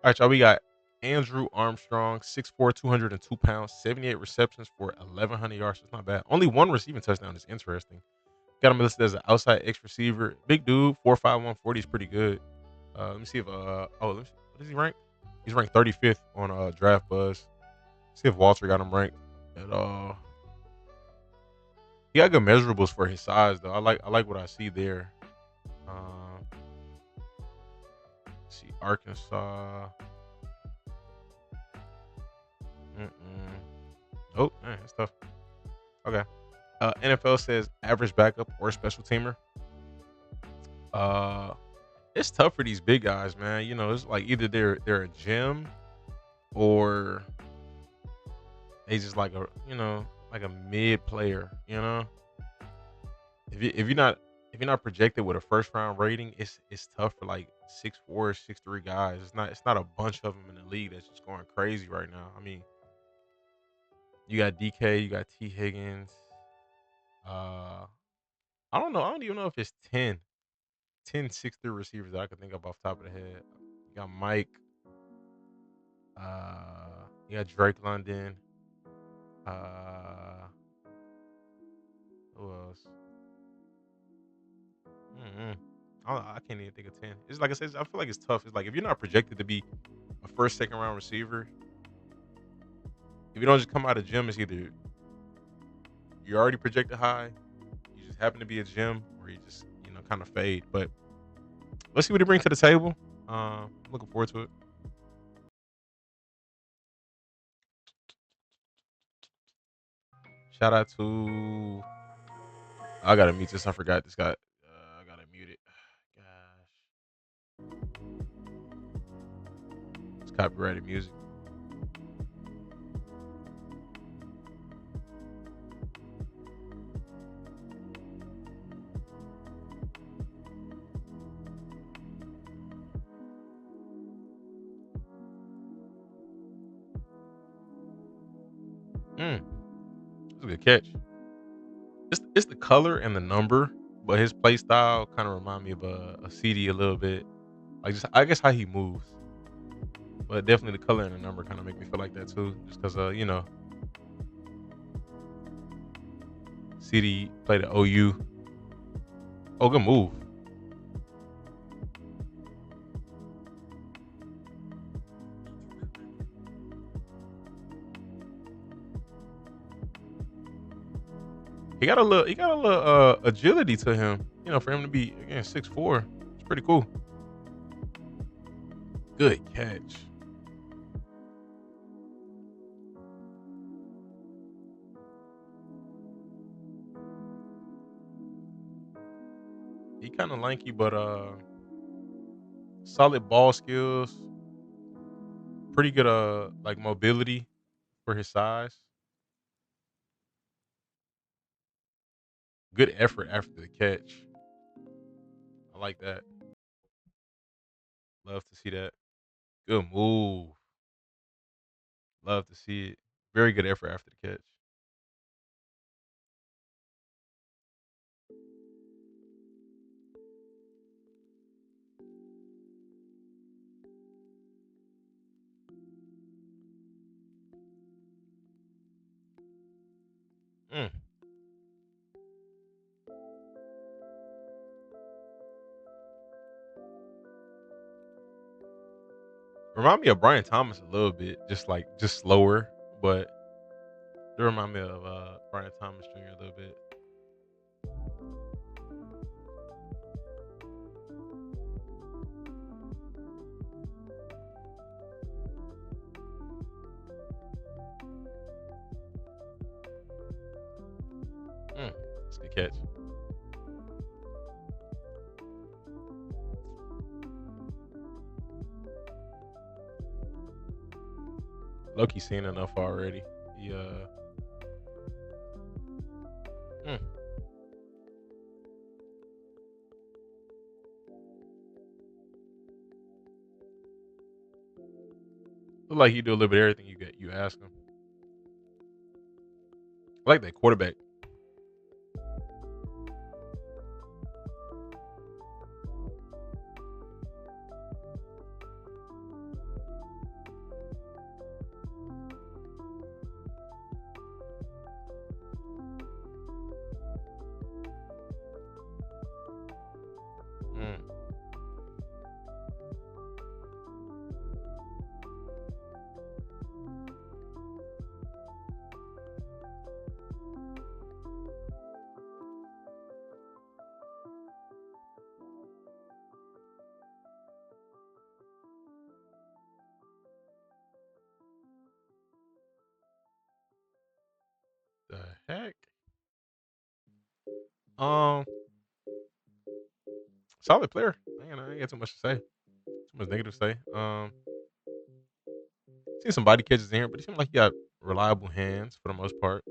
All right, y'all. We got Andrew Armstrong, 6'4", 202 pounds, 78 receptions for 1,100 yards. That's not bad. Only one receiving touchdown is interesting. Got him listed as an outside X receiver. Big dude, 4'5", 140 is pretty good. Let me see if let me see. What is he ranked? He's ranked 35th on Draft Buzz. See if Walter got him ranked at he got good measurables for his size though. I like what I see there. Um, let's see Arkansas. Mm-mm. Oh, man, that's tough. Okay. NFL says average backup or special teamer. Uh, it's tough for these big guys, man. You know, it's like either they're a gem or they just like a like a mid player. If you're not projected with a first round rating, it's tough for like 6'4", 6'3" guys. It's not a bunch of them in the league that's just going crazy right now. I mean, you got DK, you got T Higgins. Uh, I don't know. I don't even know if it's 10 6'3" receivers that I can think of off the top of the head. You got Mike. You got Drake London. Uh, who else? Mm-mm. I can't even think of 10. It's like I said, I feel like it's tough. It's like if you're not projected to be a first, second round receiver, if you don't just come out of gym, it's either you're already projected high, you just happen to be a gym, or you just kind of fade. But let's see what he brings to the table. Looking forward to it. Shout out to I gotta mute this. I forgot this guy. I gotta mute it. Gosh, it's copyrighted music. Mm, that's a good catch. It's the color and the number, but his play style kind of remind me of a CD a little bit. Like just I guess how he moves, but definitely the color and the number kind of make me feel like that too. Just because CD played at OU. Oh, good move. He got a little agility to him. For him to be again 6'4", it's pretty cool. Good catch. He kind of lanky, but solid ball skills. Pretty good like mobility for his size. Good effort after the catch. I like that. Love to see that. Good move. Love to see it. Very good effort after the catch. Mm. Remind me of Brian Thomas a little bit, just slower, but they remind me of Brian Thomas Jr. a little bit. That's a good catch. Loki seen enough already. He mm, look like he do a little bit of everything you ask him. I like that quarterback. heck? Solid player. I ain't got too much to say. Too much negative to say. Seen some body catches in here, but he seemed like he got reliable hands for the most part.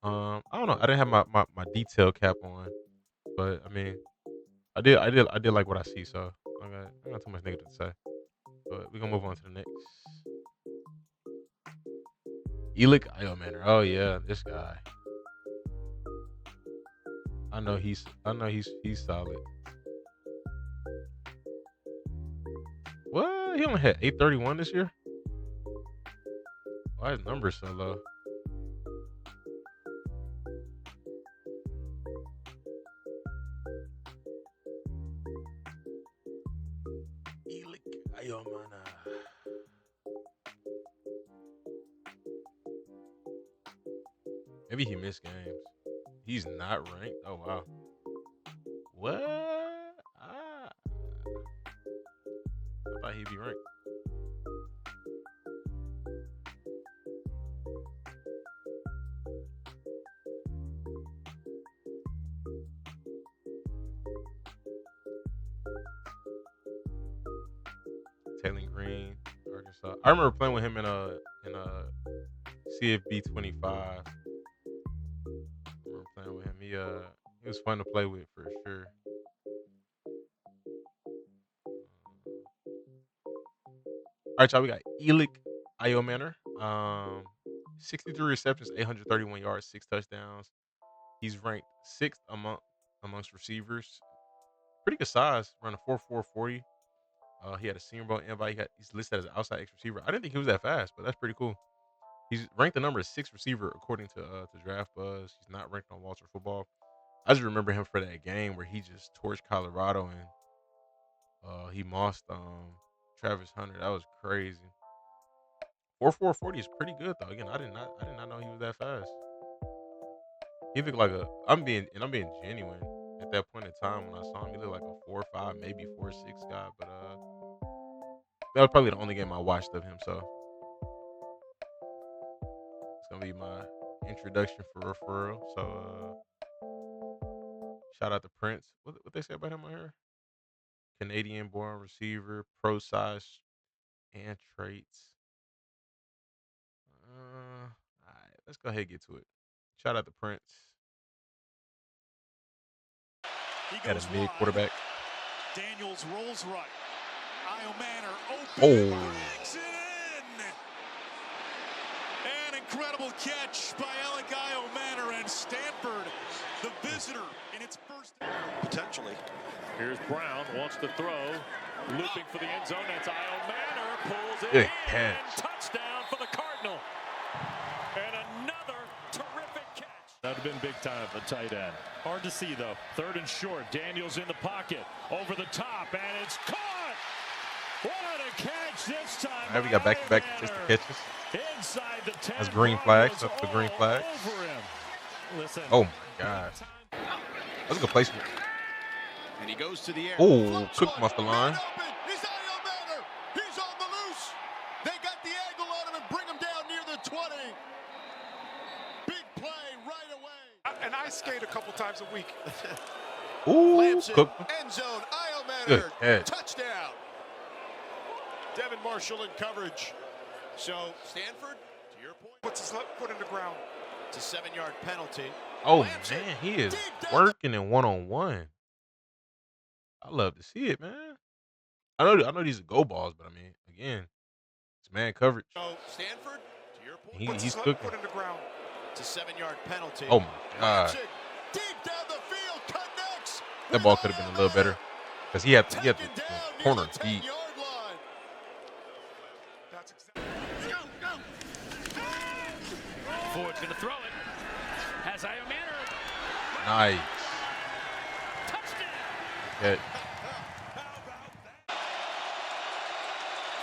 I don't know. I didn't have my detail cap on, but I mean, I did like what I see. So I got too much negative to say. But we're gonna move on to the next. Elic Ayomanor. Oh yeah, this guy. I know he's solid. What? He only had 831 this year? Why his numbers so low? Elic Ayomanor. Maybe he missed games. He's not ranked. Oh wow. What? I thought he'd be ranked. Taylor Green, Arkansas. I remember playing with him in a CFB 25. I remember playing with him. He was fun to play with for sure. All right, y'all. We got Elic Ayomanor. 63 receptions, 831 yards, 6 touchdowns. He's ranked 6th amongst receivers. Pretty good size, around a 4.4 40. He had a Senior Bowl invite. He's listed as an outside X receiver. I didn't think he was that fast, but that's pretty cool. He's ranked the number 6 receiver according to Draft Buzz. He's not ranked on Walter Football. I just remember him for that game where he just torched Colorado and he mossed Travis Hunter. That was crazy. 4.4 40 is pretty good though. Again, I did not know he was that fast. He looked like I'm being genuine. At that point in time when I saw him, he looked like a 4.5, maybe 4.6 guy. But that was probably the only game I watched of him. So it's gonna be my introduction for referral. So shout out to Prince. What they say about him on here? Canadian-born receiver, pro size and traits. All right, let's go ahead and get to it. Shout out to Prince. Got a mid quarterback. Daniels rolls right. Ayomanor open. Banks it in. An incredible catch by Elic Ayomanor, and Stanford, the visitor in its first. Potentially. Here's Brown, wants to throw. Looping for the end zone. That's Ayomanor. Pulls it Good in. catch. Touchdown for the Cardinal. And another terrific catch. That would have been big time for tight end. Hard to see, though. 3rd and short. Daniels in the pocket. Over the top, and it's caught! What a catch this time. All right, we got back-to-back consistent catches. Inside the 10. That's green flags. Up the green flags. Listen. Oh, my God. That's a good placement. And he goes to the air. Oh, took him off the line. He's Ayomanor. He's on the loose. They got the angle on him and bring him down near the 20. Big play right away. And I skate a couple times a week. Ooh, cooked him. End zone. Ayomanor. Good catch. Touchdown. Devin Marshall in coverage. So Stanford, to your point, Puts his left foot in the ground. it's a 7-yard penalty. Oh, Lamps it man, he is deep down working in one-on-one. I love to see it, man. I know these are go balls, but I mean, again, it's man coverage. So Stanford, to your point, Puts He's his left cooking. foot in the ground. it's a 7-yard penalty. Oh, my God. Lamps it deep down the field, connects. That ball could have been a little better because he had the Taken down near corner the deep. 10-yard line. That's exactly. Ford's going to throw it. Has Ayomanor. Nice. Touchdown. Catch.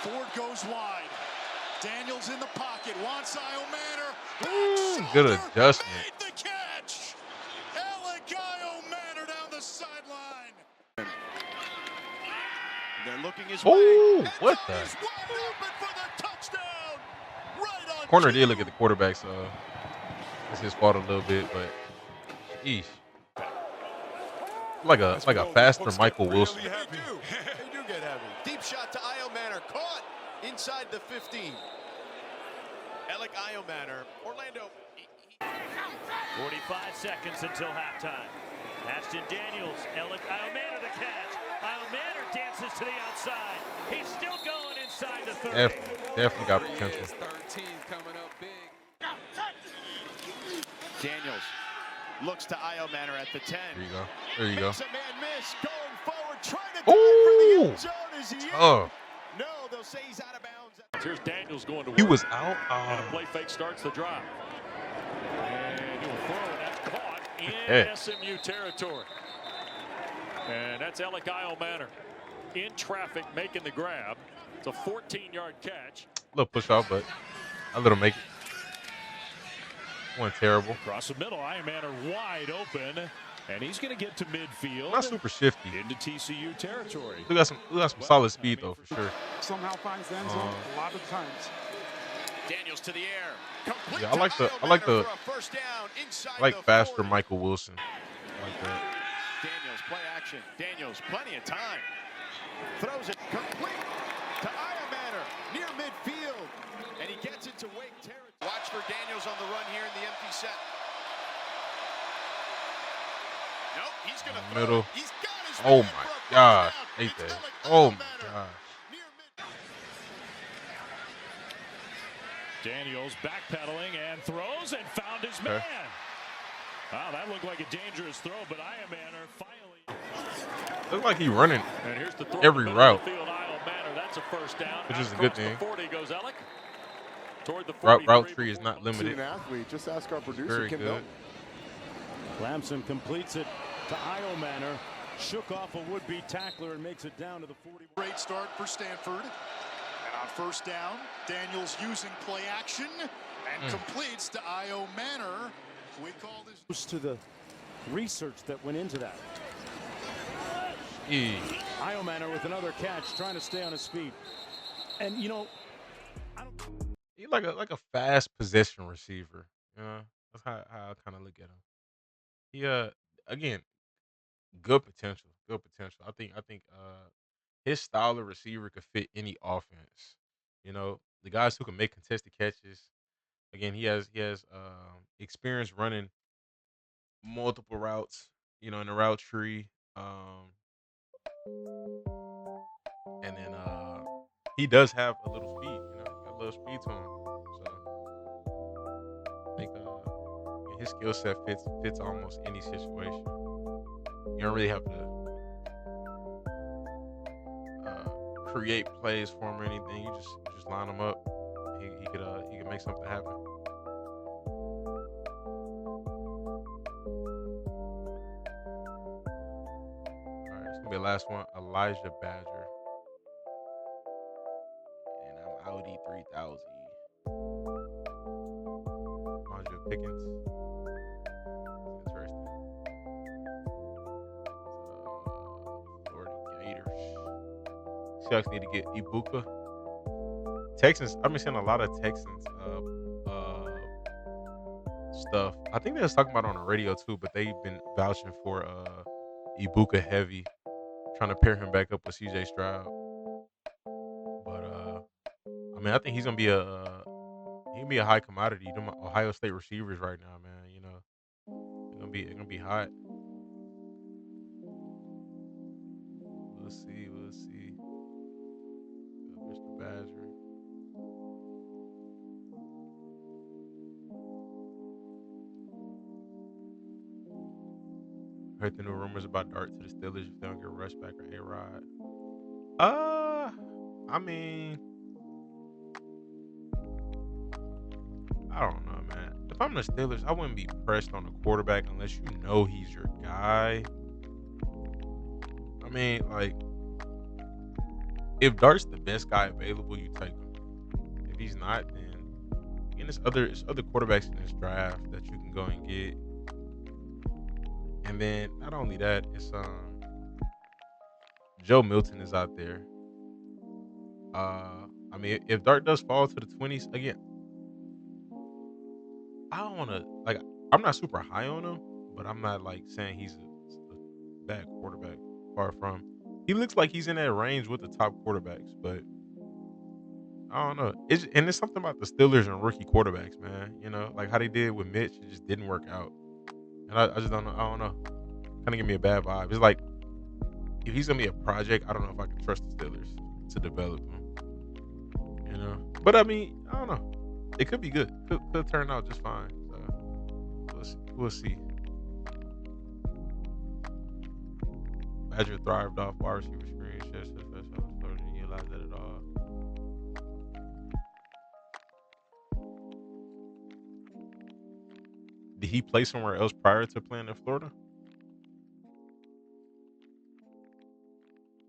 Ford goes wide. Daniels in the pocket. Wants Ayomanor. Ooh, good adjustment. Made the catch. Elic Ayomanor down the sideline. They're looking his Ooh, way. what the? He's wide open for the touchdown. Right on Corner cue. did look at the quarterback, so It's his fault a little bit, but sheesh. Like a faster Michael Wilson. They do. They do get heavy. Deep shot to Ayomanor. Caught inside the 15. Elic Ayomanor. Orlando. 45 seconds until halftime. Ashton Daniels, Elic Ayomanor the catch. Ayomanor dances to the outside. He's still going inside the 30. Definitely got potential. 13 coming up big. Daniels looks to Ayomanor at the 10. There you go. Makes a man miss. Going forward. Trying to dive for the end zone. Is he in? Oh, No, they'll say he's out of bounds. Here's Daniels going to work. he was out. And a play fake starts the drive. And he'll throw, and that's caught in Hey. SMU territory. And that's Elic Ayomanor in traffic making the grab. It's a 14-yard catch. A little push off, but I let him make it. Wasn't terrible. Across the middle, Ayomanor wide open. And he's going to get to midfield. Not super shifty. Into TCU territory. We got some solid speed though, for sure. Somehow finds the end zone a lot of times. Daniels to the air. Complete Yeah, I like to I like Ayomanor for a first down inside the faster 40. Michael Wilson. I like that. Daniels, play action. Daniels, plenty of time. Throws it complete to Ayomanor near midfield. And he gets it to Wake territory. Watch for Daniels on the run here in the empty set. Nope, he's going to throw. Middle. He's got his Oh man my for a first gosh. down. Ate It's that. Elic Oh my Ayomanor gosh. near mid. Daniels backpedaling and throws and found his man. Wow, that looked like a dangerous throw, but Ayomanor finally. Looks like he running And here's the throw every in the middle of route, the field. Ayomanor, that's a first down. which is a Out good across thing. The 40 goes Elic. Toward the 43 Route tree is not To limited. an athlete, just ask our producer, Very Kim good. Milton. Lamson completes it to Ayomanor. Shook off a would-be tackler and makes it down to the 40. Great start for Stanford. And on first down, Daniels using play action and completes to Ayomanor. We call this Goes to the research that went into that. Ayomanor with another catch, trying to stay on his feet. And you know, He's like a fast possession receiver. You know, that's how I kind of look at him. He again, good potential. Good potential. I think his style of receiver could fit any offense. You know, the guys who can make contested catches. Again, he has experience running multiple routes. You know, in the route tree. And then he does have a little speed. You know, got a little speed to him. So I think his skill set fits almost any situation. You don't really have to create plays for him or anything. You just line him up. He could make something happen. All right, it's gonna be the last one. Elijah Badger, and I'm Audi 3000. Elijah Pickens. That's interesting. Florida Gators. Seahawks need to get Egbuka. Texans. I've been seeing a lot of Texans stuff. I think they was talking about it on the radio too, but they've been vouching for Egbuka heavy, trying to pair him back up with CJ Stroud. But I mean, I think he's gonna be a high commodity. Them Ohio State receivers right now, man. You know, they're gonna be hot. We'll see. Mr. Badger. Heard the new rumors about Dart to the Steelers if they don't get Rush back or A-Rod. I mean, I don't know, man. If I'm the Steelers, I wouldn't be pressed on a quarterback unless you know he's your guy. I mean, like, if Dart's the best guy available, you take him. If he's not, then again, there's other quarterbacks in this draft that you can go and get. And then not only that, it's Joe Milton is out there. I mean, if Dart does fall to the 20s again, I don't want to like. I'm not super high on him, but I'm not like saying he's a bad quarterback. Far from. He looks like he's in that range with the top quarterbacks, but I don't know. It's something about the Steelers and rookie quarterbacks, man. You know, like how they did with Mitch, it just didn't work out, and I just don't know. I don't know. Kind of give me a bad vibe. It's like if he's gonna be a project, I don't know if I can trust the Steelers to develop him. You know, but I mean, I don't know. It could be good. Could turn out just fine. So we'll see. Badger thrived off wide receiver screen. Shares to the first half. Didn't utilize that at all. Did he play somewhere else prior to playing in Florida?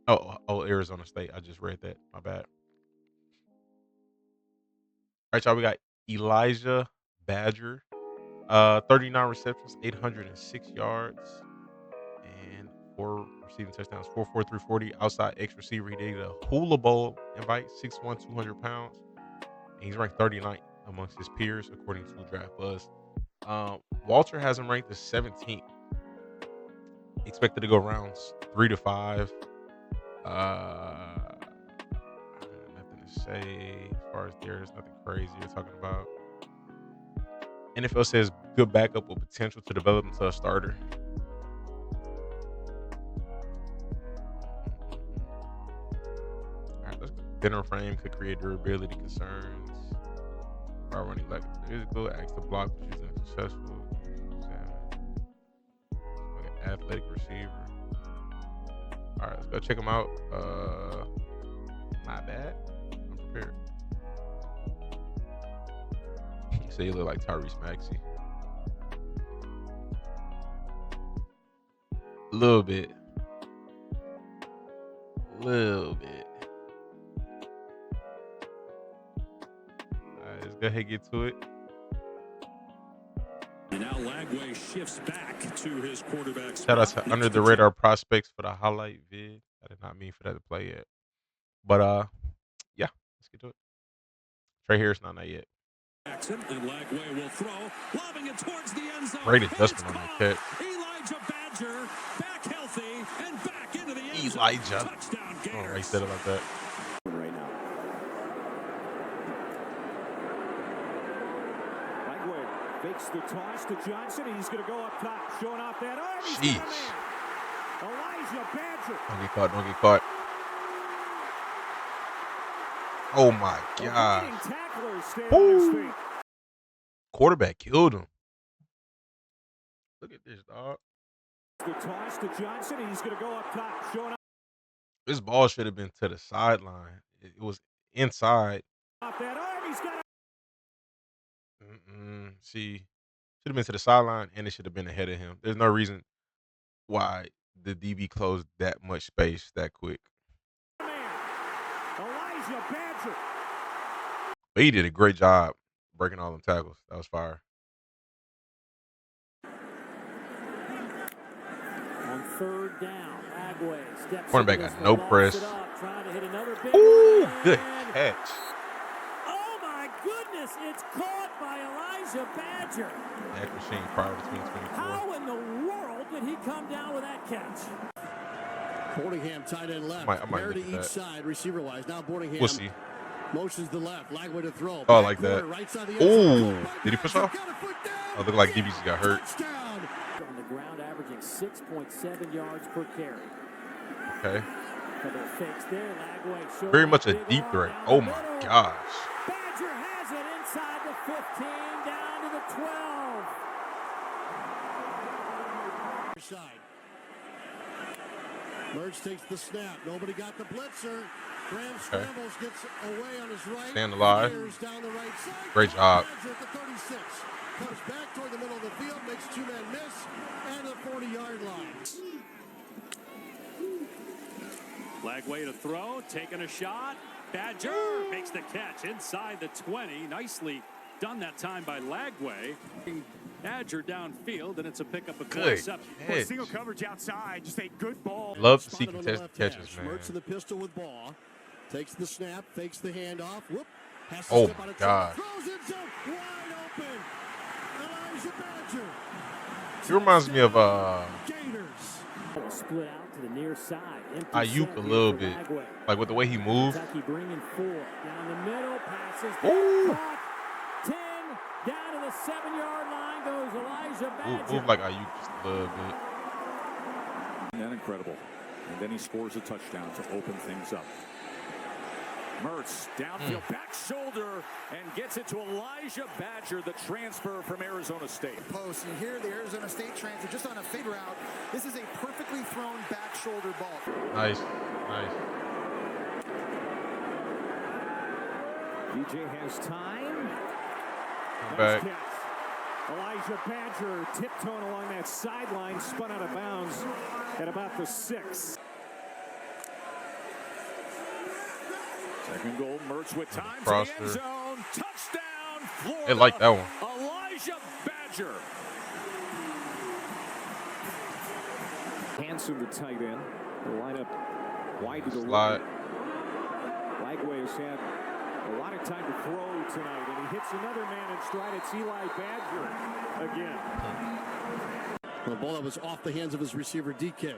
Oh, Arizona State. I just read that. My bad. All right, y'all. We got Elijah Badger. 39 receptions, 806 yards, and 4 receiving touchdowns. 4.43 40 outside X receiver. He did a Hula Bowl invite. 6'1", 200 pounds. And he's ranked 39th amongst his peers according to Draft Buzz. Walter has him ranked as 17th. Expected to go rounds 3 to 5. Nothing to say as far as there's nothing crazy we're talking about. NFL says good backup with potential to develop into a starter. All right, let's go. Thinner frame could create durability concerns. While running like physical, acts to block, which is unsuccessful. Like an athletic receiver. All right, let's go check him out. My bad. I'm prepared. So you look like Tyrese Maxey. A little bit. Alright, let's go ahead and get to it. And now Lagway shifts back to his quarterback. Shout out to Under the Radar Prospects for the highlight vid. I did not mean for that to play yet. But yeah, let's get to it. Tre Harris not yet. Jackson and Lagway will throw, lobbing it towards the end zone. Great adjustment on that catch. Elijah Badger back healthy and back into the end zone. Elijah. Touchdown I don't know why he Gators. said it like that. Right now. Lagway fakes the toss to Johnson. He's going to go up top, showing off that arm. He's got a man. Elijah Badger. Don't get caught. Oh my God. Woo. Quarterback killed him. Look at this, dog. The toss to Johnson. He's going to go up top, showing off. This ball should have been to the sideline. It was inside. Off that arm. He's got See, should have been to the sideline, and it should have been ahead of him. There's no reason why the DB closed that much space that quick. Elijah Badger. But he did a great job breaking all them tackles. That was fire. On third down, Lagway steps. Cornerback got no press. Ooh, Good catch. Oh my goodness, it's caught by Elijah Badger. That machine prior to 2024. How in the world did he come down with that catch? Boardingham tight end left. I might Pair to look at each that. side, receiver-wise. Now Boardingham We'll see. motions the left. Lagway to throw. Oh, like that. Right side of the end zone. Oh, did he push off? Oh, looked like DB's got hurt. Touchdown. On the ground, averaging 6.7 yards per carry. Okay. Couple of fakes there. Lagway showing Very much a big deep arm threat. down Oh the my middle. gosh. Badger has it inside the 15, down to the 12. Side. Merge takes the snap. Nobody got the blitzer. Graham scrambles, gets away on his right. Stand alive. Down the right side. Great job. Badger at the 36. Comes back toward the middle of the field, makes two-man miss, and the 40-yard line. Lagway to throw, taking a shot. Badger makes the catch inside the 20. Nicely done that time by Lagway. Badger downfield, and it's a pickup of Good 27. catch. Single coverage outside, just a good ball. Love to see Spotted on the contested left catches, hash. man. Mertz to the pistol with ball. Takes the snap, fakes the handoff. Whoop. Has to Oh step my out of gosh. trouble. Throws it zone. Wide open. Elijah Badger. He reminds me of Gators. Split out to the near side. Ayuk a little bit, like with the way he moved. Kentucky bringing 4 down the middle, passes Ooh. caught. 10 down to the 7-yard line goes Elijah Badger. Move like Ayuk just a little bit. And incredible. And then he scores a touchdown to open things up. Mertz downfield back shoulder and gets it to Elijah Badger, the transfer from Arizona State. Post, and here the Arizona State transfer just on a fade route. This is a perfectly thrown back shoulder ball. Nice, nice. DJ has time. Come back. Elijah Badger tiptoeing along that sideline, spun out of bounds at about the 6. Second goal, Mertz with time to the end zone. Touchdown, Florida. They like that one. Elijah Badger. Hanson, the tight end. The lineup wide to the Slide. right. Lagway has had a lot of time to throw tonight, and he hits another man in stride. It's Eli Badger again. The ball that was off the hands of his receiver, Dike.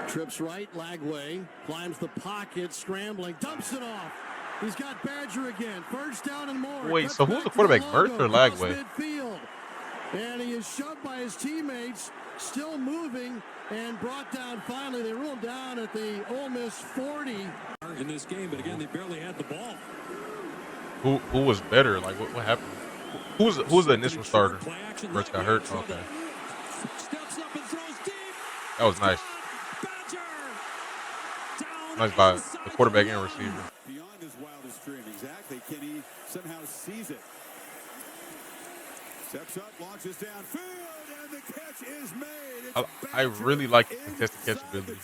Trips right, Lagway climbs the pocket, scrambling, dumps it off. He's got Badger again. First down and more. Wait, Cuts so who's back the to quarterback, logo, Mertz or across Lagway? midfield. And he is shoved by his teammates, still moving, and brought down finally. They ruled down at the Ole Miss 40. In this game, but again, they barely had the ball. Who was better? Like what happened? Who's the initial starter? Mertz got hurt. Okay, Steps up and throws deep. that was nice. Nice by the quarterback and receiver. Beyond his wildest dream, exactly. Kenny somehow sees it. Steps up, launches downfield, and the catch is made. I really like the contested catch ability.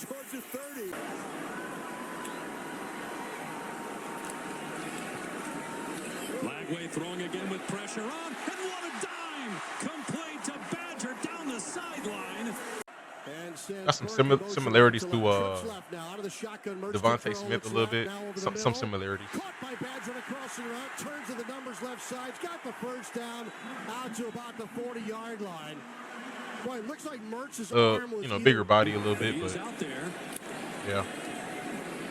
Lagway throwing again with pressure on, and what a dime! Complete to Badger down the sideline. Got some similarities to Devontae Smith a little bit. Some similarities. Caught by Badger on a crossing route, turns to the numbers left side, got the first down out to about the 40-yard line. Boy, it looks like Mertz's arm was bigger body a little bit, but Out there. yeah.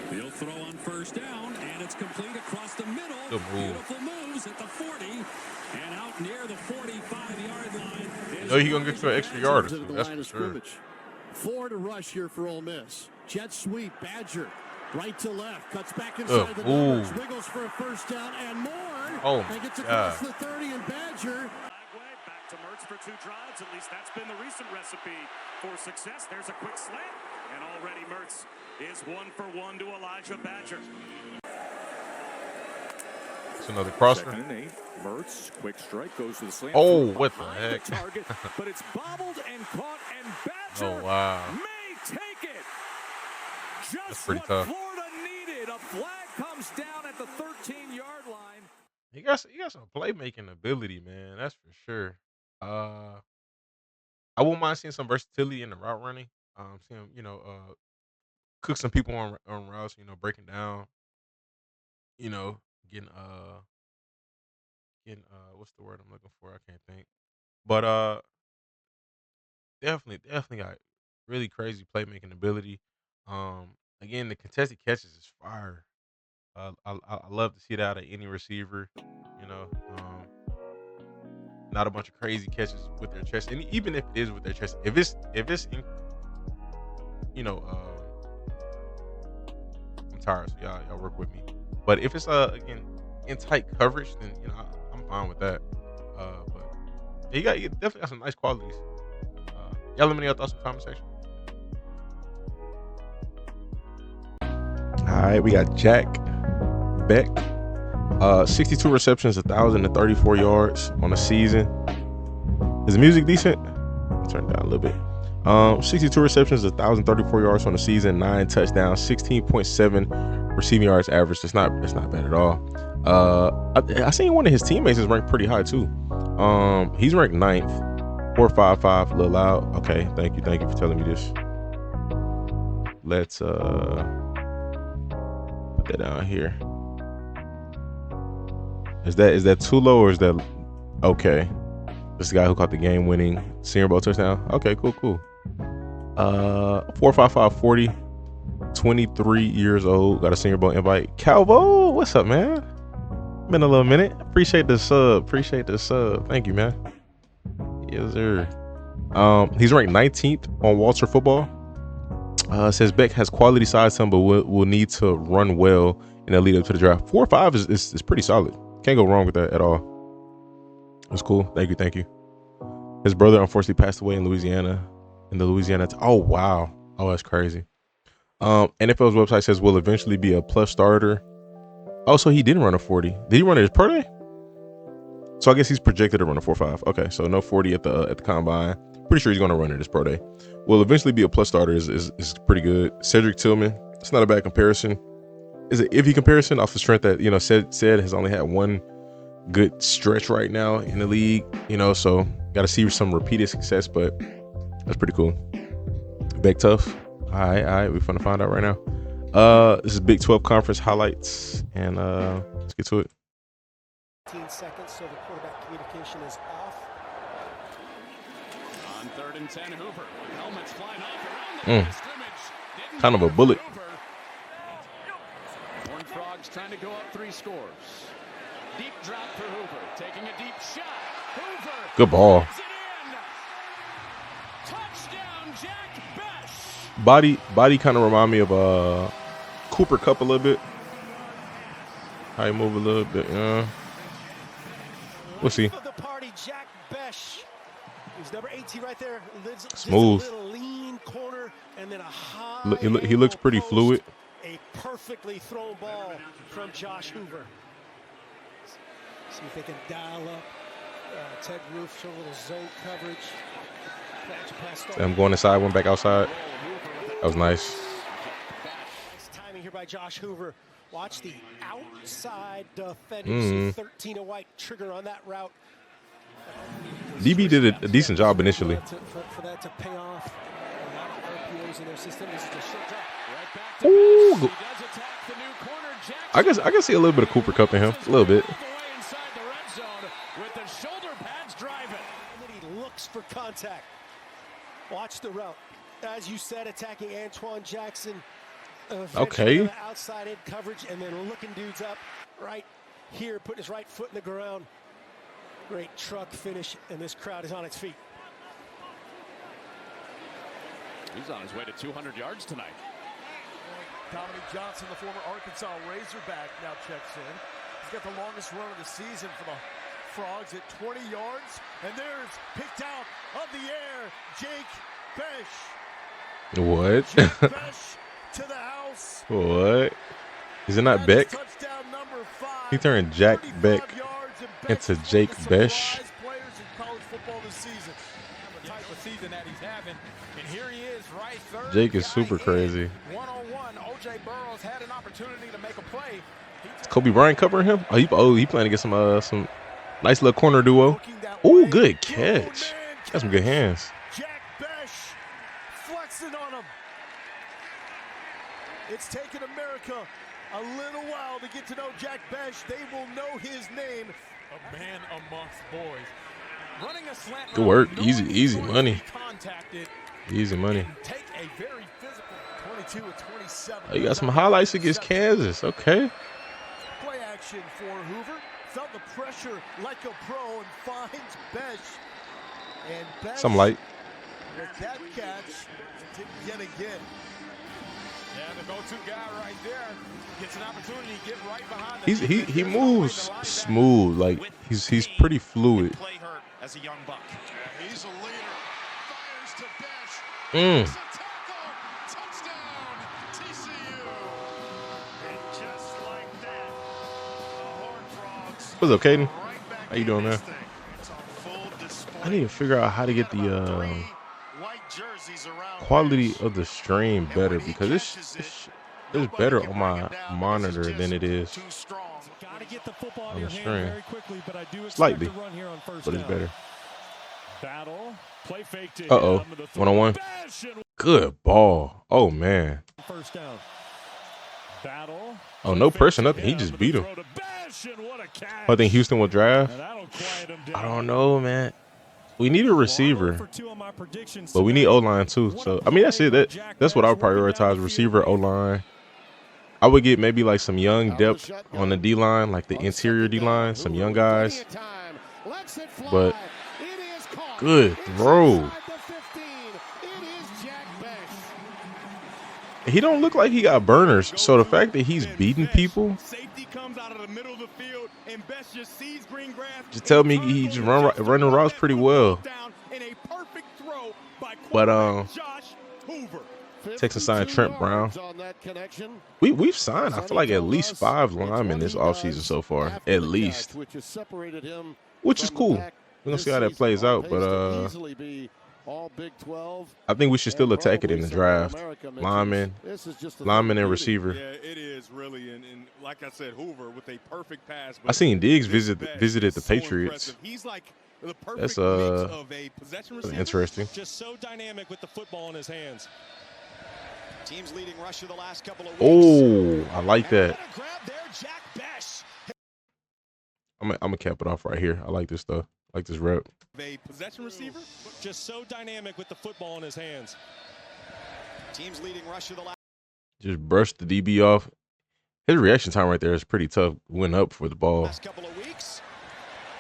He'll throw on first down, and it's complete across the middle. Good move. Beautiful moves at the 40, and out near the 45-yard line. You know he's gonna get you an extra yard or two. That's for sure. 4 to rush here for Ole Miss. Jet sweep, Badger, right to left, cuts back inside the numbers, wiggles for a first down and more. Oh, and gets across the 30, and Badger. Back to Mertz for 2 drives. At least that's been the recent recipe for success. There's a quick slant, and already Mertz is 1 for 1 to Elijah Badger. It's another crosser. 2nd and 8. Mertz, quick strike, goes to the slant. Oh, what the heck? Target, but it's bobbled and caught, and Badger may take it. Just pretty what tough. Florida needed. A flag comes down at the 13-yard line. He got some playmaking ability, man. That's for sure. I wouldn't mind seeing some versatility in the route running. Seeing him, cook some people on routes. Breaking down. Getting what's the word I'm looking for? I can't think. But definitely got really crazy playmaking ability. Again, the contested catches is fire. I love to see that out of any receiver. Not a bunch of crazy catches with their chest, and even if it is with their chest, if it's in, I'm tired, so y'all work with me. But if it's again in tight coverage, then I'm fine with that. But he definitely got some nice qualities. Y'all let me know your thoughts in the comment section. All right, we got Jack Bech. 62 receptions, 1,034 yards on the season. Is the music decent? I'll turn it down a little bit. 62 receptions, 1,034 yards on the season, 9 touchdowns, 16.7 receiving yards average. That's not bad at all. I seen one of his teammates is ranked pretty high too. He's ranked 9th, 4.55, a little loud. Okay, thank you for telling me this. Let's put that down here. Is that too low or is that okay? This is the guy who caught the game-winning Senior Bowl touchdown. Okay, cool. 4.55 40, 23 years old. Got a Senior Bowl invite. Calvo, what's up, man? Been a little minute. Appreciate the sub. Thank you, man. Yes, sir. He's ranked 19th on Walter Football. Says Bech has quality size to him, but will need to run well in the lead up to the draft. 4.5 is pretty solid. Can't go wrong with that at all. That's cool. Thank you. His brother unfortunately passed away in Louisiana. Oh wow. Oh, that's crazy. NFL's website says will eventually be a plus starter. Oh, so he didn't run a 40. Did he run it his pro day? So I guess he's projected to run a 4.5. Okay, so no 40 at the combine. Pretty sure he's going to run it his pro day. Will eventually be a plus starter is pretty good. Cedric Tillman, it's not a bad comparison. Is an iffy comparison off the strength that, you know, said has only had one good stretch right now in the league, you know, so got to see some repeated success, but that's pretty cool. Big tough. All right, we're gonna find out right now. This is Big 12 conference highlights, and let's get to it. 15 seconds, so the quarterback communication is off. On 3rd and 10, Hoover. Helmets flying off around the line of scrimmage. Kind of a bullet. Horned Frogs trying to go up 3 scores. Deep drop for Hoover, taking a deep shot. Hoover. Good ball. Touchdown, Jack Bech. Body kind of remind me of Cooper Kupp a little bit. How he move a little bit, yeah. We'll see. The party, Jack Bech. He's number 18 right there. Smooth. A little lean corner and then a high. He looks pretty fluid. A perfectly thrown ball from Josh Hoover. See if they can dial up Ted Roof, show a little zone coverage. I'm going inside, went back outside. That was nice. Nice timing here by Josh Hoover. Watch the outside defender. 13 and white trigger on that route. DB did a decent job initially. For that to pay off. A lot of RPOs in their system. This is just short drop. Right back to Ooh. Bech. He does attack the new corner. I can see a little bit of Cooper Kupp in him. A little bit. Inside the red zone with the shoulder pads driving. And then he looks for contact. Watch the route. As you said, attacking Antwane Jackson. Okay. Outside in coverage and then looking dudes up right here, putting his right foot in the ground. Great truck finish, and this crowd is on its feet. He's on his way to 200 yards tonight. Dominic Johnson, the former Arkansas Razorback, now checks in. He's got the longest run of the season for the Frogs at 20 yards. And there's picked out of the air, Jake Bech. What? Jake Bech to the house. What? Is it not Beck? He turned Jack Bech into Jake Bech. Jake is super crazy. Is Kobe Bryant covering him? He playing to get some nice little corner duo. Oh, good catch. Got some good hands. Jack Bech flexing on him. It's taken America a little while to get to know Jack Bech. They will know his name. A man amongst boys. Running a slant. Good work. Easy money. Easy money. Take a very physical 22 and 27. Oh, you got some highlights against Kansas. Okay. Play action for Hoover. Felt the pressure like a pro and finds Bech. And Bech Some light. with that catch didn't get again. Yeah, the go-to guy right there gets an opportunity to get right behind the He moves smooth. Like he's pretty fluid. Play hurt as a young buck. Yeah, he's a leader. Fires to Bech. Mm. It's a tackle. Touchdown, TCU. And just like that, the Horned Frogs What's up, Kaden? right back How you in doing, man? this thing. It's on full display. I need to figure out how to get the White jerseys around quality Bech. of the stream better, because it's better on my monitor than it is Too strong. Got to get the football on in your the hand stream. very quickly, but I do expect Slightly, to run here on first but it's down. better. Battle, play fake to Uh-oh. him, the throw. One-on-one. Bech and Good ball. Oh man. first down. Battle. Oh, no play pressure, fake to nothing. He him, just the beat him. throw to Bech, and what a catch. I think Houston will draft. And that'll quiet him down. I don't know, man. We need a receiver, but we need O-line too. So I mean, that's it. That's what I would prioritize: receiver, O-line. I would get maybe like some young depth on the D-line, like the interior D-line, some young guys. But good throw. He don't look like he got burners. So the fact that he's beating people, just tell me he just running routes pretty well. But Texas signed Trent Brown. We've signed, I feel like, at least 5 linemen this offseason so far, at least, which is cool. We're gonna see how that plays out, but I think we should still attack it in the draft. Lineman and receiver. Yeah, it is really, and like I said, Hoover with a perfect pass. I seen Diggs visited the Patriots. He's like the perfect That's mix of a possession receiver. Interesting. Just so dynamic with the football in his hands. Teams leading rush of the last couple of weeks. Oh, I like that. I'm gonna cap it off right here. I like this stuff. I like this rep. A possession receiver, just so dynamic with the football in his hands. Teams leading rush of the last. Just brush the DB off. His reaction time right there is pretty tough. Went up for the ball. Last couple of weeks.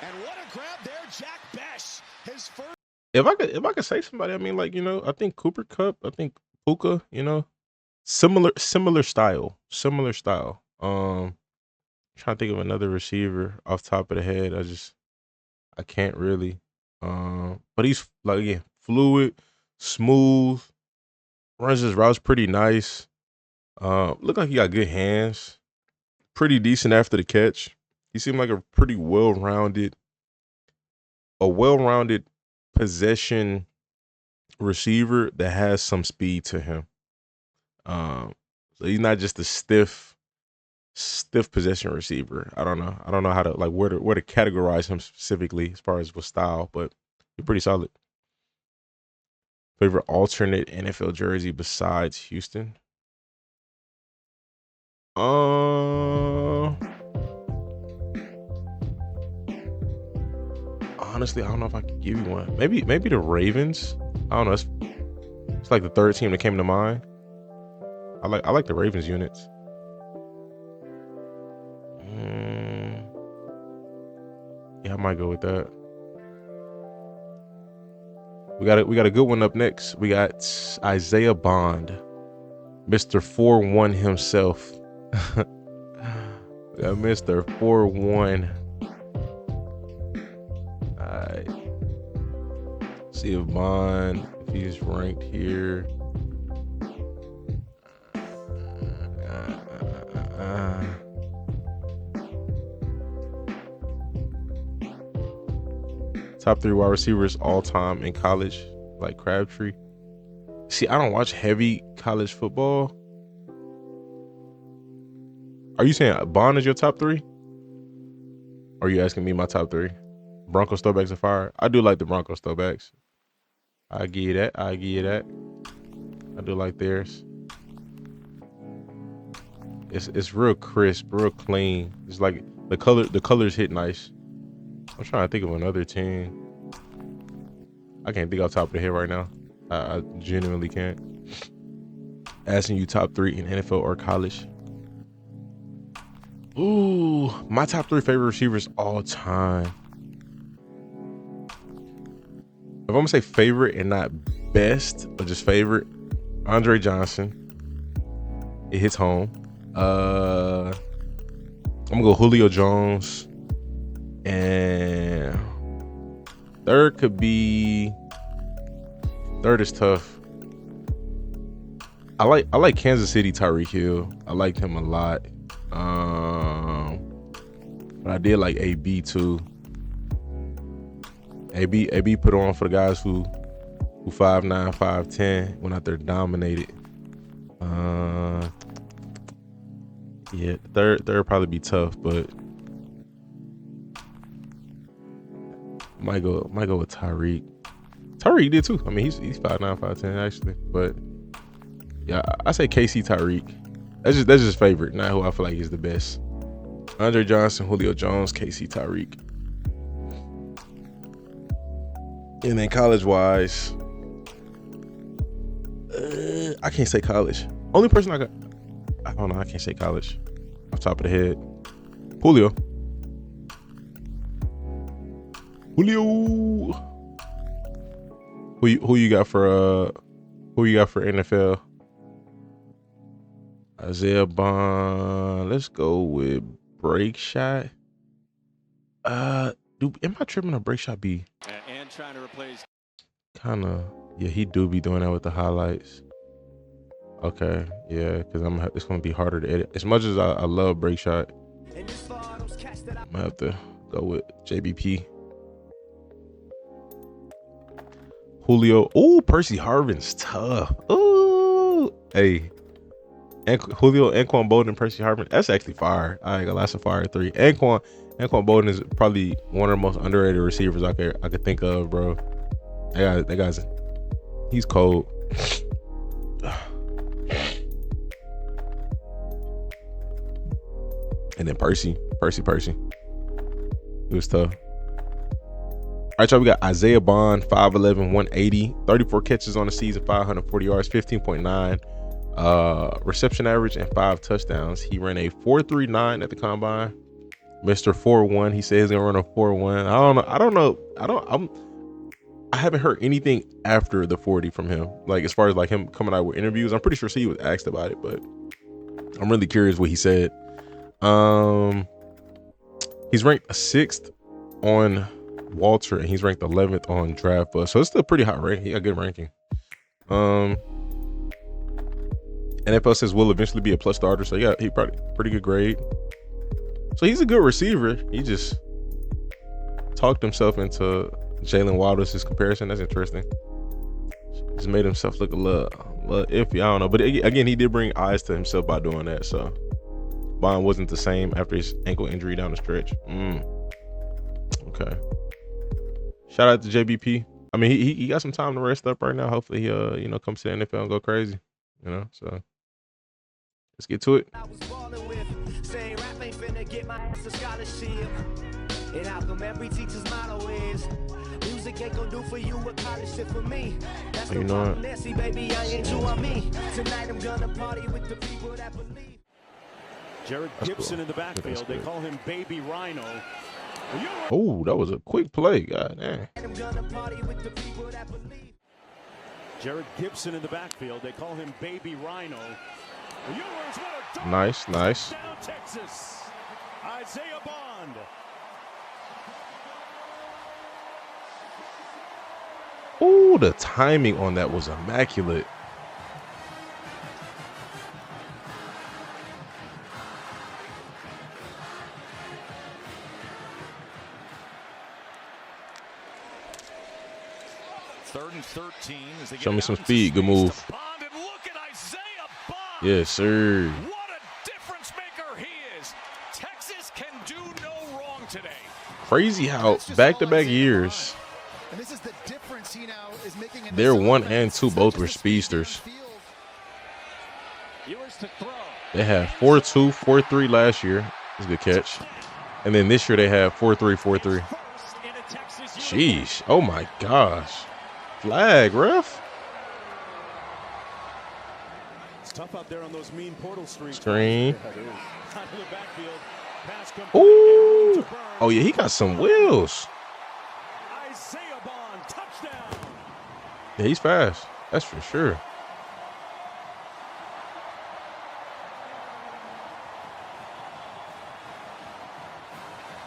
And what a grab there, Jack Bech. His first. If I could say somebody, I mean, like, you know, I think Cooper Kupp, I think Puka, you know, similar style. Trying to think of another receiver off the top of the head. I can't really. But he's, like, again, fluid, smooth, runs his routes pretty nice. Look like he got good hands. Pretty decent after the catch. He seemed like a pretty well-rounded possession receiver that has some speed to him. So he's not just a stiff possession receiver. I don't know how to, like, where to categorize him specifically as far as with style, but he's pretty solid. Favorite alternate NFL jersey besides Houston? Honestly, I don't know if I can give you one. Maybe the Ravens. I don't know. It's like the third team that came to mind. I like the Ravens units. Yeah, I might go with that. We got a good one up next. We got Isaiah Bond, Mr. 4-1 himself. We got Mr. 4-1. Alright. See if Bond, if he's ranked here. Top 3 wide receivers all time in college, like Crabtree. See, I don't watch heavy college football. Are you saying Bond is your top 3? Or are you asking me my top 3? Broncos throwbacks are fire. I do like the Broncos throwbacks. I give you that. I do like theirs. It's real crisp, real clean. It's like the colors hit nice. I'm trying to think of another team. I can't think off the top of the head right now. I genuinely can't. Asking you top 3 in NFL or college. Ooh, my top 3 favorite receivers all time. If I'm gonna say favorite and not best, but just favorite, Andre Johnson. It hits home. I'm gonna go Julio Jones. And third is tough. I like Kansas City Tyreek Hill. I liked him a lot. But I did like AB too. AB put on for the guys who 5'9", 5'10", went out there dominated. Yeah, third probably be tough, but might go with Tyreek. Tyreek did too. I mean, he's 5'9", 5'10" actually, but yeah, I say KC Tyreek. That's just favorite, not who I feel like is the best. Andre Johnson, Julio Jones, KC Tyreek. And then college-wise, I can't say college. Only person I don't know. I can't say college off the top of the head. Julio. Who you got for NFL? Isaiah Bond. Let's go with break shot. Am I tripping on break shot B? And trying to replace. Kinda. Yeah, he do be doing that with the highlights. Okay, yeah, because it's gonna be harder to edit. As much as I love break shot, I'm gonna have to go with JBP. Julio. Oh, Percy Harvin's tough. Oh, hey. Julio, Antwane Bolden, and Percy Harvin. That's actually fire. I ain't gonna lie, that's a fire 3. Antwane Bolden is probably one of the most underrated receivers I could think of, bro. That guy's he's cold. And then Percy. It was tough. All right, y'all, we got Isaiah Bond, 5'11", 180, 34 catches on the season, 540 yards, 15.9 reception average, and 5 touchdowns. He ran a 4.39 at the combine. Mr. 4.1. He says he's gonna run a 4.1. I haven't heard anything after the 40 from him. Like, as far as like him coming out with interviews, I'm pretty sure he was asked about it, but I'm really curious what he said. He's ranked 6th on Walter, and he's ranked 11th on Draft Buzz, so it's still pretty high ranking. He got good ranking. NFL says will eventually be a plus starter, so he probably pretty good grade. So he's a good receiver. He just talked himself into Jalen Waddles' comparison. That's interesting. Just made himself look a little iffy. I don't know, but again, he did bring eyes to himself by doing that. So Bond wasn't the same after his ankle injury down the stretch. Okay. Shout out to JBP. I mean, he got some time to rest up right now. Hopefully he comes to the NFL and go crazy. So let's get to it. And how come every teacher's motto is music ain't gonna do for you what college did for me. That's the problem, Nancy, baby, I ain't you on me. Tonight I'm gonna party with the people that believe. Jared Gibson in the backfield. They call him Baby Rhino. Oh, that was a quick play. God damn. Jared Gibson in the backfield. They call him Baby Rhino. Nice. Texas. Isaiah Bond. Oh, the timing on that was immaculate. Third and 13. Show me some speed. Good move. Yes, sir. What a difference maker he is. Texas can do no wrong today. Crazy how back-to-back years. And this is the difference he now is making. They're 1 and 2, both were speedsters. They had 4.2, 4.3 last year. That's a good catch. And then this year they have 4.3, 4.3. Sheesh. Oh my gosh. Flag, ref. It's tough out there on those mean portal streets. Screen. Ooh. Oh yeah, he got some wheels. Isaiah Bond, touchdown. Yeah, he's fast. That's for sure.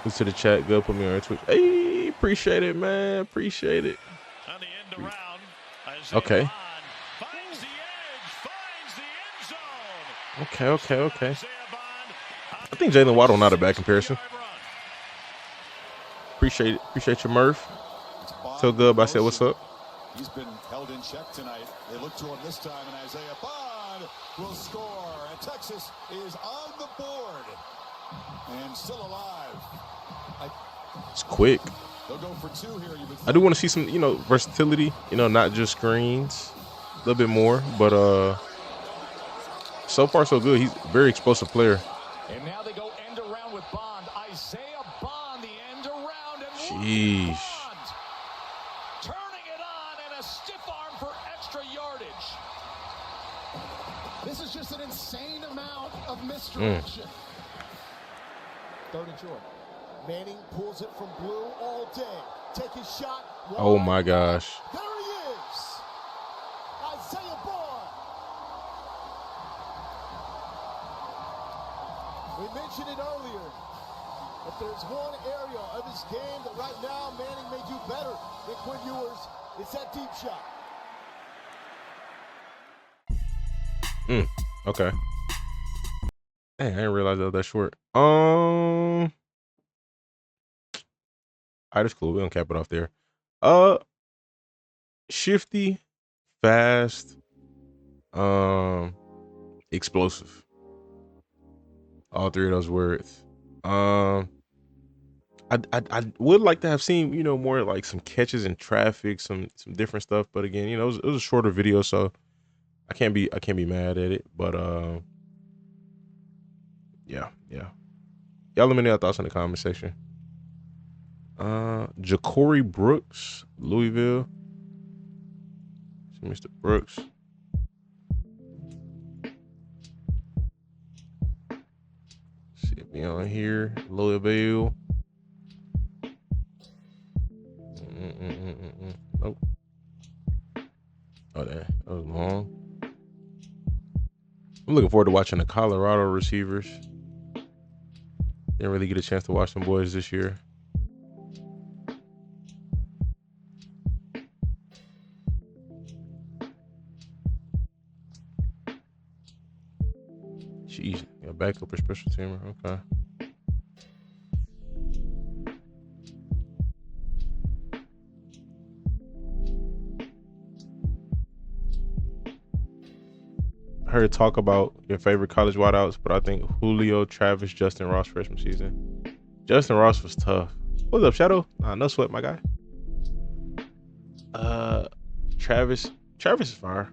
Who's to the chat? Good, put me on Twitch. Hey, appreciate it, man. Appreciate it. On the end around, okay. Finds the edge, finds the end zone. Okay. I think Jalen Waddle not a bad comparison. Appreciate it. Appreciate your Murph. So good. I said, what's up? He's been held in check tonight. They look to him this time, and Isaiah Bond will score. And Texas is on the board and still alive. It's quick. They'll go for 2 here. I do want to see some, versatility. Not just screens, a little bit more. But so far so good. He's a very explosive player. And now they go end around with Bond. Isaiah Bond, the end around. And jeez. Turn just an insane amount of misdirection. Third and short. Manning pulls it from Blue all day. Take his shot. Oh my gosh. There he is. Isaiah Boy. We mentioned it earlier. If there's one area of his game that right now Manning may do better than Quinn Ewers, it's that deep shot. Okay. Dang, I didn't realize that was that short. Alright, that's cool. We don't cap it off there. Shifty, fast, explosive. All three of those words. I would like to have seen, you know, more like some catches in traffic, some different stuff. But again, you know, it was a shorter video, so I can't be mad at it. But yeah. Y'all let me know your thoughts in the comment section. Ja'Cory Brooks, Louisville. Mr. Brooks. See if we on here. Louisville. Nope. Oh, that was long. I'm looking forward to watching the Colorado receivers. Didn't really get a chance to watch them boys this year. Jeez, got backup or special teamer. Okay. I heard talk about your favorite college wideouts, but I think Julio, Travis, Justin Ross freshman season. Justin Ross was tough. What's up, Shadow? Nah, no sweat, my guy. Travis is fire.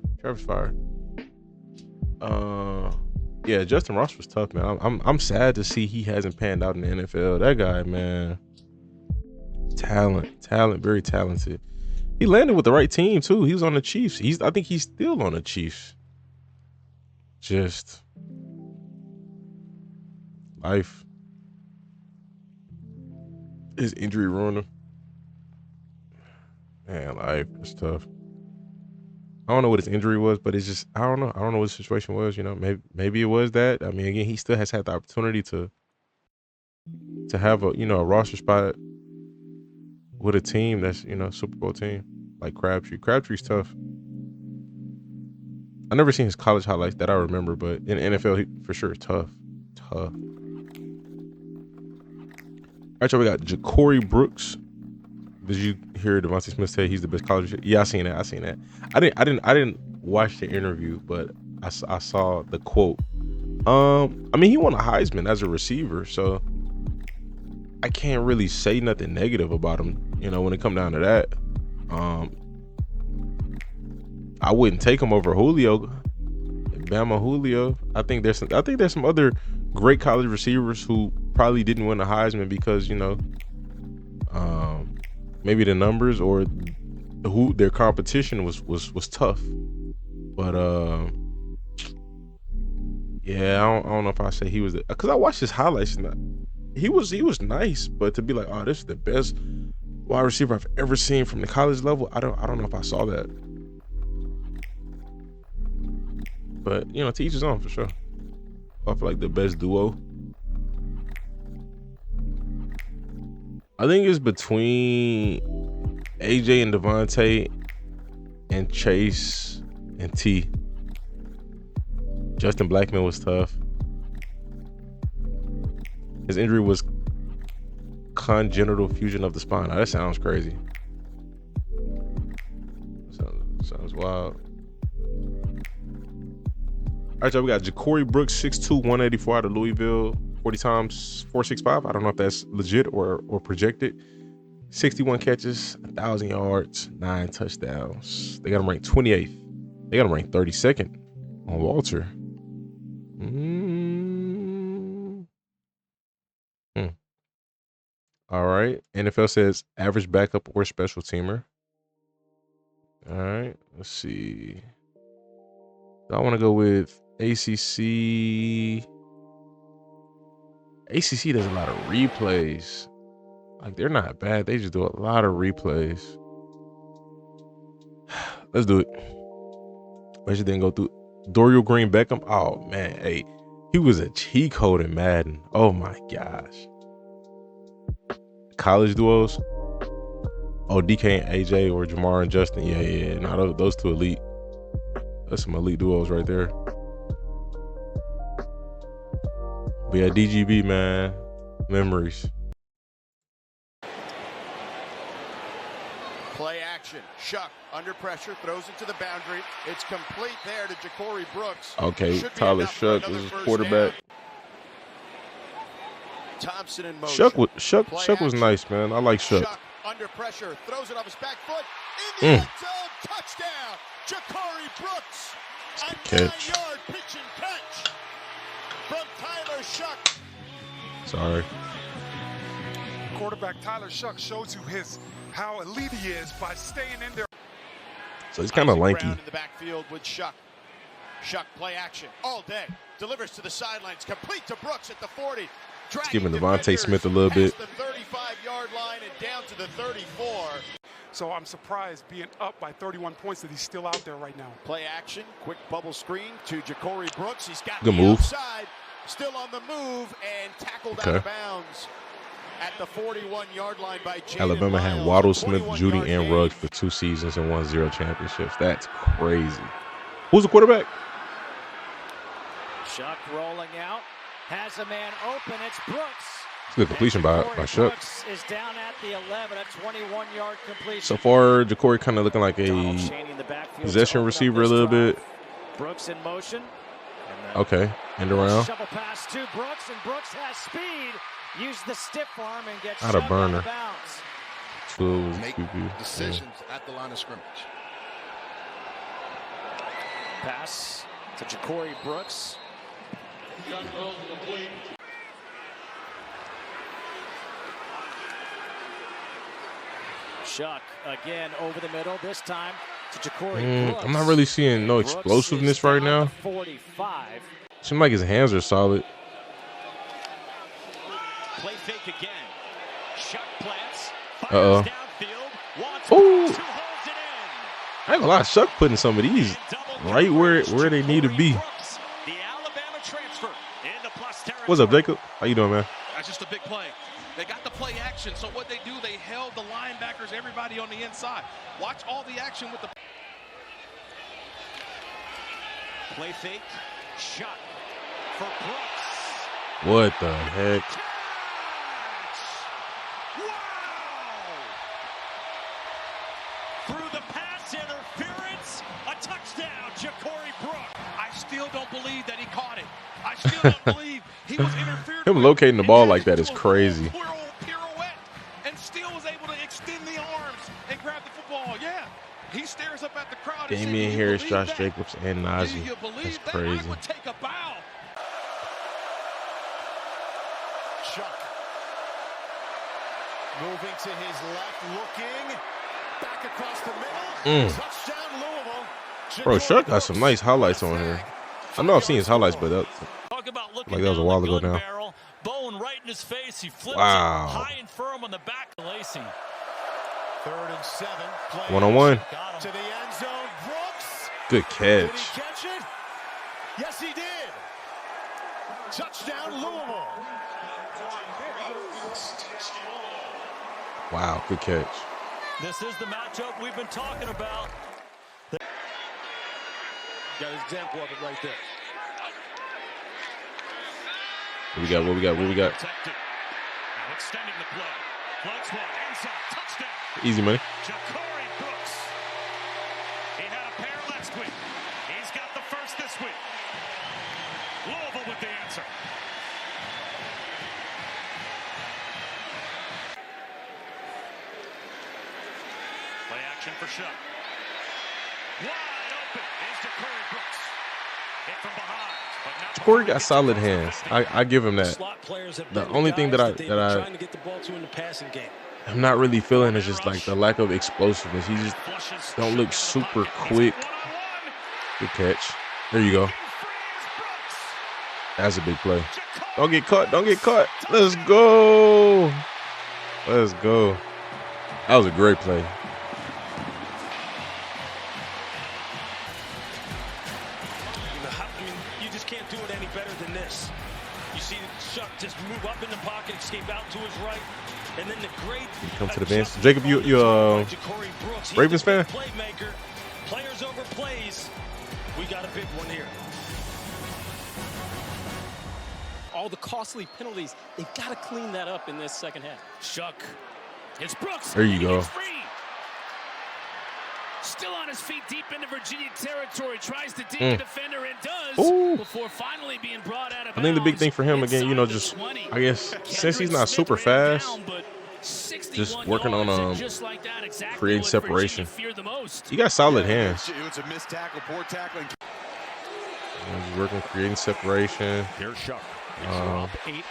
Yeah, Justin Ross was tough, man. I'm sad to see he hasn't panned out in the NFL. That guy, man, talent, very talented. He landed with the right team too. He was on the Chiefs. I think he's still on the Chiefs. Just life. His injury ruined him. Man, life is tough. I don't know what his injury was, but it's just I don't know what the situation was. You know, maybe it was that. I mean, again, he still has had the opportunity to have a a roster spot with a team that's Super Bowl team like Crabtree. Crabtree's tough. I never seen his college highlights that I remember, but in the NFL, he for sure tough. All right, so we got Ja'Cory Brooks. Did you hear Devontae Smith say he's the best college? Yeah, I seen that. I didn't watch the interview, but I saw the quote. I mean, he won a Heisman as a receiver, so I can't really say nothing negative about him. When it come down to that, I wouldn't take him over Julio. Bama Julio. I think there's some other great college receivers who probably didn't win a Heisman because maybe the numbers or who their competition was tough. But yeah, I don't know if I say he was because I watched his highlights and he was nice, but to be like, oh, this is the best wide receiver I've ever seen from the college level, I don't know if I saw that. But to each his own for sure. I feel like the best duo. I think it's between AJ and Devontae and Chase and T. Justin Blackman was tough. His injury was congenital fusion of the spine. Now, that sounds crazy. Sounds wild. All right, y'all, we got Ja'Cory Brooks, 6'2", 184 out of Louisville, 40 times 4.65. I don't know if that's legit or projected. 61 catches, 1,000 yards, 9 touchdowns. They got him ranked 28th. They got him ranked 32nd on Walter. All right. NFL says average backup or special teamer. All right. Let's see. I want to go with ACC does a lot of replays. Like, they're not bad. They just do a lot of replays. Let's do it. Why should then go through Dorial Green Beckham? Oh man, hey, he was a cheat code in Madden. Oh my gosh. College duos. Oh, DK and AJ or Jamar and Justin. Yeah. No, those two elite. That's some elite duos right there. But yeah, DGB, man. Memories. Play action. Shuck under pressure, throws it to the boundary. It's complete there to Jacolby Brooks. Okay, Tyler Shuck was his quarterback. Thompson in motion. Shuck was nice, man. I like Shuck. Shuck under pressure, throws it off his back foot. In the end zone, touchdown. Jacolby Brooks. A 9-yard pitch and catch from Tyler Shuck. Sorry. Quarterback Tyler Shuck shows you how elite he is by staying in there. So he's kind of lanky. In the backfield with Shuck. Shuck play action all day. Delivers to the sidelines, complete to Brooks at the 40. Let's give him Devontae Smith a little bit. The 35-yard line and down to the 34. So I'm surprised being up by 31 points that he's still out there right now. Play action, quick bubble screen to Jacolby Brooks. He's got good the move. outside, still on the move and tackled out of bounds at the 41-yard line by Jayden Alabama had Waddle, Smith, Judy, and Ruggs for 2 seasons and won 0 championships. That's crazy. Who's the quarterback? Shuck rolling out. Has a man open. It's Brooks. It's a good completion by Shuck. Brooks is down at the 11. A 21-yard completion. So far, Jacolby kind of looking like a possession receiver a little bit. Brooks in motion. Okay, end around. Shovel pass to Brooks, and Brooks has speed. Use the stiff arm and gets out of burner. Make decisions at the line of scrimmage. Pass to Jacolby Brooks. Shuck again over the middle. This time to Jacolby Brooks. I'm not really seeing no explosiveness right now. 45. Seems like his hands are solid. Play fake again. Shuck plants. Uh-oh. Ooh. I ain't gonna lie, Shuck putting some of these right where they need to be. What's up, Jacob? How you doing, man? That's just a big play. They got the play action, so what they do, they held the linebackers, everybody on the inside. Watch all the action with the play fake. Shot for Brooks. What the heck? Wow! Through the pass interference, a touchdown, Jacolby Brooks. I still don't believe that he caught it. I still don't believe he was interfered. Him locating the ball like that is crazy. Pirouette and still was able to extend the arms and grab the football. Yeah, he stares up at the crowd. Damian Harris, Josh Jacobs, and Najee. That's crazy. I would take a bow. Shuck moving to his left, looking back across the middle. Touchdown, Louisville. Bro, Shuck got some nice highlights on here. I know I've seen his highlights, but that was a while ago now. Bone right in his face. He flips wow. It high and firm on the back of Lacey. 3rd and 7. One-on-one. To the end zone. Brooks. Good catch. Did he catch it? Yes, he did. Touchdown, Louisville. Wow, good catch. This is the matchup we've been talking about. Got an example of it right there. What we got? What we got? What we got? Now extending the play. Floats one. Inside. Touchdown. Easy money. Jacolby Brooks. He had a pair last week. He's got the first this week. Louisville with the answer. Play action for Shuck. Wide open is Jacolby Brooks. Hit from behind. Corey got solid hands. I give him that. The only thing that I'm not really feeling is just like the lack of explosiveness. He just don't look super quick. Good catch. There you go. That's a big play. Don't get caught. Don't get caught. Let's go. Let's go. That was a great play. You just can't do it any better than this. You see Shuck just move up in the pocket, escape out to his right, and then the great come to the bench. Jacob, you Ravens fan? Playmaker, players over plays. We got a big one here. All the costly penalties, they've got to clean that up in this second half. Shuck. It's Brooks. There you go. Still on his feet deep into Virginia territory. Tries to dink a defender and does. Ooh. Before finally being brought out of I think the big thing for him, again, just, I guess, since he's not super fast, just working on creating separation. He got solid hands. It was a missed tackle, poor tackling. He's working, creating separation. Here's Shuck.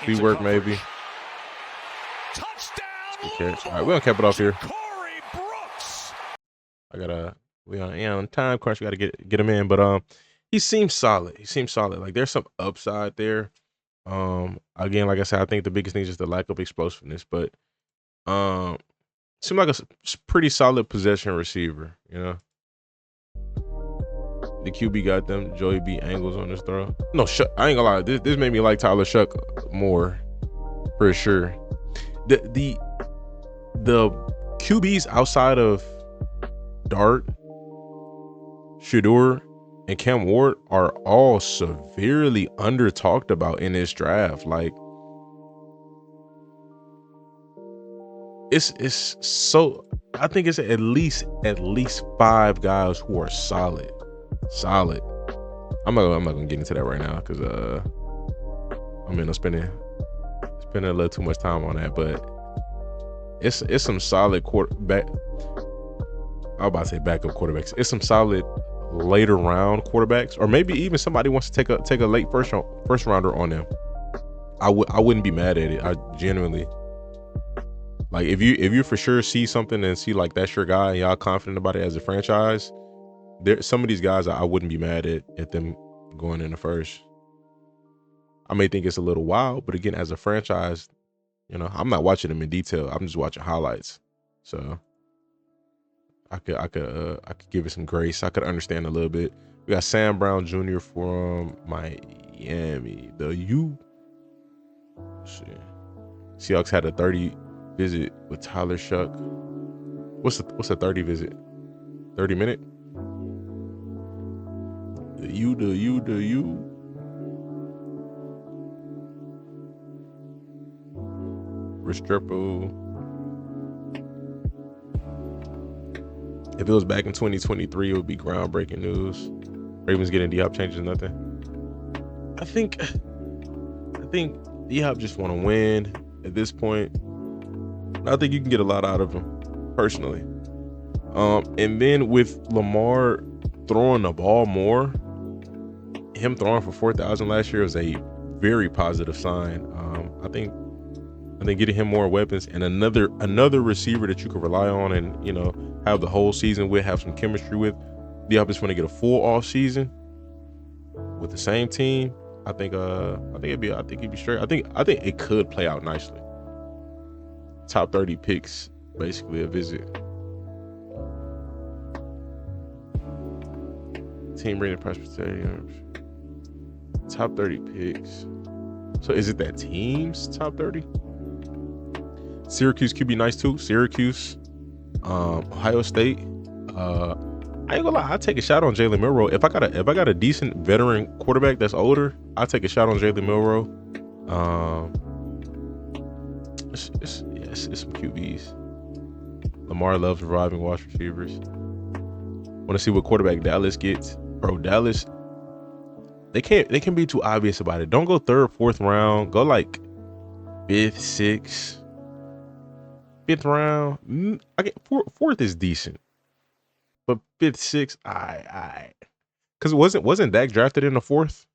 Speed work, maybe. Okay. All right, we're gonna cap it off here. We on time crunch. We gotta get him in, but he seems solid. He seems solid. Like there's some upside there. Again, like I said, I think the biggest thing is just the lack of explosiveness, but seemed like a pretty solid possession receiver. You know, the QB got them. Joey B angles on this throw. No, Shuck. I ain't gonna lie. This made me like Tyler Shuck more, for sure. The QBs outside of Dart, Shedeur, and Cam Ward are all severely under talked about in this draft. Like it's so, I think it's at least 5 guys who are solid. I'm not gonna get into that right now because I'm spending a little too much time on that, but it's some solid quarterback. I was about to say backup quarterbacks. It's some solid later round quarterbacks, or maybe even somebody wants to take a late first rounder on them. I wouldn't be mad at it. I genuinely, like, if you for sure see something and see like that's your guy and y'all confident about it as a franchise, some of these guys I wouldn't be mad at them going in the first. I may think it's a little wild, but again, as a franchise, you know, I'm not watching them in detail. I'm just watching highlights, so I could give it some grace. I could understand a little bit. We got Sam Brown Jr. from Miami. Let's see. Seahawks had a 30 visit with Tyler Shuck. What's a 30 visit? 30 minute? Do you? Restrepo. If it was back in 2023, it would be groundbreaking news. Ravens getting D-Hop changes nothing. I think D-Hop just want to win at this point. I think you can get a lot out of him, personally. And then with Lamar throwing the ball more, him throwing for 4,000 last year was a very positive sign. I think getting him more weapons and another receiver that you can rely on and, you know, have the whole season with, have some chemistry with. D-Hop just want to get a full off season with the same team. I think he'd be straight. I think it could play out nicely. Top 30 picks, basically a visit. Team rated Presbyterian. Top 30 picks. So is it that team's top 30? Syracuse could be nice too. Syracuse, Ohio State. I ain't gonna lie, I'll take a shot on Jalen Milroe. If I got a decent veteran quarterback that's older, I'll take a shot on Jalen Milroe. It's some QBs. Lamar loves reviving wide receivers. Want to see what quarterback Dallas gets, bro. Dallas, they can't be too obvious about it. Don't go 3rd, 4th round. Go like 5th, 6th, 5th round. I get 4th is decent, but 5th, 6th, I. Because wasn't Dak drafted in the 4th,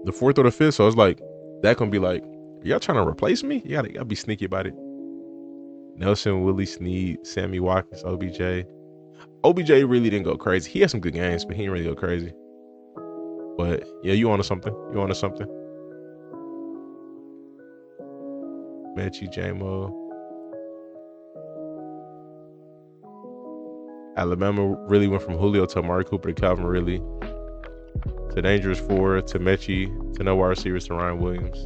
the 4th or the 5th? So it's like Dak gonna be like, y'all trying to replace me? You gotta be sneaky about it. Nelson, Willie Snead, Sammy Watkins, OBJ. OBJ really didn't go crazy. He had some good games, but he didn't really go crazy. But yeah, you onto something. You onto something. Mechie, J-Mo. Alabama really went from Julio to Amari Cooper to Calvin Ridley to Dangerous 4 to Mechie to no wide receivers to Ryan Williams.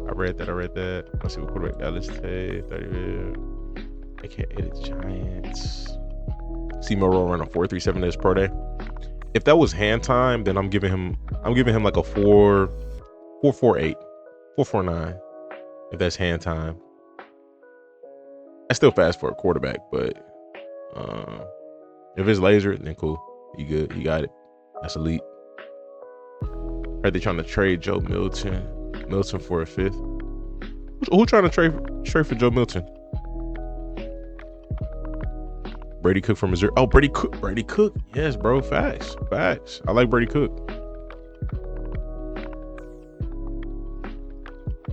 I read that. Let's see what quarterback Dallas Tay, 30. AKA the Giants. See Moreau run a 4.37 this pro day. If that was hand time, then I'm giving him like a 4.48, 4.49. If that's hand time. That's still fast for a quarterback, but if it's laser, then cool. You good. You got it. That's elite. Are they trying to trade Joe Milton for a 5th? Who trying to trade for Joe Milton? Brady Cook from Missouri. Oh, Brady Cook. Yes, bro. Facts. I like Brady Cook.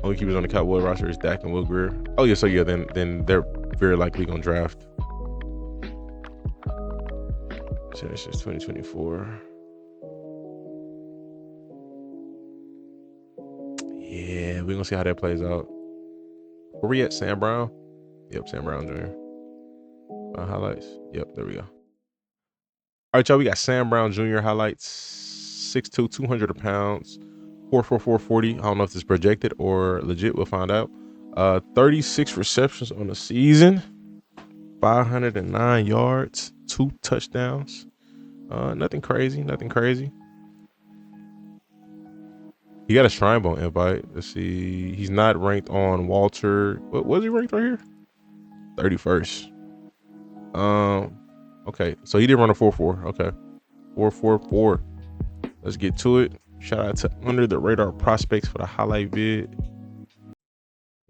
Only keepers on the Cowboy roster is Dak and Will Grier. Oh yeah, so yeah, then they're very likely gonna draft. So it's just 2024. Yeah, we're gonna see how that plays out. Where we at? Sam Brown? Yep, Sam Brown Jr. Highlights. Yep, there we go. All right, y'all, we got Sam Brown Jr. highlights. 6'2", 200 pounds, 4.44 40. I don't know if this is projected or legit. We'll find out. 36 receptions on the season, 509 yards, 2 touchdowns. Nothing crazy. He got a Shrine Bone invite. Let's see. He's not ranked on Walter. What was he ranked right here? 31st. Okay. So he did run a 4.4. Okay. 4.44. Let's get to it. Shout out to Under the Radar Prospects for the highlight vid.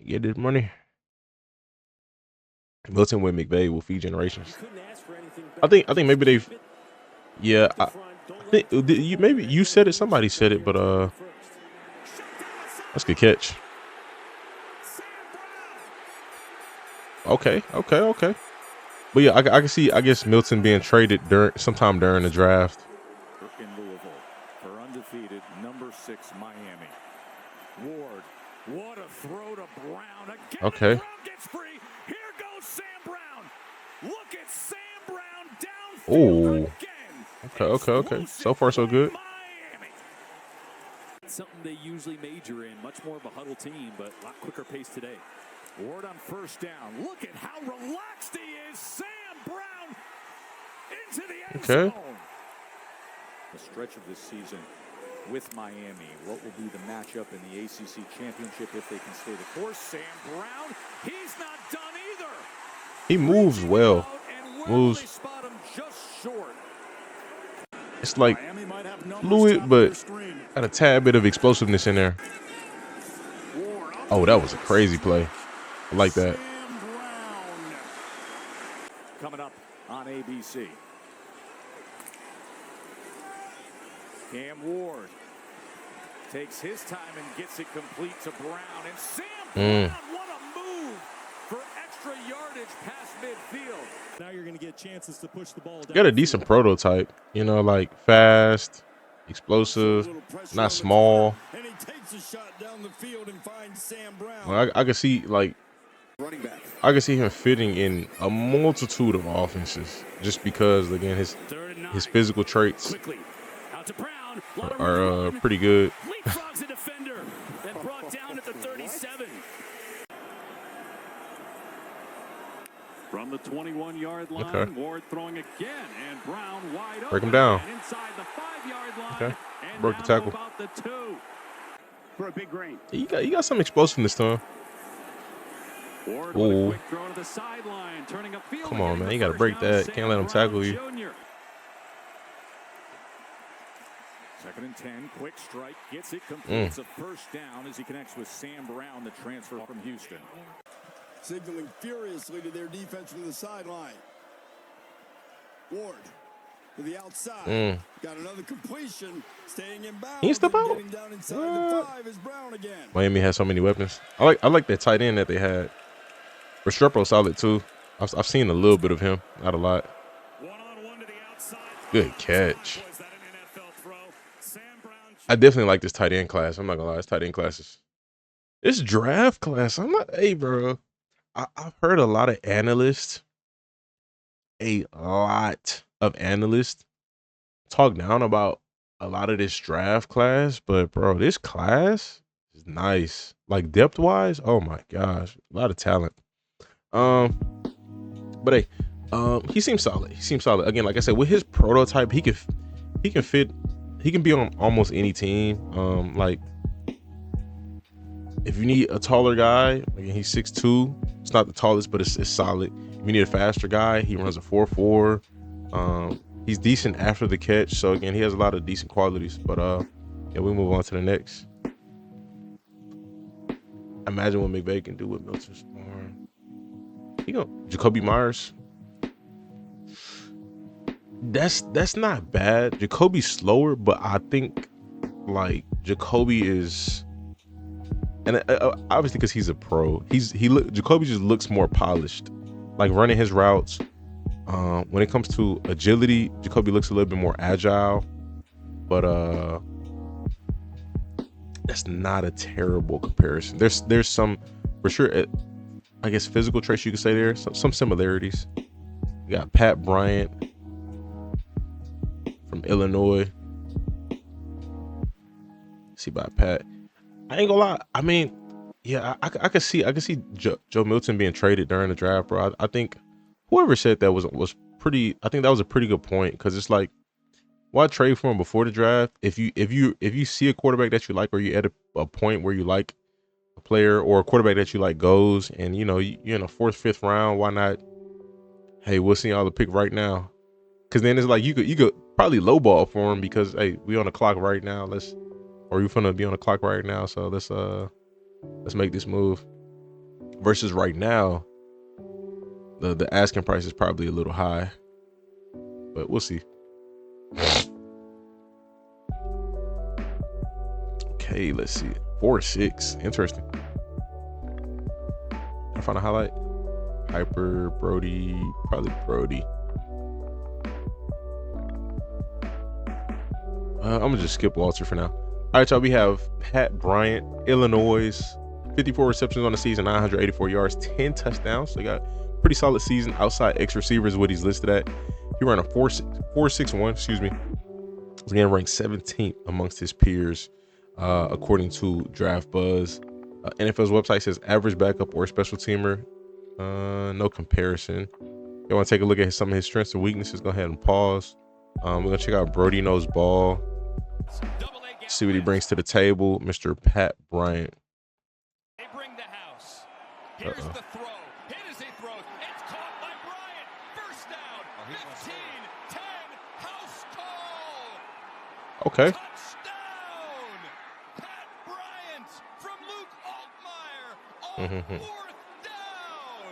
Get this money. Milton with McVay will feed generations. I think maybe they've. Yeah, I think maybe you said it. Somebody said it, but that's a good catch. Okay. But yeah, I can see. I guess Milton being traded sometime during the draft. In Louisville for undefeated number 6 Miami. Ward, what a throw to Brown. Again, okay. Brown gets free. Here goes Sam Brown. Look at Sam Brown Oh. downfield again. Okay. So far, so good. Something they usually major in. Much more of a huddle team, but a lot quicker pace today. Ward on first down. Look at how relaxed he is. Sam Brown into the end zone. The stretch of this season with Miami. What will be the matchup in the ACC championship if they can stay the course? Sam Brown, he's not done either. He moves well. Moves. Spot him just short. It's like fluid, but got a tad bit of explosiveness in there. Oh, that was a crazy play. I like that. Coming up on ABC. Cam Ward takes his time and gets it complete to Brown. And Sam Brown, what a move for extra yardage past midfield. Now you're going to get chances to push the ball down. Got a decent prototype, like fast, explosive, not small. And he takes a shot down the field and finds Sam Brown. Well, I can see I can see him fitting in a multitude of offenses just because, again, his physical traits are pretty good. Leapfrogs a defender and brought down at the 37. From the 21-yard line, Ward throwing again, and Brown wide open. Break him down. Inside the 5-yard line. Okay. And Broke the tackle. About the 2. For a big gain. You got some explosiveness to him. Ward with a quick throw to the sideline, turning upfield. Come on, man. You got to break that. Can't let him tackle you. Second and 10, quick strike, gets it complete. It's a first down as he connects with Sam Brown, the transfer from Houston. Signaling furiously to their defense from the sideline. Ward to the outside. Got another completion. Staying in bounds. He step out. Getting down inside the 5 is Brown again. Miami has so many weapons. I like that tight end that they had. Restrepo solid too. I've seen a little bit of him, not a lot. Good catch. I definitely like this tight end class. I'm not gonna lie, this tight end class is this draft class. I'm not, hey, bro. I've heard a lot of analysts, talk down about a lot of this draft class, but bro, this class is nice. Like depth wise, oh my gosh, a lot of talent. But hey, he seems solid. He seems solid. Again, like I said, with his prototype, he can fit. He can be on almost any team. Like if you need a taller guy, again, he's 6'2". It's not the tallest, but it's solid. If you need a faster guy, he runs a 4.4. He's decent after the catch. So again, he has a lot of decent qualities. But yeah, we move on to the next. Imagine what McVay can do with Milton's arm. He go Jacoby Myers. That's not bad. Jacoby's slower, but I think like Jacoby is, and obviously because he's a pro, Jacoby just looks more polished. Like running his routes. When it comes to agility, Jacoby looks a little bit more agile, but that's not a terrible comparison. There's some, for sure, I guess physical traits you could say there, some similarities. You got Pat Bryant from Illinois. See about Pat. I ain't gonna lie. I mean, yeah, I could see Joe Milton being traded during the draft, bro. I think whoever said that was pretty. I think that was a pretty good point, because it's like, why trade for him before the draft? If you see a quarterback that you like, or you're at a point where you like a player or a quarterback that you like goes, and you know you're in a 4th, 5th round, why not? Hey, we'll see y'all the pick right now, because then it's like you could probably lowball for him, because hey, we on the clock right now. Or you finna be on the clock right now, so let's make this move. Versus right now, the asking price is probably a little high, but we'll see. Okay, let's see. 4.6. Interesting. I found a highlight. Hyper Brody, probably Brody. I'm gonna just skip Walter for now. All right, y'all. We have Pat Bryant, Illinois, 54 receptions on the season, 984 yards, 10 touchdowns. So he got pretty solid season. Outside X receiver is what he's listed at. He ran a 4.61. Excuse me. He's again ranked 17th amongst his peers, according to Draft Buzz. NFL's website says average backup or special teamer. No comparison. You want to take a look at some of his strengths and weaknesses? Go ahead and pause. We're gonna check out Brody Knows Ball. See what he brings to the table, Mr. Pat Bryant. They bring the house. Here's the throw. It is a throw. It's caught by Bryant. First down. 15, 10. House call. Okay. Touchdown. Pat Bryant from Luke Altmaier on 4th down.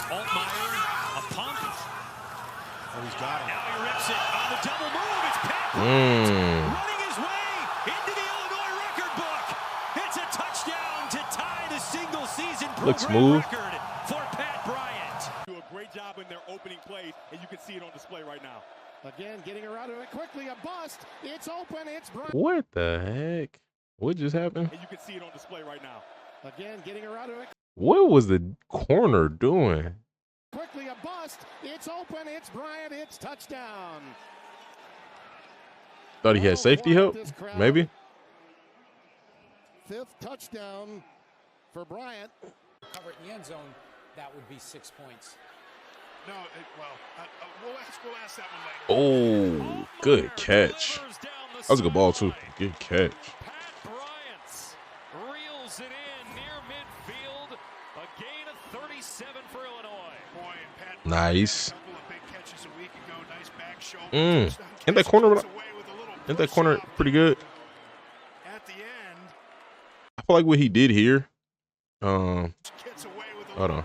Altmaier, a pump. Oh, he's got him. Now he rips it on the double move. It's Pat Bryant running his way into the Illinois record book. It's a touchdown to tie the single season program record for Pat Bryant. Do a great job in their opening plays, and you can see it on display right now. Again, getting around to it quickly, a bust. It's open. It's Bryant. What the heck? What just happened? And you can see it on display right now. Again, getting around to it. What was the corner doing? Quickly, a bust. It's open. It's Bryant. It's touchdown. Thought he had safety help? Maybe. 5th touchdown for Bryant. Cover it in the end zone, that would be 6 points. No, we'll ask that one later. Oh, good catch. That was a good ball, too. Good catch. Pat Bryant reels it in near midfield. A gain of 37 for Illinois. Boy, Pat Nice. Nice back shoulder. Ain't that corner pretty good? At the end, I feel like what he did here. Hold on.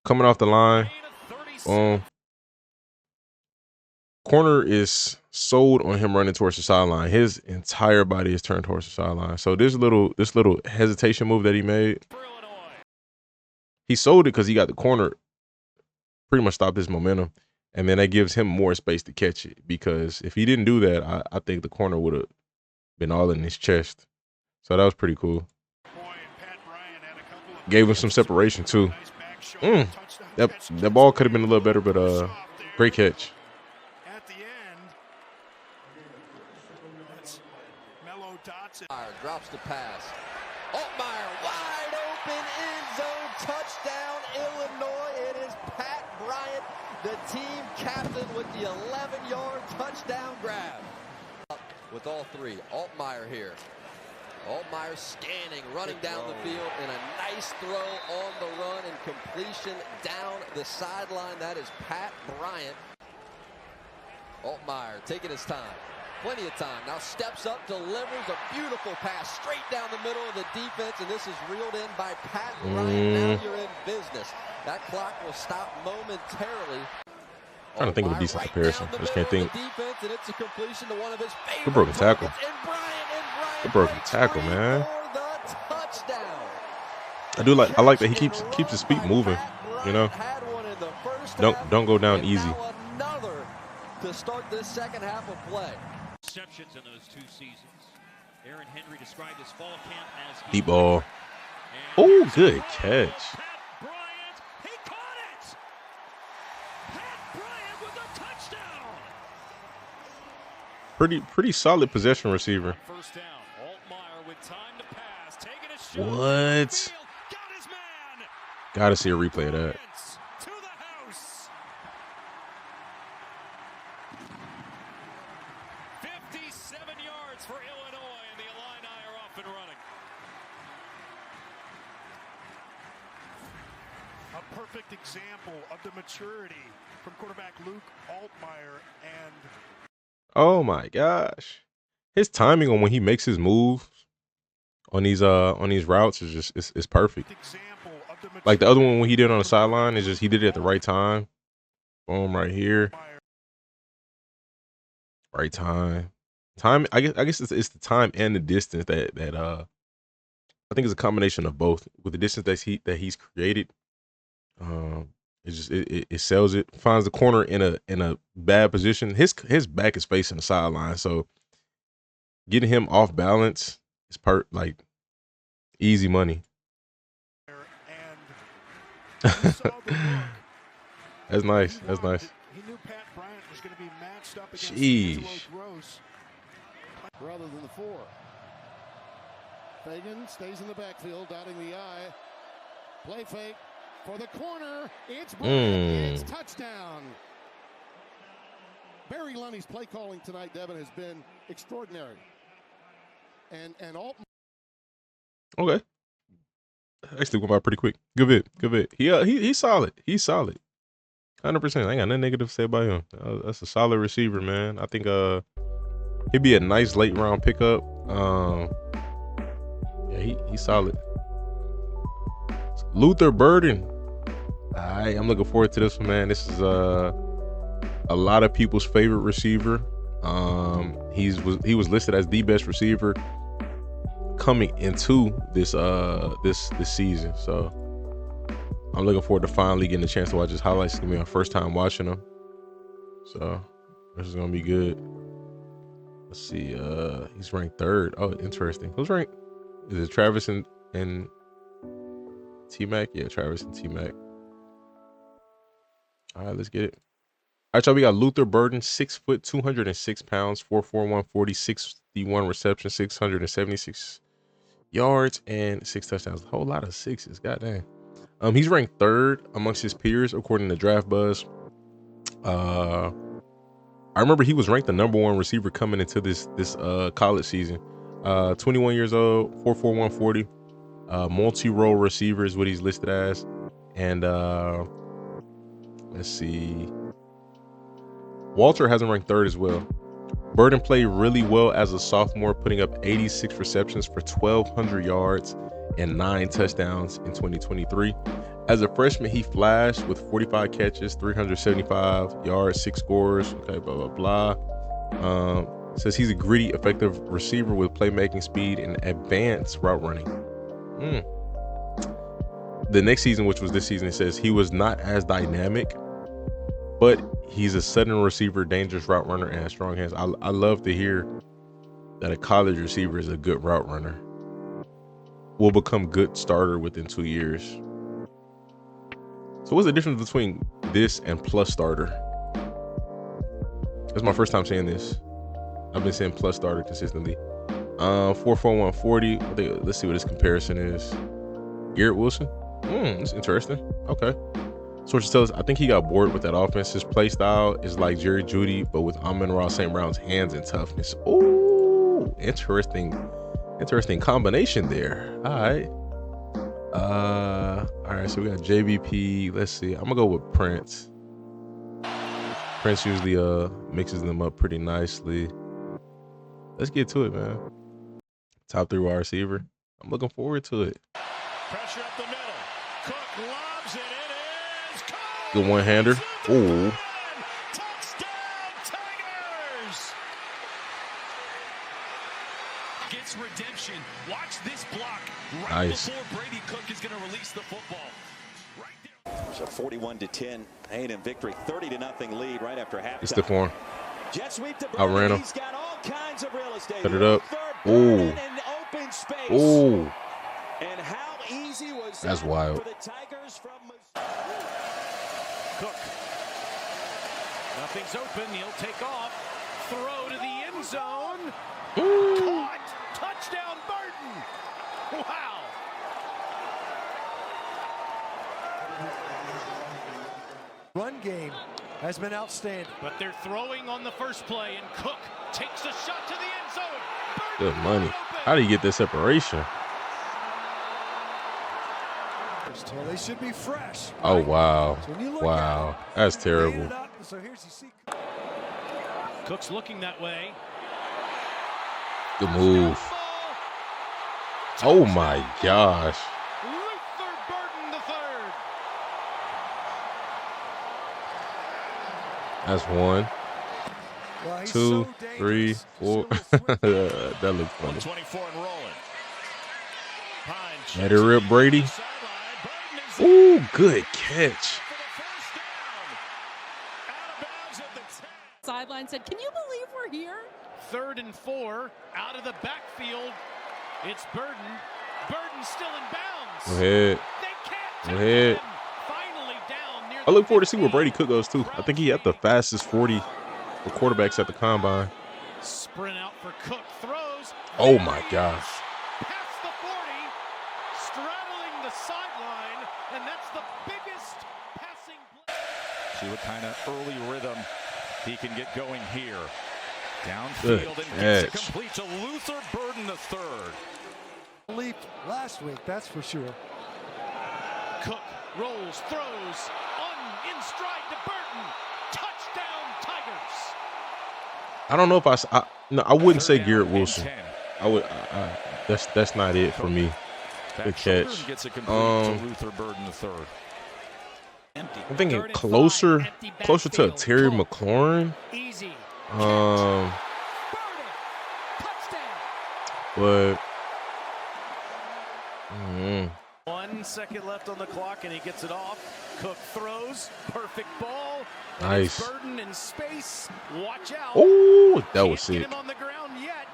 Coming off the line. corner is sold on him running towards the sideline. His entire body is turned towards the sideline. So this little hesitation move that he made, he sold it because he got the corner pretty much stopped his momentum. And then that gives him more space to catch it. Because if he didn't do that, I think the corner would have been all in his chest. So that was pretty cool. Gave him some separation too. That ball could have been a little better, but great catch. At the end, that's Mello Dotson. Drops the pass. Altmaier wide open end zone touchdown Illinois. It is Pat Bryant, the team captain, with the 11-yard touchdown grab. With all three, Altmaier here. Altmaier scanning, running down the field, and a nice throw on the run and completion down the sideline. That is Pat Bryant. Altmaier taking his time. Plenty of time. Now steps up, delivers a beautiful pass straight down the middle of the defense, and this is reeled in by Pat Bryant. Now you're in business. That clock will stop momentarily. Trying to think of a decent comparison. I just can't think. Defense, and it's a completion to one of his Good broken tackle. Good broken tackle, man. I like that he keeps his feet moving. You know, don't go down easy. To start this second half of play. Receptions in those 2 seasons. Aaron Henry described his fall camp as Deep ball. Oh, good catch. Pat Bryant, he caught it. Pat Bryant with a touchdown. Pretty solid possession receiver. First down. Altmaier with time to pass, taking a shot. What? Got his man. Gotta see a replay of that. To the house. 57 yards for Illinois, and the Illini are off and running. A perfect example of the maturity from quarterback Luke Altmaier. And Oh my gosh, his timing on when he makes his moves on these routes is just it's perfect. Like the other one when he did on the sideline, is just he did it at the right time. Boom, right here. Right time. I guess it's the time and the distance that I think it's a combination of both. With the distance that he's created, it sells it. Finds the corner in a bad position. His back is facing the sideline, so getting him off balance is like easy money. That's nice. That's nice. he knew Pat Bryant was going to be matched up against Sheesh. Gross. Rather than the 4. Fagan stays in the backfield, dotting the I. Play fake for the corner. It's Bryant. It's touchdown. Barry Lunny's play calling tonight, Devin, has been extraordinary. And Altmaier. Okay. Actually went by pretty quick. Good bit. He's solid. He's solid. 100%. I ain't got nothing negative to say about him. That's a solid receiver, man. I think he'd be a nice late round pickup. Yeah, he's solid. Luther Burden. I'm looking forward to this one, man. This is a lot of people's favorite receiver. He was listed as the best receiver coming into this season. So I'm looking forward to finally getting a chance to watch his highlights. It's gonna be my first time watching them. So this is gonna be good. Let's see. He's ranked 3rd. Oh, interesting. Who's ranked? Is it Travis and T-Mac? Yeah, Travis and T-Mac. All right, let's get it. All right, y'all, we got Luther Burden, 6 foot, 206 pounds, 4'4", 140, 61 receptions, 676 yards, and 6 touchdowns. A whole lot of 6s. Goddamn. He's ranked 3rd amongst his peers according to Draft Buzz. I remember he was ranked the #1 receiver coming into this college season. 21 years old, 4'4", 140. Multi-role receiver is what he's listed as. And let's see. Walter has him ranked 3rd as well. Burden played really well as a sophomore, putting up 86 receptions for 1,200 yards and 9 touchdowns in 2023. As a freshman, he flashed with 45 catches, 375 yards, 6 scores. Okay, blah, blah, blah. Says he's a gritty, effective receiver with playmaking speed and advanced route running. The next season, which was this season, it says he was not as dynamic, but he's a sudden receiver, dangerous route runner, and strong hands. I love to hear that a college receiver is a good route runner. Will become good starter within 2 years. So what's the difference between this and plus starter? It's my first time saying this. I've been saying plus starter consistently. 4.4140. Let's see what this comparison is. Garrett Wilson. That's interesting. Okay. Sources tell us I think he got bored with that offense. His play style is like Jerry Jeudy, but with Amon-Ra St. Brown's hands and toughness. Oh, interesting combination there. All right, so we got JVP. Let's see. I'm gonna go with Prince. Prince usually mixes them up pretty nicely. Let's get to it, man. Top 3 wide receiver. I'm looking forward to it. Pressure up the middle. Cook lobs it. It is Cook. Good one-hander. Ooh. Touchdown Tigers. Gets redemption. Watch this block Nice. before Brady Cook is going to release the football. It's a 41-10 A&M victory, 30-0 lead right after halftime. It's the form. Jet sweep to Outran him. He's got all kinds of real estate. Cut it up. Ooh. Open space. Ooh. And how easy was That's that wild. for the Tigers from Cook. Nothing's open. He'll take off. Throw to the end zone. Caught. Touchdown Burton. Wow. Run game has been outstanding. But they're throwing on the first play, and Cook takes a shot to the end zone. Good money. How do you get that separation? Well, they should be fresh. Oh, wow. So when you look Wow. That's terrible. So here's you see. Cook's looking that way. Good move. Oh, my gosh. Luther Burden the third. That's 1, Well, he's 2, so 3, 4. That looks funny. 24 and rolling. Pine Let it rip, Brady. Ooh, good catch. Sideline said, "Can you believe we're here?" 3rd and 4 out of the backfield. It's Burden. Burden still in bounds. Go ahead. Go ahead. Finally down near I look forward to see where Brady Cook goes, too. I think he had the fastest 40 for quarterbacks at the combine. Sprint out for Cook. Throws. Oh, my gosh. Past the 40. Straddling the sideline. And that's the biggest passing play. See what kind of early rhythm he can get going here. Good Downfield and gets it catch. complete to Luther Burden the third. Leap last week, that's for sure. Cook rolls, throws, in stride to Burton. Touchdown Tigers. I don't know if I wouldn't say Garrett Wilson. I would. That's not it for me. Good catch. Gets it complete to Luther Burden the third. I'm thinking closer to a Terry McLaurin. Easy. But 1 second left on the clock, and he gets it off. Cook throws. Perfect ball. Nice. Burden in space. Watch out. Oh, that was Can't sick. get him on the ground yet.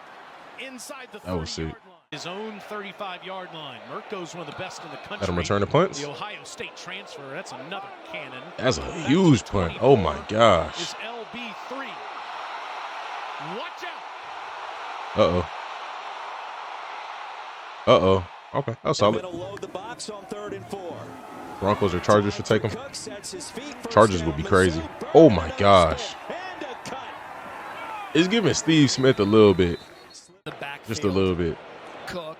Inside the That was sick. 30-yard line. His own 35-yard line. Merko's one of the best in the country. Let him return the punts. The Ohio State transfer. That's another cannon. That's a huge punt. Oh my gosh. Is LB3. Watch out. Uh-oh. Okay, that was solid. load the box on 3rd and 4. Broncos or Chargers should take him. Chargers would be crazy. Oh my gosh. It's giving Steve Smith a little bit. Just a little bit. Cook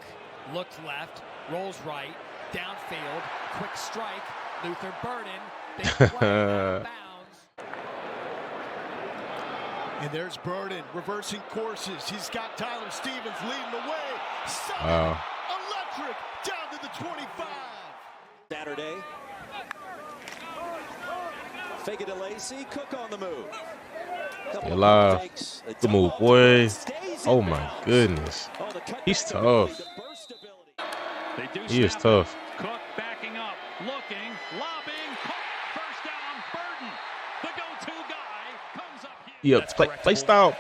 looks left, rolls right, downfield, quick strike. Luther Burden, big play, out of bounds. And there's Burden reversing courses. He's got Tyler Stevens leading the way. Wow. A Patrick down to the 25. Saturday. Fake it to Lacey. Cook on the move. Live. Good move, boy. Oh my goodness. He's tough. He is tough. Cook backing up, looking, lobbing, first down, Burton. The go-to guy comes up here. Yeah, play style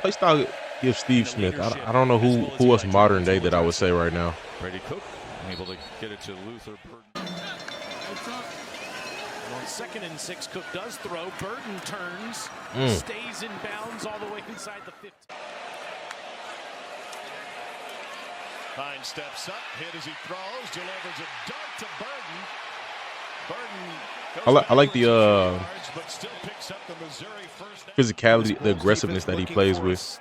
gives Steve Smith. I don't know who else modern day that I would say right now. Brady Cook able to get it to Luther Burton. On 2nd and 6, Cook does throw. Burton turns, stays in bounds all the way inside the 50. Hines steps up, hit as he throws, delivers a dart to Burton. I like the physicality, the aggressiveness that he plays with.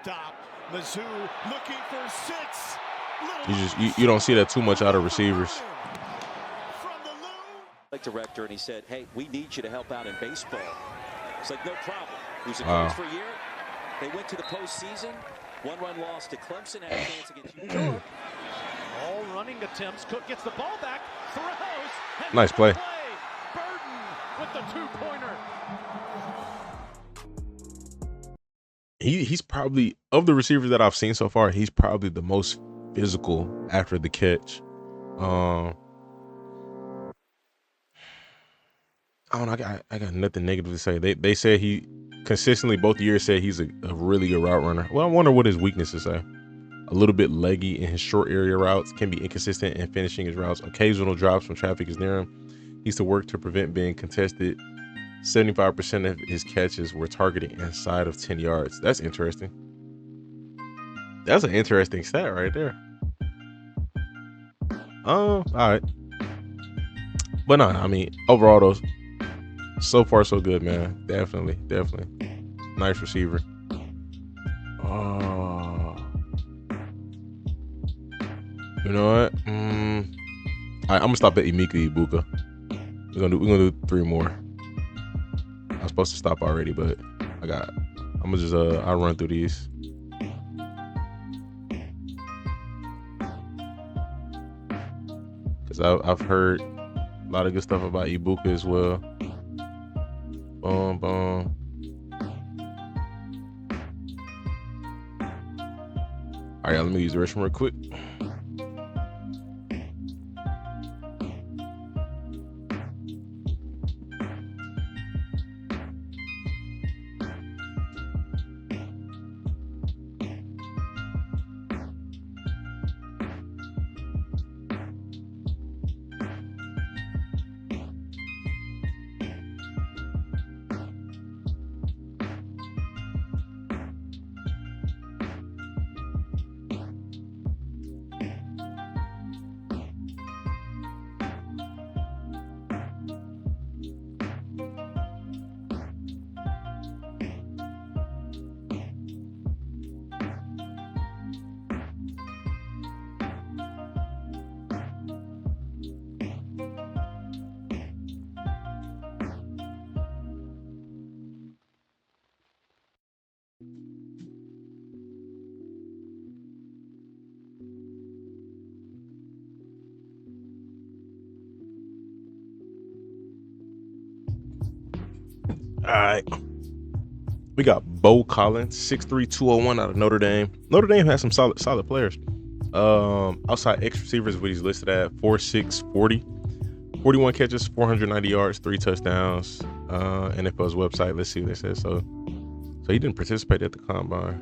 You don't see that too much out of receivers. Director, and he said, "Hey, we need you to help out in baseball." It's like, no problem. He was a coach for a year. They went to the postseason. 1-run loss to Clemson. Had a chance against Cook. All running attempts. Cook gets the ball back. Throws. Nice play. Burton with the 2-pointer. He's probably, of the receivers that I've seen so far, he's probably the most physical after the catch. I don't know. I got nothing negative to say. They said he consistently both years said he's a really good route runner. Well, I wonder what his weaknesses are. A little bit leggy in his short area routes, can be inconsistent in finishing his routes. Occasional drops when traffic is near him. He used to work to prevent being contested. 75% of his catches were targeting inside of 10 yards. That's interesting. That's an interesting stat right there. All right. But no, I mean, overall, those so far so good, man. Definitely. Nice receiver. You know what? All right, I'm gonna stop at Emeka Egbuka. We're gonna do 3 more. I was supposed to stop already, but I'm gonna just I'll run through these. Cause I've heard a lot of good stuff about Egbuka as well. Boom. All right, let me use the restroom real quick. All right. We got Beaux Collins, 6'3", 201 out of Notre Dame. Notre Dame has some solid players. Outside X receivers, what he's listed at 4'6", 40. 41 catches, 490 yards, 3 touchdowns. NFL's website, let's see what it says. So he didn't participate at the combine.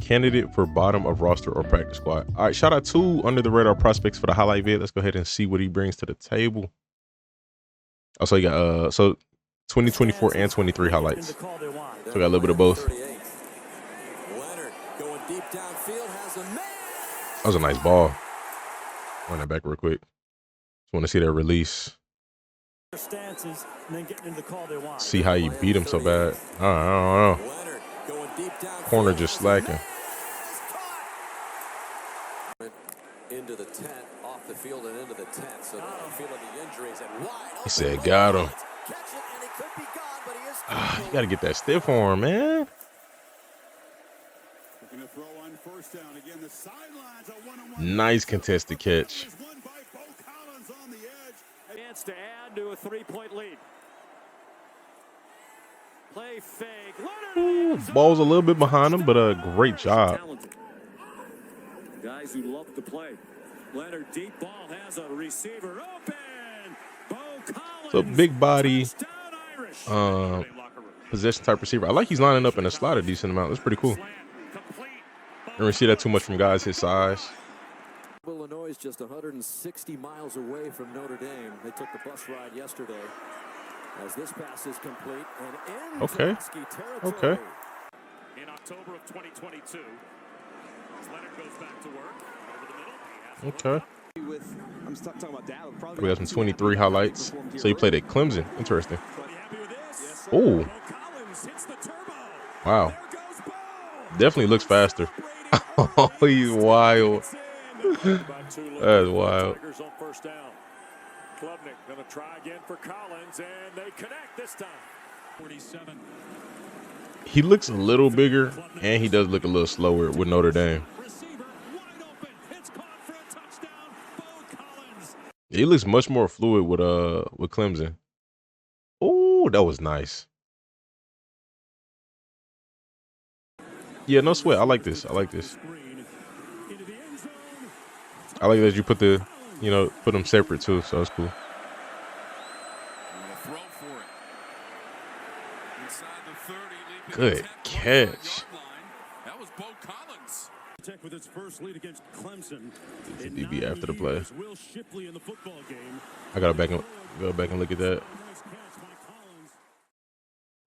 Candidate for bottom of roster or practice squad. All right, shout out to under the radar prospects for the highlight vid. Let's go ahead and see what he brings to the table. Also, you got 2024 and 23 highlights. So we got a little bit of both. That was a nice ball. Run that back real quick. Just want to see that release. See how you beat him so bad. I don't know. Corner just slacking. Into the tent, off the field and into the tent. So feeling the injuries and wide. He said, got him. You got to get that stiff arm, man. Nice contested catch. Chance to add to a 3-point lead. Play fake. Ooh, ball's a little bit behind him, but a great job. Guys who love to play. Leonard, deep ball, has a receiver open. Beaux Collins. So big body, possession type receiver. I like he's lining up in a slot a decent amount. That's pretty cool. Don't really see that too much from guys his size. Illinois is just 160 miles away from Notre Dame. They took the bus ride yesterday. As this pass is complete and into Husky territory. Okay. In October of 2022, Leonard goes back to work over the middle. Okay. We got some 23 highlights. So he played at Clemson. Interesting. Oh. Wow. Definitely looks faster. Oh, he's wild. That's wild. Klubnik going to try again for Collins, and they connect this time. 47. He looks a little bigger, and he does look a little slower with Notre Dame. He looks much more fluid with Clemson. Oh, that was nice. Yeah, no sweat. I like this. I like this. I like that you put the, put them separate too, so it's cool. Good catch. That was Beaux Collins. Tech with its first lead against Clemson. DB after the play. I gotta go back and look at that.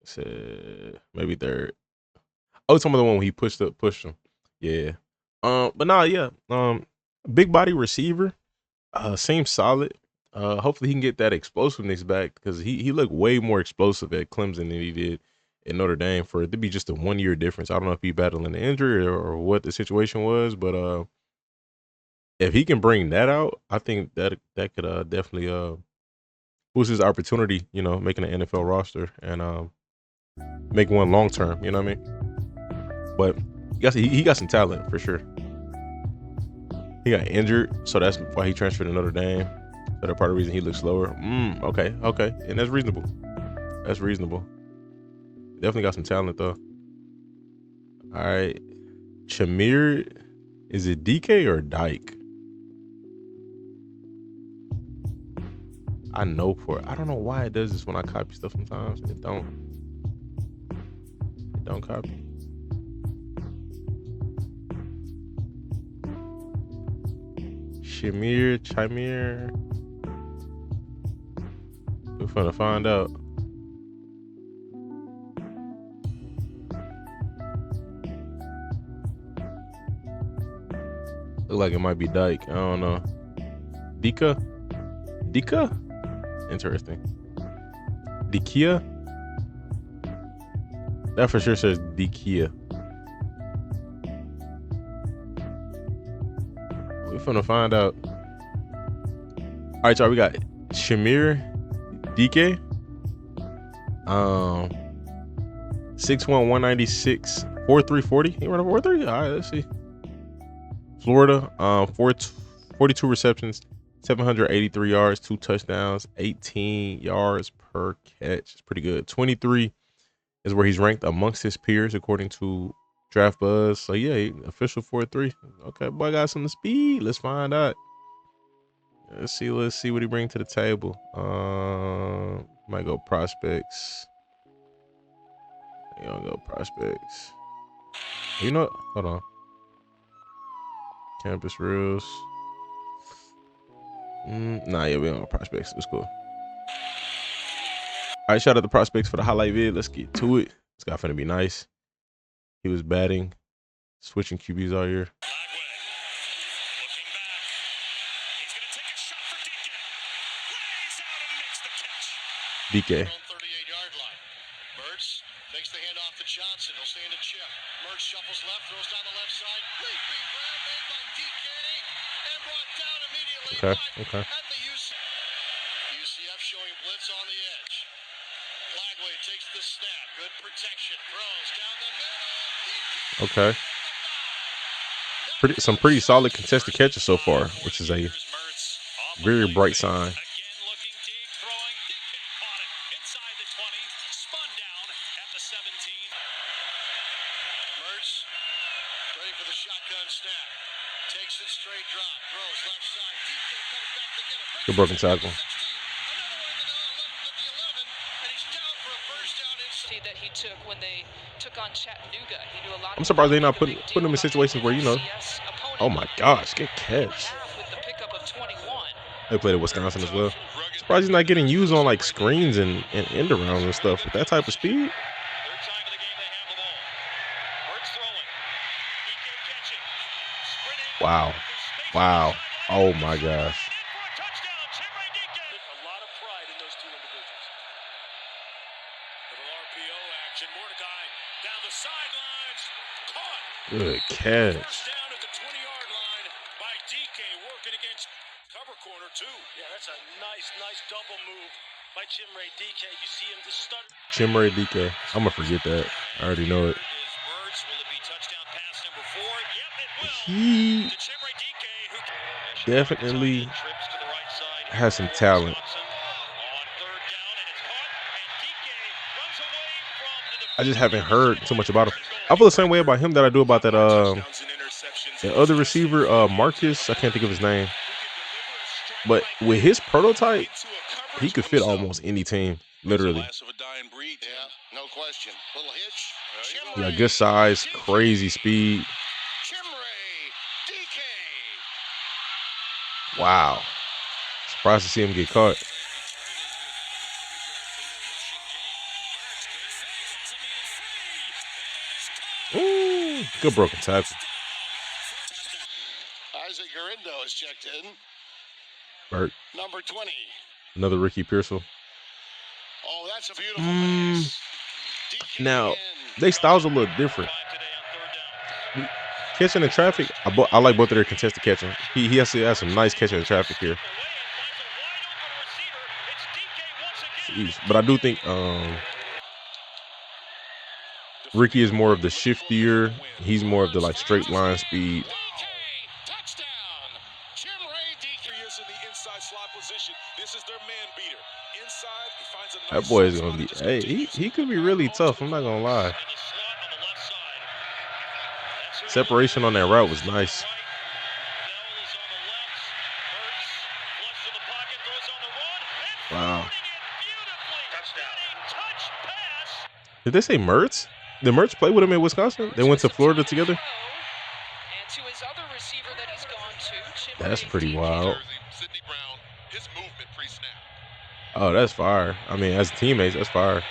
Said maybe third. Oh, it's some of the one when he pushed him. Yeah. But nah, yeah. Big body receiver. Seems solid. Hopefully he can get that explosiveness back because he looked way more explosive at Clemson than he did at Notre Dame for it to be just a 1 year difference. I don't know if he battling an injury or what the situation was, but if he can bring that out, I think that could definitely boost his opportunity, making an NFL roster and make one long term, you know what I mean? But he got some talent for sure. He got injured, so that's why he transferred to Notre Dame. So that's part of the reason he looks slower. Okay. And that's reasonable. That's reasonable. Definitely got some talent, though. All right. Chimere, is it Dike or Dike? I know I don't know why it does this when I copy stuff sometimes. It don't copy. Chimere. We're finna find out. Look like it might be Dike. I don't know. Dike? Interesting. Dikia? That for sure says Dikia. We're finna find out. All right, y'all. We got Chimere Dike. 6'1", 196, 4.340. He run a 4.3. All right, let's see. Florida, 42 receptions, 783 yards, 2 touchdowns, 18 yards per catch. It's pretty good. 23 is where he's ranked amongst his peers according to Draft Buzz. So yeah, official 4.3. Okay, boy, got some speed. Let's find out. Let's see what he brings to the table. Might go prospects. You don't go prospects. You know what? Hold on. Campus rules. Nah, yeah, we don't go prospects. It's cool. All right, shout out to prospects for the highlight vid. Let's get to it. This guy finna be nice. He was batting, switching QBs all year. Dike. Mertz takes the hand off to Johnson. He'll stay in the chip. Mertz shuffles left, throws down the left side. Leaping grab made by Dike and brought down immediately. Okay. At the UCF showing blitz on the edge. Flagway takes the snap. Good protection. Throws down the middle. Okay. some pretty solid contested catches so far, which is a very bright sign. Good broken tackle. That he took when they took on Chattanooga. He knew a lot. I'm surprised they're not putting him in situations where, you know. Oh my gosh, good catch. They played at Wisconsin as well. Surprised he's not getting used on like screens and end arounds and stuff with that type of speed. Wow. Wow. Oh my gosh. Good catch. Down at the 20-yard line by Dike, working against cover corner too. Yeah, that's a nice double move by Chimere Dike. You see him just start. Chimere Dike. I'm gonna forget that. I already know it. He definitely has some talent. I just haven't heard too much about him. I feel the same way about him that I do about that the other receiver, Marcus. I can't think of his name. But with his prototype, he could fit almost any team, literally. No question. Little hitch. Yeah, good size, crazy speed. Wow. Surprised to see him get caught. Ooh, good broken tackle. Isaac Garindo is checked in. Bert. Number 20. Another Ricky Pearsall. Oh, that's a beautiful pass. Now, their styles are a little different. Catching the traffic, I like both of their contested catching. He has to have some nice catching the traffic here. Jeez. But I do think Ricky is more of the shiftier. He's more of the like straight line speed. That boy is gonna be. Hey, he could be really tough. I'm not gonna lie. Separation on that route was nice. Wow. Did they say Mertz? Did Mertz play with him in Wisconsin? They went to Florida together? That's pretty wild. Oh, that's fire. I mean, as teammates, that's fire.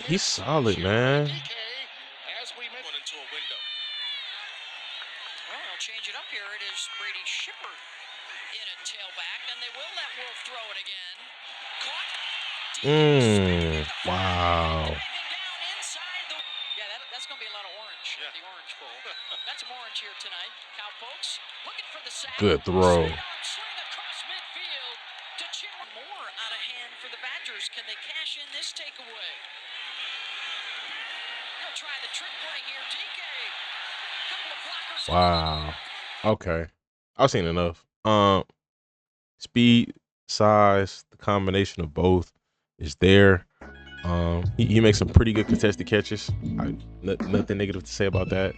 He's solid, man. Well, they'll change it up here. It is Brady Shipper in a tailback, and they will let Wolf throw it again. Caught. Wow. Yeah, that's going to be a lot of orange at the Orange Bowl. That's some orange here tonight. Cowpokes looking for the sack. Good throw. Swing across midfield to Chimere. More out of hand for the Badgers. Can they cash in this takeaway? They'll try the trick play here. Dike. Couple of blockers. Wow. Okay. I've seen enough. Speed, size, the combination of both is there. He makes some pretty good contested catches. Nothing negative to say about that.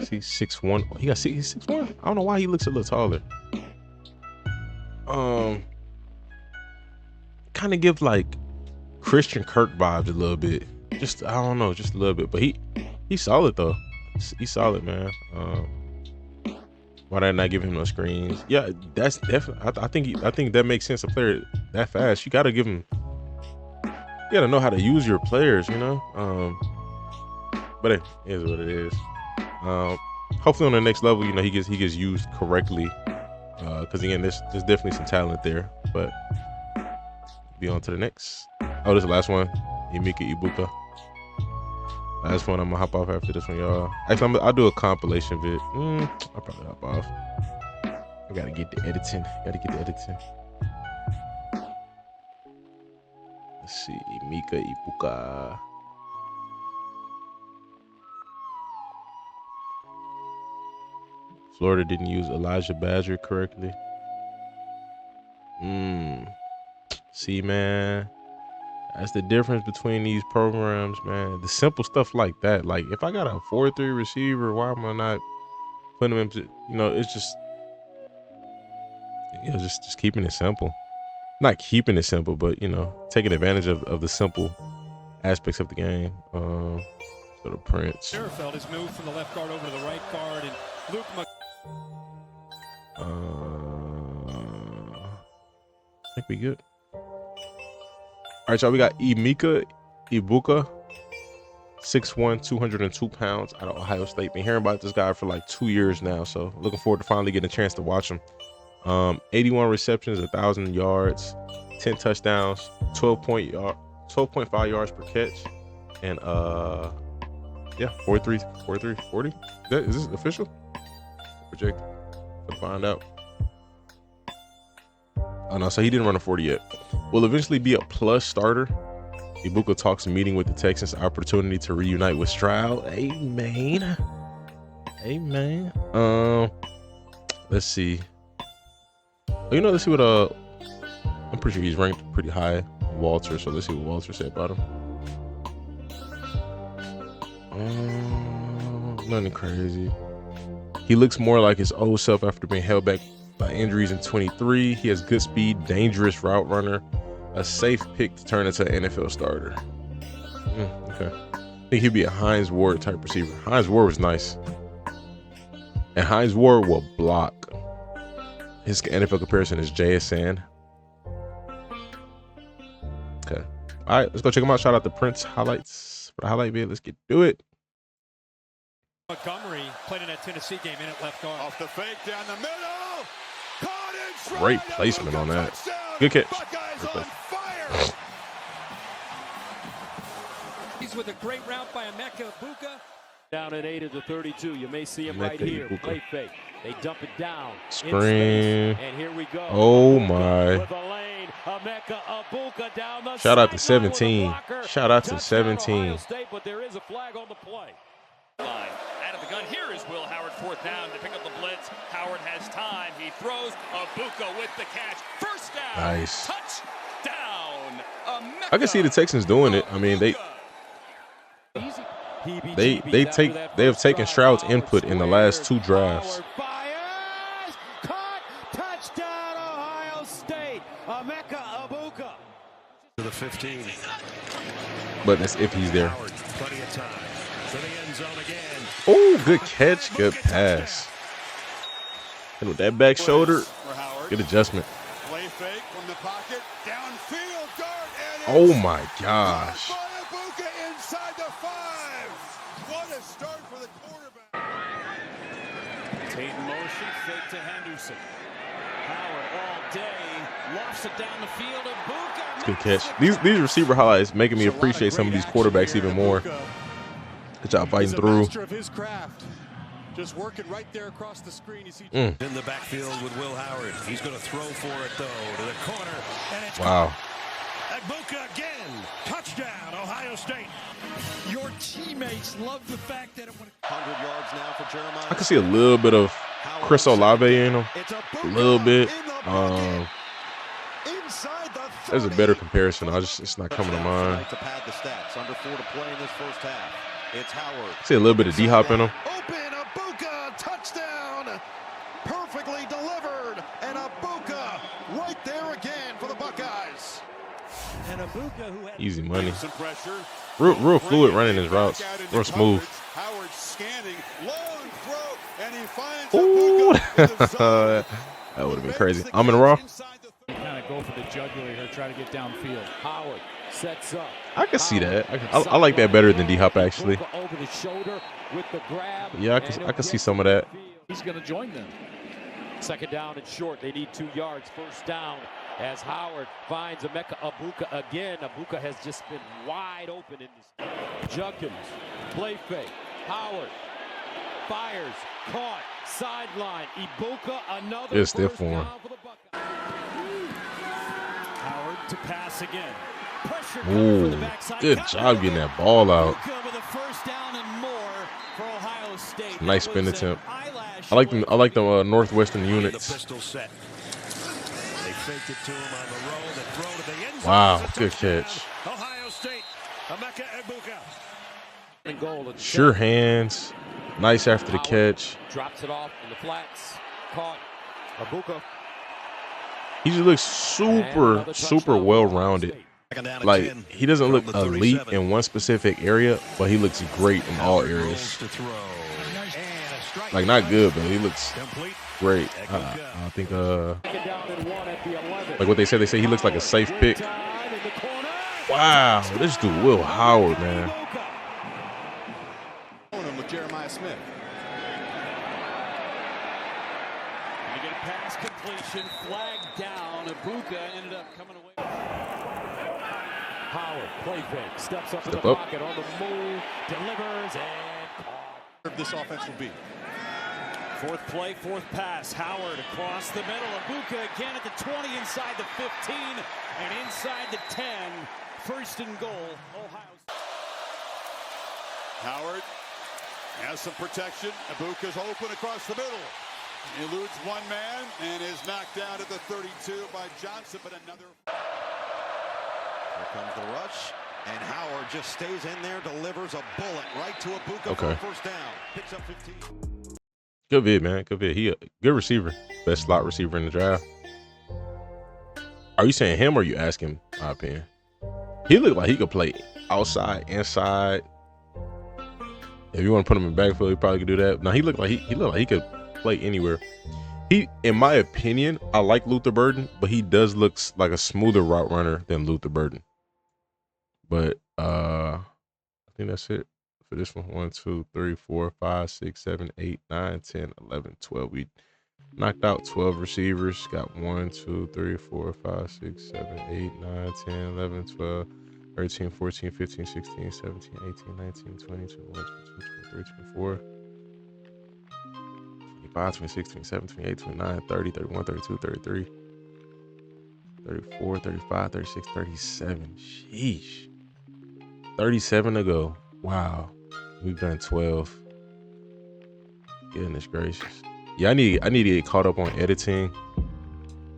See, 6'1". He's 6'1". I don't know why he looks a little taller. Kind of give like Christian Kirk vibes a little bit. Just I don't know, just a little bit. But he's solid though. He's solid, man. Why did I not give him no screens? Yeah, that's definitely. I think that makes sense. A player that fast, you gotta give him. You gotta know how to use your players, you know. But it is what it is. Hopefully on the next level, you know, he gets used correctly. Because again, there's definitely some talent there. But be on to the next. Oh, this is the last one. Emeka Egbuka. Last one. I'm gonna hop off after this one, y'all. Actually, I'll do a compilation vid. I'll probably hop off. I gotta get the editing. Let's see, Emeka Egbuka. Florida didn't use Elijah Badger correctly. See, man, that's the difference between these programs, man. The simple stuff like that. Like, if I got a 4-3 receiver, why am I not putting him in? You know, it's just, just keeping it simple. Not keeping it simple, but, you know, taking advantage of the simple aspects of the game. Go to Prince. Sherfeld has moved from the left guard over to the right guard, and Luke I think we good. All right, y'all. We got Emeka Egbuka, 6'1", 202 pounds, out of Ohio State. Been hearing about this guy for like 2 years now, so looking forward to finally getting a chance to watch him. 81 receptions, 1,000 yards, 10 touchdowns, 12.5 yards per catch, and 40. Is this official? Projected. We'll find out. Oh no, so he didn't run a 40 yet. Will eventually be a plus starter. Egbuka talks meeting with the Texans, opportunity to reunite with Stroud. Amen. Let's see. Let's see what I'm pretty sure he's ranked pretty high, Walter. So let's see what Walter said about him. Nothing crazy. He looks more like his old self after being held back by injuries in 23. He has good speed, dangerous route runner, a safe pick to turn into an NFL starter. Okay. I think he'd be a Hines Ward type receiver. Hines Ward was nice. And Hines Ward will block. His NFL comparison is JSN. Okay. All right, let's go check him out. Shout out to Prince highlights for the highlight vid. Let's get to it. Montgomery played in that Tennessee game in at left guard. Off the fake down the middle. Great placement on that. Good catch. He's with a great route by Emeka Egbuka. Down at 8 of the 32. You may see him right here. Play fake. They dump it down. Screen. And here we go. Oh my. Emeka Egbuka down the Shout out to 17. Shout out to 17. But there is a flag on the play. Out of the gun. Here is Will Howard, fourth down to pick up the blitz. Howard has time. He throws. Egbuka with the catch. First down. Nice. Touchdown. I can see the Texans doing it. I mean, they have taken Stroud's input in the last 2 drafts. Caught. Touchdown, Ohio State. Emeka Egbuka. To the 15. But that's if he's there. Howard, plenty of time. To the end zone again. Oh, good catch. Good pass. And with that back shoulder, good adjustment. Play fake from the pocket. Downfield dart. Oh my gosh. Egbuka inside the 5. What a start for the quarterback. Tate in motion, fake to Henderson. Howard all day, lofts it down the field. Egbuka. Good catch. These receiver highlights making me appreciate some of these quarterbacks even more. Good job fighting through. Master of his craft. Just working right there across the screen. You see in the backfield with Will Howard. He's going to throw for it though to the corner. And it's wow. Egbuka again. Touchdown, Ohio State. Your teammates love the fact that it went 100 yards now for Jeremiah. I can see a little bit of Chris Olave in him. A little bit. There's a better comparison. It's not coming to mind. To pad the stats. Under 4 to play in this first half. It's Howard. See a little bit of D-Hop in him. Open, Egbuka, touchdown. Perfectly delivered. And Egbuka right there again for the Buckeyes. And Egbuka, who had Easy money. Some pressure. Real fluid running his routes. Real smooth. Howard scanning, long throw, and he finds Ooh. Egbuka. That would have been crazy. I'm in the raw. Kind of go for the jugular here, try to get downfield. Howard sets up. I can see that. I like that better than D-Hop actually. Over the shoulder with the grab. Yeah, I can see some of that. He's going to join them. Second down and short. They need 2 yards. First down as Howard finds Emeka Egbuka again. Egbuka has just been wide open in this. Junkins, play fake. Howard fires, caught, sideline. Egbuka, another It's stiff for him. Howard to pass again. Pressure Ooh, from the backside. good job getting that ball out. With a first down and more for Ohio State. Nice spin attempt. I like them. I like the Northwestern units. Pistol set. They faked it to him on the roll. The throw to the end zone. Wow, good catch. Ohio State. Emeka Egbuka. Sure hands. Nice after the catch. Drops it off in the flats. Caught. Egbuka. He just looks super well-rounded. Like, he doesn't look elite in one specific area, but he looks great in all areas. Like, not good, but he looks great. I think, like what they say he looks like a safe pick. Wow, this dude, Will Howard, man. With Jeremiah Smith. You get a pass completion, flag down. Egbuka ended up coming away. Howard, play fake, steps up in the pocket, on the move, delivers, and caught. This offense will be. Fourth play, fourth pass. Howard across the middle. Egbuka again at the 20, inside the 15, and inside the 10. First and goal, Ohio State. Howard has some protection. Egbuka's open across the middle. Eludes one man and is knocked down at the 32 by Johnson, but another. Here comes the rush, and Howard just stays in there, delivers a bullet right to Egbuka for a first down. Picks up 15. Good vid, man. Good vid. He a good receiver. Best slot receiver in the draft. Are you saying him or are you asking my opinion? He looked like he could play outside, inside. If you want to put him in backfield, he probably could do that. No, he looked like he could play anywhere. He, in my opinion, I like Luther Burden, but he does look like a smoother route runner than Luther Burden. But I think that's it for this one. 1, 2, 3, 4, 5, 6, 7, 8, 9, 10, 11, 12. We knocked out 12 receivers. Got 1, 2, 3, 4, 5, 6, 7, 8, 9, 10, 11, 12, 13, 14, 15, 16, 17, 18, 19, 20, 21, 22, 23, 24, 25, 26, 27, 28, 29, 30, 31, 32, 33, 34, 35, 36, 37. Sheesh. 37 to go. Wow. We've done 12. Goodness gracious. Yeah, I need to get caught up on editing.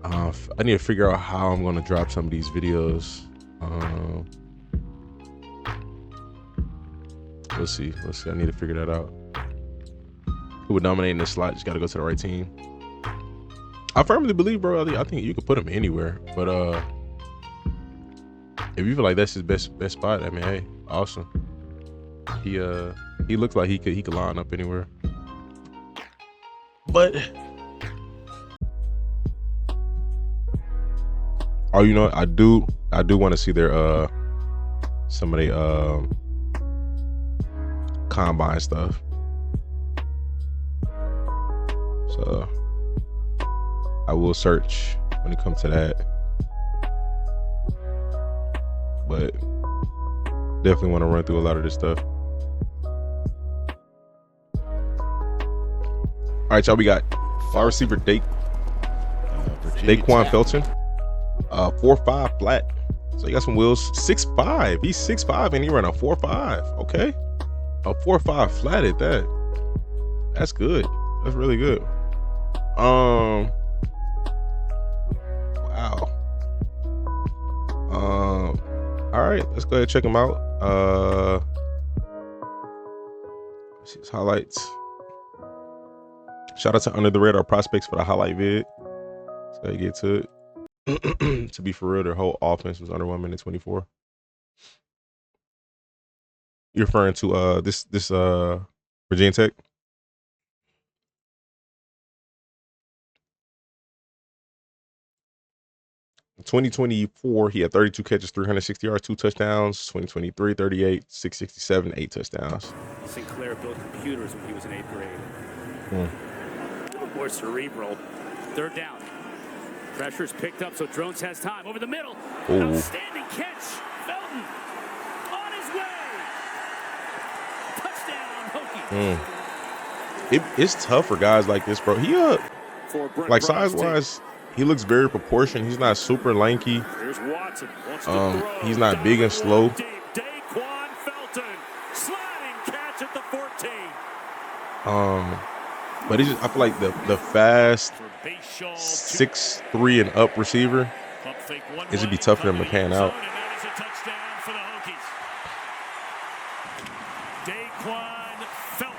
I need to figure out how I'm going to drop some of these videos. We'll see. I need to figure that out. Who would dominate in this slot? Just got to go to the right team. I firmly believe, bro, I think you could put him anywhere. But if you feel like that's his best spot, I mean, hey, awesome. He looks like he could line up anywhere. But oh, you know, I do want to see their some of their combine stuff. So I will search when it comes to that. But definitely want to run through a lot of this stuff. All right, y'all, we got wide receiver Daquan Felton, 4.5 flat. So you got some wheels. 6'5". He's 6'5", and he ran a 4.5. Okay, a 4.5 flat at that. That's good. That's really good. Wow. All right, let's go ahead and check him out. Let's see his highlights. Shout out to Under the Radar Prospects for the highlight vid. Let's go ahead and get to it. To be for real, their whole offense was under 1 minute 24. You're referring to this Virginia Tech? In 2024, he had 32 catches, 360 yards, 2 touchdowns. 2023, 38, 667, 8 touchdowns. Sinclair built computers when he was in 8th grade. More cerebral. Third down. Pressure's picked up, so Drones has time. Over the middle. Ooh. Outstanding catch. Felton on his way. Touchdown, Hokies. it's tough for guys like this, bro. He like size-wise, he looks very proportioned. He's not super lanky. He's not big and slow. Daquan Felton, sliding catch at the 14. But it's just, I feel like the fast 6'3" and up receiver, it should be tough for them to pan out. Daquan Felton.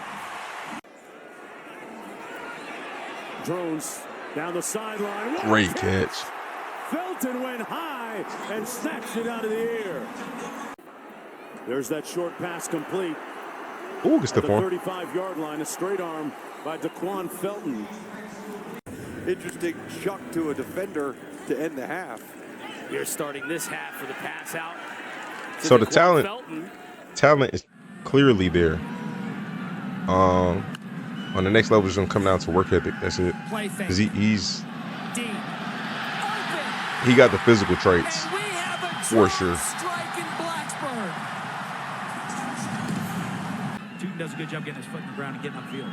Drones down the sideline. Great catch. Felton went high and snatched it out of the air. There's that short pass complete. Ooh, gets the 35-yard line, a straight arm by Daquan Felton. Interesting chuck to a defender to end the half. You're starting this half for the pass out. So the talent is clearly there. On the next level, it's gonna come down to work ethic. That's it. Because he got the physical traits for sure. Tootin does a good job getting his foot in the ground and getting upfield.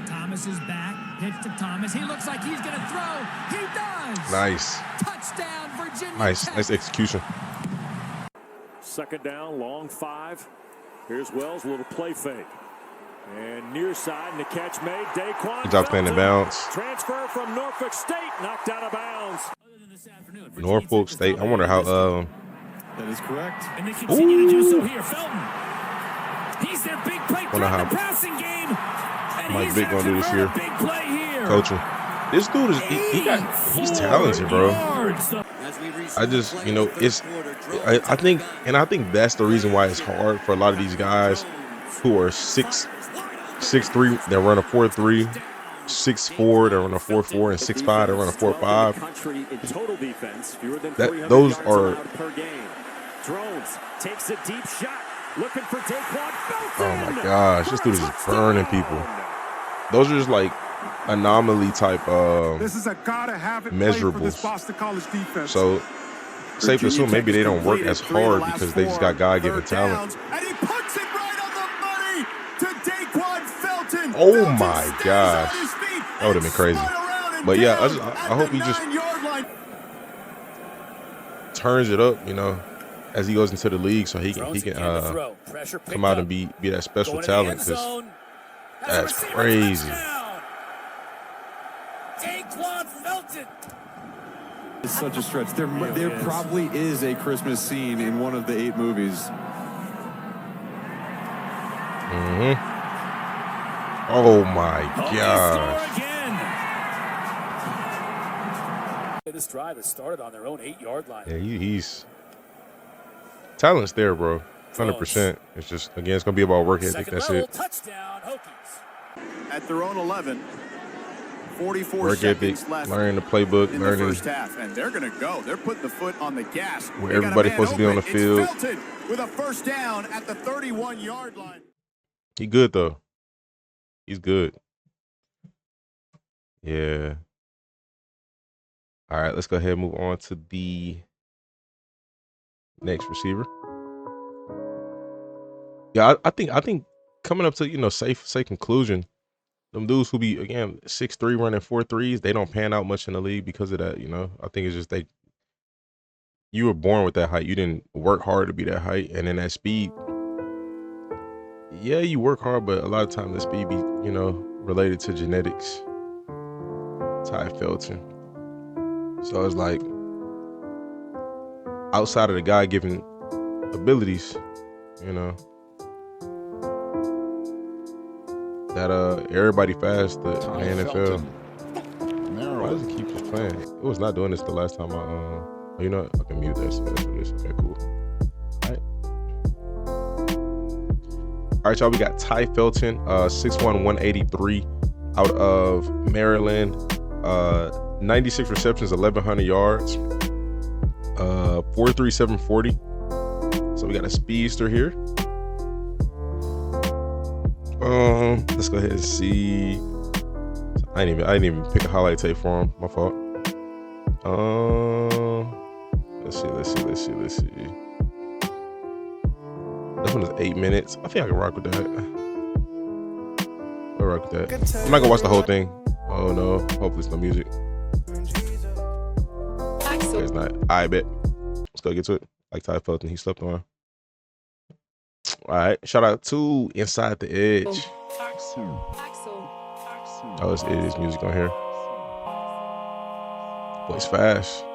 Thomas is back. Pitch to Thomas. He looks like he's going to throw. He does. Nice. Touchdown, Virginia. Nice execution. Second down, long 5. Here's Wells, a little play fake. And near side, and the catch made. Daquan. Good job playing in bounds. Transfer from Norfolk State, knocked out of bounds. Norfolk State. I wonder how. That is correct. And they continue to do so here. Felton. He's their big play threat in the passing game. Mike Vick gonna do this year. Big play here. Coaching. This dude is he's talented, bro. I just, I think that's the reason why it's hard for a lot of these guys who are 6'3", they run a 4.3, 6'4", they run a 4.4, and 6'5", they run a 4.5. Those are. Drones takes a deep shot, looking for Daquan Felton. Oh my gosh, this dude is just burning people. Those are just like anomaly type this is a gotta have it measurables. For this Boston College defense. So safe to assume maybe they don't work as hard because they just got God-given talent. And he puts it right on the money to Daquan Felton. Oh my gosh, that would have been crazy. But yeah, I hope he just turns it up, as he goes into the league, so he can come out and be that special talent, because that's crazy. Daquan Felton. It's such a stretch. There probably is a Christmas scene in one of the 8 movies. Oh my gosh. This drive has started on their own 8-yard line. Yeah, he's talent's there, bro. 100%. It's just, again, it's gonna be about work ethic. That's it. Touchdown, Hokies. At their own 11. 44 work ethic, learning the playbook, learning the first half, and they're going to go. They're putting the foot on the gas. Where everybody's supposed to be on the field. It's Felton with a first down at the 31-yard line. He good though. He's good. Yeah. All right, let's go ahead and move on to the next receiver. Yeah, I think coming up to safe conclusion. Them dudes who be, again, 6'3", running 4.3s, they don't pan out much in the league because of that, I think it's just you were born with that height. You didn't work hard to be that height. And then that speed, yeah, you work hard, but a lot of times the speed be, related to genetics. Tai Felton. So it's like, outside of the God-given abilities, that everybody fast in the NFL. Why does it keep just playing? It was not doing this the last time I I can mute that. So let's do this. Okay, cool. All right, y'all. We got Tai Felton, 6'1", 183, out of Maryland. 96 receptions, 1,100 yards. 4.3, 740. So we got a speedster here. Let's go ahead and see. I didn't even pick a highlight tape for him. My fault. Let's see. This one is 8 minutes. I think I can rock with that. rock with that. I'm not gonna watch the whole thing. Oh no. Hopefully it's no music. Okay, it's not. I bet. Let's go get to it. Like Tai Felton, he slept on. All right. Shout out to Inside the Edge. Oh, it is music on here. Boy, it's fast.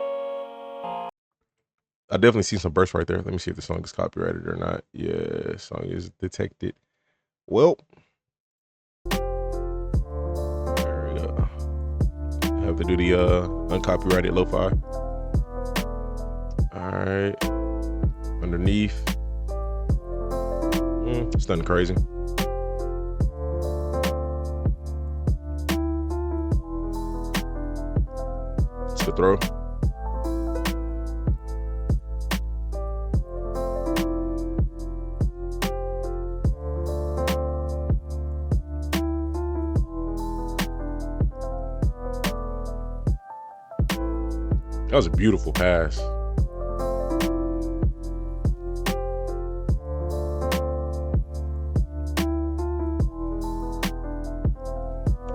I definitely see some bursts right there. Let me see if the song is copyrighted or not. Yeah, song is detected. Well, there we go. I have to do the uncopyrighted lo-fi. All right. Underneath. It's nothing crazy. It's the throw. That was a beautiful pass.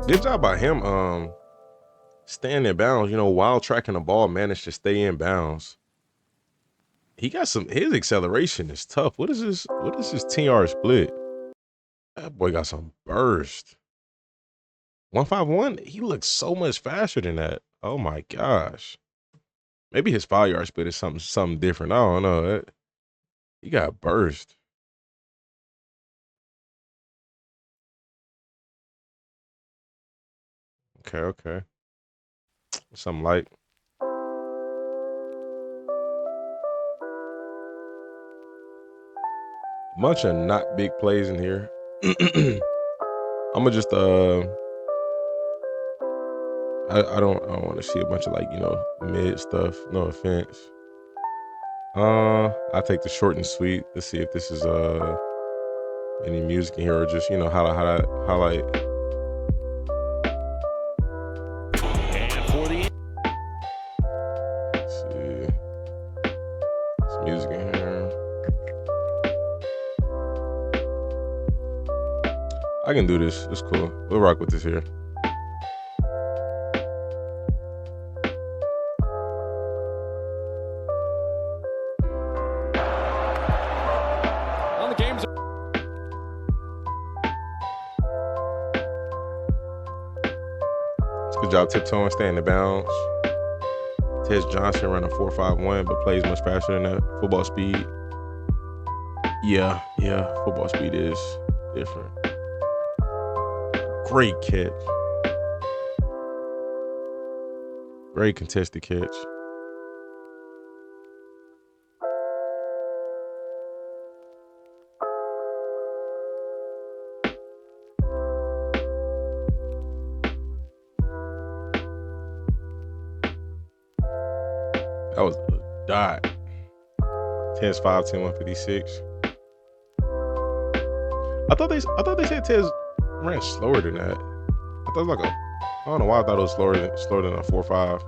Good job by him staying in bounds, while tracking the ball, managed to stay in bounds. He got his acceleration is tough. What is his 10-yard split? That boy got some burst. 151, he looks so much faster than that. Oh my gosh. Maybe his 5-yard split is something different. I don't know. He got burst. Okay. Something like. Bunch of not big plays in here. I'm gonna just I don't want to see a bunch of mid stuff. No offense. I take the short and sweet. Let's see if this is any music in here or just highlight. And for the Let's see. Some music in here. I can do this. It's cool. We'll rock with this here. Good job tiptoeing, staying in bounds. Tez Johnson running 4.51, but plays much faster than that. Football speed. Yeah, football speed is different. Great catch. Great contested catch. That was a dot. Tez 5'10", 156. I thought they said Tez ran slower than that. I thought it was I don't know why I thought it was slower than a 4.5.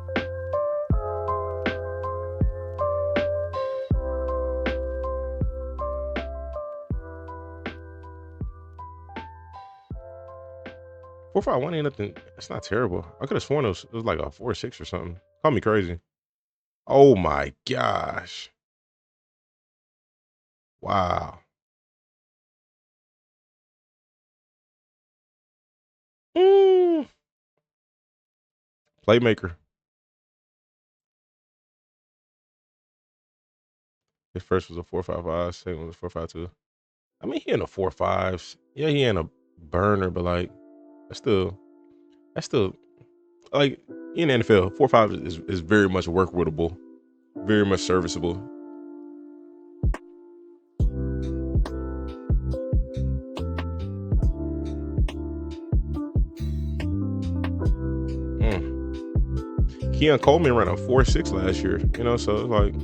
$4.51 ain't nothing. It's not terrible. I could have sworn it was like a 4.6 or something. Call me crazy. Oh my gosh. Wow. Playmaker. His first was a 4.55. Second was a 4.52. I mean, he in the 4.5s. Yeah, he ain't a burner, but that's still like in the NFL, 4.5 is very much workable, very much serviceable. Keon Coleman ran a 4.6 last year, so it's like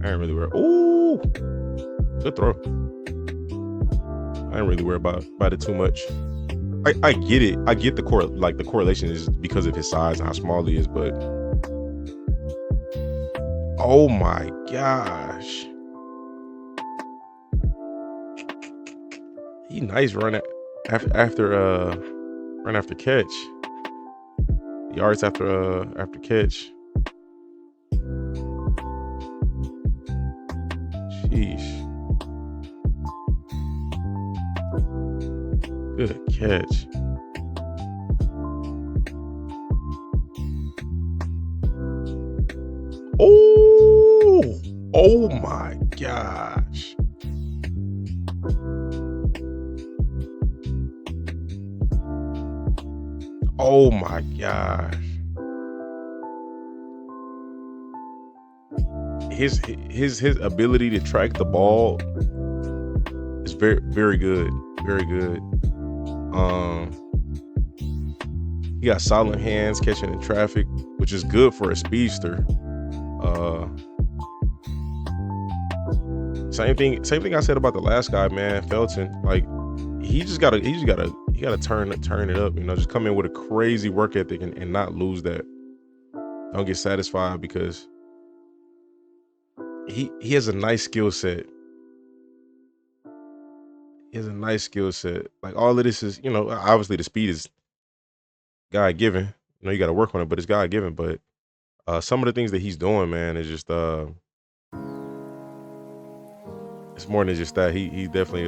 I ain't really worried. Ooh, good throw. I ain't really worried about it too much. I get it. I get the correlation is because of his size and how small he is, but oh my gosh. He nice running. run after catch. Yards after catch. Sheesh. Good catch. Oh my gosh. Oh my gosh. His ability to track the ball is very, very good. Very good. He got solid hands catching in traffic, which is good for a speedster. Same thing I said about the last guy, man, Felton. Like he gotta turn it up, you know, just come in with a crazy work ethic and not lose that. Don't get satisfied because he has a nice skill set. He has a nice skill set. Like all of this is, you know, obviously the speed is God given. You know, you got to work on it, but it's God given. But some of the things that he's doing, man, is just it's more than just that. He definitely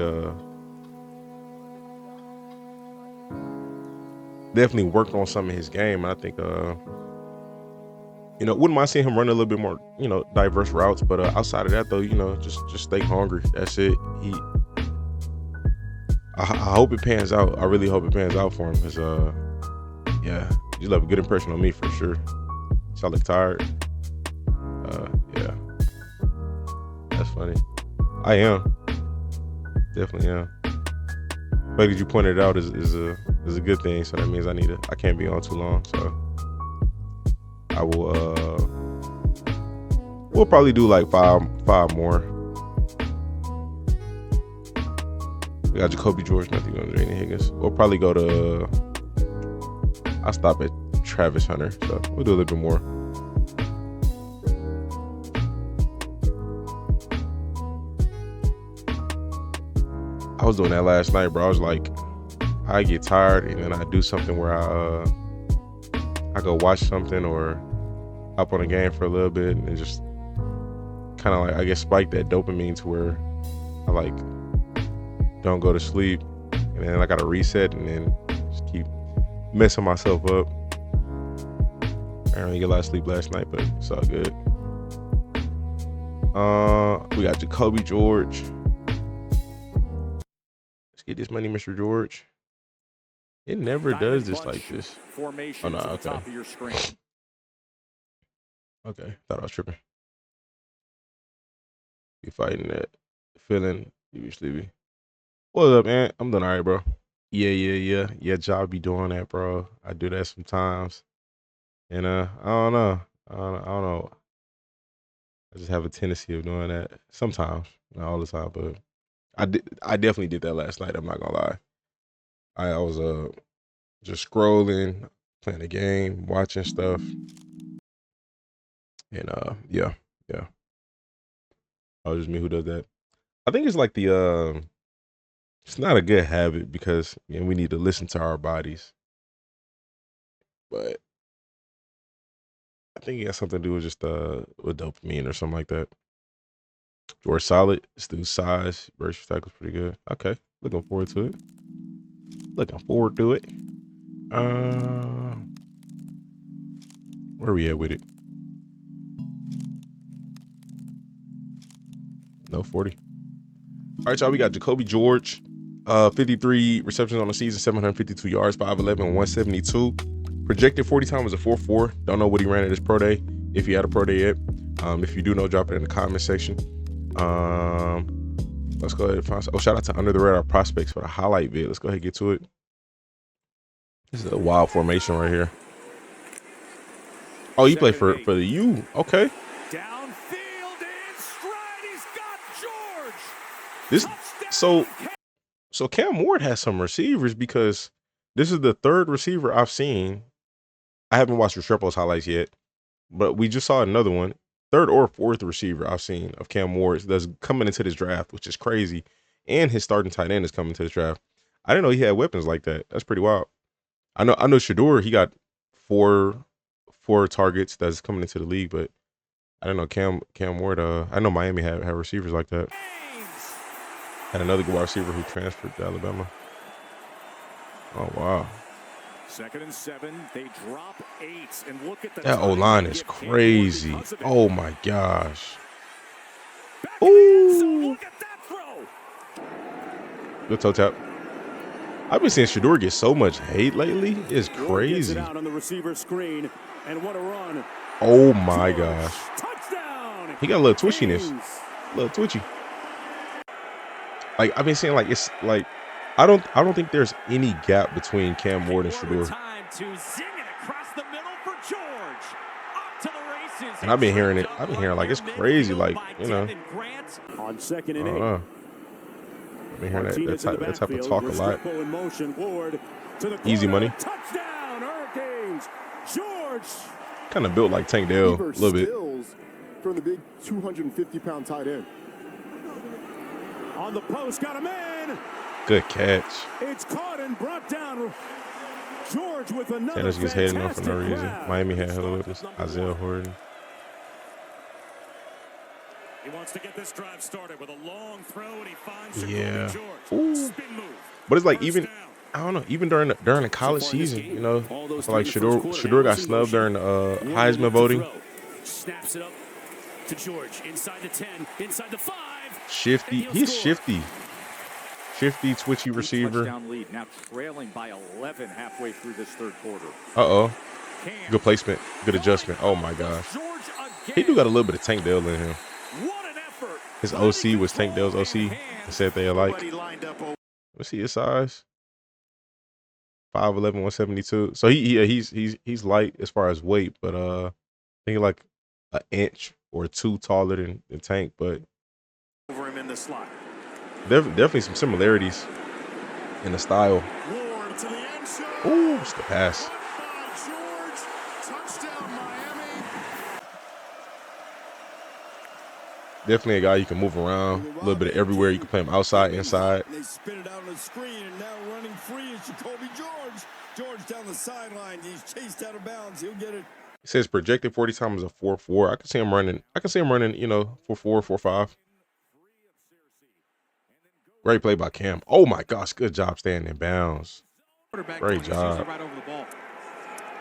worked on some of his game. I think you know, wouldn't mind seeing him run a little bit more, you know, diverse routes. But outside of that, though, you know, just stay hungry. That's it. I hope it pans out. I really hope it pans out for him because yeah, you left a good impression on me for sure. Y'all look tired. Yeah, that's funny. I am, definitely am. But as you pointed out, is a good thing. So that means I can't be on too long. So I will. We'll probably do like five more. We got Jacolby George, nothing on Jayden Higgins. We'll probably go to. I'll stop at Travis Hunter, so we'll do a little bit more. I was doing that last night, bro. I was like, I get tired and then I do something where I go watch something or hop on a game for a little bit and just kind of like, I guess, spike that dopamine to where I like don't go to sleep and then I got to reset and then just keep messing myself up. I didn't really get a lot of sleep last night, but it's all good. We got Jacolby George. Let's get this money, Mr. George. It never does this like this. Oh no, okay. Okay, thought I was tripping. You fighting that feeling, you sleepy. What's up, man? I'm doing all right, bro. Yeah, job be doing that, bro. I do that sometimes. And I don't know. I don't know. I just have a tendency of doing that sometimes, not all the time, but I definitely did that last night. I'm not gonna lie. I was just scrolling, playing a game, watching stuff, and yeah. Oh, just me who does that. I think it's like it's not a good habit because we need to listen to our bodies, but I think it has something to do with just with dopamine or something like that. George solid. This dude's size, versus tackle's pretty good. Okay, looking forward to it. Where are we at with it? No 40. All right, y'all. We got Jacolby George, 53 receptions on the season, 752 yards, 5'11", 172. Projected 40 time was a 4.4. Don't know what he ran at his pro day. If he had a pro day yet. If you do know, drop it in the comment section. Let's go ahead and find. Oh, shout out to Under the Radar Prospects for the highlight vid. Let's go ahead and get to it. This is a wild formation right here. Oh, you play for the U. Okay. Downfield in stride. He's got George. This so Cam Ward has some receivers because this is the third receiver I've seen. I haven't watched Restrepo's highlights yet, but we just saw another one. Third or fourth receiver I've seen of Cam Ward that's coming into this draft, which is crazy. And his starting tight end is coming to this draft. I didn't know he had weapons like that. That's pretty wild. I know Shedeur, he got four targets that's coming into the league, but I didn't know Cam Ward. I know Miami had receivers like that. Had another good wide receiver who transferred to Alabama. Oh wow. 2nd and 7. They drop 8, and look at that O-line is crazy. Oh my gosh. Ooh. Good toe tap. I've been seeing Shedeur get so much hate lately. It's crazy. Out on the receiver screen, and what a run. Oh my gosh. He got a little twitchiness. A little twitchy. Like I've been saying, like it's like I don't think there's any gap between Cam Ward and Shedeur. And I've been hearing it. I've been hearing like it's crazy. Like, you know. On 2nd and 8. I don't know. I've been hearing that type of talk a lot. Easy money. Touchdown, Hurricanes. George. Kind of built like Tank Dell a little bit. From the big 250-pound tight end. On the post, got him in. Good catch. It's caught and brought down. George with another. Sanders gets heading off for no reason. Miami had hella with us. Isaiah Horton. He wants to get this drive started with a long throw, and he finds Jacolby George. Ooh. Spin move. But it's like even I don't know, even during the college season, you know, I feel like Shedeur got snubbed during Heisman voting. Snaps it up to George inside the 10, inside the 5. Shifty. He's shifty. Shifty, twitchy receiver. Touchdown lead, now trailing by 11 halfway through this 3rd quarter. Uh-oh. Good placement. Good adjustment. Oh, my gosh. He do got a little bit of Tank Dell in him. His OC was Tank Dell's OC. They said they alike. Let's see his size. 5'11", 172. So he's light as far as weight, but I think like an inch or 2 taller than Tank, but Over him in the slot. Definitely some similarities in the style. Ooh, it's the pass. Definitely a guy you can move around a little bit of everywhere. You can play him outside, inside. They spin it out on the screen, and now running free is Jacolby George. George down the sideline. He's chased out of bounds. He'll get it. It says projected 40 times a 4.4. I can see him running, you know, 4.4, 4.5. Great play by Cam. Oh my gosh, good job staying in bounds. Great job. Right over the ball.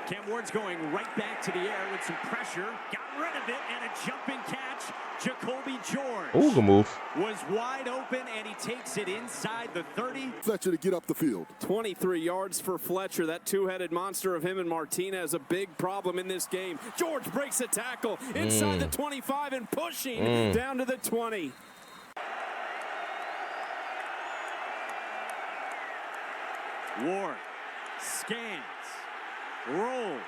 Cam Ward's going right back to the air with some pressure. Got rid of it and a jumping catch. Jacolby George. Ooh, good move. Was wide open and he takes it inside the 30. Fletcher to get up the field. 23 yards for Fletcher. That two-headed monster of him and Martinez, a big problem in this game. George breaks a tackle inside the 25 and pushing down to the 20. Ward scans, rolls,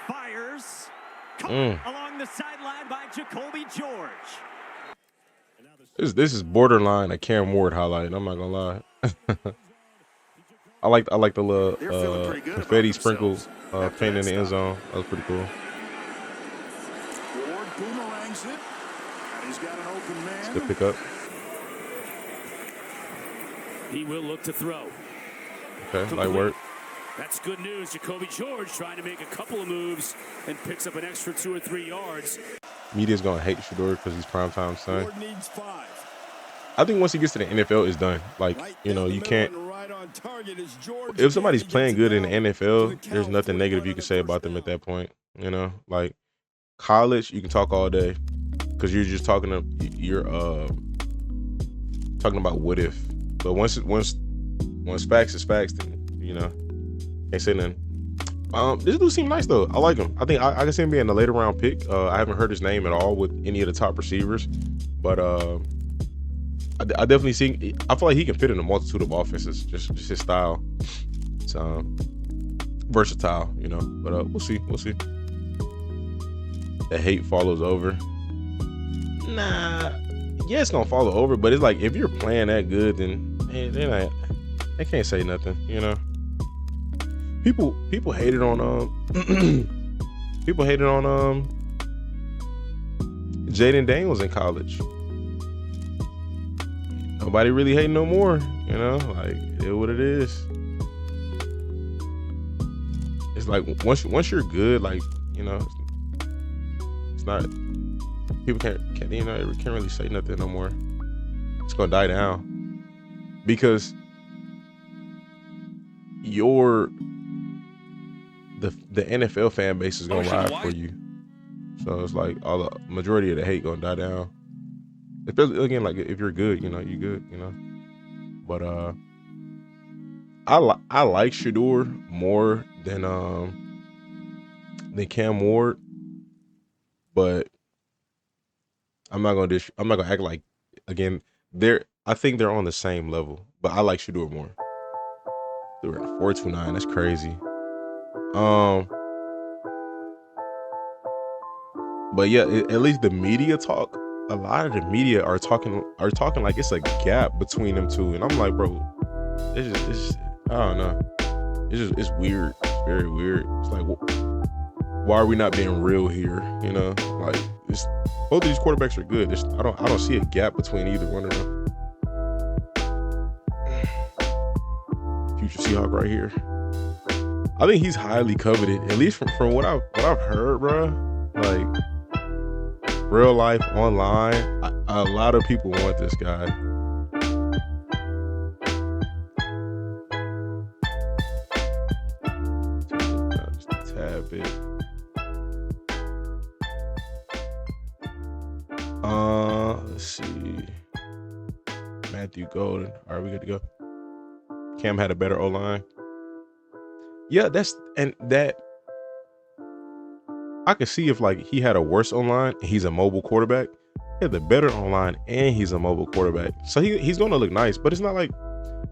fires, caught along the sideline by Jacolby George. This is borderline a Cam Ward highlight. I'm not gonna lie. I like the little confetti sprinkles paint in the end zone. That was pretty cool. Ward boomerangs it, and he's got an open man. It's a good pickup. He will look to throw. Okay, light work. That's good news. Jacolby George trying to make a couple of moves and picks up an extra 2 or 3 yards. Media's gonna hate Shedeur because he's primetime son. Ward needs 5. I think once he gets to the NFL, it's done. Like, you know, you can't. If somebody's playing good in the NFL, there's nothing negative you can say about them at that point. You know, like college, you can talk all day because you're just talking about what if. But once facts is facts, then you know, can't say nothing. This dude seems nice though. I like him. I think I can see him being a later round pick. I haven't heard his name at all with any of the top receivers, but I definitely see. I feel like he can fit in a multitude of offenses. Just his style. It's versatile, you know. But we'll see. The hate follows over. Nah, yeah, it's gonna follow over. But it's like if you're playing that good, then they can't say nothing, you know. People hated on Jayden Daniels in college. nobody really hating no more. You know, like it is what it is. It's like once you're good, like, you know, it's not, people can't you know, can't really say nothing no more. It's gonna die down because the NFL fan base is gonna ride for you. So it's like all the majority of the hate gonna die down. Especially, again, like if you're good, you know, you good, you know. But I like Shedeur more than Cam Ward, but I'm not gonna act like, again, I think they're on the same level, but I like Shedeur more. They're at 4.29. That's crazy. But yeah, at least the media talk. A lot of the media are talking like it's a gap between them two, and I'm like, bro, it's I don't know. It's weird. It's very weird. It's like, why are we not being real here? You know, like both of these quarterbacks are good. I don't see a gap between either one of them. Future Seahawk right here. I think he's highly coveted, at least from what I've heard, bro. Like real life, online, a lot of people want this guy. Just a tad bit. Let's see. Matthew Golden. All right, we good to go. Cam had a better O-line. Yeah, that I could see if like he had a worse O-line and he's a mobile quarterback. He had the better O-line and he's a mobile quarterback. So he's gonna look nice, but it's not like,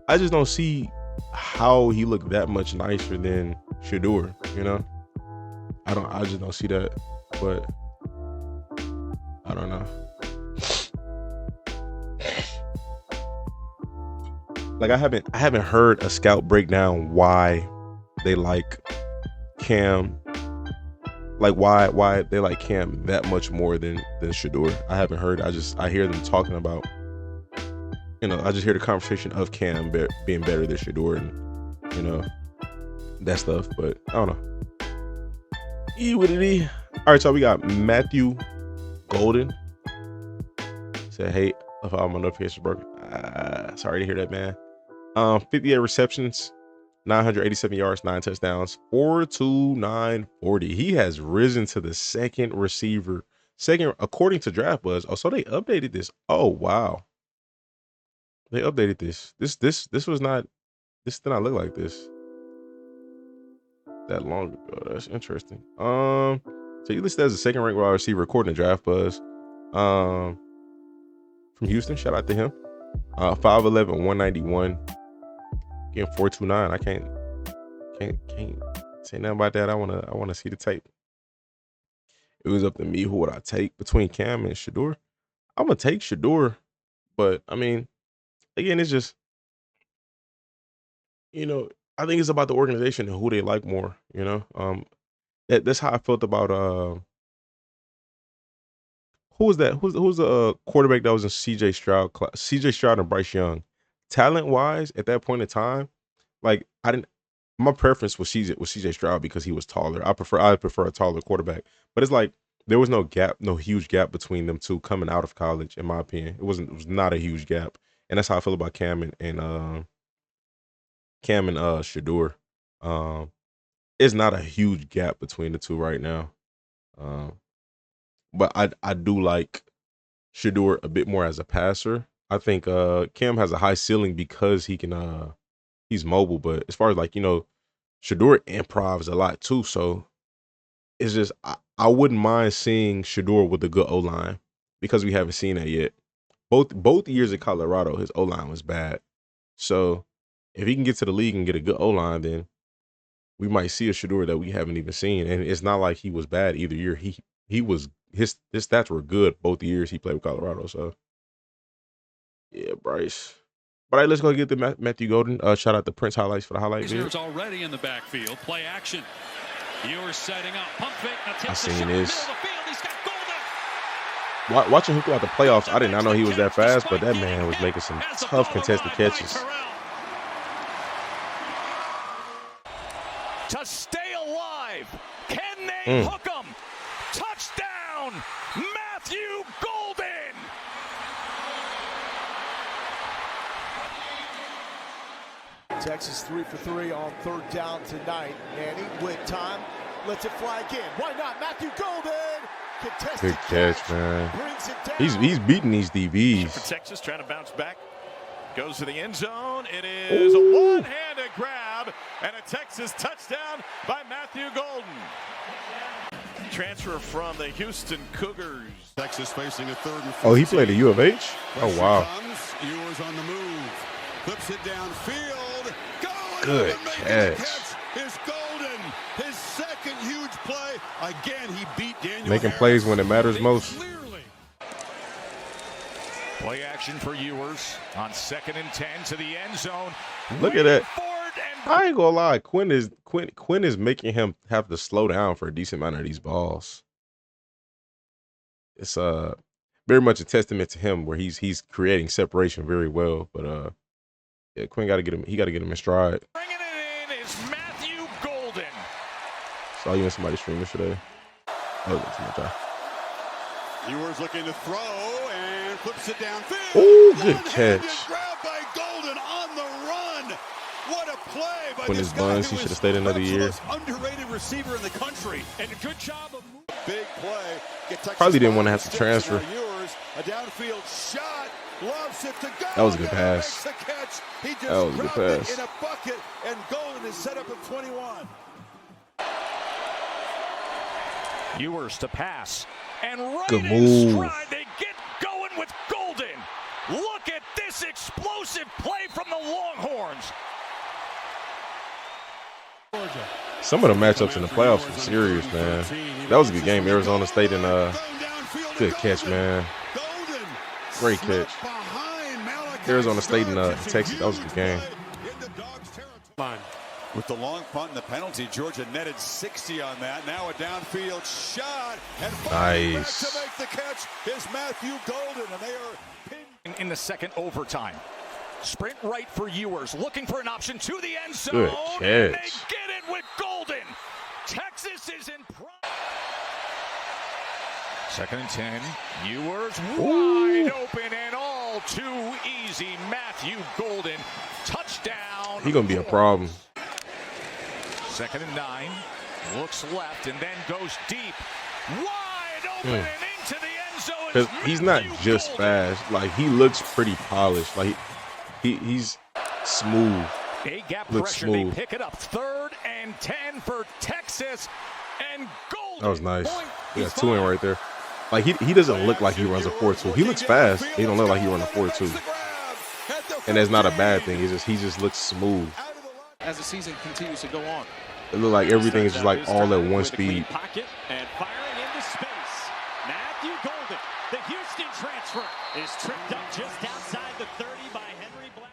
I just don't see how he looked that much nicer than Shedeur, you know? I just don't see that, but I don't know. Like I haven't heard a scout break down why they like Cam, like why they like Cam that much more than Shedeur. I haven't heard. I hear them talking about, you know, I just hear the conversation of Cam being better than Shedeur and, you know, that stuff. But I don't know. All right, so we got Matthew Golden. Said, hey, if I'm on notification broken. Sorry to hear that, man. 58 receptions, 987 yards, 9 touchdowns, 4.2940. He has risen to the second receiver, according to Draft Buzz. Oh, so they updated this. Oh wow, they updated this. This did not look like this that long ago. That's interesting. So he listed as a second ranked wide receiver according to Draft Buzz. From Houston, shout out to him. 5'11", 191. Again, 4.29. I can't say nothing about that. I wanna see the tape. It was up to me. Who would I take between Cam and Shedeur? I'm gonna take Shedeur, but I mean, again, it's just, you know, I think it's about the organization and who they like more. You know, that's how I felt about who was that? Who's the quarterback that was in CJ Stroud class? CJ Stroud and Bryce Young. Talent wise, at that point in time, like my preference was CJ Stroud because he was taller. I prefer a taller quarterback. But it's like there was no huge gap between them two coming out of college, in my opinion. It was not a huge gap. And that's how I feel about Cam and Shedeur. It's not a huge gap between the two right now. But I do like Shedeur a bit more as a passer. I think Cam has a high ceiling because he can he's mobile, but as far as like, you know, Shedeur improvs a lot too. So it's just I wouldn't mind seeing Shedeur with a good O-line because we haven't seen that yet. Both years in Colorado, his O-line was bad. So if he can get to the league and get a good O-line, then we might see a Shedeur that we haven't even seen. And it's not like he was bad either year. He was his stats were good both years he played with Colorado. So yeah, Bryce. All right, let's go get the Matthew Golden. Shout out to Prince Highlights for the highlight video. He's already in the backfield. Play action. You're setting up. Pump fake. I seen this. He's got Golden. Watching him throughout the playoffs, I did not know he was that fast, but that man was making some tough contested catches. To stay alive, can they hook him? Touchdown, Matthew Golden. Texas 3 for 3 on 3rd down tonight. Manning with time, lets it fly again. Why not? Matthew Golden. Good catch, man. He's beating these DBs. For Texas trying to bounce back. Goes to the end zone. It is a one-handed grab and a Texas touchdown by Matthew Golden. Transfer from the Houston Cougars. Texas facing a 3rd and 15. Oh, he played at U of H? Oh, wow. Ewers on the move. Flips it downfield. Good catch. Is Golden. His second huge play. Again, he beat Daniel Making Harris. plays when it matters most. Play action for Ewers on 2nd and 10 to the end zone. Look at that. I ain't gonna lie. Quinn is making him have to slow down for a decent amount of these balls. It's very much a testament to him where he's creating separation very well. But yeah, Quinn got to get him. He got to get him in stride. Bringing it in is Matthew Golden. Saw you in somebody's stream yesterday. Oh, that's too much time. Ewers looking to throw and flips it downfield. Oh, good catch. Grab by Golden on the run. What a play by When his buns, he should have stayed another year. Underrated receiver in the country. And a good job of big play. Probably didn't want to have to transfer. Ewers, a downfield shot. Loves it to go. That was a good pass. He just That was a good pass. in a bucket, and Golden is set up at 21. Ewers to pass. And right Good in move. stride, they get going with Golden. Look at this explosive play from the Longhorns. Some of the matchups in the playoffs were serious, man. That was a good game. Arizona State and good catch, man. Great catch. Arizona State and Texas. That was a good game. With the long punt and the penalty, Georgia netted 60 on that. Now a downfield shot, and nice. to make the catch is Matthew Golden, and they are pinned in the second overtime. Sprint right for Ewers, looking for an option to the end zone. Good And they catch. get it with Golden. Texas is in prime. 2nd and 10. Ewers wide open and all too easy. Matthew Golden, touchdown. He gonna be a problem. 2nd and 9. Looks left and then goes deep. Wide open and into the end zone. Because he's not just fast. Like, he looks pretty polished. Like, he's smooth. A gap Looks pressure. smooth. They pick it up. 3rd and 10 for Texas. And Golden. That was nice. He got 2 in right there. Like, he doesn't look like he runs a 4.2. He looks fast. He don't look like he runs a 4.2. And that's not a bad thing. It's just he just looks smooth. As the season continues to go on. It look like everything is just like all at one speed. Pocket and firing into space. Matthew Golden, the Houston transfer, is tripped up just outside the 30 by Henry Black.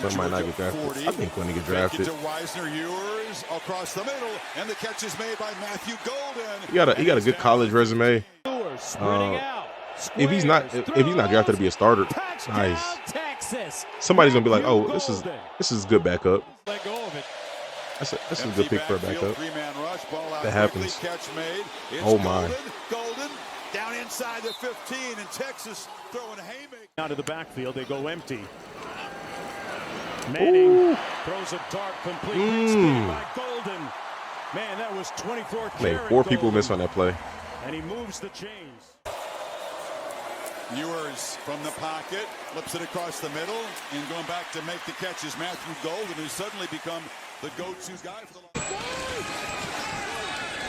But might not get drafted. I think when he get drafted. To Wisner, Ewers across the middle, and the catch is made by Matthew Golden. He got a good college resume. If he's not drafted to be a starter, nice. Somebody's gonna be like, oh, this is good backup. Let go of it. That's a good pick for a backup. That happens. Oh my. Golden down inside the 15, and Texas throwing a haymaker. Out of the backfield, they go empty. Manning throws a dart complete by Golden. Man, that was 24 Made 4 people miss on that play. And he moves the chains. Ewers from the pocket, flips it across the middle, and going back to make the catch is Matthew Golden, who's suddenly become the go-to guy for the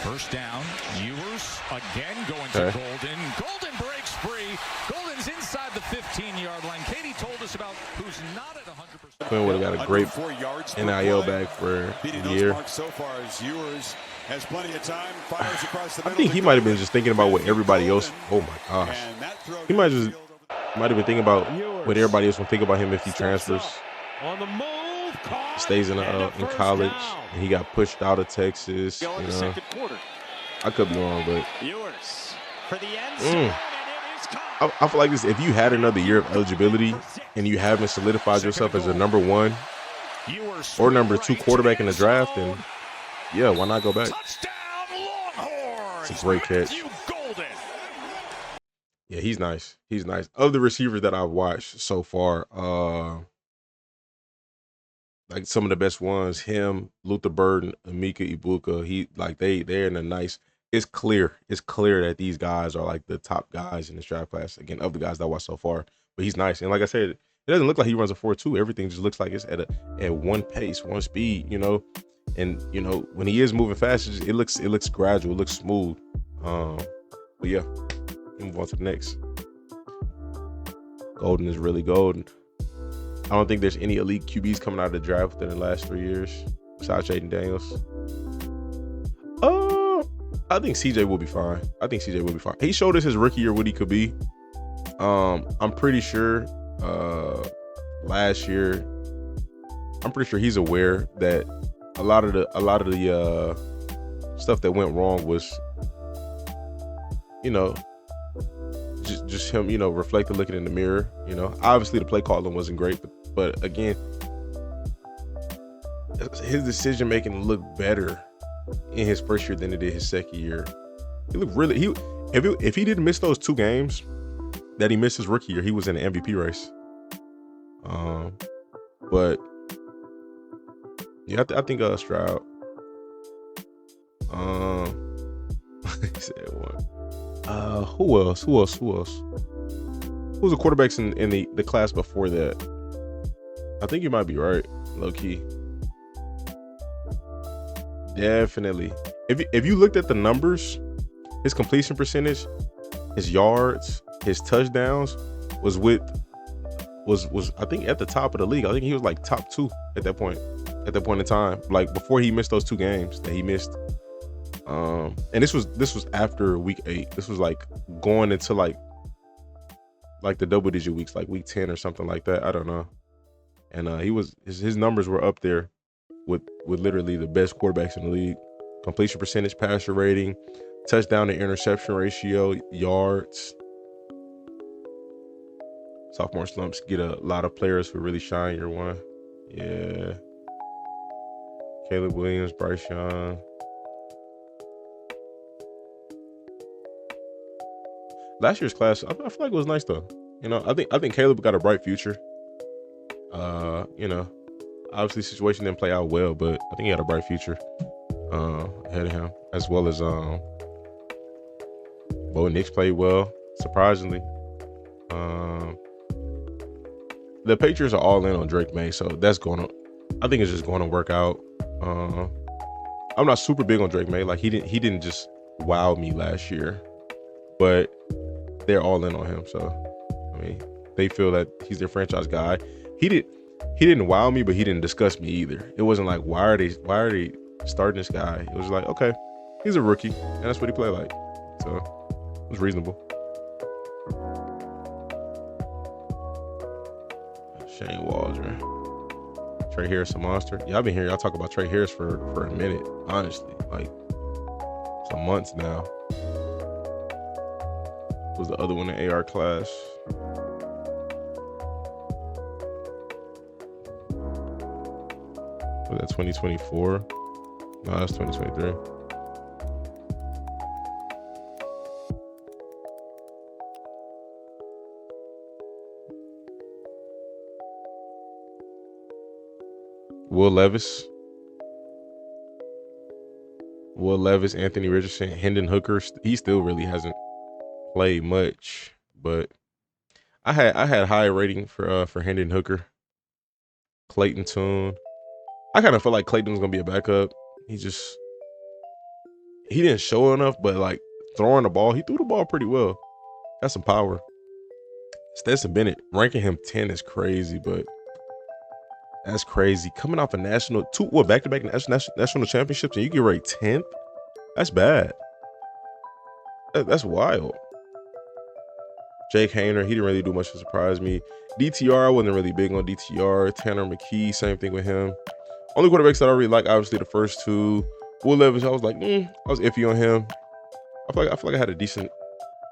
1st down. Ewers again going to Golden. Golden breaks free. Golden's inside the 15-yard line. Katie told us about who's not at 100%. Quinn would have got a great NIL bag for a year. So far as Ewers has plenty of time, fires across the I middle. think he might have been just thinking about what everybody else. Oh my gosh. He might have been thinking about what everybody else will think about him if he transfers. On the move, stays in college. And he got pushed out of Texas. You know. I could be wrong, but Ewers for the end zone, and it is caught. I feel like this. If you had another year of eligibility and you haven't solidified yourself as a number 1 or number 2 quarterback in the draft, then yeah, why not go back? It's a great catch. Yeah, he's nice. He's nice. Of the receivers that I've watched so far, like some of the best ones, him, Luther Burden, Emeka Egbuka, they're in a nice. It's clear that these guys are like the top guys in this draft class. Again, of the guys that I watched so far, but he's nice. And like I said, it doesn't look like he runs a 4.2. Everything just looks like it's at one pace, one speed, And when he is moving fast, it looks gradual, it looks smooth. But yeah, move on to the next. Golden is really golden. I don't think there's any elite QBs coming out of the draft within the last 3 years besides Jayden Daniels. I think CJ will be fine. He showed us his rookie year what he could be. I'm pretty sure last year, he's aware that a lot of the stuff that went wrong was, just him, reflecting, looking in the mirror. Obviously the play calling wasn't great, but again, his decision making looked better in his first year than it did his second year. He looked really. If he didn't miss those 2 games that he missed his rookie year, he was in the MVP race. But yeah, I think Stroud. He said one. Who else? Who was the quarterbacks in the class before that? I think you might be right, low key. Definitely. If you looked at the numbers, his completion percentage, his yards, his touchdowns was I think at the top of the league. I think he was like top 2 at that point in time, like before he missed those 2 games that he missed. And this was after week 8. This was like going into like the double digit weeks, like week 10 or something like that. I don't know. And his numbers were up there with literally the best quarterbacks in the league. Completion percentage, passer rating, touchdown to interception ratio, yards. Sophomore slumps get a lot of players who really shine year 1. Yeah. Caleb Williams, Bryce Young. Last year's class, I feel like it was nice though. I think Caleb got a bright future. Obviously situation didn't play out well, but I think he had a bright future ahead of him, as well as Bo Nix played well, surprisingly. The Patriots are all in on Drake May, so I think it's just going to work out. I'm not super big on Drake May. Like he didn't just wow me last year, but they're all in on him. So I mean, they feel that he's their franchise guy. He didn't wow me, but he didn't disgust me either. It wasn't like why are they starting this guy? It was like, okay, he's a rookie, and that's what he played like. So it was reasonable. Shane Waldron. Tre Harris a monster. Yeah, I've been hearing y'all talk about Tre Harris for a minute, honestly. Like some months now. Was the other one in AR class. Was that 2024? No, that's 2023. Will Levis, Anthony Richardson, Hendon Hooker. He still really hasn't played much, but I had high rating for Hendon Hooker. Clayton Tune. I kind of felt like Clayton was gonna be a backup. He didn't show enough, but like throwing the ball, he threw the ball pretty well. Got some power. Stetson Bennett, ranking him 10 is crazy, but that's crazy. Coming off a back-to-back national championships, and you get ranked 10th? That's bad. That's wild. Jake Hayner, he didn't really do much to surprise me. DTR, I wasn't really big on DTR. Tanner McKee, same thing with him. Only quarterbacks that I really like, obviously, the first two. Will Levis, I was like, I was iffy on him. I feel like I had a decent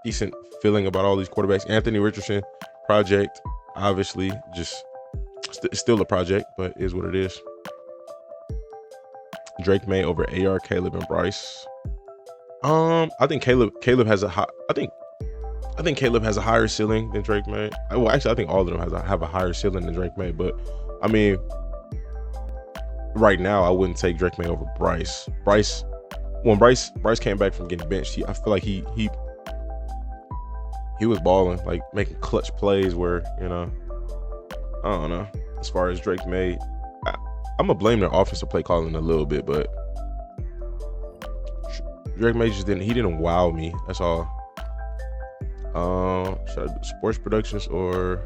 decent feeling about all these quarterbacks. Anthony Richardson, project, obviously, just still a project, but is what it is. Drake May over AR, Caleb, and Bryce. I think Caleb has a high. I think Caleb has a higher ceiling than Drake May. Well, actually, I think all of them have a higher ceiling than Drake May. But I mean, right now, I wouldn't take Drake May over Bryce. When Bryce came back from getting benched, I feel like he was balling, like making clutch plays where, you know, I don't know. As far as Drake May, I'm gonna blame their offensive play calling a little bit, but Drake May just didn't wow me. That's all. Should I do sports productions or?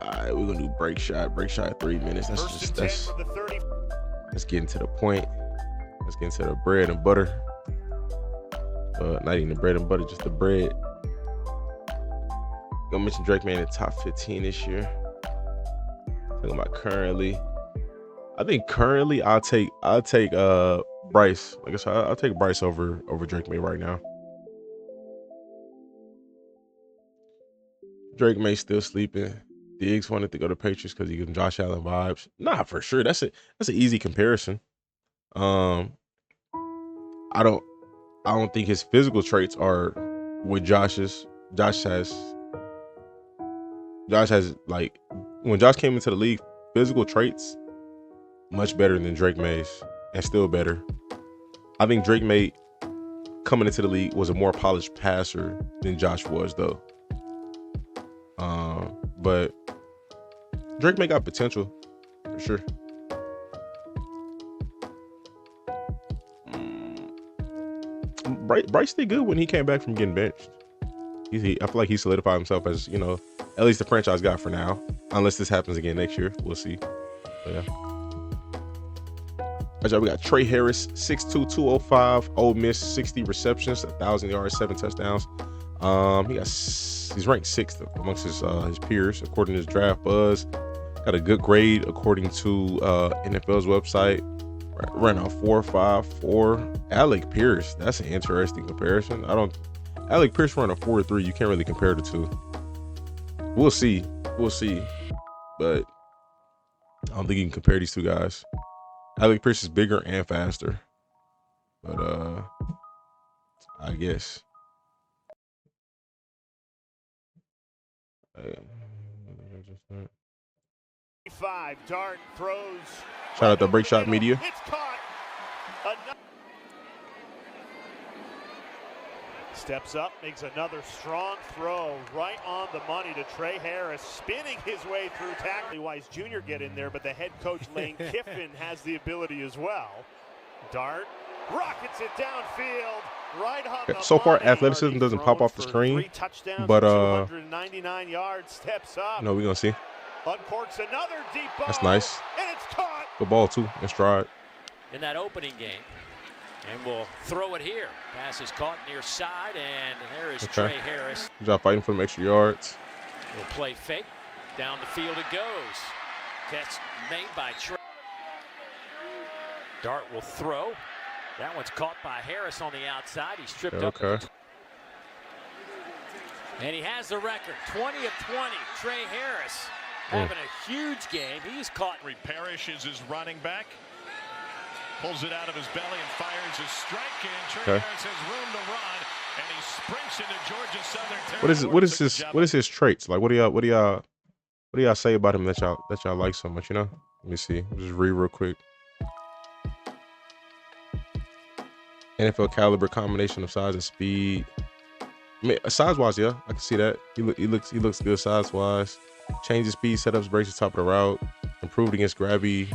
Alright, we're gonna do break shot. Break shot 3 minutes. Let's get into the point. Let's get into the bread and butter. Not even the bread and butter, just the bread. Gonna mention Drake May in the top 15 this year. Talking about currently. I think currently I'll take Bryce. Like I said, I'll take Bryce over Drake May right now. Drake May still sleeping. Diggs wanted to go to Patriots because he gives Josh Allen vibes. Nah, for sure. That's an easy comparison. I don't think his physical traits are what Josh's. Josh has like, when Josh came into the league, physical traits much better than Drake May's, and still better. I think Drake May coming into the league was a more polished passer than Josh was, though. But Drake May got potential for sure. Bryce did good when he came back from getting benched. I feel like he solidified himself as, you know, at least the franchise guy for now. Unless this happens again next year, we'll see. But yeah. All right, we got Tre Harris, 6'2", 205, Ole Miss, 60 receptions, 1,000 yards, 7 touchdowns. He's ranked 6th amongst his peers according to his draft buzz. Got a good grade according to NFL's website. Ran a 4.54. Alec Pierce, that's an interesting comparison. Alec Pierce ran a 4.3. You can't really compare the two. We'll see, but I don't think you can compare these two guys. Alec Pierce is bigger and faster, but I guess. Dart throws. Shout out to Break Shot Media. It's caught. Steps up, makes another strong throw right on the money to Tre Harris, spinning his way through tackle. Weise Jr. get in there, but the head coach Lane Kiffin has the ability as well. Dart rockets it downfield, right on the so far, money. athleticism doesn't pop off the screen, but 299 yards, steps up. No, we're gonna see. Uncorks another deep ball. That's nice. And it's caught. Good ball too, in stride. In that opening game. And we'll throw it here. Pass is caught near side, and there is Tre Harris. Good job fighting for them extra yards. Will play fake. Down the field it goes. Catch made by Tre. Dart will throw. That one's caught by Harris on the outside. He's tripped up. And he has the record. 20 of 20. Tre Harris having a huge game. He's caught. Parrish is his running back. Pulls it out of his belly and fires his strike. And Tre Harris has room to run, and he sprints into Georgia's southern territory. What is his traits? Like, what do y'all say about him that y'all like so much, you know? Let me see. Just read real quick. NFL caliber, combination of size and speed. I mean, size-wise, yeah, I can see that. He looks good size-wise. Changes speed, setups, breaks the top of the route. Improved against grabby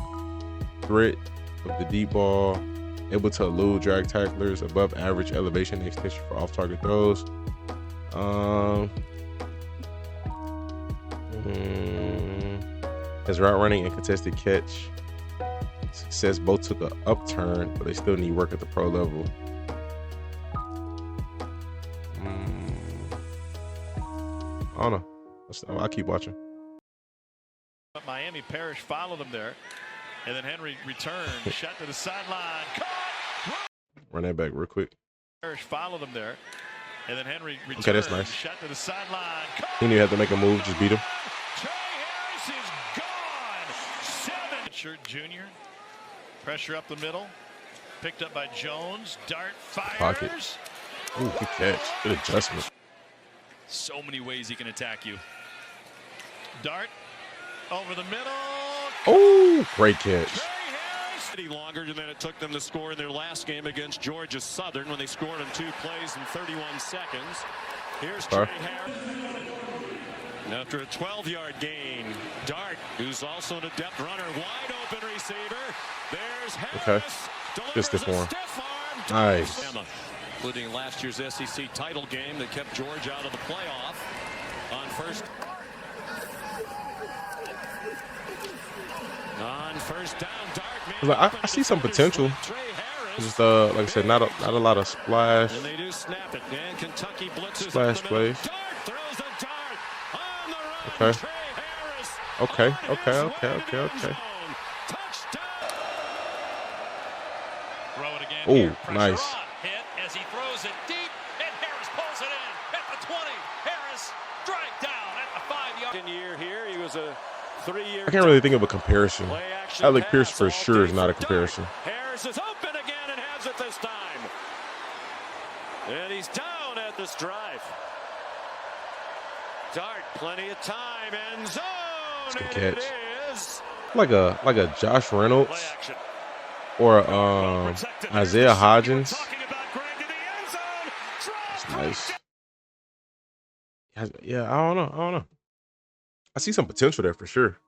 threat of the deep ball. Able to elude drag tacklers, above average elevation and extension for off-target throws. His route running and contested catch success both took an upturn, but they still need work at the pro level. I don't know. I'll keep watching. Miami Parrish followed him there, and then Henry returned, shot to the sideline. Caught! Run that back real quick. Harris followed him there. And then Henry returned. Okay, that's nice. Shot to the sideline. He knew he had to make a move, just beat him. Tre Harris is gone. 7. Shirt Jr. Pressure up the middle. Picked up by Jones. Dart fires. Pocket. Ooh, good catch. Good adjustment. So many ways he can attack you. Dart over the middle. Oh, great catch. Longer than it took them to score in their last game against Georgia Southern when they scored in 2 plays in 31 seconds. Here's Tre Harris. And after a 12-yard gain, Dart, who's also an adept runner, wide open receiver. There's Harris. Okay. Just this one. Nice. Including last year's SEC title game that kept Georgia out of the playoff on first. On first down, Dart. Like, I see some potential. Just like I said, not a lot of splash. And they do snap it. And Kentucky blitzes splash plays. Okay. Okay. Oh, nice. Hit as he throws it deep, and Harris pulls it in at the 20. Harris strike down at the 5-yard year here. He was a 3-year. I can't really think of a comparison. Alec Pierce for sure is not a comparison. Harris is open again and has it this time. And he's down at this drive. Dart, plenty of time, end zone. Good catch. Like a Josh Reynolds or Isaiah Hodgins. That's nice. Yeah, I don't know. I see some potential there for sure.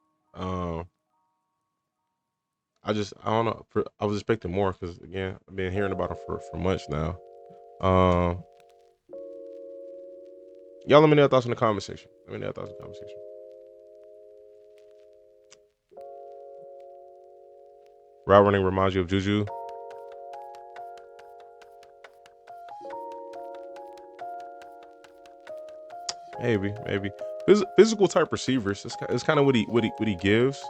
I don't know. I was expecting more because, again, I've been hearing about him for months now. Y'all let me know your thoughts in the comment section. Route running reminds you of Juju. Maybe. Physical type receivers. It's kind of what he gives.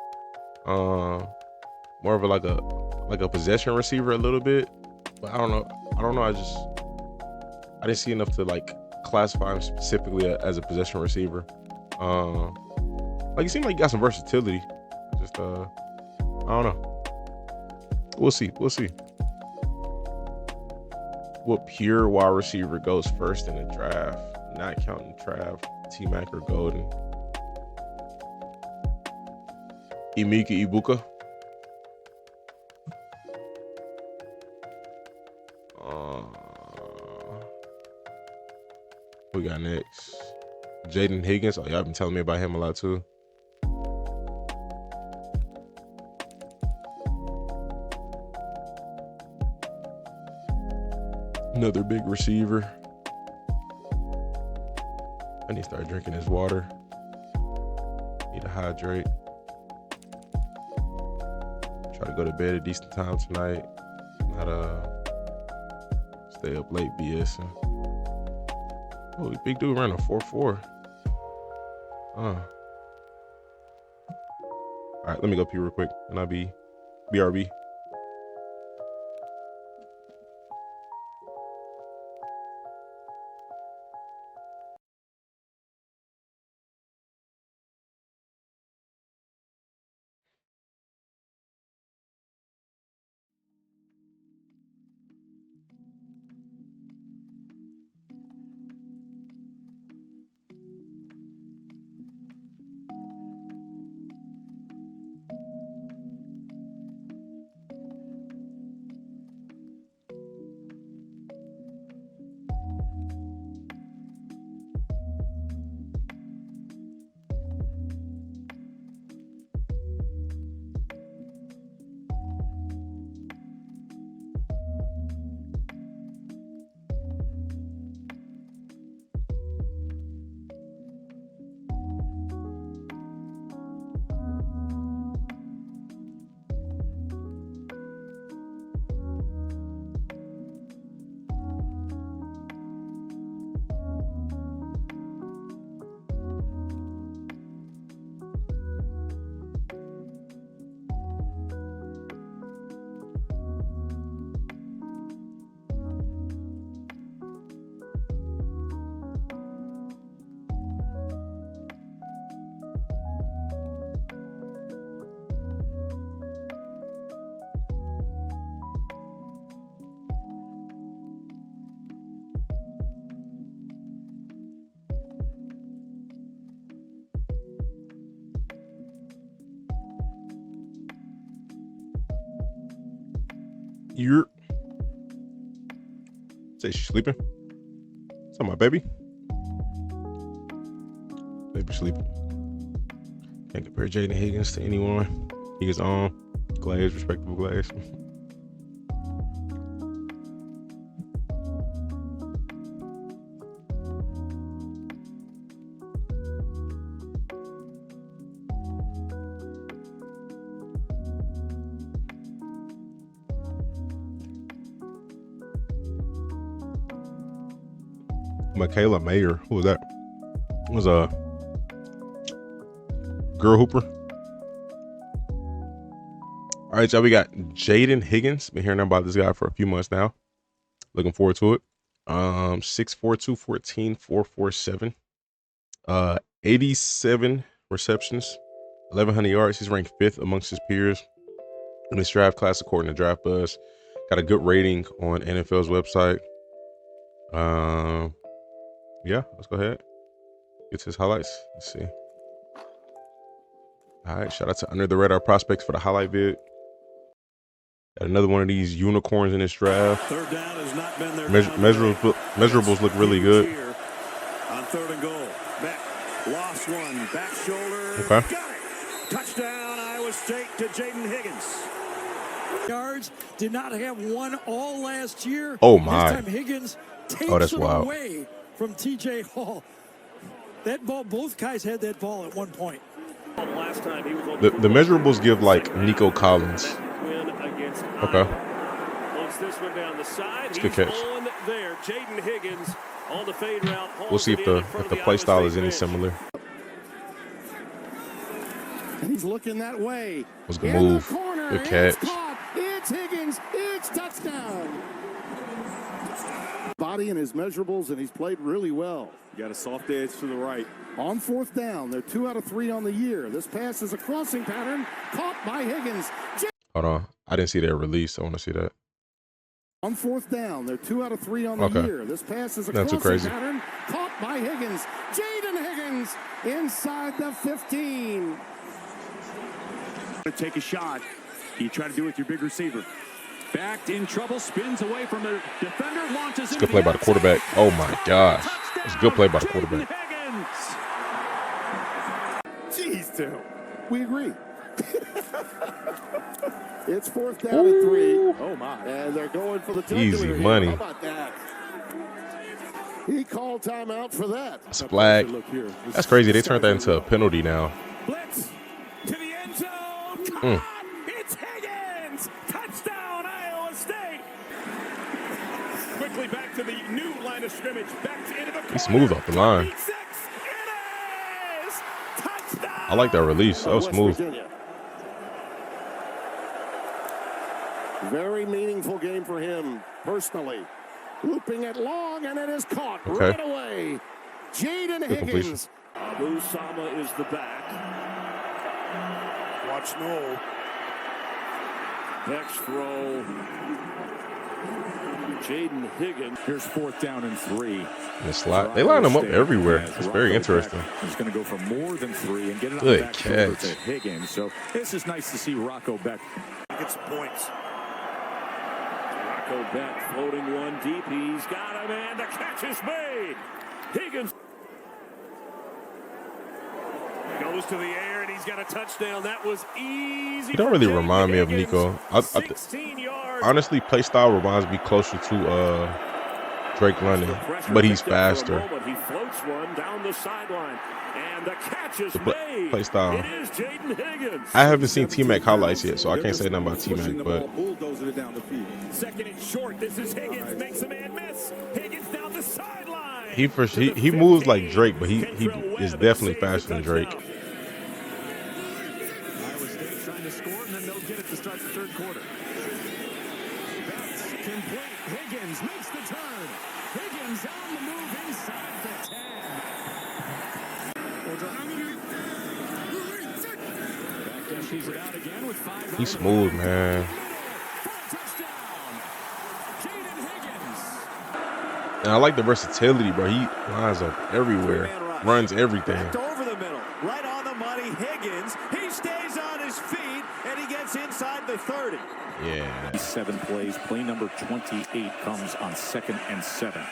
More of a possession receiver a little bit, but I don't know. I didn't see enough to like classify him specifically as a possession receiver. Like he seemed like he got some versatility. Just I don't know. We'll see. What pure wide receiver goes first in the draft? Not counting Trav, T-Mac, or Golden. Emeka Egbuka. We got next Jayden Higgins. Oh, y'all been telling me about him a lot too. Another big receiver. I need to start drinking this water. Need to hydrate. Try to go to bed at a decent time tonight. Not stay up late BSing. Oh, big dude ran a 4.4. All right, let me go pee real quick, and I'll be BRB. You're. Say she's sleeping. What's up, my baby? Baby sleeping. Can't compare Jayden Higgins to anyone. He is on glaze, respectable glaze. Michaela Mayer, who was that? It was a girl hooper. All right, y'all, we got Jayden Higgins. Been hearing about this guy for a few months now. Looking forward to it. 6'4", 214, 447. 87 receptions, 1,100 yards. He's ranked 5th amongst his peers in this draft class, according to Draft Buzz. Got a good rating on NFL's website. Yeah, let's go ahead. Get to his highlights. Let's see. All right, shout out to Under the Radar Prospects for the highlight vid. Got another one of these unicorns in this draft. Third down has not been their measurables look really good. On 3rd and goal. Bech lost one. Back shoulder. Okay. Got it. Touchdown, Iowa State to Jayden Higgins. Yards, did not have one all last year. Oh, my. This time Higgins takes that's it wild. away from TJ Hall. That ball, both guys had that ball at one point. Last time he was on The measurables give like Nico Collins. Okay. Once this one down the side, it's a good catch. On there. Jayden Higgins on the fade route. We'll see if the play style is any similar. He's looking that way. Was a good move. Good catch. It's Higgins. It's touchdown. Body and his measurables, and he's played really well. Got a soft edge to the right. On 4th down, they're 2 out of 3 on the year. This pass is a crossing pattern caught by Higgins. Hold on. I didn't see that release. I want to see that. On 4th down, they're 2 out of 3 on the year. This pass is a Not too crossing crazy. pattern caught by Higgins. Jayden Higgins inside the 15. Take a shot. You try to do it with your big receiver. Backed in trouble, spins away from the defender, launches. It's a good play by the quarterback. Oh my gosh. It's a good play by the quarterback. Jeez, Tim. We agree. It's 4th down and 3. Oh my. And they're going for the easy money. How about that? He called timeout for that. It's a flag. That's crazy. They turned that into a penalty now. Blitz to the end zone. It's Higgins. Touchdown, Iowa State. Quickly back to the new line of scrimmage. Back into the He's smooth off the line. I like that release. That was smooth. Very meaningful game for him personally. Looping it long, and it is caught Okay. right away. Jayden Higgins. Abu Sama is the back. Watch Noel. Bech's throw. Jayden Higgins. Here's 4th down and 3. The slot. They line them up everywhere. It's very interesting. He's going to go for more than 3 and get it on Good the back shoulder catch. to Higgins. So this is nice to see Rocco Bech Get some points. Rocco Bech floating one deep. He's got him, and the catch is made. Higgins goes to the air, and he's got a touchdown. That was easy. He don't really remind me of Nico. Honestly, play style reminds me closer to Drake London, but he's faster. He floats one down the sideline, and the catch is made. Play style. It is Jayden Higgins. I haven't seen T-Mac highlights yet, so I can't say nothing about T-Mac, but Second and short. This is Higgins. Makes a man miss. Higgins down the sideline. he moves like Drake, but he is definitely faster than Drake. Iowa State trying to score, and then they'll get it to start the 3rd quarter. That's complete. Higgins makes the turn. Higgins on the move inside the 10. Back empties it out again with 5. He's smooth, man. And I like the versatility, bro. He lines up everywhere, runs everything. Over the middle, right on the money. Higgins, he stays on his feet, and he gets inside the 30. Yeah. 7 plays. Play number 28 comes on 2nd and 7.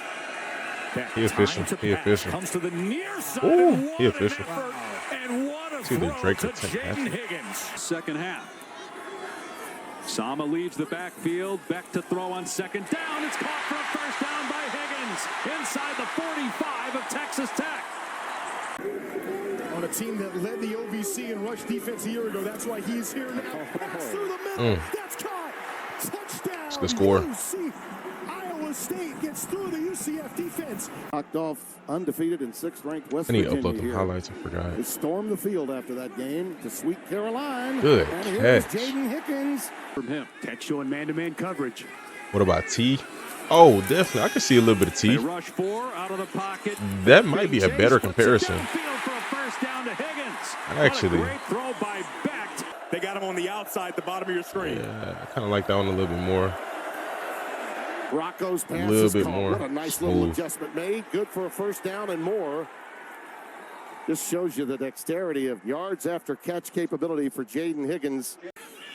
He official. He official. Comes to the near side. Ooh, he official. And what a See the throw Drake to attack. Jayden Higgins. Second half. Sama leaves the backfield. Bech to throw on 2nd down. It's caught for a first down by Higgins inside the 45 of Texas Tech. On a team that led the OVC in rush defense a year ago. That's why he's here now. Pass through the middle. That's caught. Touchdown. It's a good score. UC. Iowa State gets through the UCF defense. Knocked off undefeated and 6th-ranked West I need to Virginia upload the here. highlights. I forgot. They stormed the field after that game to Sweet Caroline. Good and here's catch. Jayden Higgins. From him. Tech showing man-to-man coverage. What about T? Oh, definitely. I can see a little bit of They T. rush 4 out of the pocket. That might be a better comparison. Downfield for a first down to Higgins. Actually. What a great throw by Bech. They got him on the outside, the bottom of your screen. Yeah, I kind of like that one a little bit more. Rocco's pass A little is bit caught. more What a nice little smooth. adjustment made. Good for a first down and more. This shows you the dexterity of yards after catch capability for Jayden Higgins.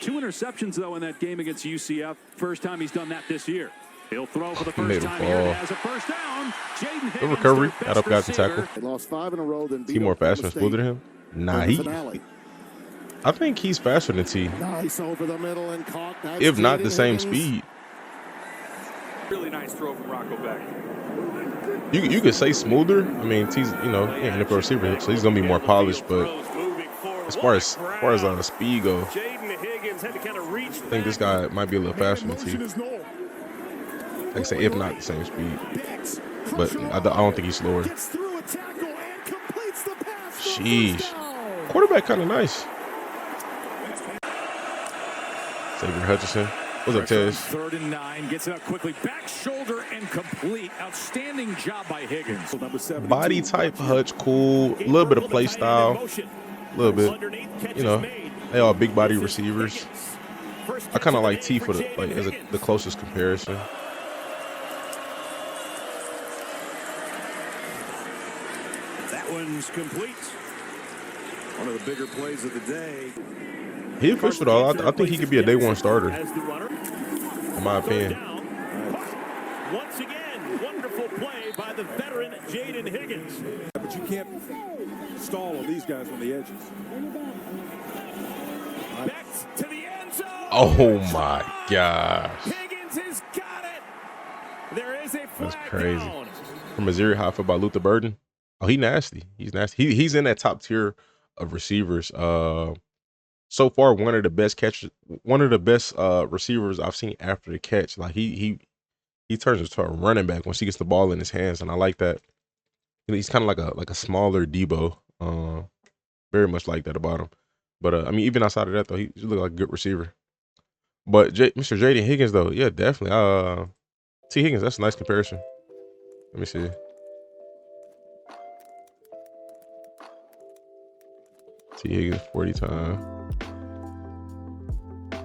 2 interceptions, though, in that game against UCF. First time he's done that this year. He'll throw for the Made first him time here fall. as a first down. Jayden Good Higgins, recovery. their Got up, got the best tackle. They lost 5 in a row, then beat T more Oklahoma faster and State smoother than him? Nah, in the he. finale. I think he's faster than T. Nice over the middle and caught. That's If not the Jayden same Higgins. speed. Really nice throw from Rocco Bech. You could say smoother. I mean, T's, you know, yeah, NFL receiver, so he's gonna be more polished. But as far as speed go, Jayden Higgins had to kind of reach. I think this guy might be a little faster than T. Like I say, if not the same speed, but I don't think he's slower. Sheesh, quarterback kind of nice. Xavier Hutchinson. What's up, Tez? 3rd and 9, gets it out quickly. Back shoulder and complete. Outstanding job by Higgins. Body type, Hutch, cool. A little bit of play style. A little bit. You know, they all big body receivers. I kind of like T for the as the closest comparison. That one's complete. One of the bigger plays of the day. He official though. I think he could be a day one starter. In my opinion. Once again, wonderful play by the veteran Jayden Higgins. But you can't stall on these guys on the edges. Back to the end zone. Oh my gosh. Higgins has got it. There is a flag. That's crazy. Down. From Missouri High football, Luther Burden. Oh, he nasty. He's nasty. He's in that top tier of receivers. So far, one of the best receivers I've seen after the catch. Like he turns into a running back once he gets the ball in his hands, and I like that. He's kind of like a smaller Debo. Very much like that about him. But I mean, even outside of that though, he looks like a good receiver. But Mr. Jayden Higgins though, yeah, definitely. T Higgins, that's a nice comparison. Let me see. T Higgins 40 time.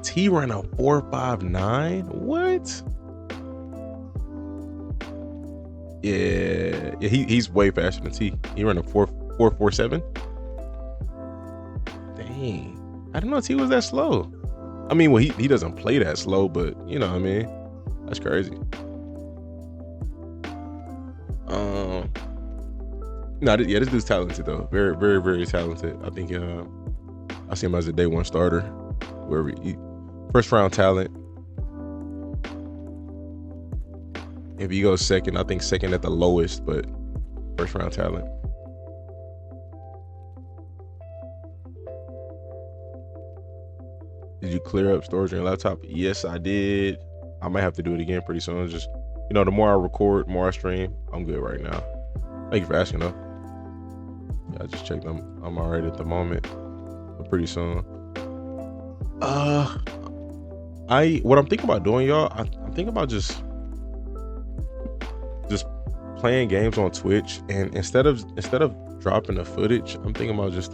T ran a 4.59. What? Yeah, he's way faster than T. He ran a 4.47. Dang, I didn't know T was that slow. I mean, well, he doesn't play that slow, but you know what I mean. That's crazy. No, this dude's talented though. Very, very, very talented. I think I see him as a day one starter. Wherever first round talent. If he goes second, I think second at the lowest, but first round talent. Did you clear up storage on your laptop? Yes, I did. I might have to do it again pretty soon. Just, you know, the more I record, the more I stream, I'm good right now. Thank you for asking though. Yeah, I just checked them. I'm all right at the moment, but pretty soon. What I'm thinking about doing, y'all, I'm thinking about just playing games on Twitch, and instead of dropping the footage, I'm thinking about just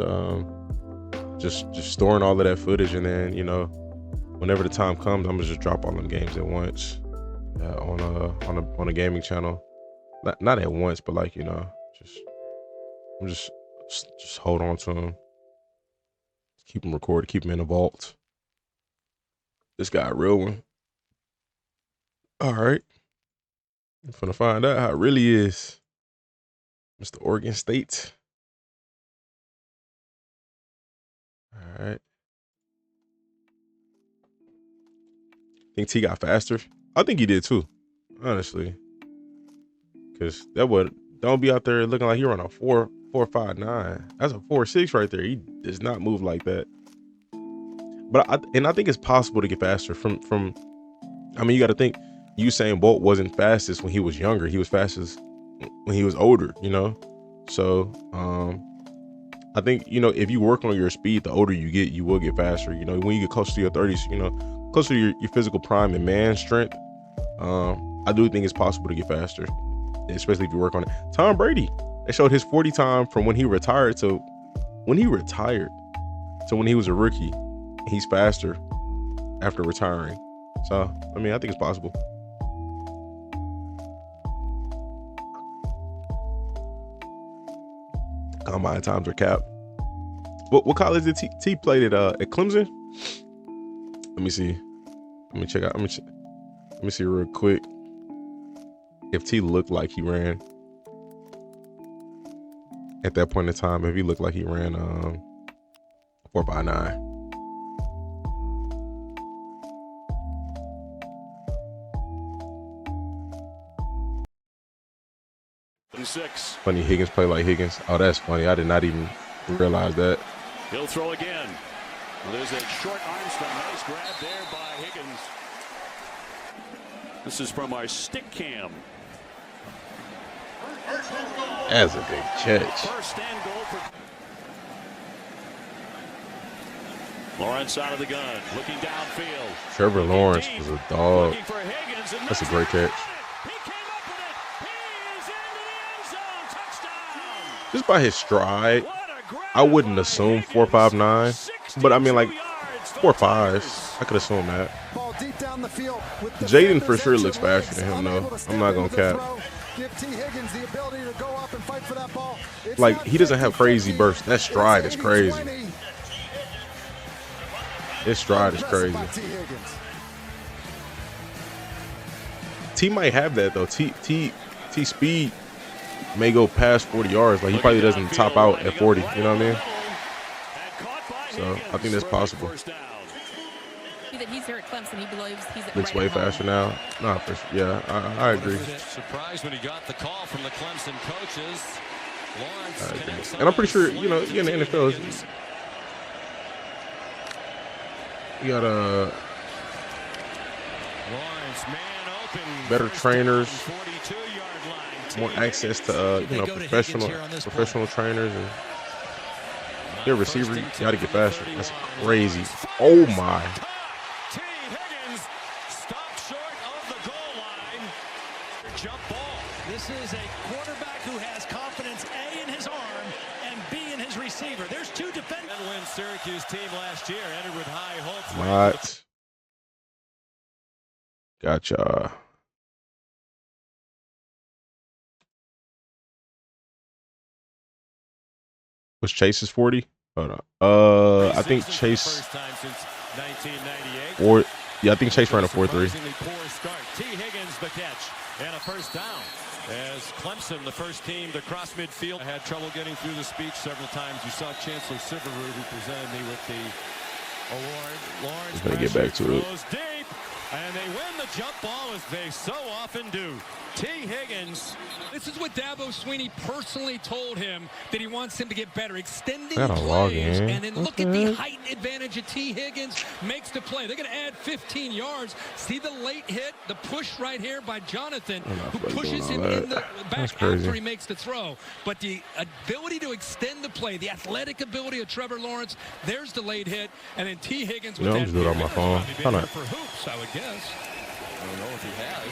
storing all of that footage, and then, you know, whenever the time comes, I'm gonna just drop all them games at once on a gaming channel. Not at once, but like, you know, I'm just hold on to them, keep them recorded, keep them in the vault. This guy a real one. All right. I'm finna find out how it really is. Mr. Oregon State. All right. Think T got faster? I think he did too, honestly. Cause that would don't be out there looking like he run a 4.59. That's a 4.6 right there. He does not move like that. But I think it's possible to get faster from. I mean, you got to think Usain Bolt wasn't fastest when he was younger. He was fastest when he was older. You know, so I think if you work on your speed, the older you get, you will get faster. You know, when you get close to your 30s, closer to your physical prime and man strength, I do think it's possible to get faster, especially if you work on it. Tom Brady, they showed his 40 time from when he retired to when he was a rookie. He's faster after retiring. So, I mean, I think it's possible. Combine times are capped. What college did T played at Clemson? Let me see. Let me check out. Let me see real quick if T looked like he ran at that point in time. If he looked like he ran 4.59. Funny, Higgins play like Higgins. Oh, that's funny. I did not even realize that. He'll throw again. There's a short Armstrong. Nice grab there by Higgins. This is from our stick cam. That's a big catch. First and goal for Lawrence out of the gun, looking downfield. Trevor Lawrence was a dog. That's a great catch. Just by his stride, I wouldn't assume 4.59, but I mean like 4.5. I could assume that. Jayden for sure looks faster than him though. I'm not gonna cap. Like he doesn't have crazy bursts. That stride is crazy. His stride is crazy. T might have that though. T speed may go past 40 yards. Like he probably doesn't top out at 40. You know what I mean? So I think that's possible. That he's here at Clemson. He believes he's looks way faster now. Nah, for sure. Yeah, I agree. Surprised when he got the call from the Clemson coaches. Lawrence and I'm pretty sure you in the NFL. You got better trainers, more access to professional trainers, and your receiver, you got to get faster. That's crazy. Oh my. T. Higgins stopped short of the goal line. Jump ball. This is a quarterback who has confidence A in his arm and B in his receiver. There's two defenders. That win Syracuse team last year entered with high hopes. What? Gotcha. Was Chase's 40? Hold on. I think Chase. Or yeah, I think Chase ran a 4.3. T. Higgins the catch and a first down. As Clemson, the first team to cross midfield, had trouble getting through the speech several times. You saw Chancellor Siverud, who presented me with the award. Lawrence gonna get back to it. Deep, and they win the jump ball as they so often do. T. Higgins. This is what Dabo Swinney personally told him, that he wants him to get better, extending That a log plays, in. and then look at the height advantage of T. Higgins makes the play. They're going to add 15 yards. See the late hit, the push right here by Jonathan, who pushes him in the back after he makes the throw. But the ability to extend the play, the athletic ability of Trevor Lawrence, there's the late hit, and then T. Higgins with I'm just doing it on my phone. for hoops, I would guess. I don't know if he has.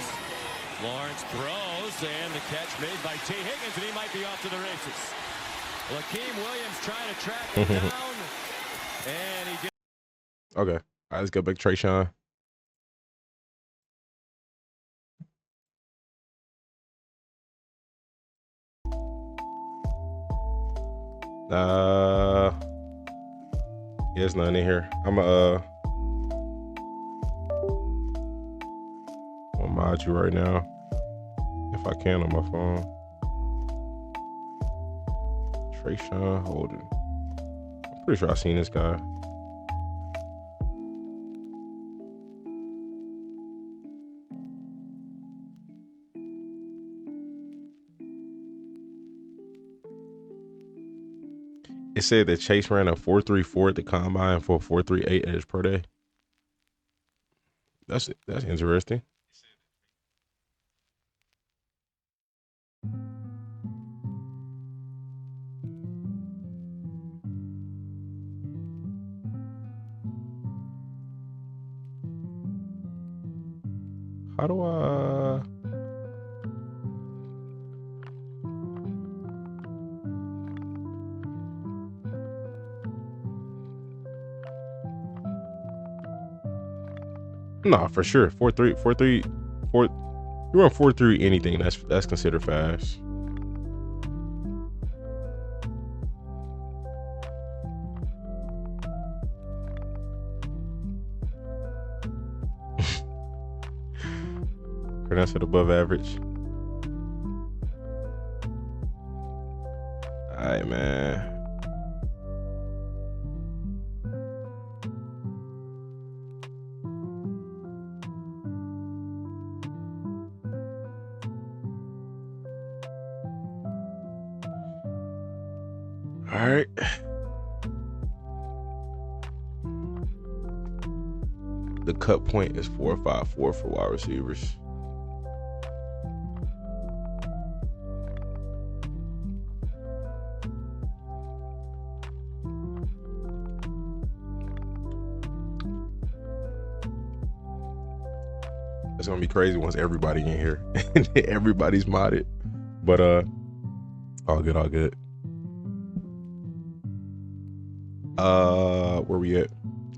Lawrence throws, and the catch made by T. Higgins, and he might be off to the races. Lakeem Williams trying to track him down, and he gets... Okay. All right, let's go back to Traeshon. There's none in here. find you right now. If I can on my phone. Traeshon Holden. I'm pretty sure I've seen this guy. It said that Chase ran a 4.34 at the combine for a 4.38 edge per day. That's interesting. How do I? Nah, for sure. 4.3. You run 4.3 anything. That's considered fast. That's at above average. All right, man. All right. The cut point is 4.54 for wide receivers. It's gonna be crazy once everybody in here. Everybody's modded. But all good. Where we at?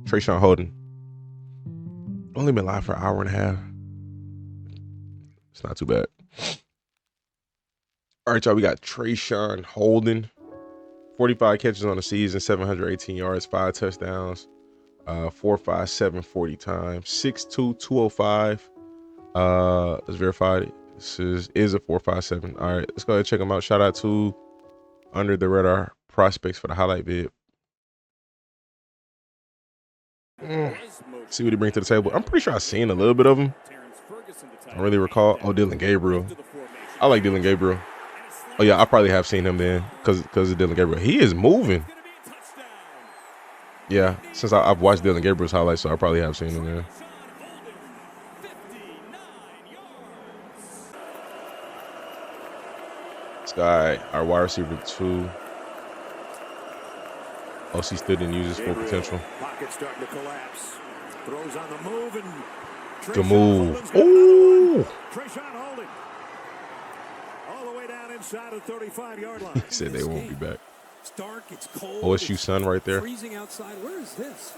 Traeshon Holden. Only been live for an hour and a half. It's not too bad. All right, y'all. We got Traeshon Holden. 45 catches on the season, 718 yards, 5 touchdowns, 4.57 40 times, 6'2", 205. Let's verify it. This is a 4.57. All right, let's go ahead and check them out. Shout out to Under the Radar Prospects for the highlight vid. See what he brings to the table. I'm pretty sure I've seen a little bit of him. I don't really recall. Oh, Dillon Gabriel. I like Dillon Gabriel. Oh yeah, I probably have seen him then because of Dillon Gabriel. He is moving. Yeah, since I've watched Dillon Gabriel's highlights, so I probably have seen him there. This guy, our wide receiver 2. OC still didn't use his full potential. Pocket starting to collapse. Throws on the move and good move. Ooh. Traeshon Holden. All the way down inside the 35-yard line. He said they won't be back. It's dark, it's cold. OSU sun right there. Freezing outside. Where is this?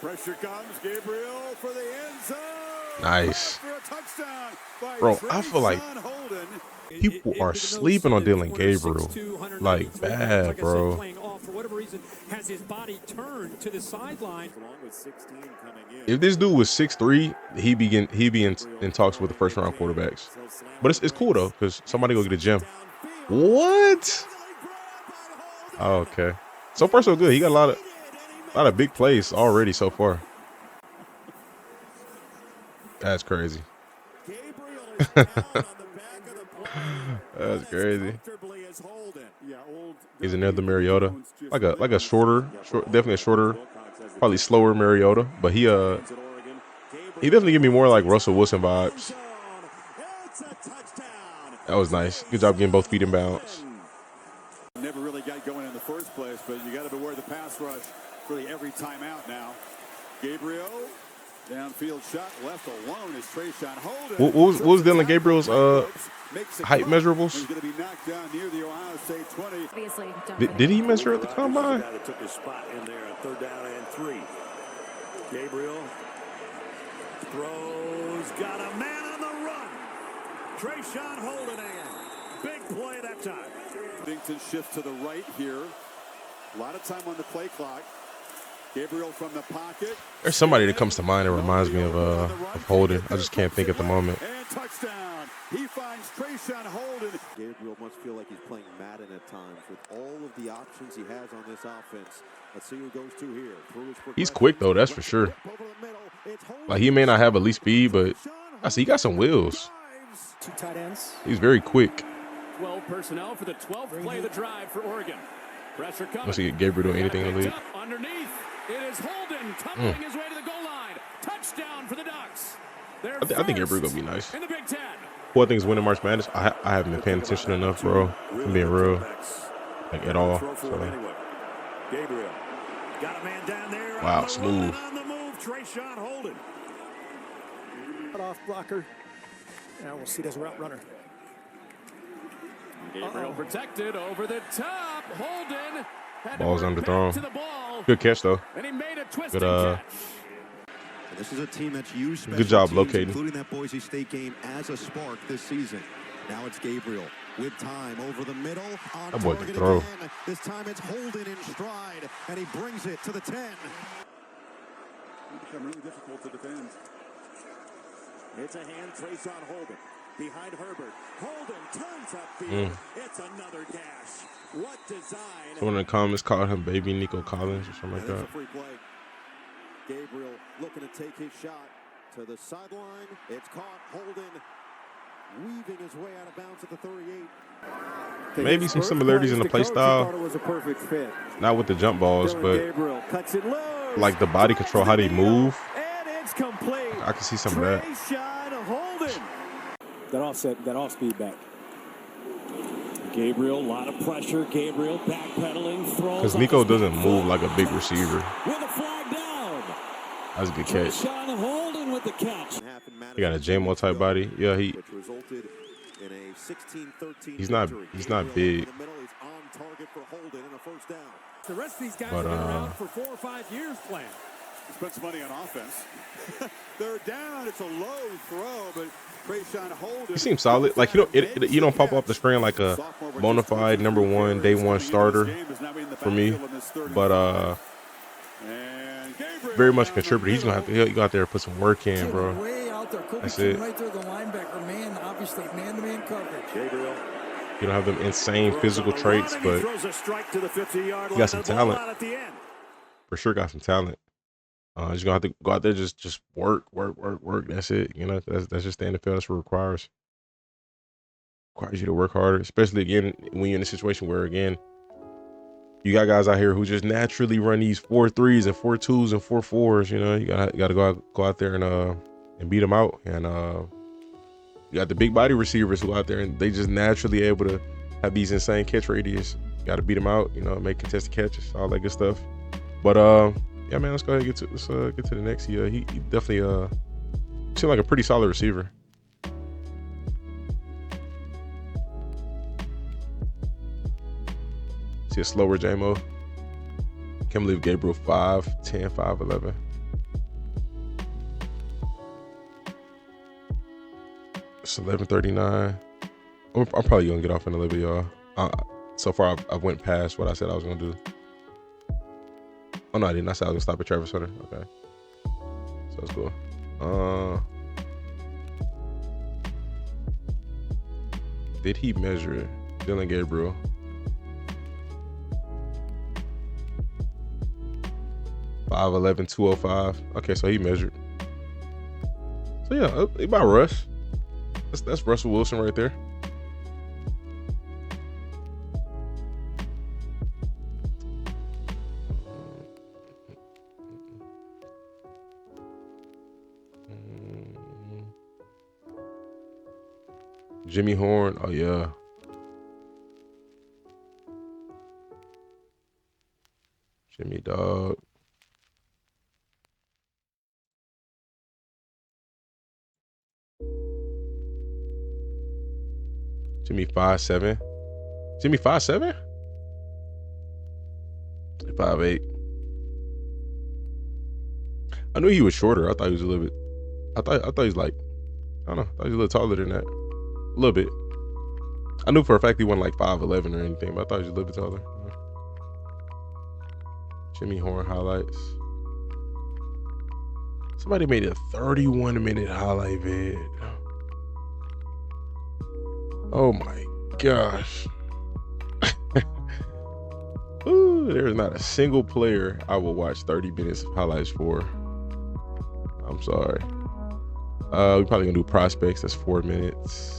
Pressure comes. Gabriel for the end zone. Nice. Bro, I feel like people are sleeping on Dillon Gabriel. Like, bad, bro. For whatever reason, has his body turned to the sideline. If this dude was 6'3", he'd be in talks with the first-round quarterbacks. But it's cool, though, because somebody go get a gym. What? Oh, okay. So far, so good. He got a lot of big plays already so far. That's crazy. That's crazy. He's another Mariota, like a shorter, definitely a shorter, probably slower Mariota, but he definitely give me more like Russell Wilson vibes. That was nice. Good job getting both feet in bounds. Never really got going in the first place, but you got to beware the pass rush for the every timeout now. Gabriel, downfield shot, left alone is Traeshon Holden. What was Dillon Gabriel's height measurables? He's going to be knocked down near the Ohio State 20. Did he measure at the combine? Took his spot in there on 3rd down and 3. Gabriel throws, got a man on the run. Traeshon Holden again. Big play that time. Bington shift to the right here. A lot of time on the play clock. Gabriel from the pocket. There's somebody that comes to mind that reminds me of Holden. I just can't think at the moment. And touchdown. He finds Traeshon Holden. Gabriel must feel like he's playing Madden at times with all of the options he has on this offense. Let's see who goes to here. He's quick though, that's for sure. Like he may not have elite speed, but I see he got some wheels. 2 tight ends. He's very quick. 12 personnel for the 12th play of the drive for Oregon. Pressure coming. Let's see Gabriel do anything in the league. Underneath, it is Holden tumbling his way to the goal line. Touchdown for the Ducks. I think Gabriel gonna be nice. In the Big Ten. Who I think is winning March Madness? I haven't been paying attention enough, bro. I'm being real, like at all. So. Gabriel got a man down there. Wow, smooth. On the move, Traeshon Holden. Off blocker. Now we'll see it as a route runner. Gabriel protected over the top. Holden. Ball's underthrown. Good catch though. And he made a twisting Good catch. This is a team that's used good job teams, locating, including that Boise State game, as a spark this season. Now it's Gabriel with time over the middle. On that boy can target throw. Again. This time it's Holden in stride, and he brings it to the 10. It's become really difficult to defend. It's a hand trace on Holden. Behind Herbert. Holden turns upfield. It's another dash. What design. Someone in the comments called him Baby Nico Collins or something like that. Free play. Gabriel looking to take his shot to the sideline. It's caught. Holden weaving his way out of bounds at the 38. Maybe some similarities in the play style. It was a perfect fit. Not with the jump balls, but Gabriel cuts it low. like the body control, how they move. And it's complete. I can see some of that. Traeshon Holden. That off speed back. Gabriel, a lot of pressure. Gabriel backpedaling, throws. Because Nico doesn't move like a big receiver. With a flag down. That's a good catch. Traeshon Holden with the catch. He got a JMO type body. Yeah, Which resulted in a 16-13 he's not big. The rest of these guys But, have been around for 4 or 5 years playing. Spent some money on offense. They're down. It's a low throw, but Traeshon Holden. He seems solid. Like you don't pop off the screen like a bona fide #1 day one starter for me, but very much a contributor. He's gonna have to go out there and put some work in, bro. That's it. Right there, the linebacker, man, obviously man-to-man coverage. Gabriel. You don't have them insane physical traits, but you got some talent. For sure, got some talent. Just gonna have to go out there, just work. That's it. You know, that's just the NFL. That's what it requires. Requires you to work harder, especially again when you're in a situation where again you got guys out here who just naturally run these 4-3s and 4-2s and 4-4s. You know, you gotta go out there and beat them out. And you got the big body receivers who out there and they just naturally able to have these insane catch radius. You got to beat them out. You know, make contested catches, all that good stuff. But yeah, man, let's go ahead and get to the next. He definitely seemed like a pretty solid receiver. See a slower JMO. Can't believe Gabriel 5'10", 5'11". It's 11:39. I'm probably gonna get off in a little bit, y'all. So far, I've went past what I said I was gonna do. Oh no, I didn't. I said I was gonna stop at Travis Hunter. Okay, so that's cool. Did he measure Dylan Gabriel? .5'11", 205. Okay, so he measured. So yeah, about Russ. That's Russell Wilson right there. Jimmy Horn. Oh yeah. Jimmy Dog. Jimmy 5'7". Jimmy 5'7"? 5'8". I knew he was shorter. I thought he was a little bit. I thought he was like, I don't know. I thought he was a little taller than that. A little bit. I knew for a fact he wasn't like 5'11" or anything, but I thought he was a little bit taller. Jimmy Horn highlights. Somebody made a 31-minute highlight vid. Oh my gosh. Ooh, there's not a single player I will watch 30 minutes of highlights for. I'm sorry. We're probably gonna do prospects. That's 4 minutes.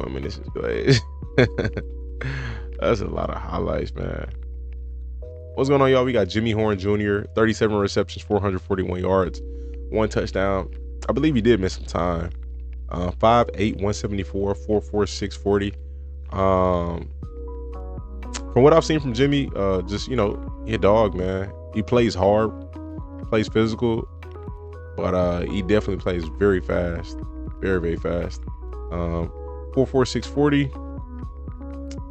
Minutes is good. That's a lot of highlights, man. What's going on, y'all? We got Jimmy Horn Jr., 37 receptions, 441 yards, 1 touchdown. I believe he did miss some time. 5'8", 174, 4'4", 640. From what I've seen from Jimmy, just, you know, he a dog, man. He plays hard, plays physical, but he definitely plays very fast, very, very fast. 4'4", 640.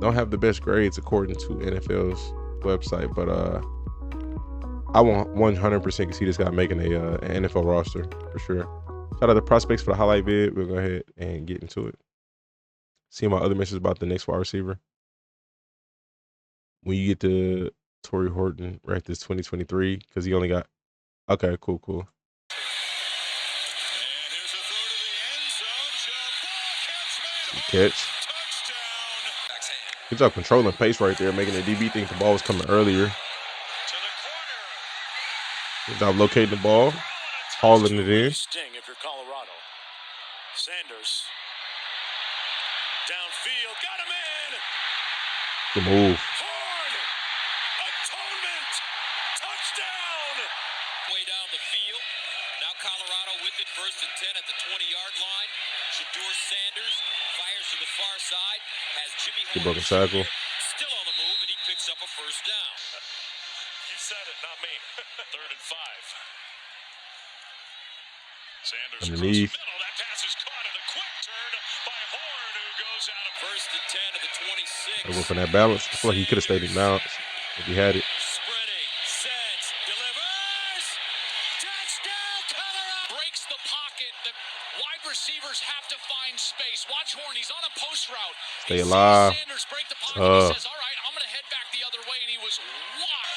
Don't have the best grades according to NFL's website, but I want 100% see this guy making an NFL roster for sure. Shout out to prospects for the highlight vid. We'll go ahead and get into it. See my other message about the next wide receiver. When you get to Tory Horton, right? This 2023, because he only got. Okay, cool. Catch. Good job controlling pace right there, making the DB think the ball was coming earlier. Good job locating the ball, hauling it in. Sting if you're Colorado. Sanders downfield, got him in. Good move. Horn, atonement, touchdown. Way down the field. Now Colorado with it, 1st and 10 at the 20-yard line. Shedeur Sanders fires to the far side. Has Jimmy Good Horn broken tackle. still on the move, and he picks up a 1st down. You said it, not me. 3rd and 5. Sanders Underneath. across the middle. That pass is caught in a quick turn by Horn, who goes out of 1st and 10 at the 26. I went for that balance. I feel like he could have stayed in bounds if he had it. Spreading, sets, delivers. Touchdown, Colorado. Breaks the pocket. The wide receivers have to find space. Watch Horn. He's on a post route. Stay alive. Sanders break the pocket. He says, all right, I'm going to head back the other way, and he was wide.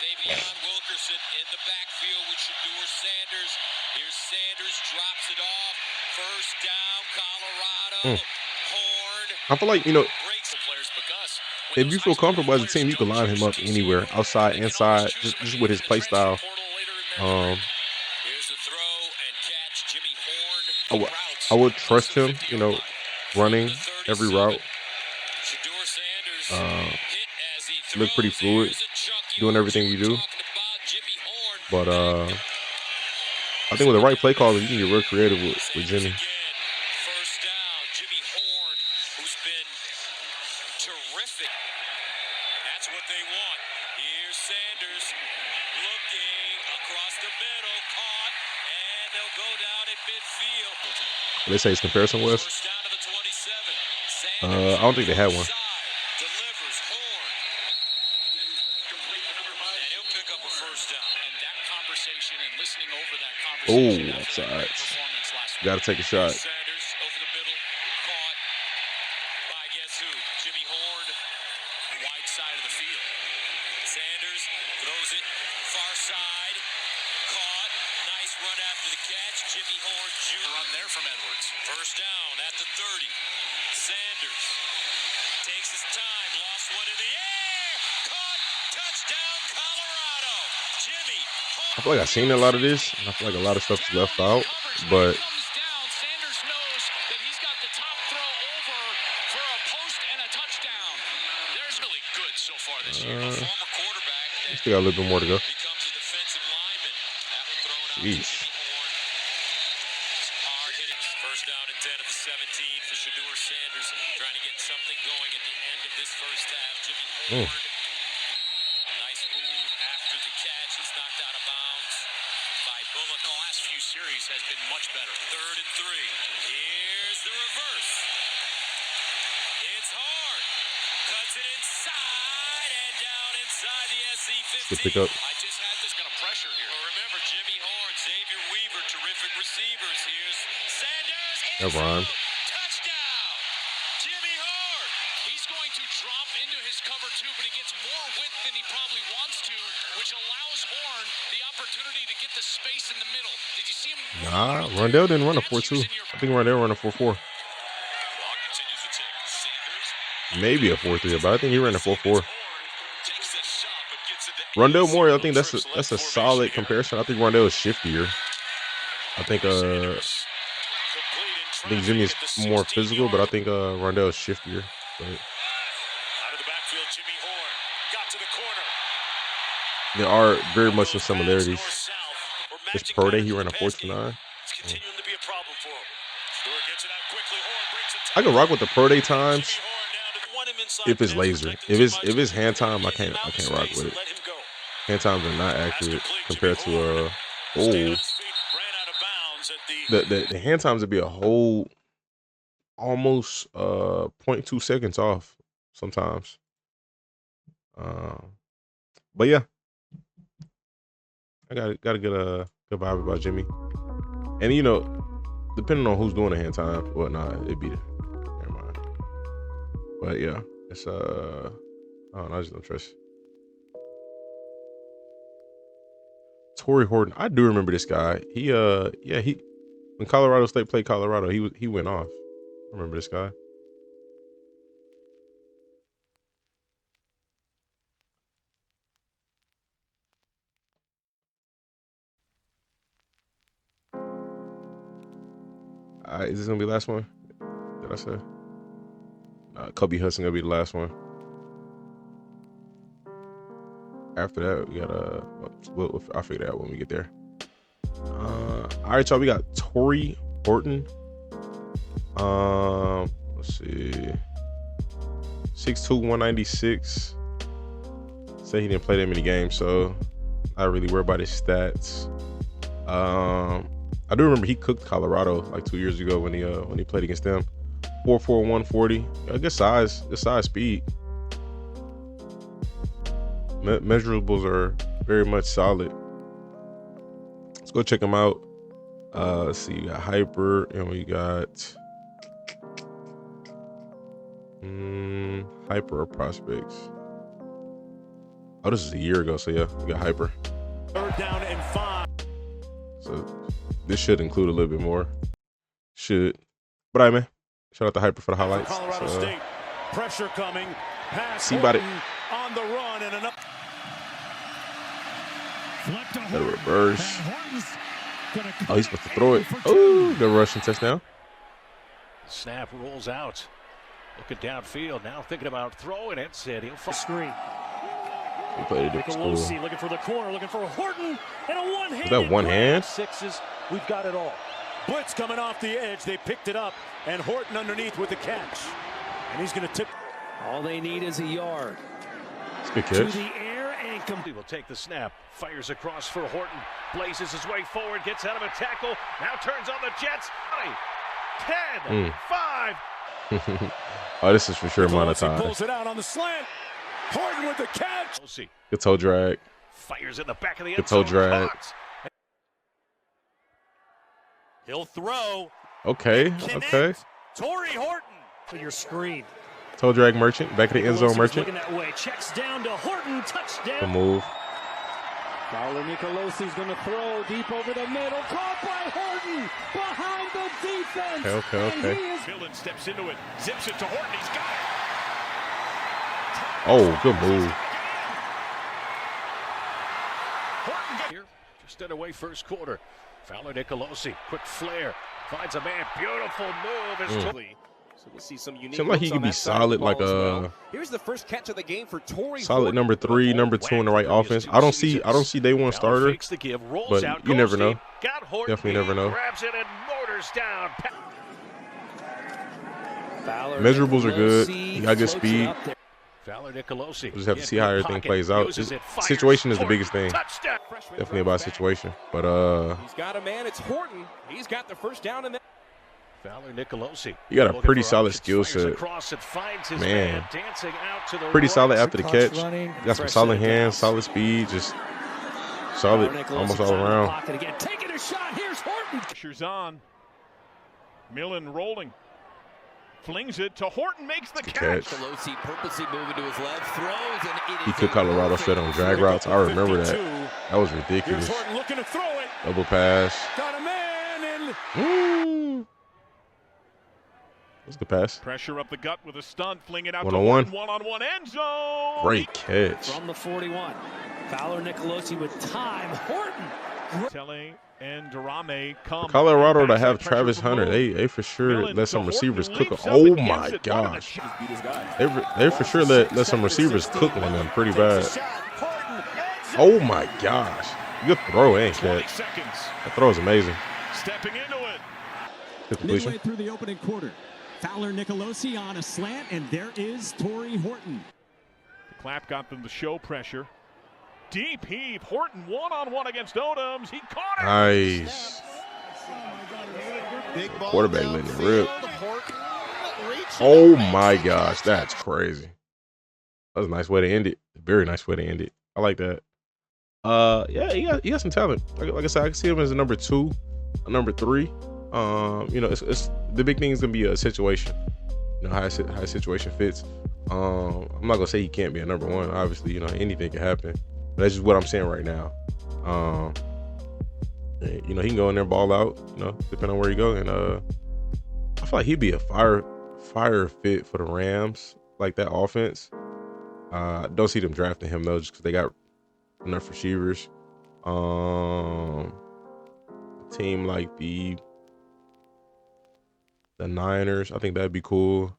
Savion Wilkerson in the backfield with Shedeur Sanders. Here's Sanders, drops it off. 1st down, Colorado. Horn. I feel like, you know, if you feel comfortable as a team, you can line him up anywhere, outside, inside, just with his play style. Here's the throw and catch. Jimmy Horn. I would trust him, you know, running every route. Look pretty fluid, doing everything we do. But I think with the right play caller, you can get real creative with Jimmy. 1st down, Jimmy Horn, who's been terrific. That's what they want. Here's Sanders looking across the middle, caught, and they'll go down at midfield. They say it's comparison West. I don't think they had one. Delivers Horn. And he'll pick up a 1st down. And that conversation and listening over that conversation. Oh, offside. Got to take a shot. Sanders over the middle, caught by guess who? Jimmy Horn, wide side of the field. Sanders throws it far side, caught. Nice run after the catch. Jimmy Horn Jr. run there from Edwards. 1st down at the 30. Sanders takes his time, lost one in the air, caught, touchdown, Colorado. Jimmy Horn. I feel like I've seen a lot of this, and I feel like a lot of stuff is left out, but Sanders knows that he's got the top throw over for a post and a touchdown. There's really good so far this year. A former quarterback that still got a little bit more to go. becomes a defensive lineman. That one thrown out to Jeez. Jimmy Horn. Hard hitting. 1st down and 10 at the 17 for Shedeur Sanders, trying to get something going at the end of this 1st half. Jimmy Horn. Nice move after the catch. He's knocked out of bounds by Bullock. The last few series has been much better. 3rd and 3. Here's the reverse. It's Horn. Cuts it inside and down inside the SC 15. Good pick up. I just had this going to pressure here. Well, remember, Jimmy Horn, Xavier Weaver, terrific receivers. Here's Sanders. That rhymed. Touchdown! Jimmy Horn. He's going to drop into his cover two, but he gets more width than he probably wants to, which allows Horn the opportunity to get the space in the middle. Did you see him? Nah, Rondell didn't run a 4.2. I think Rondell ran a 4.4. Maybe a 4.3, but I think he ran a 4.4. Rondell Moore, I think that's a solid comparison. I think Rondell is shiftier. I think Jimmy is more physical, but I think Rondell is shiftier. But Out of the backfield, Jimmy Horn got to the corner. there are very much some similarities. His pro day, he ran a 4.29. It's continuing to be a problem for him. Stewart gets it out quickly. Horn breaks it. I can rock with the pro day times if it's laser. If it's hand time, I can't rock with it. Hand times are not accurate compared to the hand times would be a whole almost 0.2 seconds off sometimes. But yeah, I got a good vibe about Jimmy, and you know, depending on who's doing the hand time, whatnot, it'd be never mind. But yeah, it's I don't know, I just don't trust. Tory Horton, I do remember this guy. He when Colorado State played Colorado, he went off. I remember this guy. All right, is this gonna be the last one? Did I say? Kobe Hudson gonna be the last one. After that, we got I'll figure that out when we get there. All right, y'all. We got Tory Horton. Let's see. 6'2", 196. Say he didn't play that many games, so not really worried about his stats. I do remember he cooked Colorado like 2 years ago when he played against them. 4'4", 140. Good size, speed. Measurables are very much solid. Let's go check them out. Let's see, you got Hyper, and we got Hyper or Prospects. Oh, this is a year ago, so yeah, we got Hyper. 3rd down and 5. So this should include a little bit more. Should. But all right, man. Shout out to Hyper for the highlights. Colorado State. Pressure coming. Pass see about it. On the run and enough. Got a reverse. Oh, he's supposed to throw it. Oh, the rushing touchdown. Snap rolls out. Looking downfield. Now thinking about throwing it. Said he'll screen. He played it at school. Looking for the corner. Looking for Horton. And a one-hand. Is that one hand? Sixes. We've got it all. Blitz coming off the edge. They picked it up. And Horton underneath with the catch. And he's going to tip. All they need is a yard. It's a good catch. To the air and He will take the snap. Fires across for Horton. Blazes his way forward. Gets out of a tackle. Now turns on the Jets. 10, 5. Oh, this is for sure monetized. Pulls it out on the slant. Horton with the catch. Good toe drag. Fires in the back of the end Good toe zone. drag. He'll throw. Okay. Tory Horton for your screen. Toe drag merchant. Back of the end zone merchant. Looking that way. Checks down to Horton. Touchdown. The move. Fowler Nicolosi's going to throw deep over the middle. Caught by Horton behind the defense. Okay. Millen steps into it. Zips it to Horton. He's got it. Oh, good move. Horton here. Just away first quarter. Fowler Nicolosi. Quick flare. Finds a man. Beautiful move. So we'll see some unique. Seems like he could be solid, like Here's the first catch of the game for Tory. Solid number 3, number 2 in the right offense. I don't see day one starter, but you never know. Definitely never know. Grabs it and motors down. Measurables are good. He got good speed. Fowler Nicolosi. We'll just have to see how everything plays out. Situation is the biggest thing. Definitely about situation, but he's got a man. It's Horton. He's got the first down in that. Fowler Nicolosi. You got a pretty solid skill set. Man. Pretty solid after the catch. Got some solid hands, solid speed. Just solid, almost all around. Again. Taking a shot. Here's Horton. Pressure's on. Millen rolling. Flings it to Horton, makes the catch. Pelosi purposely moving to his left, throws, and it He took Colorado State on drag routes. I remember that. That was ridiculous. Here's Horton looking to throw it. Double pass. Got a man and That's a good pass. Pressure up the gut with a stunt, fling it out One-on-one. to one-on-one end zone. Great catch. from the 41. Fowler Nicolosi with time. Horton. Telling and Durame come. Colorado to have Travis Hunter, they for sure let some receivers cook. Oh my gosh. They for sure let some receivers cook on them pretty bad. Oh my gosh. Good throw and catch. That throw is amazing. Stepping into it. Good completion. Midway through the opening quarter. Fowler Nicolosi on a slant, and there is Tory Horton. The clap got them to show pressure. Deep heave. Horton one-on-one against Odoms. He caught it. Nice. Quarterback letting it rip. Oh my gosh, that's crazy. That was a nice way to end it. Very nice way to end it. I like that. Yeah, he got some talent. Like I said, I can see him as a number 2, a number 3. You know, it's the big thing is gonna be a situation. You know, how a situation fits. I'm not gonna say he can't be a number 1. Obviously, you know, anything can happen. But that's just what I'm saying right now. You know, he can go in there and ball out, you know, depending on where you go. And I feel like he'd be a fire fit for the Rams, like that offense. I don't see them drafting him though, just because they got enough receivers. A team like the Niners, I think that'd be cool.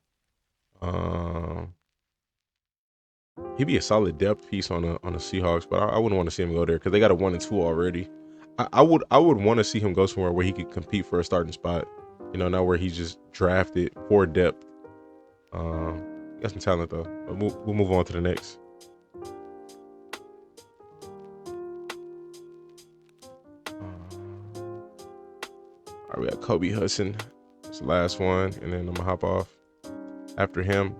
He'd be a solid depth piece on the Seahawks, but I wouldn't want to see him go there because they got a 1 and 2 already. I would want to see him go somewhere where he could compete for a starting spot. You know, not where he's just drafted for depth. Got some talent though. But we'll move on to the next. All right, we got Kobe Hudson. That's the last one, and then I'm gonna hop off after him.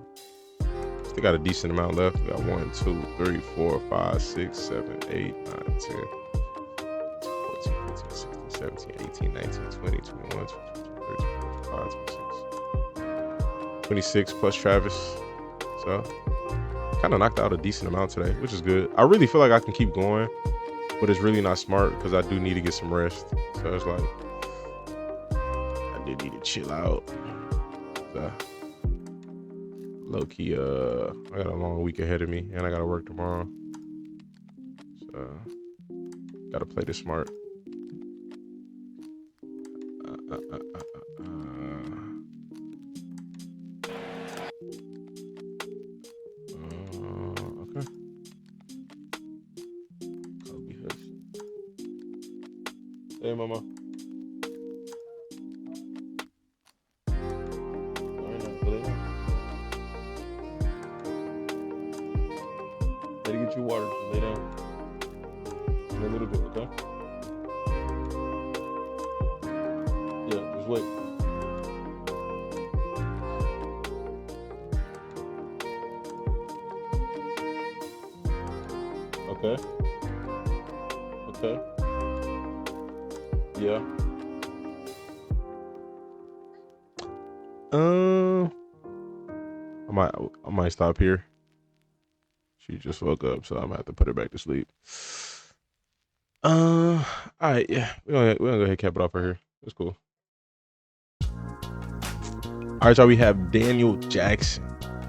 They got a decent amount left. We got 1, 2, 3, 4, 5, 6, 7, 8, 9, 10, 14, 15, 16, 17, 18, 19, 20, 21, 22, 23, 24, 25, 26. 26 plus Travis. So kind of knocked out a decent amount today, which is good. I really feel like I can keep going, but it's really not smart because I do need to get some rest. So it's like I did need to chill out. So, low key, I got a long week ahead of me, and I gotta work tomorrow. So, gotta play this smart. Okay. Kobe Hudson. Hey, mama. Get you water, so lay down. In a little bit, okay? Yeah, just wait. Okay. Okay. Yeah. I might stop here. She just woke up, so I'm gonna have to put her back to sleep. All right, yeah, we're gonna go ahead and cap it off right here. That's cool. All right, y'all, we have Daniel Jackson,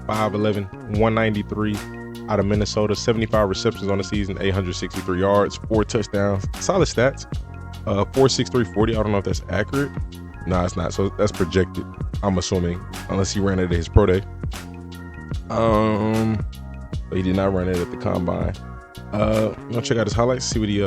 5'11", 193, out of Minnesota, 75 receptions on the season, 863 yards, 4 touchdowns, solid stats. 4.63 40. I don't know if that's accurate. No, it's not. So that's projected, I'm assuming, unless he ran it at his pro day. But he did not run it at the combine. Go check out his highlights, see what he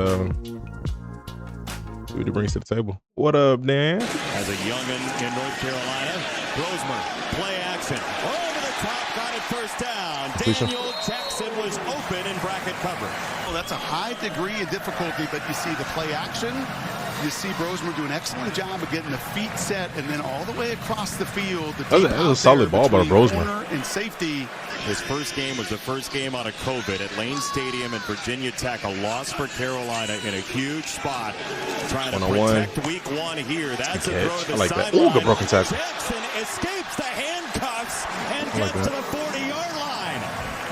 brings to the table. What up, Dan? As a youngin in North Carolina, Roseman, play action, over the top, got it first down. Daniel Jackson was open in bracket coverage. Well, that's a high degree of difficulty, but you see the play action, you see Brosmer do an excellent job of getting the feet set and then all the way across the field. That was a solid ball by Brosmer. Corner and safety. His first game was the first game out of COVID at Lane Stadium in Virginia Tech. A loss for Carolina in a huge spot. Trying to protect week 1 here. That's a throw to the I like that. sideline. Ooh, good broken tackle. Jackson escapes the handcuffs and gets to the 40-yard line.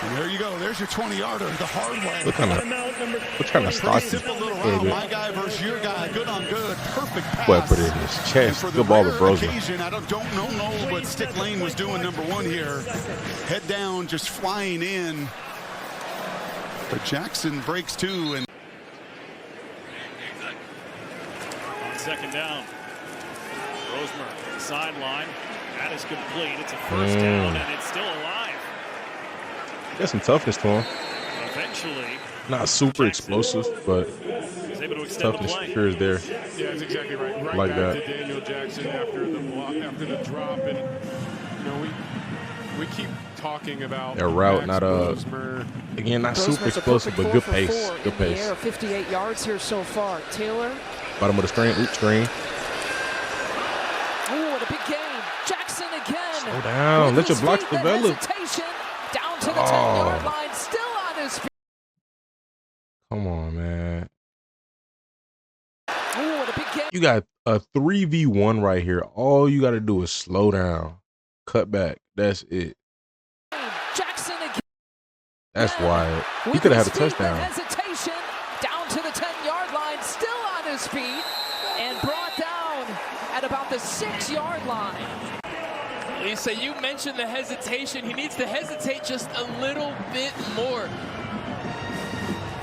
And there you go. There's your 20-yarder the hard way. What kind of stocky? Simple little route. My guy versus your guy. Good on good. Perfect pass. Boy, put it in his chest. Good ball to Brosmer. I don't know what Stick Lane was doing, number 1 here. Head down, just flying in. But Jackson breaks 2. And on second down, Brosmer, sideline. That is complete. It's a first down, and it's still alive. Got some toughness to him. Eventually. Not super explosive, but toughness sure is there. Yeah, that's exactly right. Right like back that. to Daniel Jackson after the block, after the drop, and we keep talking about Their route, Max not Brosmer. again, not Brosmer's super a explosive, but perfect good 4 for pace. 4 Good in the pace. air, 58 yards here so far. Taylor. Bottom of the screen, oops, screen. Oh, what a big game. Jackson again. Slow down. Let your blocks develop. Down to the 10-yard line, still on his feet. Come on, man. Oh, what a big game. You got a 3v1 right here. All you got to do is slow down, cut back. That's it. Jackson again. That's wild. He could have had a touchdown. Hesitation, down to the 10-yard line, still on his feet, and brought down at about the 6-yard line. Lisa, you mentioned the hesitation. He needs to hesitate just a little bit more.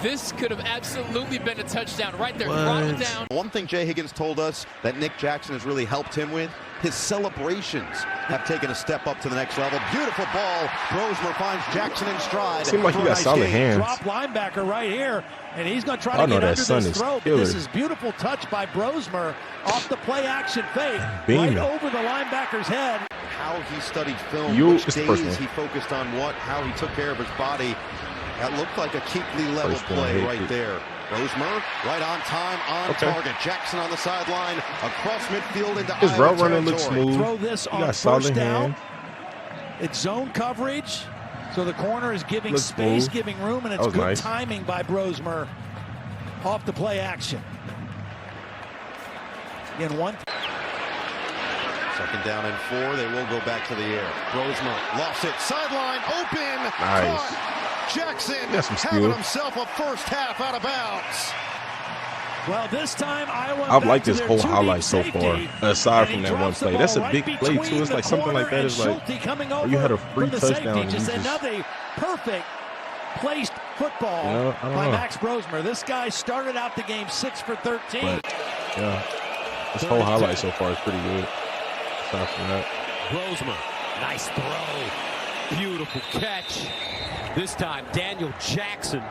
This could have absolutely been a touchdown right there. Brought down. One thing Jay Higgins told us that Nick Jackson has really helped him with, his celebrations have taken a step up to the next level. Beautiful ball. Brosmer finds Jackson in stride. Seemed like he got solid hands. Drop linebacker right here, and he's going to try to get under this throw. But this is beautiful touch by Brosmer off the play action fake, right over the linebacker's head. How he studied film, which days he focused on what, how he took care of his body. That looked like a Kuechly level play right there. Brosmer right on time, on target. Jackson on the sideline, across midfield into his route running territory. looks smooth. Throw this on first down. It's zone coverage, so the corner is giving space, giving room, and it's good timing by Brosmer off the play action. Again, one. Second down and 4. They will go back to the air. Brosmer lost it. Sideline open. Nice. Caught. Jackson having himself a first half out of bounds. Well, this time Iowa. I've liked this whole highlight so far. Aside from that one play, that's a big play too. It's like something like that is like you had a free touchdown. And just another perfect placed football by Max Brosmer. This guy started out the game 6 for 13. But, yeah, this whole highlight so far is pretty good. Aside from that, Brosmer, nice throw, beautiful catch. This time, Daniel Jackson.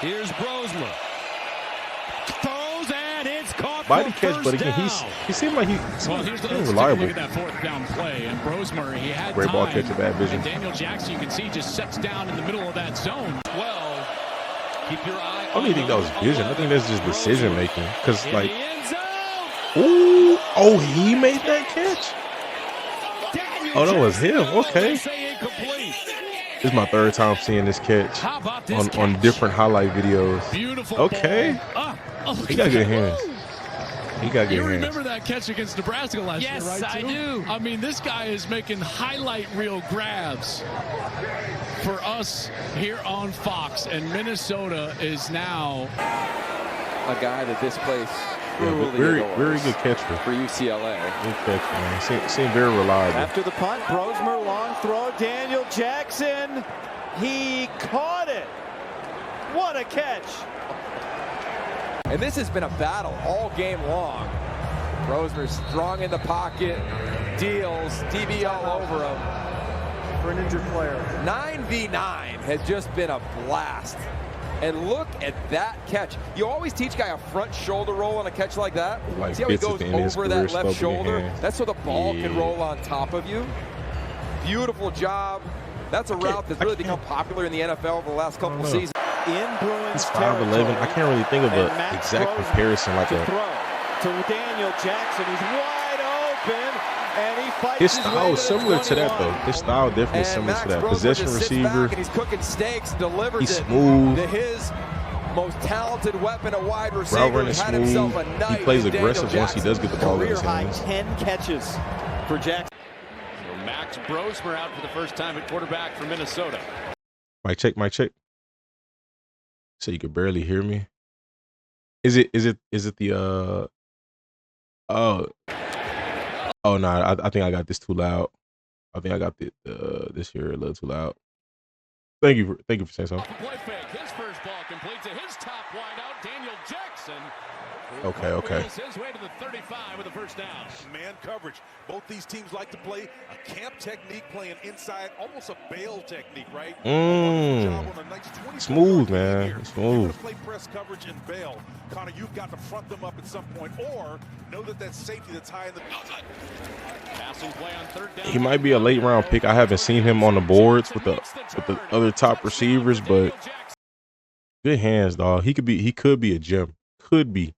Here's Brosmer. Throws and it's caught. Body catch, but again, he seemed like he's reliable. Look at that 4th down play, and Brosmer, he had great ball time, catch, bad vision. and Daniel Jackson, you can see, just sets down in the middle of that zone. Well, keep your eye. I don't even think that was vision. I think that's just decision making. Because like, ooh, oh, he made that catch. Oh, that was him. Okay. This is my 3rd time seeing this catch on different highlight videos. Beautiful. Okay. He got good hands. He got good hands. You remember that catch against Nebraska last year, right? Yes, I do. I mean, this guy is making highlight reel grabs for us here on Fox, and Minnesota is now a guy that this place very good catcher for UCLA. Good catch, man. Seemed very reliable. After the punt, Brosmer, long throw, Daniel Jackson. He caught it. What a catch. And this has been a battle all game long. Brosmer strong in the pocket, deals, DB all over him. For an injured player. 9v9 has just been a blast. And look at that catch. You always teach guy a front shoulder roll on a catch like that. Like see how he goes over that left shoulder? That's so the ball can roll on top of you. Beautiful job. That's a route that's really become popular in the NFL over the last couple of seasons. in Bruins He's 5'11". I can't really think of an exact comparison like that. To Daniel Jackson, he's wide open, and he fights his style is similar to that, though. His style definitely is similar to that. Possession receiver. He's cooking steaks, delivers he's smooth. to his most talented weapon, a wide receiver. Route running smooth. He plays aggressive once he does get the ball in his hands. 10 catches for Jackson. So Max Brosmer out for the first time at quarterback for Minnesota. Mic check, mic check. So you could barely hear me. Is it the oh no, I think I got this too loud. I think I got this here a little too loud. Thank you for saying something. Play fake. His first ball complete to his top wideout, Daniel Jackson. Okay. His way to the 35 with the first down. Man coverage. Both these teams like to play a camp technique, playing inside, almost a bail technique, right? Smooth, man. Smooth. Play press coverage and bail. Connor, you've got to front them up at some point, or know that safety that's high in the passing play on third down. He might be a late round pick. I haven't seen him on the boards with the other top receivers, but good hands, dog. He could be a gem. Could be.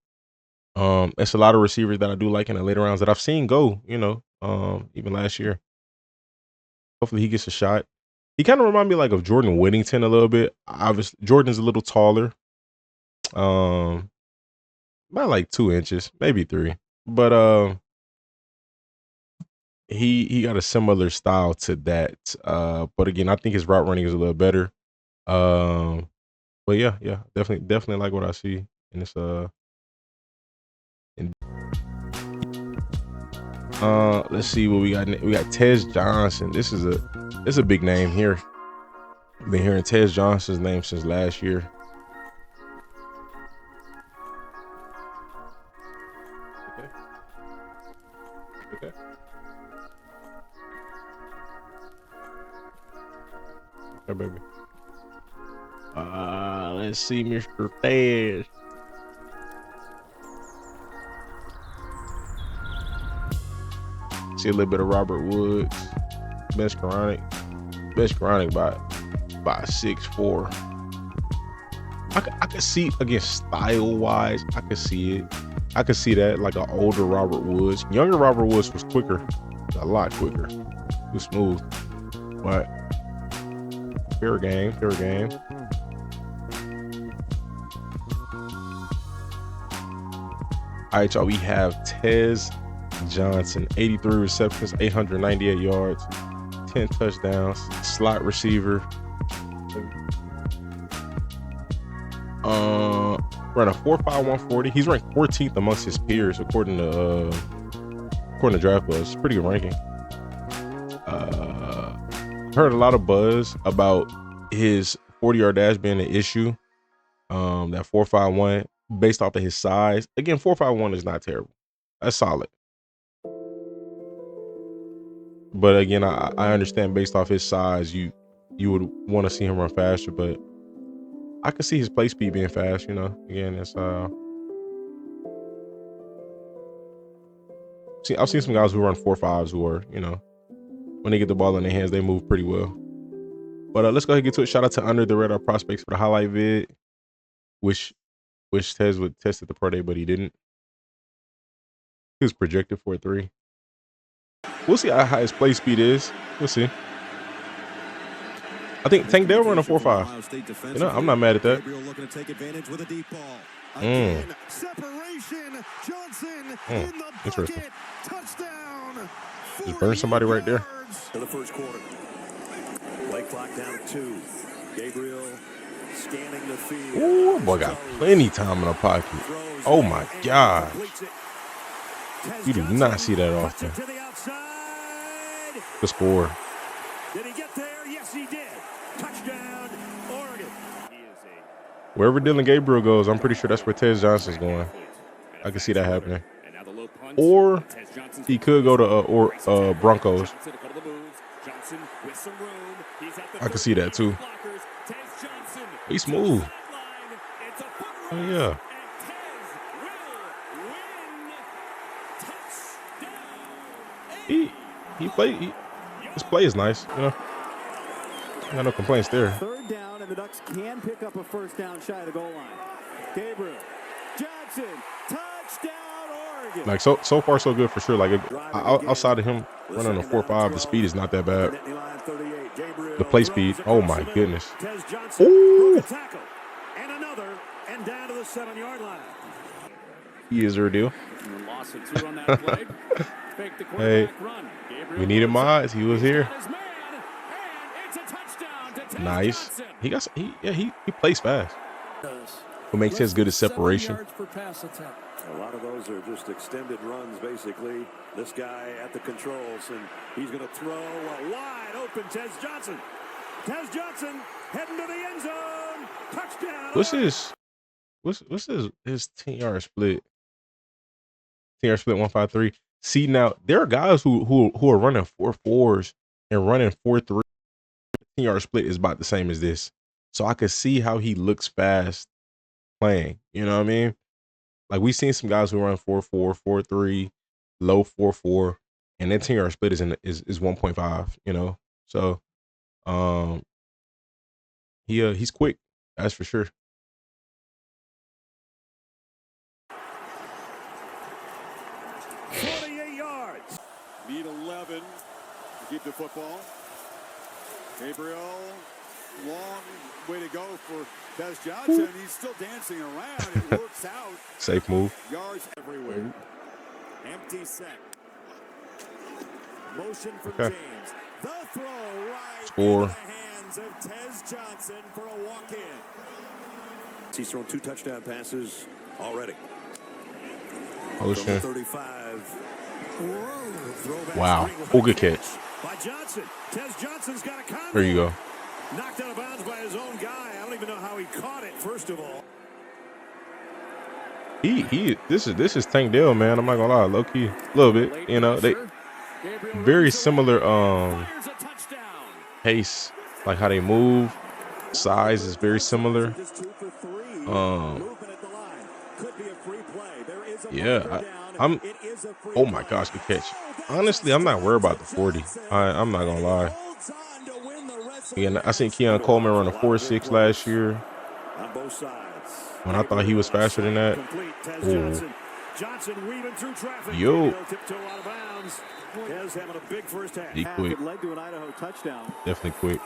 It's a lot of receivers that I do like in the later rounds that I've seen go, even last year. Hopefully he gets a shot. He kind of reminds me like of Jordan Whittington a little bit. Obviously, Jordan's a little taller. About like 2 inches, maybe 3. But he got a similar style to that. But again, I think his route running is a little better. But yeah, definitely like what I see in this let's see what we got. We got Tez Johnson. This is a big name here. Been hearing Tez Johnson's name since last year. Okay. Hey, baby. Let's see, Mr. Tez. See a little bit of Robert Woods, Bech Chronic by 6'4". I could see, again, style wise, I could see it. I could see that, like an older Robert Woods. Younger Robert Woods was quicker, a lot quicker. He was smooth, but fair game. All right, y'all. We have Tez Johnson, 83 receptions, 898 yards, 10 touchdowns, slot receiver. Ran a 4.5 140. He's ranked 14th amongst his peers according to Draft Buzz. Pretty good ranking. Heard a lot of buzz about his 40-yard dash being an issue. That 4.51 based off of his size. Again, 4.51 is not terrible. That's solid. But again, I understand based off his size, you would want to see him run faster, but I could see his play speed being fast, Again, it's I've seen some guys who run 4.5s who are, when they get the ball in their hands, they move pretty well. But let's go ahead and get to it. Shout out to Under the Radar Prospects for the highlight vid. Wish Tez would test at the pro day, but he didn't. He was projected for a 3. We'll see how high his play speed is. We'll see. I think Tank Dell run a 4.5. I'm not mad at that. Interesting. Just burn somebody right there. To the first quarter. Play clock down to 2. Gabriel scanning the field. Ooh, boy, got plenty of time in the pocket. Oh my gosh. You do not see that often. The score. Did he get there? Yes, he did. Touchdown, Oregon. Wherever Dylan Gabriel goes, I'm pretty sure that's where Tez Johnson's going. I can see that happening. Or he could go to Broncos. I can see that too. He's smooth. Oh yeah. His play is nice. Got no complaints there. Third down and the Ducks can pick up a first down shy of the goal line. Gabriel Johnson, touchdown Oregon. Like so far so good for sure. Like outside of him running a 4.5, the speed is not that bad. The play speed, oh my goodness. Tez Johnson broke a tackle. And another, and down to the 7-yard line. He is their deal. Loss of 2 on that play. Fake the Hey, run. we needed Mize. He was here. His man, and it's a touchdown to Tez Nice. Johnson. He plays fast. What makes his good is separation. A lot of those are just extended runs, basically. This guy at the controls, and he's going to throw a wide open Tez Johnson. Tez Johnson heading to the end zone. Touchdown. What's his 10-yard split? 10-yard split 153. See, now there are guys who are running 4.4s and running 4.3. 10-yard split is about the same as this. So I could see how he looks fast playing. You know what I mean? Like we've seen some guys who run 4.4, 4.3, low 4.4, and then 10-yard split is 1.5. You know, so he's quick, that's for sure. Need 11 to keep the football. Gabriel, long way to go for Tez Johnson. He's still dancing around. It works out. Safe move. Yards everywhere. Empty set. Motion from Okay. James. The throw right Score. into the hands of Tez Johnson for a walk-in. He's thrown 2 touchdown passes already. Oh From shit. 35. Wow. Oh, good catch. By Johnson. Tez Johnson's got a combo. There you go. Knocked out of bounds by his own guy. I don't even know how he caught it, first of all. This is Tank Dell, man. I'm not gonna lie, low key, a little bit. You know, they very similar pace, like how they move. Size is very similar. Yeah, I'm. Oh my gosh, good catch. Honestly, I'm not worried about the 40. I'm not gonna lie. Again, I seen Keon Coleman run a 4.6 last year. When I thought he was faster than that. Ooh. Yo. He quick. Led to an Idaho touchdown. Definitely quick.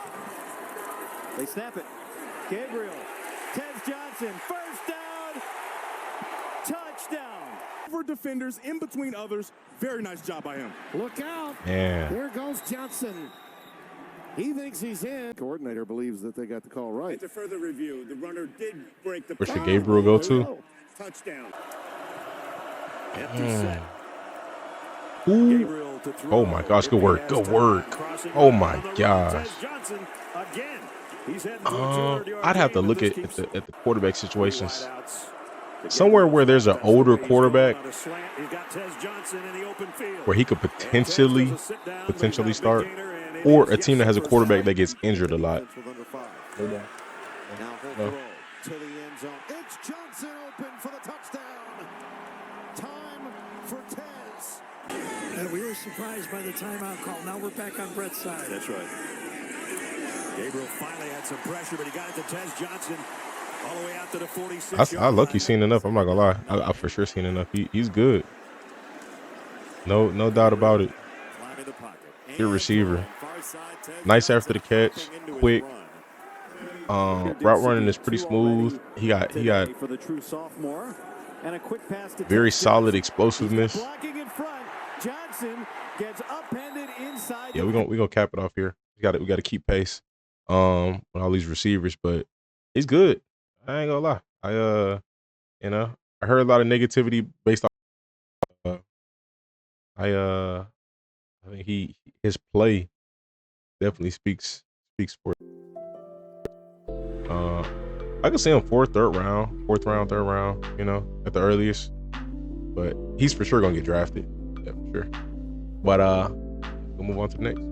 They snap it. Gabriel. Tez Johnson. First down. Touchdown. For defenders in between others. Very nice job by him. Look out. Yeah. There goes Johnson. He thinks he's in. Coordinator believes that they got the call right. To further review, the runner did break the Where should Gabriel go to? Touchdown. Ooh. Oh my gosh, good work. Good work. Oh my gosh. I'd have to look at the quarterback situations. Somewhere where there's an older quarterback where he could potentially start, or a team that has a quarterback that gets injured a lot. Now throw to the end zone. It's Johnson open for the touchdown. Time for Tez. We were surprised by the timeout call. Now we're back on Brett's side. That's right. Gabriel finally had some pressure, but he got it to Tez Johnson all the way out to the 46. I lucky seen enough. I'm not gonna lie. I for sure seen enough. He's good. No doubt about it. Good receiver. Nice after the catch. Quick. Route running is pretty smooth. He got for the true sophomore, and a quick pass to very solid explosiveness. blocking in front. Johnson gets upended inside. Yeah, we gonna cap it off here. We got to keep pace with all these receivers, but he's good. I ain't gonna lie. I heard a lot of negativity based on I think his play definitely speaks for it. I could see him fourth round, third round, you know, at the earliest. But he's for sure gonna get drafted. Yeah, for sure. But we'll move on to the next.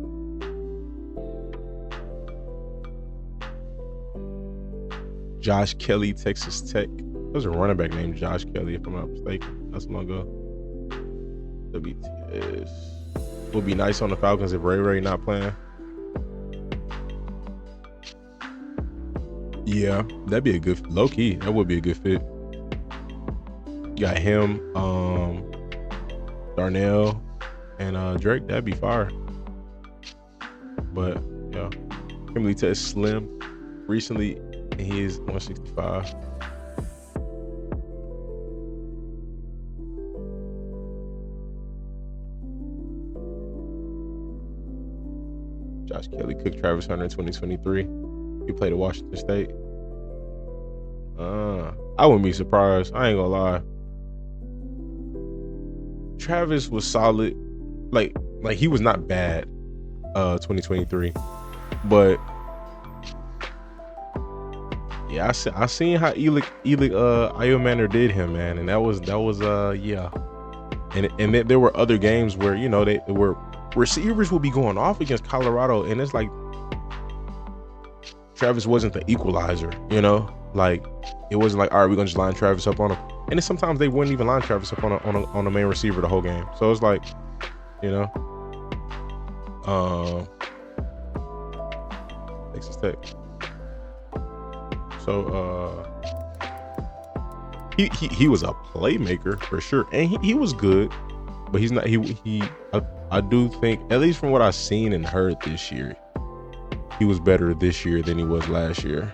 Josh Kelly, Texas Tech. There's a running back named Josh Kelly, if I'm not mistaken. That's long ago. WTS. Would be nice on the Falcons if Ray not playing. Yeah, that'd be a good low key. That would be a good fit. You got him, Darnell, and Drake. That'd be fire. But yeah, Kimberly Test slim recently, and he is 165. Josh Kelly cooked Travis Hunter in 2023. He played at Washington State. I wouldn't be surprised. I ain't gonna lie. Travis was solid. Like he was not bad 2023. But yeah, I seen how Elic Ayomanor did him, man. And that was yeah. And there were other games where, you know, they were receivers will be going off against Colorado, and it's like Travis wasn't the equalizer, you know? Like, it wasn't like, all right, we're gonna just line Travis up on him. And then sometimes they wouldn't even line Travis up on a main receiver the whole game. So it's like, you know, Texas Tech. So he was a playmaker for sure, and he was good, but he's not. I do think, at least from what I've seen and heard this year, he was better this year than he was last year.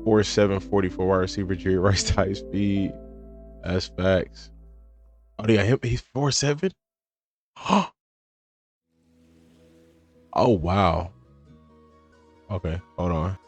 4'7", 44 wide receiver, Jerry Rice type speed. That's facts. Oh, yeah, him. He's 4'7". Oh wow. Okay, hold on.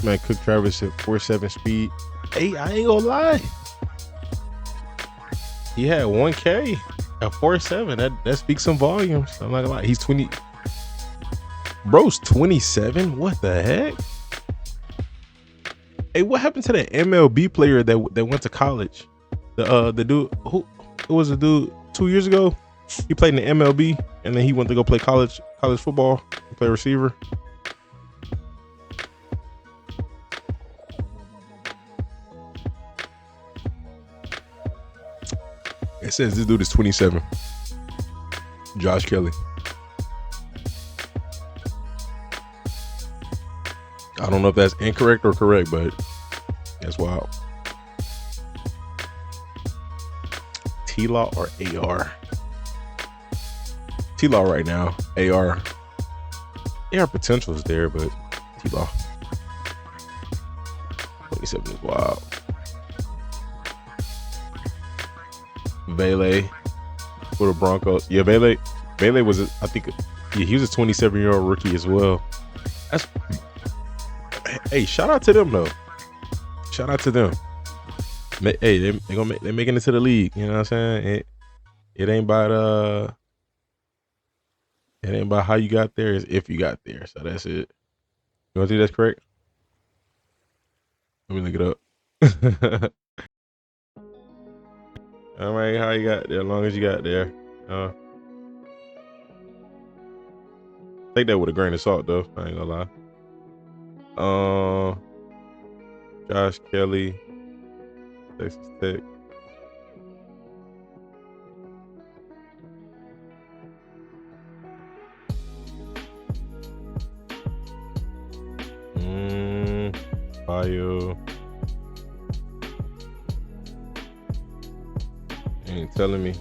Man, Cook Travis at 4'7" speed. Hey, I ain't gonna lie. He had 1K at 4'7". That speaks some volumes. I'm not gonna lie. He's 20. Bro's 27. What the heck? Hey, what happened to that MLB player that went to college? The dude who was the dude 2 years ago? He played in the MLB and then he went to go play college football, play receiver. It says this dude is 27. Josh Kelly. I don't know if that's incorrect or correct, but that's wild. T-Law or AR? T-Law right now. AR potential is there, but T-Law 27 is wild. Vele for the Broncos. Yeah, Vele was, I think, yeah, he was a 27-year-old rookie as well. Hey, shout out to them though. Shout out to them. Hey, they're making it to the league. You know what I'm saying? It ain't about how you got there. It's if you got there. So that's it. You want to think that's correct? Let me look it up. All right, how you got there? As long as you got there. Take that with a grain of salt, though. I ain't gonna lie. Josh Kelly, Texas Tech. Bio. Ain't telling me.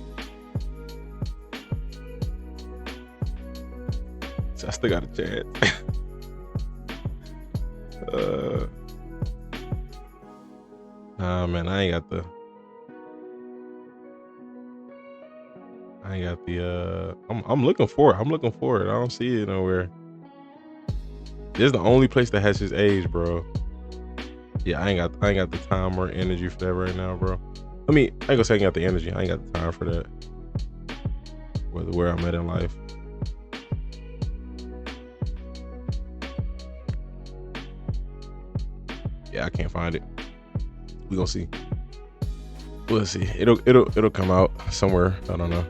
So I still got a chance. man, I ain't got the I'm looking for it. I'm looking for it. I don't see it nowhere. This is the only place that has his age, bro. Yeah, I ain't got the time or energy for that right now, bro. I mean, I ain't gonna say I ain't got the energy. I ain't got the time for that. Where I'm at in life. Yeah, I can't find it. We gonna see. We'll see. It'll come out somewhere. I don't know.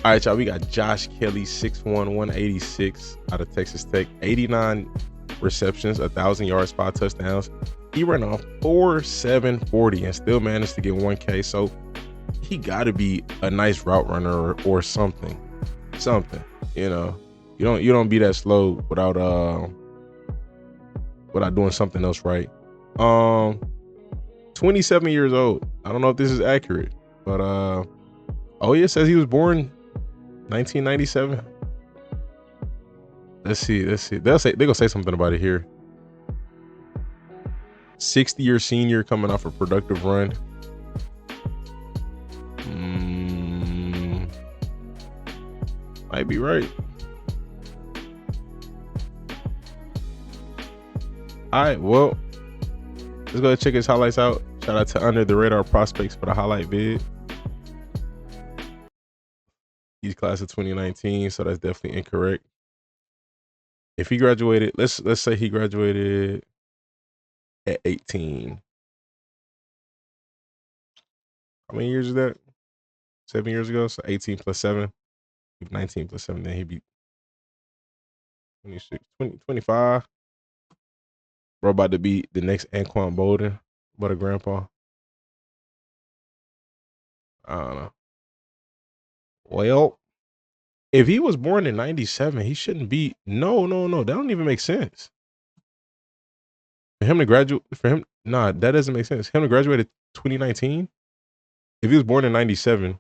All right, y'all. We got Josh Kelly, 6'1", 186 out of Texas Tech. 89 receptions, 1,000 yards, 5 touchdowns. He ran off 4.740 and still managed to get 1K. So he got to be a nice route runner or something. You know, you don't be that slow without doing something else right. 27 years old. I don't know if this is accurate, but oh yeah, it says he was born 1997. Let's see. They're gonna say something about it here. 60-year senior coming off a productive run. Might be right. All right, well, let's go ahead and check his highlights out. Shout out to Under the Radar Prospects for the highlight vid. He's class of 2019, so that's definitely incorrect. If he graduated, let's say he graduated at 18. How many years is that? 7 years ago, so 18 plus 7. 19 plus 7, then he'd be 26, 25. Bro, about to be the next Antwane Wells, but a grandpa. I don't know. Well, if he was born in 97, he shouldn't be. No. That don't even make sense. For him to graduate, nah, that doesn't make sense. Him to graduate in 2019, if he was born in 97,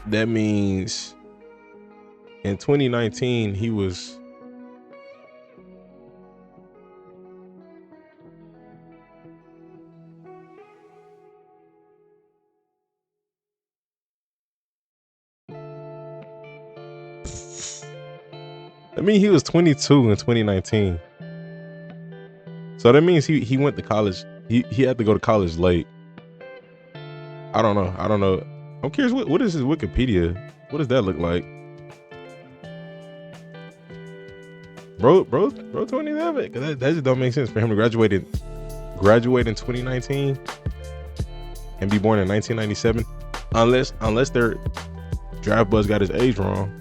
that means in 2019 he was. I mean, he was 22 in 2019. So that means he went to college. He had to go to college late. I don't know. I'm curious, what is his Wikipedia? What does that look like? Bro, 27? That just don't make sense for him to graduate in 2019 and be born in 1997. Unless their draft buzz got his age wrong.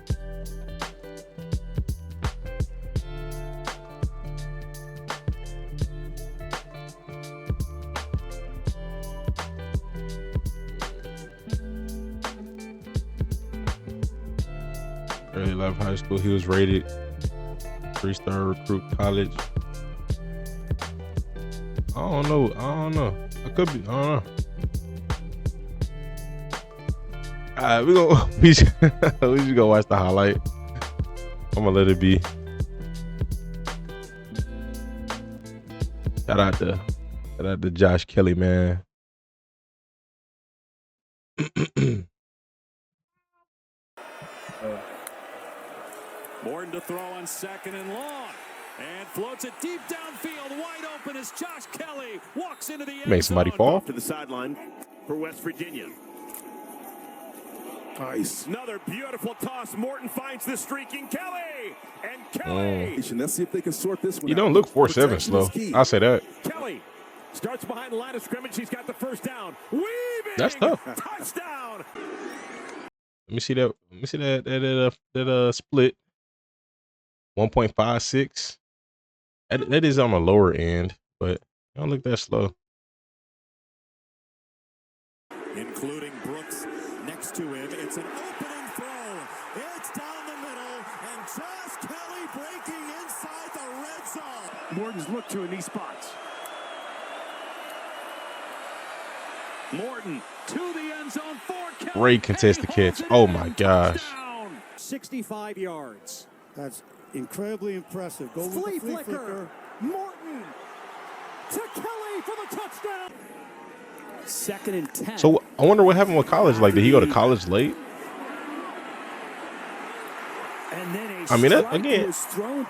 Early life high school, he was rated 3-star recruit college. I don't know. I could be. I don't know. All right, we just go watch the highlight. I'm gonna let it be. Shout out to Josh Kelly, man. Morton to throw on second and long. And floats it deep downfield. Wide open as Josh Kelly walks into the end zone. Make somebody fall. Off to the sideline for West Virginia. Nice. Another beautiful toss. Morton finds the streaking Kelly. And Kelly. Let's see if they can sort this one You don't look 4.7 slow. I'll say that. Kelly starts behind the line of scrimmage. He's got the first down. Weaving. That's tough. Touchdown. Let me see that split. 1.56. That is on the lower end, but don't look that slow. Including Brooks next to him. It's an opening throw. It's down the middle, and Josh Kelly breaking inside the red zone. Morton's looked to in these spots. Morton to the end zone for Kelly. Great contested catch. Oh my gosh. 65 yards. That's incredibly impressive. Go with the flea flicker. Morton. to Kelly for the touchdown. 2nd and 10. So I wonder what happened with college. Like, did he go to college late? I mean, again,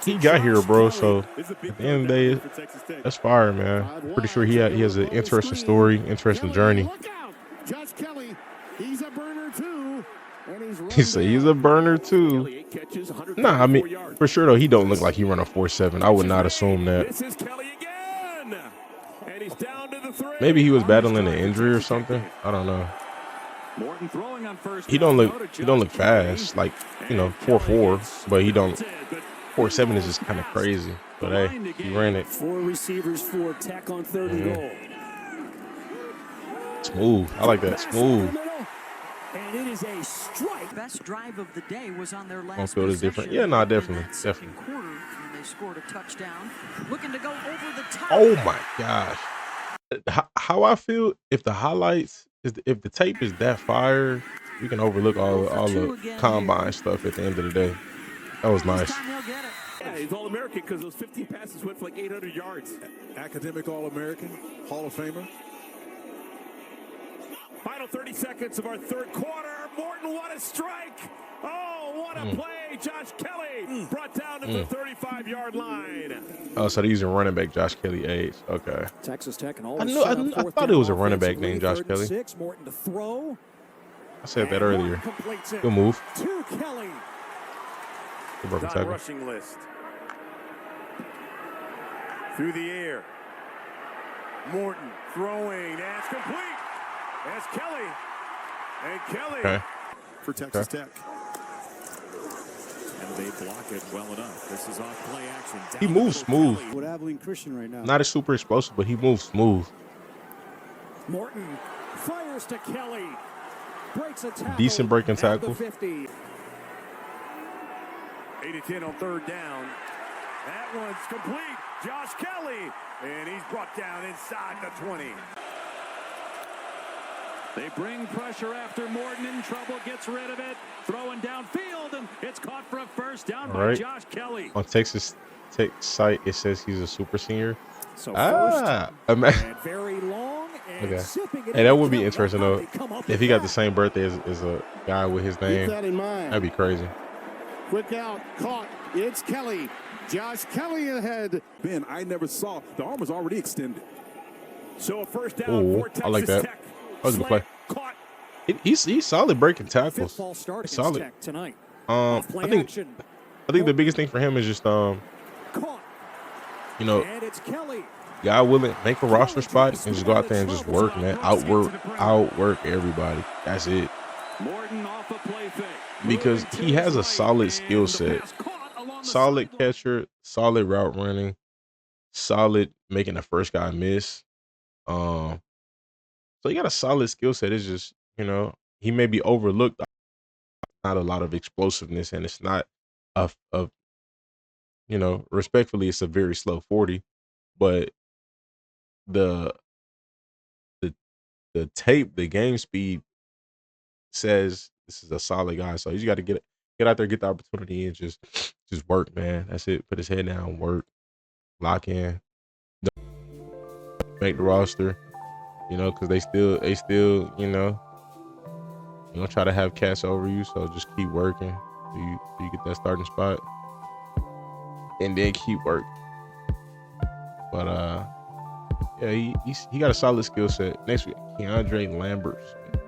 he got here, bro. So at the end of the day, that's fire, man. Pretty sure he has an interesting story, interesting journey. Josh Kelly, he's a burner too. He said he's a burner too. Nah, I mean, for sure though, he don't look like he run a 4.7. I would not assume that. This is Kelly again. And he's down to the 3. Maybe he was battling an injury or something. I don't know. Morton throwing on first. He don't look fast, like, you know, 4.4, but he don't. 4.7 is just kind of crazy. But hey, he ran it. 4 receivers for Tech on 3rd and goal. Smooth. I like that. Smooth. And it is a strike. Best drive of the day was on their last Home field is different. Yeah, no, definitely. Quarter, and they scored a touchdown. Looking to go over the top. Oh my gosh. How I feel if the highlights, if the tape is that fire, we can overlook all the combine stuff at the end of the day. That was nice. Yeah, he's All-American because those 15 passes went for like 800 yards. Academic All-American, Hall of Famer. Final 30 seconds of our 3rd quarter. Morton, what a strike. Oh, what a play. Josh Kelly brought down to the 35-yard line. Oh, so they're using running back Josh Kelly age. Okay. Texas Tech and all. I thought it was a running back named Josh Kelly. Morton to throw. I said that earlier. Good move. To Kelly. Good broken Top tackle. rushing list. Through the air. Morton throwing. That's complete. That's Kelly. And Kelly for Texas Tech. And they block it well enough. This is off play action. He moves smooth. With Abilene Christian right now. Not as super explosive, but he moves smooth. Morton fires to Kelly. Breaks a tackle. Decent breaking tackle. 8-10 on 3rd down. That one's complete. Josh Kelly. And he's brought down inside the 20. They bring pressure after Morton in trouble, gets rid of it, throwing downfield, and it's caught for a first down by Josh Kelly. On Texas Tech site, it says he's a super senior. So and very long and okay. Hey, that would be interesting though. If he got the same birthday as a guy with his name, Keep that in mind. that'd be crazy. Quick out, caught. It's Kelly. Josh Kelly ahead. Ben, I never saw. The arm was already extended. So a first down for Texas I like that. Tech. That was a good play. He's solid breaking tackles. He's solid. Tech tonight. I think the biggest thing for him is just you know, God willing, make a roster spot and just go out there and just work, man. Outwork everybody. That's it. Because he has a solid skill set. Solid catcher, solid route running, solid making the first guy miss. So he got a solid skill set. It's just, you know, he may be overlooked. Not a lot of explosiveness, and it's not a you know, respectfully, it's a very slow 40. But the tape, the game speed says this is a solid guy. So you got to get out there, get the opportunity, and just work, man. That's it. Put his head down, work, lock in, make the roster. You know, because they still, you know, you're gonna try to have cats over you. So just keep working till you get that starting spot, and then keep working. But yeah, he got a solid skill set. Next week, Keandre Lambert-Smith.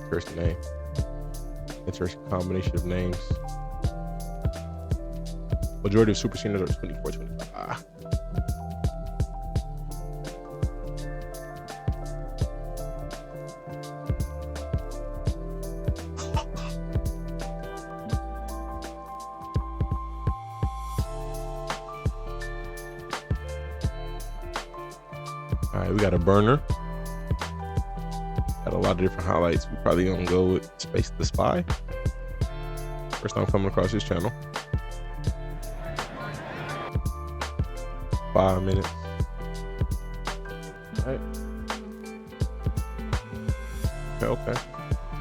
Interesting name. Interesting combination of names. Majority of super seniors are 24, 25. All right, we got a burner. Got a lot of different highlights. We probably gonna go with Space the Spy. First time coming across this channel. 5 minutes. All right. Okay.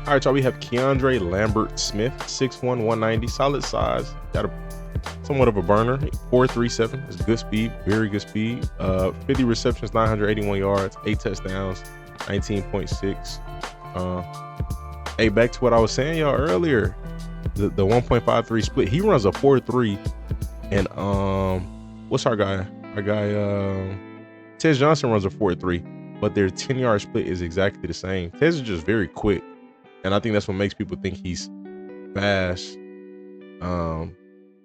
All right, y'all, we have Keandre Lambert-Smith, 6'1", 190, solid size. Got a somewhat of a burner, 4.37. It's good speed, very good speed. 50 receptions, 981 yards, 8 touchdowns, 19.6. Hey, back to what I was saying y'all earlier, the 1.53 split. He runs a 4.3, and what's our guy? Our guy Tez Johnson runs a 4.3, but their 10-yard split is exactly the same. Tez is just very quick, and I think that's what makes people think he's fast.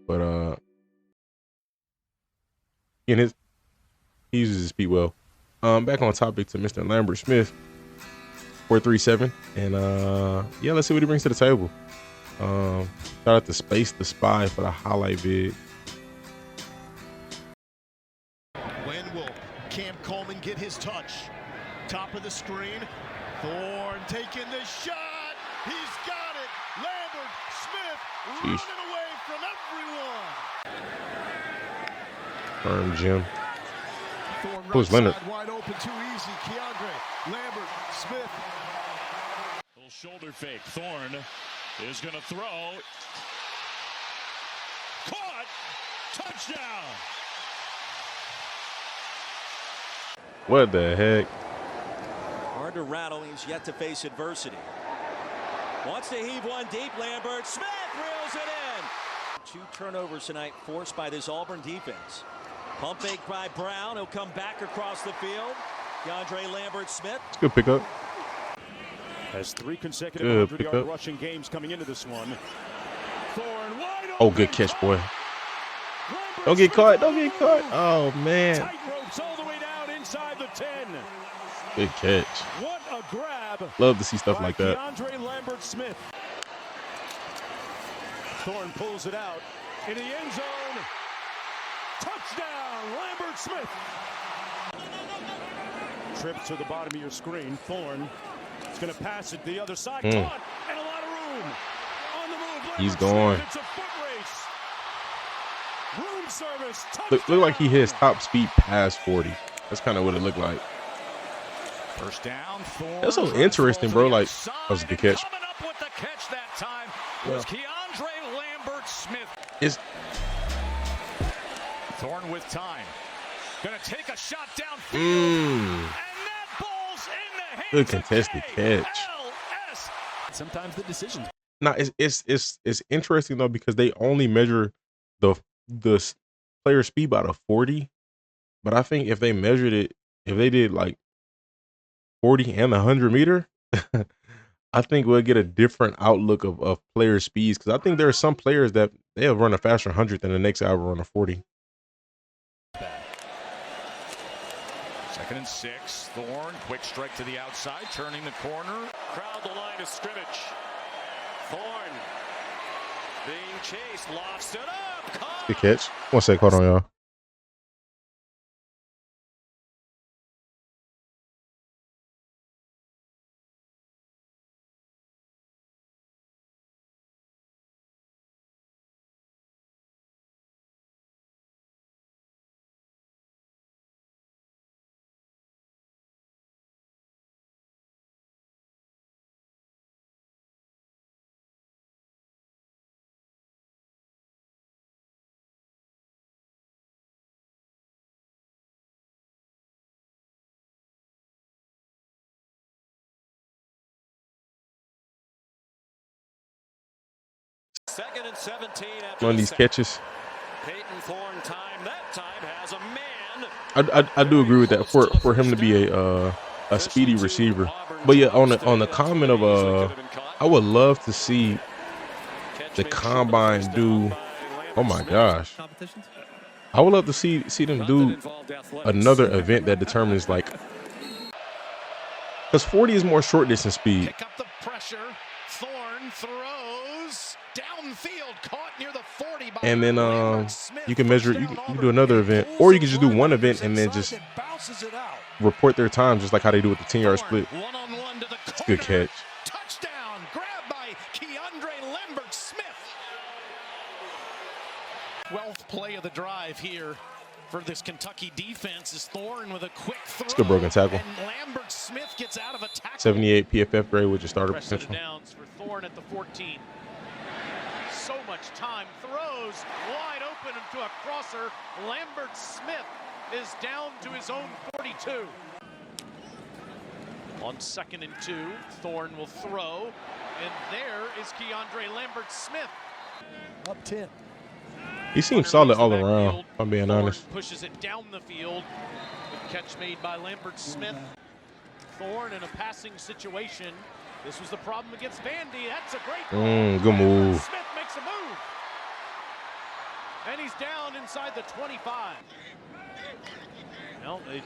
But he uses his speed well. Back on topic to Mr. Lambert-Smith, 4.37, and yeah, let's see what he brings to the table. Shout out to Space the Spy for the highlight vid. When will Cam Coleman get his touch? Top of the screen, Thorne taking the shot. He's got it. Lambert-Smith running away from everyone. Firm Jim. Who's Leonard? Wide open, too easy. Keandre Lambert-Smith. Little shoulder fake. Thorne is going to throw. Caught. Touchdown. What the heck? Hard to rattle. He's yet to face adversity. Wants to heave one deep. Lambert-Smith reels it in. 2 turnovers tonight forced by this Auburn defense. Pump fake by Brown. He'll come back across the field. Keandre Lambert-Smith. Good pickup. Has 3 consecutive 100-yard rushing games coming into this one. Thorne wide open. Oh, good catch, boy. Don't get caught. Don't get caught. Oh, man. Tight ropes all the way down inside the 10. Good catch. What a grab. Love to see stuff like that. Keandre Lambert-Smith. Thorne pulls it out in the end zone. Touchdown, Lambert-Smith. Trip to the bottom of your screen. Thorne is going to pass it to the other side. Caught, and a lot of room. On the move, he's gone. It's a foot race. Room service. Look like he hits top speed past 40. That's kind of what it looked like. First down. Thorne. That's so interesting, bro. Like, that was a good catch. Coming up with the catch that time was Keandre Lambert-Smith. It's Thorne with time. Gonna take a shot downfield. And that ball's in the hands good contested catch. Sometimes the decision. Now it's interesting though, because they only measure the player speed by the 40. But I think if they measured it, if they did like 40 and the 100 meter, I think we'll get a different outlook of player speeds. Because I think there are some players that they'll run a faster 100 than the next guy will run a 40. 2nd and 6. Thorne, quick strike to the outside, turning the corner. Crowd the line of scrimmage. Thorne being chased, lofts it up. Good catch. 1 sec, hold on, y'all. Second and 17 One of these catches. Peyton Thorne time. That time has a man. I do agree with that for him to be a speedy receiver. But yeah, on the comment of I would love to see the combine do. Oh my gosh, I would love to see them do another event that determines, like, because 40 is more short distance speed. Pick up the pressure. Thorne throws downfield, caught near the 40. And then you can measure. You can do another event, or you can just do one event and then just report their time, just like how they do with the 10-yard split. It's a good catch. Touchdown, grabbed by Keandre Lambert-Smith. 12th play of the drive here for this Kentucky defense is Thorne with a quick throw. It's a good broken tackle. And Lambert-Smith gets out of a tackle. 78 PFF grade with your starter potential. Downs for Thorne at the 14. So much time. Throws wide open into a crosser. Lambert-Smith is down to his own 42. On 2nd and 2, Thorne will throw, and there is Keandre Lambert-Smith. Up 10. He seems solid all around, if I'm being honest. Pushes it down the field. The catch made by Lambert-Smith. Thorne in a passing situation. This was the problem against Vandy. That's a great ball. Good move. Smith makes a move. And he's down inside the 25. Well, they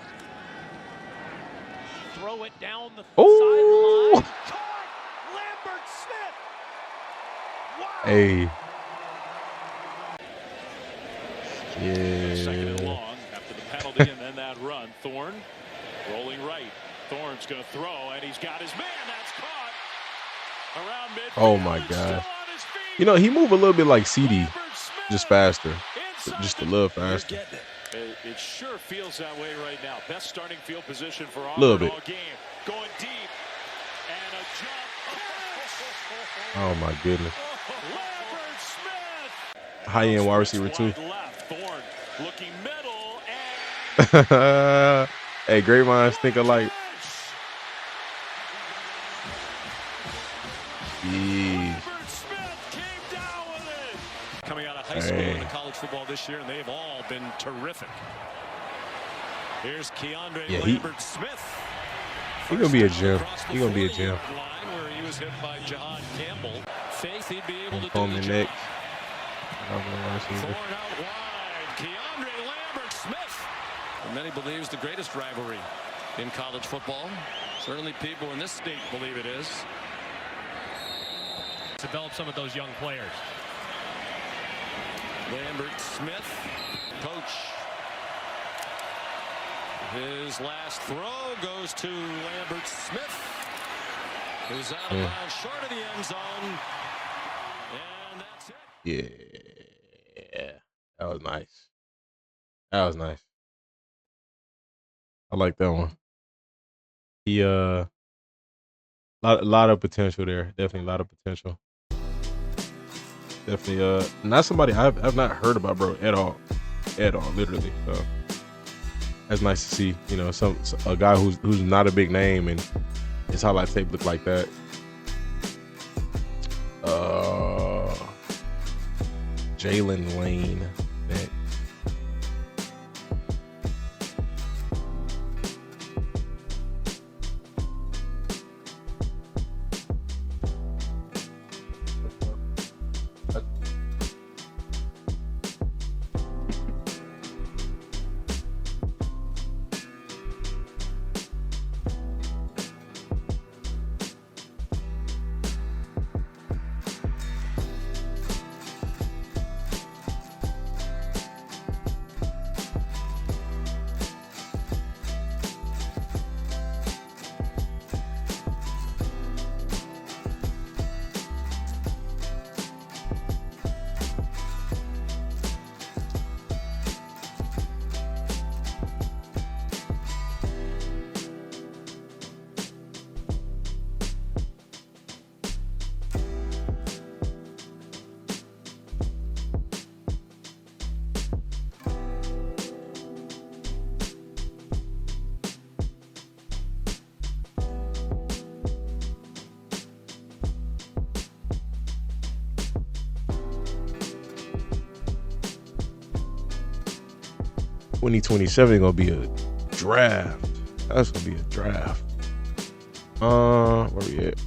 throw it down the sideline. Caught! Lambert-Smith! Wow! Hey. Yeah. Second and long after the penalty and then that run. Thorne rolling right. Thorne's going to throw, and he's got his man. That's caught around midfield. Oh, my God. You know, he moved a little bit like CD, just faster. Just a little faster. It sure feels that way right now. Best starting field position for Auburn little bit. all game. Going deep. And a jump. Oh, my goodness. Lambert-Smith. High-end wide receiver, too. Thorne looking middle. And hey, great minds think alike. Jeez. Coming out of high school into college football this year, and they've all been terrific. Here's Keandre Lambert-Smith. He's gonna be a gem. He's gonna be a gem. Where he was hit by Jahan Campbell. Faith he'd be able to do the next. Thorne out wide. Keandre Lambert-Smith. Many believes the greatest rivalry in college football. Certainly people in this state believe it is. Develop some of those young players. Lambert-Smith, coach. His last throw goes to Lambert-Smith, who's out of bounds short of the end zone. And that's it. Yeah. That was nice. That was nice. I like that one. He lot of potential there. Definitely a lot of potential. Definitely not somebody I've not heard about, bro, at all, literally. So that's nice to see. You know, a guy who's not a big name and his highlight tape look like that. Jaylen Lane. Man. $2027 gonna be a draft. That's gonna be a draft. Where we at?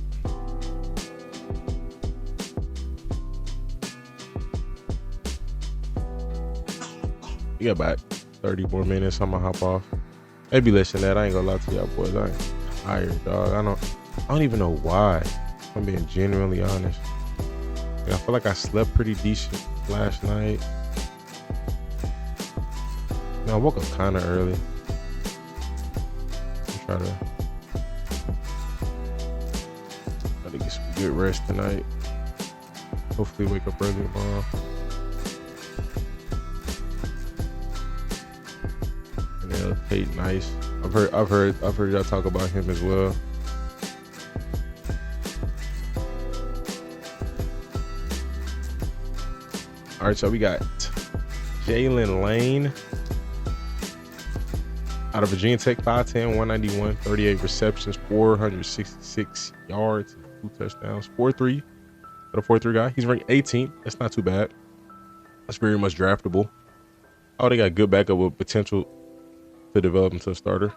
We got about 30 more minutes. I'm gonna hop off. Maybe less than that. I ain't gonna lie to y'all boys. I ain't tired, dog. I don't even know why. If I'm being genuinely honest. I feel like I slept pretty decent last night. I woke up kind of early. I'm try to get some good rest tonight. Hopefully wake up early tomorrow. Peyton Nice. I've heard y'all talk about him as well. All right, so we got Jaylin Lane out of Virginia Tech, 5'10", 191, 38 receptions, 466 yards, 2 touchdowns, 4.3. But a 4.3 guy. He's ranked 18th. That's not too bad. That's very much draftable. Oh, they got good backup with potential to develop into a starter.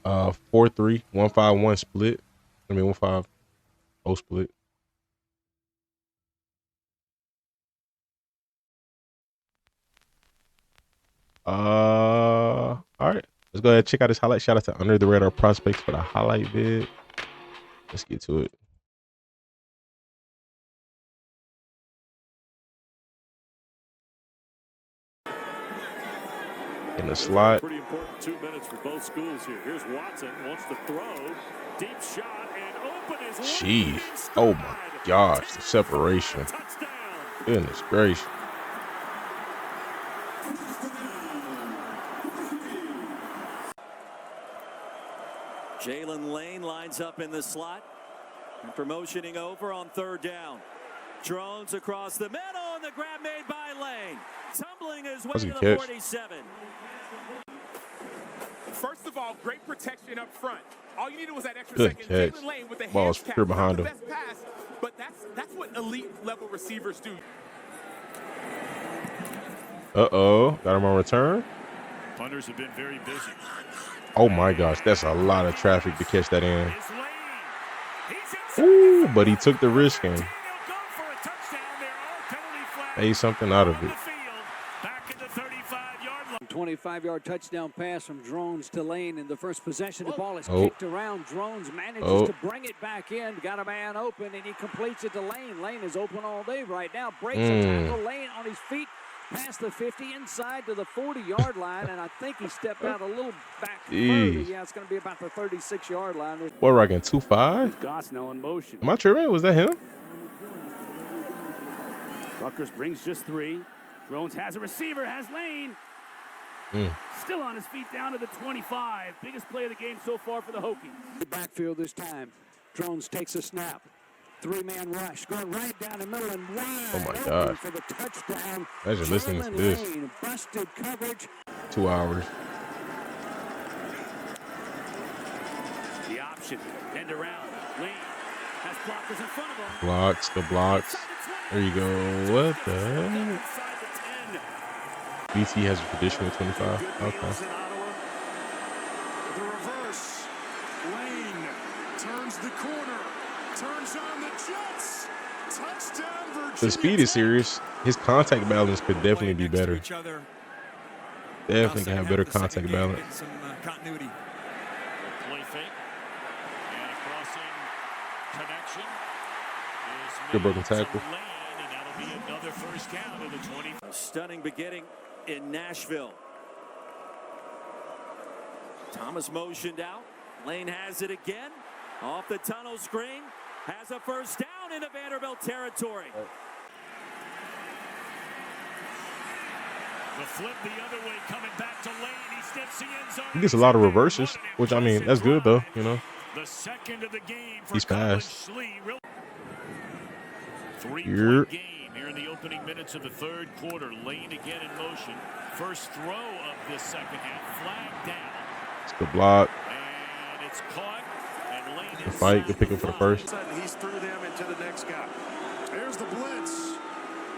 4.3, 1.51 split. 1.50 split. All right. Let's go ahead and check out his highlight. Shout out to Under the Radar Prospects for the highlight vid. Let's get to it. In the slot. Pretty important 2 minutes for both schools here. Here's Watson, wants to throw. Deep shot and open is Jeez. Oh my gosh, the separation. Goodness gracious. Jaylen Lane lines up in the slot after motioning over on 3rd down. Drones across the middle, and the grab made by Lane. Tumbling his way to the 47. First of all, great protection up front. All you needed was that extra Good second. catch. Jaylen Lane with the Ball's hands pure behind not him. the best pass, but that's what elite level receivers do. Uh-oh. Got him on return. Punters have been very busy. Oh my gosh, that's a lot of traffic to catch that in. Ooh, but he took the risk and made something out of it. 25-yard touchdown pass from Drones to Lane in the first possession. The ball is kicked around. Drones manages to bring it back in. Got a man open, and he completes it to Lane. Lane is open all day right now. Breaks a tackle. Lane on his feet. Past the 50, inside to the 40-yard line, and I think he stepped out a little back further. Yeah, it's going to be about the 36-yard line. What, rocking 2.5? Goss now in motion. Am I tripping? Was that him? Rutgers brings just 3. Drones has a receiver, has Lane. Still on his feet down to the 25. Biggest play of the game so far for the Hokies. The backfield this time. Drones takes a snap. 3-man rush, going right down the middle and wide. Oh my gosh. For the touchdown. Imagine listening to this. Lane, busted coverage. 2 hours. The option, end around. Lane has blockers in front of him. Blocks, the blocks. There you go. What the heck? BT has a traditional 25. Okay. The reverse. Lane turns the corner. Turns on the Jets. Touchdown, Virginia. The speed is serious. His contact balance could definitely be better. Definitely can have better contact balance. Some continuity. Play fake. And a crossing connection. Good broken tackle. And that'll be another first down in the 20. A stunning beginning in Nashville. Thomas motioned out. Lane has it again. Off the tunnel screen. Has a first down into Vanderbilt territory. The flip the other way coming back to Lane. He steps the end zone. He gets a lot of reverses, which I mean, that's good though, you know. The second of the game for he's fast. 3-point game here in the opening minutes of the 3rd quarter. Lane again in motion. First throw of this second half. Flag down. It's the block. And it's caught. And Lane The fight, good pick up for the first. He's through them into the next guy. Here's the blitz.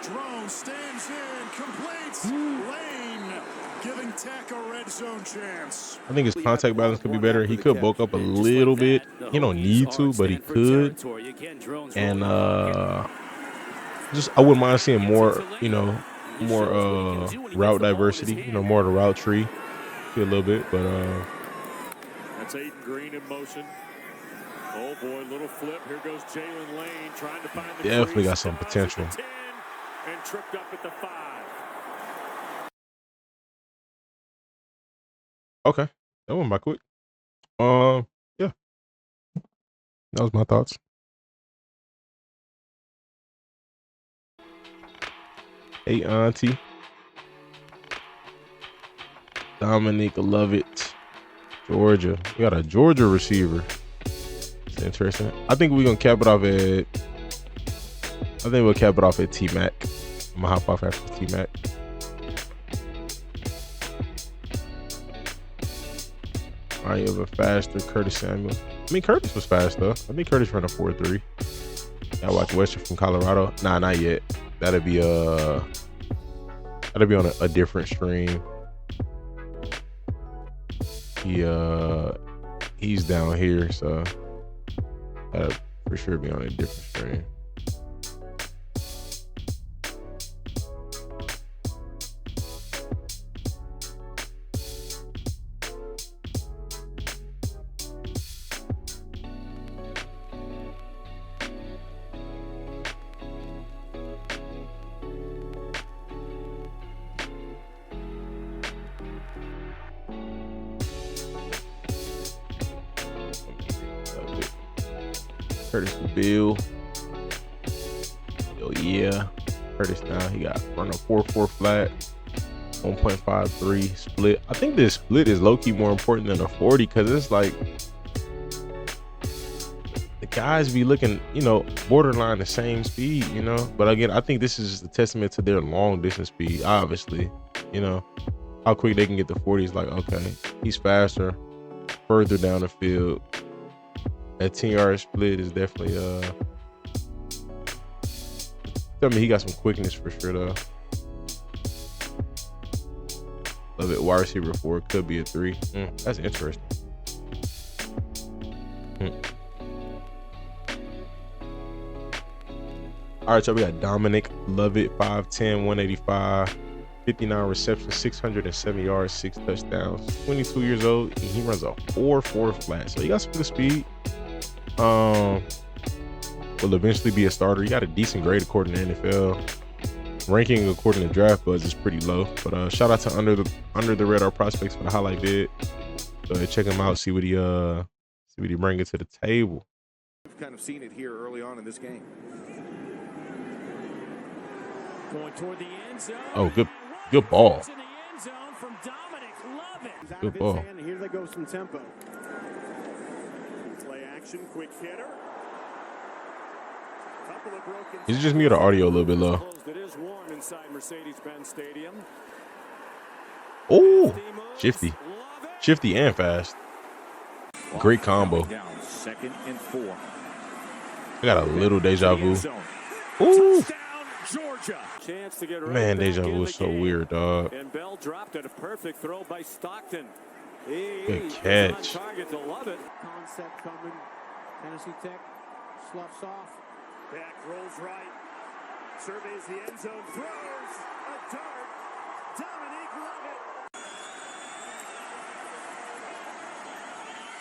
Drone stands in, completes. Lane giving Tech a red zone chance. I think his contact balance could be better. He could bulk up a little bit. He don't need to, but he could. And just I wouldn't mind seeing more, you know, more route diversity. You know, more of the route tree. A little bit, but that's Aiden Green in motion. Oh boy, little flip. Here goes Jaylin Lane trying to find the definitely got some potential. And tripped up at the 5. Okay, that went by quick. Yeah, that was my thoughts. Hey, Auntie. Dominic Lovett, Georgia. We got a Georgia receiver. It's interesting. I think we're gonna cap it off at. I think we'll cap it off at T-Mac. I'm gonna hop off after T-Mac. I have a faster Curtis Samuel. I mean, Curtis was fast though. I think Curtis ran a 4.3. I watch Wester from Colorado. Nah, not yet. That'll be on a different stream. He's down here, so that'll for sure be on a different stream. Curtis the Bill. Oh yeah. Curtis now he got run a 4.4 flat, 1.53 split. I think this split is low-key more important than a 40 because it's like the guys be looking, you know, borderline the same speed, you know. But again, I think this is just a testament to their long distance speed, obviously. You know, how quick they can get the 40 is like, okay, he's faster, further down the field. That 10-yard split is definitely tell me he got some quickness for sure though. Love it. Wide receiver 4 could be a 3. That's interesting. All right, so we got Dominic Lovett, 5'10", 185, 59 receptions, 607 yards, 6 touchdowns. 22 years old, and he runs a 4.4 flat. So he got some good speed. Will eventually be a starter. He got a decent grade according to NFL. Ranking according to Draft Buzz is pretty low. But shout out to under the radar prospects for the highlight vid. Go ahead, check him out. See what he bringing to the table. We've kind of seen it here early on in this game. Going toward the end zone. Oh, good ball. In the end zone from Dominic Lovett. Good ball. Here they go, some tempo. Play action, quick hitter. Is it just me or the audio a little bit low? It is warm inside Mercedes-Benz Stadium. Oh, shifty and fast. Great combo. Down, 2nd and 4. I got a little deja vu. Ooh. Georgia. Chance to get Man, deja vu is so weird, dog. And Bell dropped it. A perfect throw by Stockton. Good catch. Target to Lovett. Concept coming. Tennessee Tech sloughs off. Back rolls right. Surveys the end zone. Throws a dart. Dominic Lovett.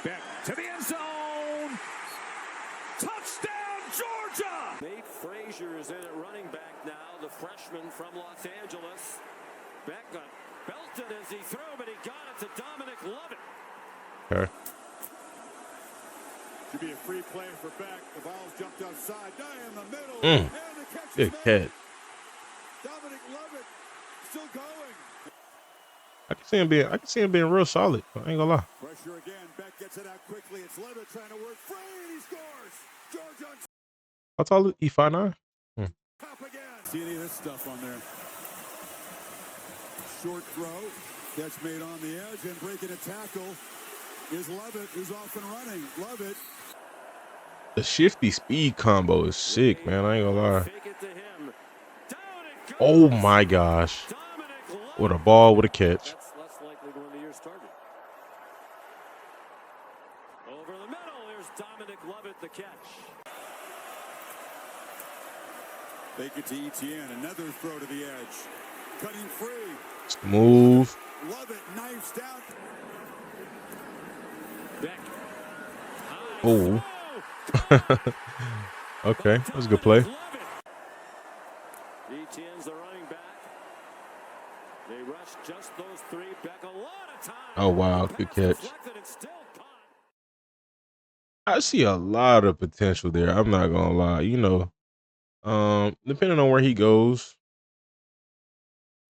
Back to the end zone. Touchdown, Georgia! Nate Frazier is in at running back now, the freshman from Los Angeles. Beck got belted as he threw, but he got it to Dominic Lovett. Okay. Should be a free play for Beck. The ball's jumped outside. Guy in the middle. And the catch. Good catch. Dominic Lovett still going. I can see him being real solid. I ain't gonna lie. Pressure again. Beck gets it out quickly. It's Lovett trying to work free. He scores. George on. How tall is he? 5'9"? Top again. See any of this stuff on there? Short throw. Catch made on the edge and breaking a tackle is Lovett, who's off and running. Lovett. The shifty speed combo is sick, man. I ain't gonna lie. Oh my gosh. What a ball, what a catch. That's less likely when the year started. Over the middle, there's Dominic Lovett, the catch. Take it to Etienne. Another throw to the edge. Cutting free. Smooth. Lovett knifes down. Beck. Oh. Okay, that was a good play. Etienne's the running back. They rush just those 3. Beck a lot of time. Oh wow, good catch. I see a lot of potential there. I'm not gonna lie. You know, depending on where he goes,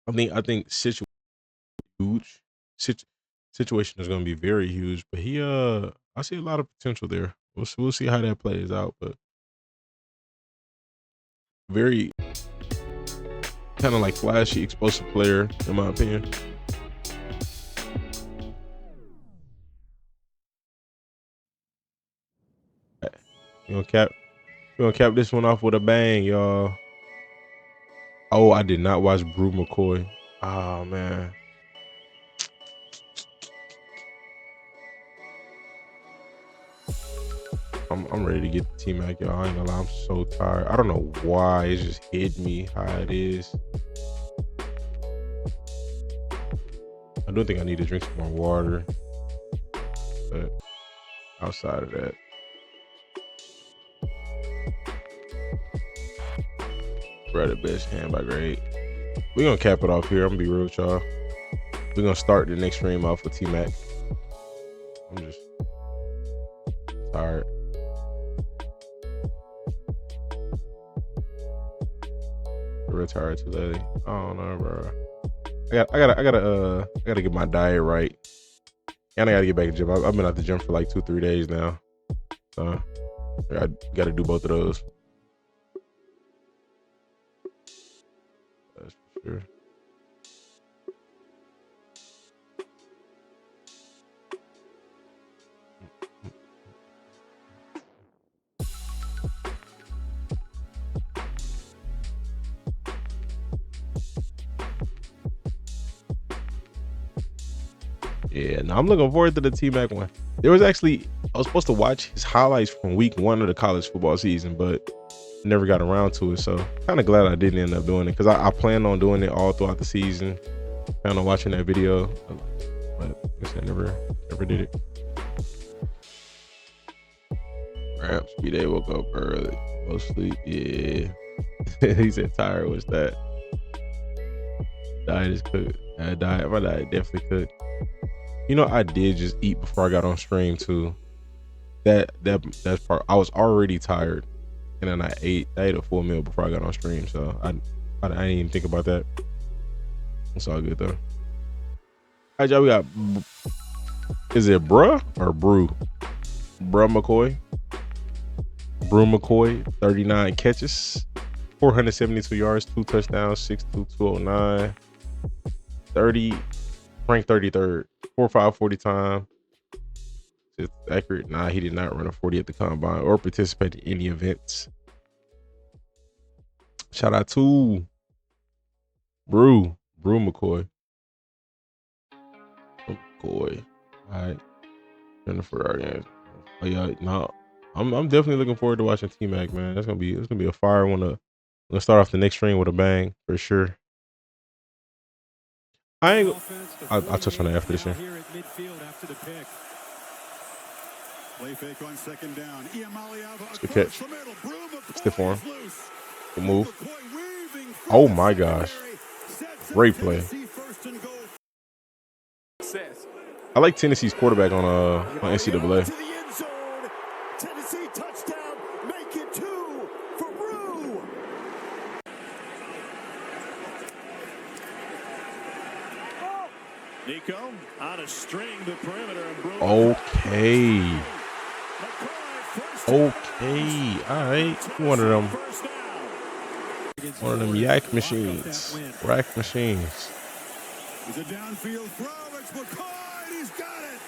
I think situation huge. situation is going to be very huge. But I see a lot of potential there. We'll see how that plays out. But very kind of like flashy, explosive player, in my opinion. We're gonna cap this one off with a bang, y'all. Oh, I did not watch Bru McCoy. Oh man. I'm ready to get the T-Mac, y'all. I ain't gonna lie, I'm so tired. I don't know why it just hit me how it is. I do think I need to drink some more water. But outside of that. Brother best hand by grade. We're gonna cap it off here. I'm gonna be real with y'all. We're gonna start the next stream off with T-Mac. I'm just tired. Real tired too lately. I don't know, bro. I gotta get my diet right. And I gotta get back to the gym. I've been at the gym for like 2-3 days now. So I gotta do both of those. That's for sure. Yeah, no, I'm looking forward to the T-Mac one. I was supposed to watch his highlights from week 1 of the college football season, but never got around to it. So kind of glad I didn't end up doing it because I planned on doing it all throughout the season. Planned on watching that video, but I guess I never did it. Perhaps B-Day woke up early, go sleep. Yeah. He said tired. What's that? Diet is cooked. My diet definitely cooked. You know, I did just eat before I got on stream too. That's part. I was already tired, and then I ate a full meal before I got on stream. So I didn't even think about that. It's all good though. All right, y'all. We got. Is it Bruh or Bru? Bru McCoy. Bru McCoy, 39 catches, 472 yards, 2 touchdowns, 6'2", 209, 30, ranked 33rd, 4.5 40 time. It's accurate. Nah, he did not run a 40 at the combine or participate in any events. Shout out to Bru McCoy. McCoy. All right. Jennifer Arian. Oh yeah, no. I'm definitely looking forward to watching T-Mac, man. It's gonna be a fire one. Let's start off the next stream with a bang for sure. I'll touch on that after this year. Play fake on second down. Good catch. Stiff arm. Good move. Oh my gosh. Great play. I like Tennessee's quarterback on NCAA. Tennessee touchdown. Make it 2 for Bru. Nico on a string to perimeter. Okay. All right. One of them yak machines. Rack machines. It's a downfield throw. It's McCoy. He's got it.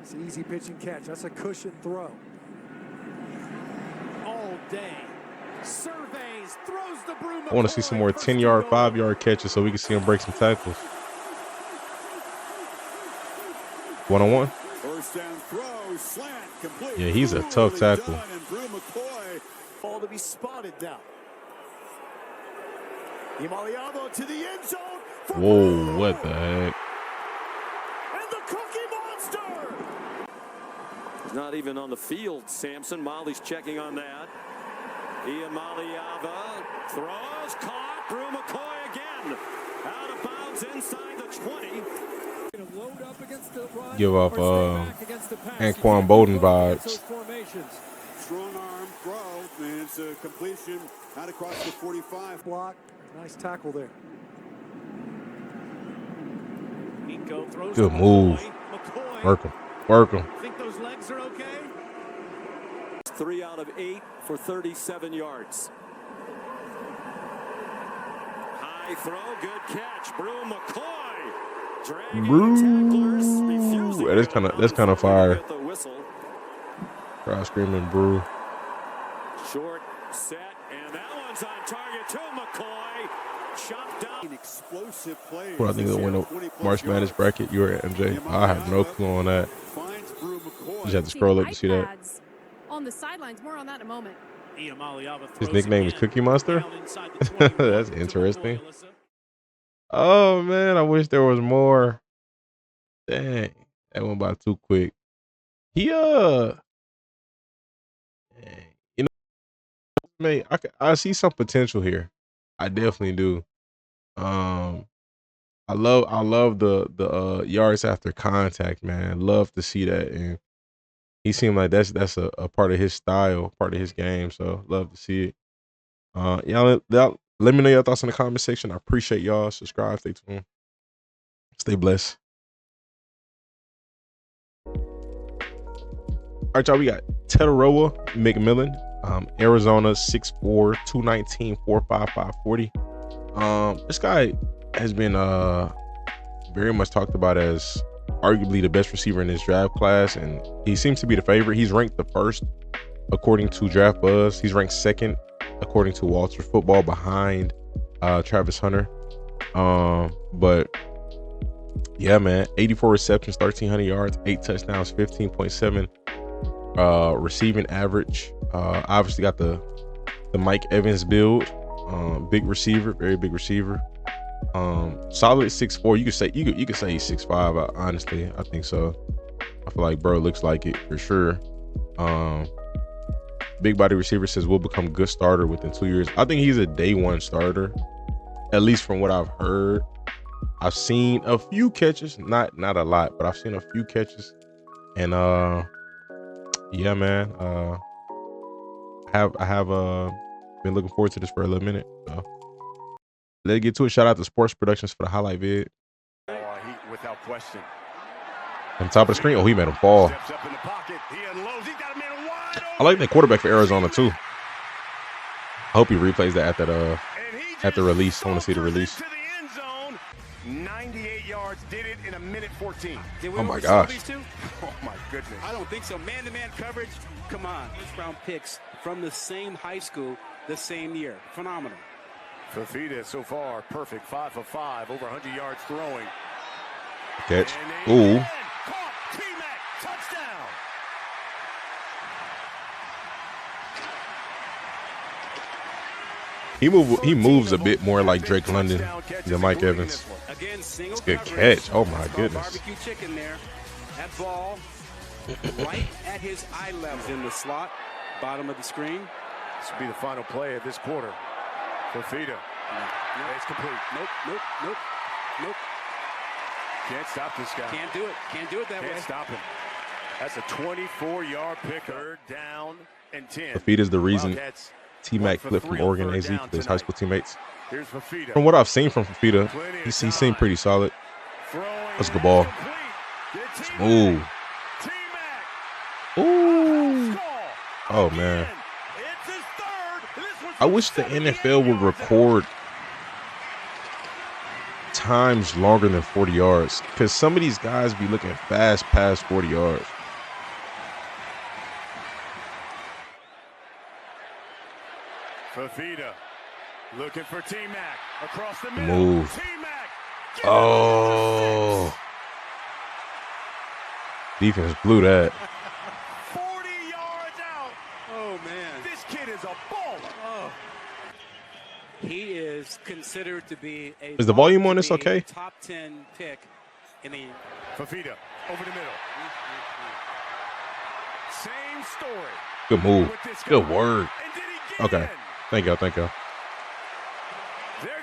It's an easy pitch and catch. That's a cushion throw. All day. Surveys, throws the Bru McCoy. I want to see some more 10-yard, 5-yard catches so we can see him break some tackles. One-on-one. First down throw, slant, complete. Yeah, he's a tough tackle. And Bru McCoy, ball to be spotted now. Imaliavo to the end zone. Whoa, what the heck? And the Cookie Monster. He's not even on the field, Sampson. Molly's checking on that. Imaliava throws, caught. Bru McCoy again. Out of bounds inside the 20. Give off Antwane Bowden vibes. Strong arm throw, and it's a completion out across the 45. Block. Nice tackle there. Good move. Work him. Work him. Think those legs are okay? 3 out of 8 for 37 yards. High throw, good catch. Bru McCoy. Bru. That's kind of fire. Crowd screaming Bru. Short set, and that one's on target to McCoy. Chopped down. Explosive plays. Well, I think they'll win the March Madness bracket. You were at MJ. I have no clue on that. Just have to scroll up to see that. On the sidelines, more on that in a moment. His nickname is Cookie Monster. That's interesting. Oh man, I wish there was more. Dang, that went by too quick. He you know, man, I see some potential here. I definitely do. I love the yards after contact, man. Love to see that, and he seemed like that's a part of his style, part of his game. So love to see it. Y'all let me know your thoughts in the comment section. I appreciate y'all. Subscribe, stay tuned, stay blessed. All right, y'all. We got Tetairoa McMillan, Arizona, 6'4", 219, 4.55 40. This guy has been very much talked about as arguably the best receiver in this draft class, and he seems to be the favorite. He's ranked the first according to Draft Buzz. He's ranked second according to Walter Football, behind Travis Hunter. But yeah, man, 84 receptions, 1,300 yards, 8 touchdowns, 15.7 receiving average. Obviously got the Mike Evans build. Big receiver, very big receiver. Solid 6'4". You could say he's 6'5". Honestly, I think so. I feel like bro looks like it for sure. Big body receiver, says will become good starter within 2 years. I think he's a day one starter, at least from what I've heard. I've seen a few catches, not a lot, but I've seen a few catches, and yeah, man. I have been looking forward to this for a little minute. So let's get to it. Shout out to Sports Productions for the highlight vid. Without question. On top of the screen. Oh, he made him fall. I like that quarterback for Arizona too. I hope he replays that at the release. I want to see the release. 98 yards, did it in a minute 14. Oh my gosh. Oh my goodness. I don't think so. Man-to-man coverage. Come on. First-round picks from the same high school, the same year. Phenomenal. Fafita so far perfect, 5 for 5, over 100 yards throwing. Catch. Ooh. T-Mac, touchdown. He moves a bit more like Drake London than Mike Evans. It's a good catch. Oh my goodness. Barbecue chicken there. That ball right at his eye level in the slot, bottom of the screen. This will be the final play of this quarter. Fafita. No. It's complete. Nope. Can't stop this guy. Can't do it. Can't do it that way. Can't stop him. That's a 24-yard pick. Third down and 10. Fafita's the reason T-Mac flipped from Oregon AZ to his high school teammates. From what I've seen from Fafita, he seemed pretty solid. That's a good ball. Ooh. Ooh. Oh, man. I wish the NFL would record times longer than 40 yards, because some of these guys be looking fast past 40 yards. Fafita looking for T-Mac across the middle. Move. T-Mac. Oh. Defense blew that. 40 yards out. Oh, man. This kid is a baller. Oh. He is considered to be a Is the volume on this okay? Top 10 pick in the Fafita over the middle. Same story. Good move. Good word. Okay. Thank you. They're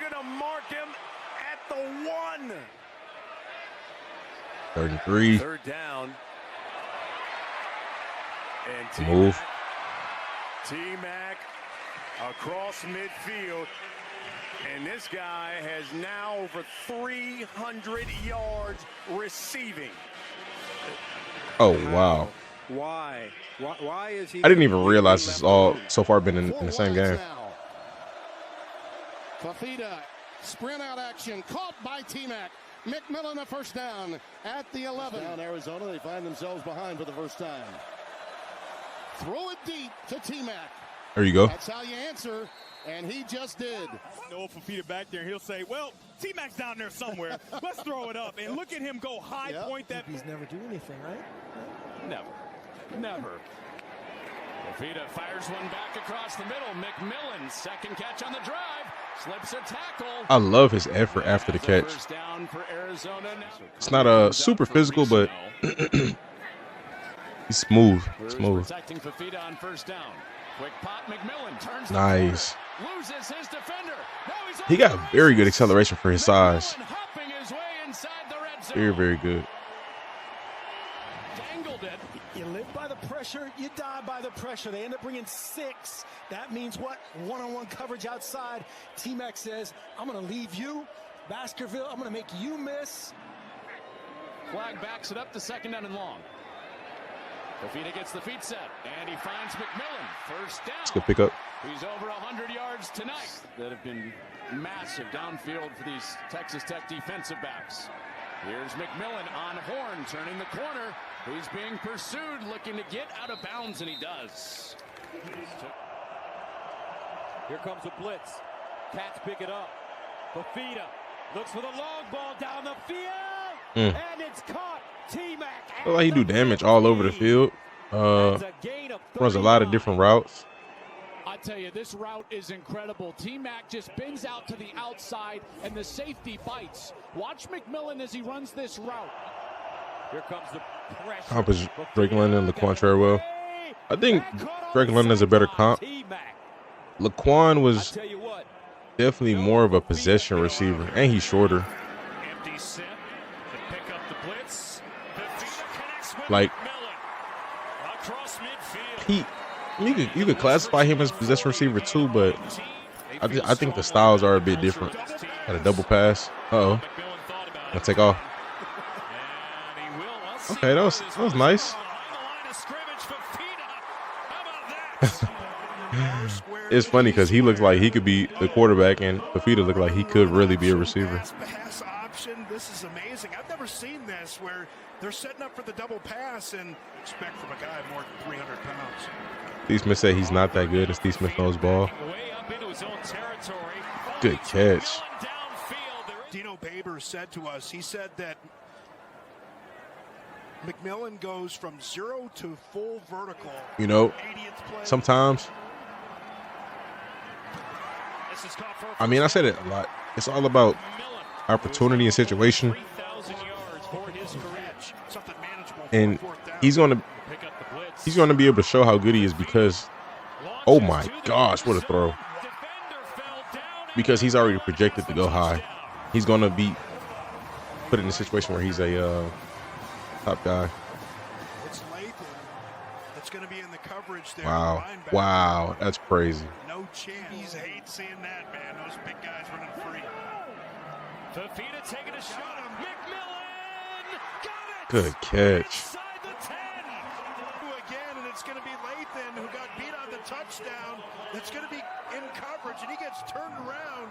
going to mark him at the 1. 33. Third down. And Move. T-Mac across midfield. And this guy has now over 300 yards receiving. Oh, wow. Why is he? I didn't even realize this all so far been in the same game. Fafita, sprint out action, caught by T-Mac. McMillan a first down at the 11. Down Arizona, they find themselves behind for the first time. Throw it deep to T-Mac. There you go. That's how you answer, and he just did. Noel Fafita back there, he'll say, well, T-Mac's down there somewhere. Let's throw it up. And look at him go high point that. He's never do anything, right? Never. Fafita fires one back across the middle. McMillan, second catch on the drive. Slips a tackle. I love his effort after the catch. It's not super physical, but he's smooth. Smooth. Protecting Fafita on first down. Quick pop, McMillan turns. Nice. Loses his defender. He got very good acceleration for his size. Very, very good. Dangled it. You live by the pressure, you die by the pressure. They end up bringing 6. That means what? One-on-one coverage outside. T-Mac says, I'm going to leave you. Baskerville, I'm going to make you miss. Flag backs it up to second down and long. Fafita gets the feet set, and he finds McMillan. First down. Let's go pick up. He's over 100 yards tonight. That have been massive downfield for these Texas Tech defensive backs. Here's McMillan on Horn, turning the corner. He's being pursued, looking to get out of bounds, and he does. Here comes a blitz. Cats pick it up. Fafita looks for the long ball down the field, and it's caught. T-Mac. Look like he do damage all over the field. Runs a lot of different routes. I tell you, this route is incredible. T-Mac just bends out to the outside, and the safety bites. Watch McMillan as he runs this route. Here comes the pressure. Comp is Drake London and Laquan Treadwell. I think Drake London is a better comp. Laquan was definitely more of a possession receiver, and he's shorter. Empty set to pick up the blitz. Like across midfield. You could classify him as possession receiver too, but I think the styles are a bit different. Got a double pass. Uh-oh. Gonna take off. Okay, that was nice. It's funny because he looks like he could be the quarterback, and Fafita looked like he could really be a receiver. Pass option. This is amazing. I've never seen this where they're setting up for the double pass and expect from a guy more than 300 pounds. Steve Smith said he's not that good, and Steve Smith knows ball. Good catch. Dino Baber said to us, he said that McMillan goes from 0 to full vertical. You know, sometimes, I mean, I said it a lot. It's all about opportunity and situation. And he's gonna be able to show how good he is because, oh my gosh, what a throw. Because he's already projected to go high. He's gonna be put in a situation where he's a top guy. It's Lathan that's going to be in the coverage there. Wow, that's crazy. No chance. He hates seeing that, man. Those big guys running free. Fafita taking a shot on McMillan. Got it. Good catch. Again, and it's going to be Lathan who got beat on the touchdown. That's going to be in coverage, and he gets turned around.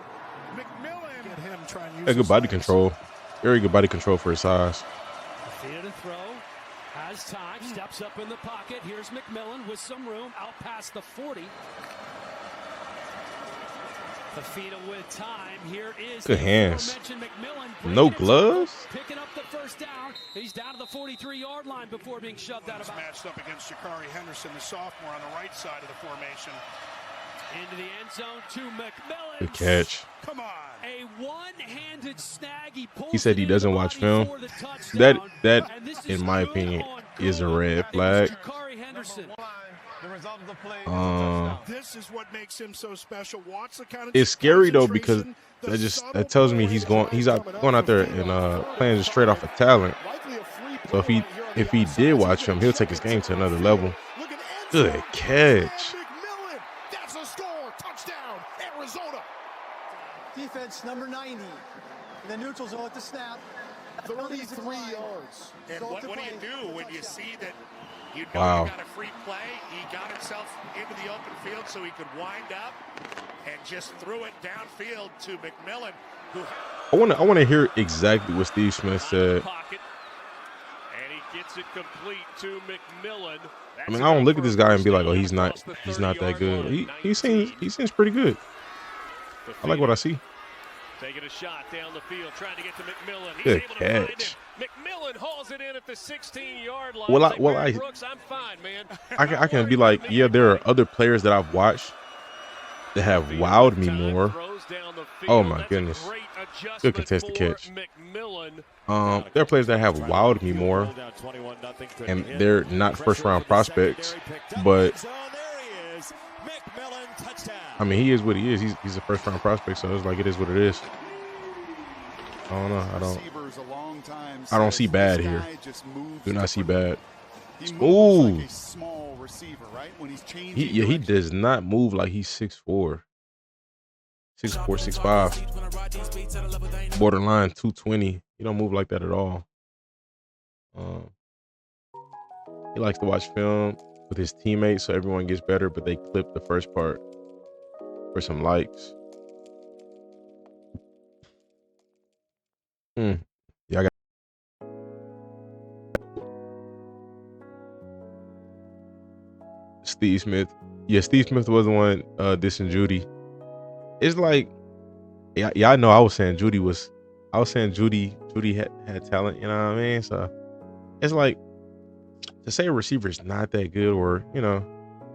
McMillan. Get him trying to use good body control. Very good body control for his size. Fafita to throw, has time, steps up in the pocket. Here's McMillan with some room, out past the 40. Fafita with time. Here is good hands. McMillan. No gloves. Picking up the first down. He's down to the 43-yard line before being shoved out of bounds. Matched up against Jakari Henderson, the sophomore, on the right side of the formation. Into the end zone to McMillan. Good catch. Come on. A one-handed snag. He said he doesn't watch film. That in my opinion is a red flag. This is what makes him so special. Watch the kind of it's scary though because that tells me he's going out there and playing just straight off of talent. So if he did watch him, he'll take his game to another level. Good catch. That's a score. Touchdown, Arizona. 90. The neutral zone at the snap. 33 yards. And what do you do when you see that you know Wow. you got a free play? He got himself into the open field so he could wind up and just threw it downfield to McMillan, who I want to hear exactly what Steve Smith said. Pocket, and he gets it complete to McMillan. I mean, I don't look at this guy and be like, oh, he's not that good. He seems pretty good. I like what I see. Taking a shot down the field, trying to get to McMillan. He's Good able to find catch. him. McMillan hauls it in at the 16-yard line. Well, Brooks, I'm fine, man. I can be like, yeah, there are other players that I've watched that have wowed me more. Oh my goodness, good contested catch. There are players that have wowed me more, and they're not first-round prospects, but I mean, he is what he is. He's a first-round prospect, so it's like it is what it is. I don't know. I don't see bad here. Do not see bad. Smooth. He does not move like he's 6'4", 6'4", 6'5", borderline 220. He don't move like that at all. He likes to watch film with his teammates so everyone gets better, but they clip the first part for some likes. Yeah, I got Steve Smith. Yeah, Steve Smith was the one dissing Judy. It's like, yeah, I know I was saying Judy had talent, you know what I mean? So it's like, to say a receiver is not that good, or, you know,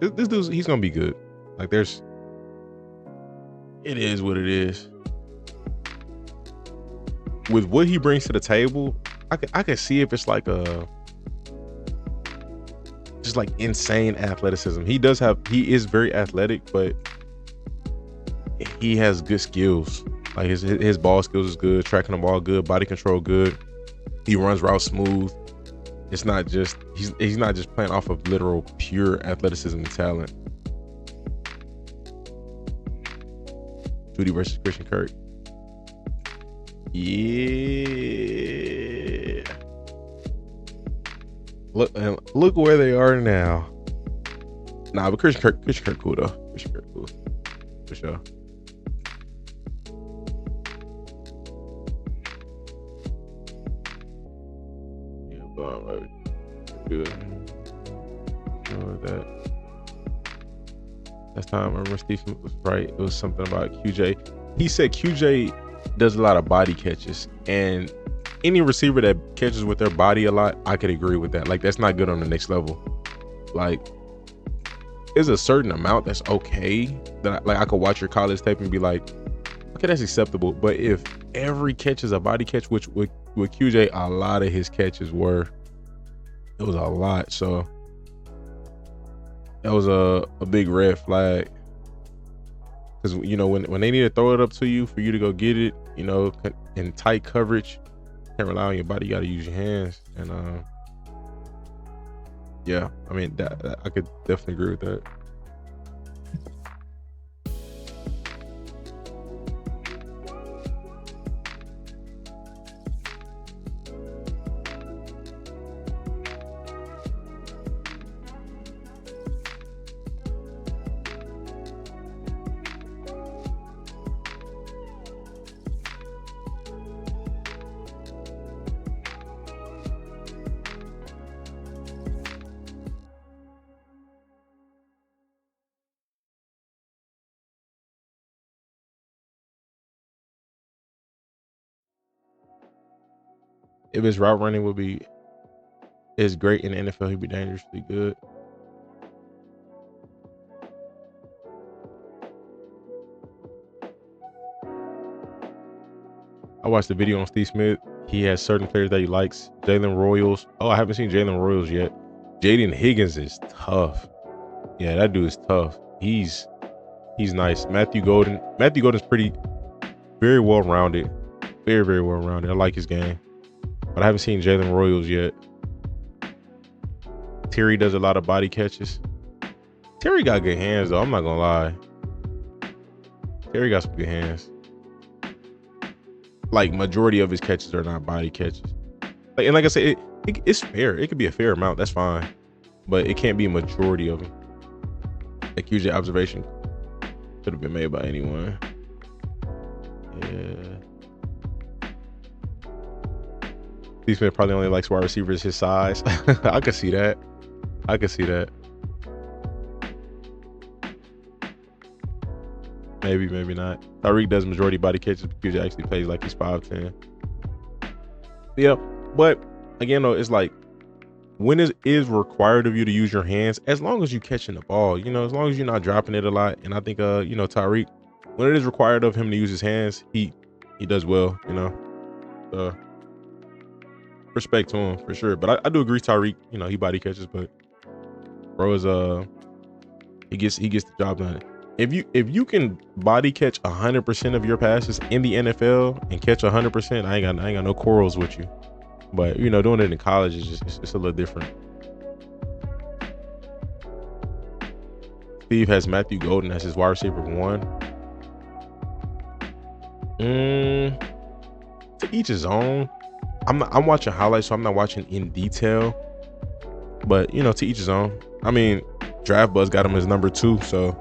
this dude, he's gonna be good. Like, it is what it is. With what he brings to the table, I could see if it's like just like insane athleticism. He is very athletic, but he has good skills. Like his ball skills is good, tracking the ball good, body control good. He runs routes smooth. It's not just he's not just playing off of literal pure athleticism and talent. Judy versus Christian Kirk. Yeah. Look where they are now. Nah, but Christian Kirk cool though. Christian Kirk cool for sure. Yeah, but good. That. Last time I remember Steve was right. It was something about QJ. He said QJ does a lot of body catches, and any receiver that catches with their body a lot, I could agree with that. Like, that's not good on the next level. Like, there's a certain amount that's okay that I could watch your college tape and be like, okay, that's acceptable. But if every catch is a body catch, which with QJ, a lot of his catches were, it was a lot. So that was a big red flag. Because, you know, when they need to throw it up to you for you to go get it, you know, in tight coverage, can't rely on your body. You got to use your hands. And yeah, I mean, that I could definitely agree with that. If his route running is great in the NFL, he'd be dangerously good. I watched the video on Steve Smith. He has certain players that he likes. Jalen Royals. Oh, I haven't seen Jalen Royals yet. Jayden Higgins is tough. Yeah, that dude is tough. He's nice. Matthew Golden's very well rounded. Very, very well rounded. I like his game. But I haven't seen Jalen Royals yet. Terry does a lot of body catches. Terry got good hands, though. I'm not going to lie. Terry got some good hands. like majority of his catches are not body catches. Like, and like I said, it's fair. It could be a fair amount. That's fine, but it can't be a majority of them. Like, usually observation could have been made by anyone. Yeah. Steve Smith probably only likes wide receivers his size. I could see that. I could see that. Maybe, maybe not. Tyreek does majority body catches because he actually plays like he's 5'10". Yep. But again, though, it's like when it is required of you to use your hands, as long as you're catching the ball, you know, as long as you're not dropping it a lot. And I think, you know, Tyreek, when it is required of him to use his hands, he does well, you know. Respect to him for sure. But I do agree, Tyreek, you know, he body catches, but bro is he gets the job done. If you can body catch 100% of your passes in the NFL and catch 100%, I ain't got no quarrels with you. But you know, doing it in college is just it's a little different. Steve has Matthew Golden as his wide receiver 1. To each his own. I'm watching highlights, so I'm not watching in detail. But you know, to each his own. I mean, Draft Buzz got him as number 2, so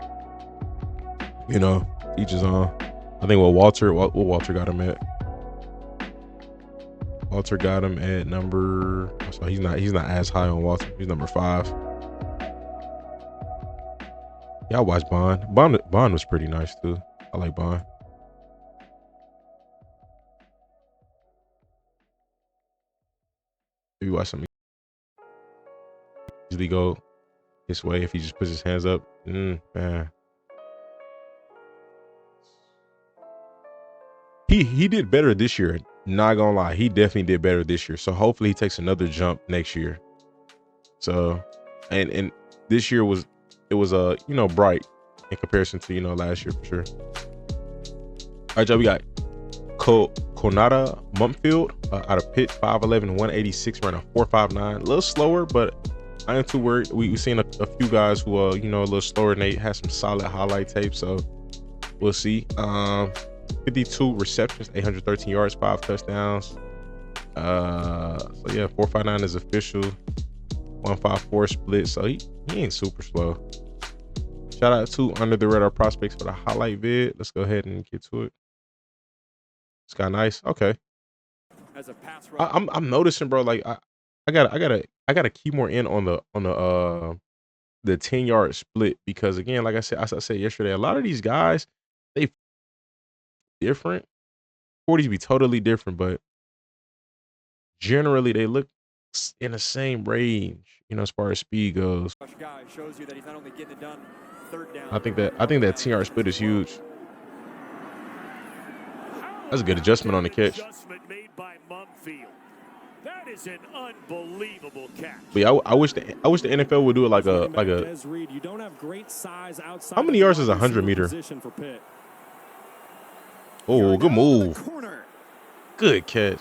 you know, each his own. I think what Walter got him at. Walter got him at number. So he's not as high on Walter. He's number 5. Yeah, I watched Bond. Bond was pretty nice too. I like Bond. If you watch something, usually go his way if he just puts his hands up. Man. He did better this year. Not gonna lie, he definitely did better this year. So hopefully he takes another jump next year. So, and this year was you know, bright in comparison to, you know, last year for sure. All right, y'all, we got Konata Mumpfield out of Pitt, 5'11", 186, running 4.59. A little slower, but I ain't too worried. We've seen a few guys who you know, a little slower than they had some solid highlight tape, so we'll see. 52 receptions, 813 yards, 5 touchdowns. So yeah, 4.59 is official. 1.54 split, so he ain't super slow. Shout out to Under the Radar Prospects for the highlight vid. Let's go ahead and get to it. It's got nice. Okay. As a pass rush, I'm noticing, bro. Like I gotta keep more in on the 10-yard split, because again, like I said yesterday, a lot of these guys, they different. 40s be totally different, but generally they look in the same range, you know, as far as speed goes. Shows you that he's not only getting it done third down. I think that 10-yard split is huge. That's a good adjustment on the catch. Adjustment made by Mumpfield. That is an unbelievable catch. But yeah, I wish the NFL would do it like a. You don't have great size outside. How many yards is 100 meter? Oh, good move. Good catch.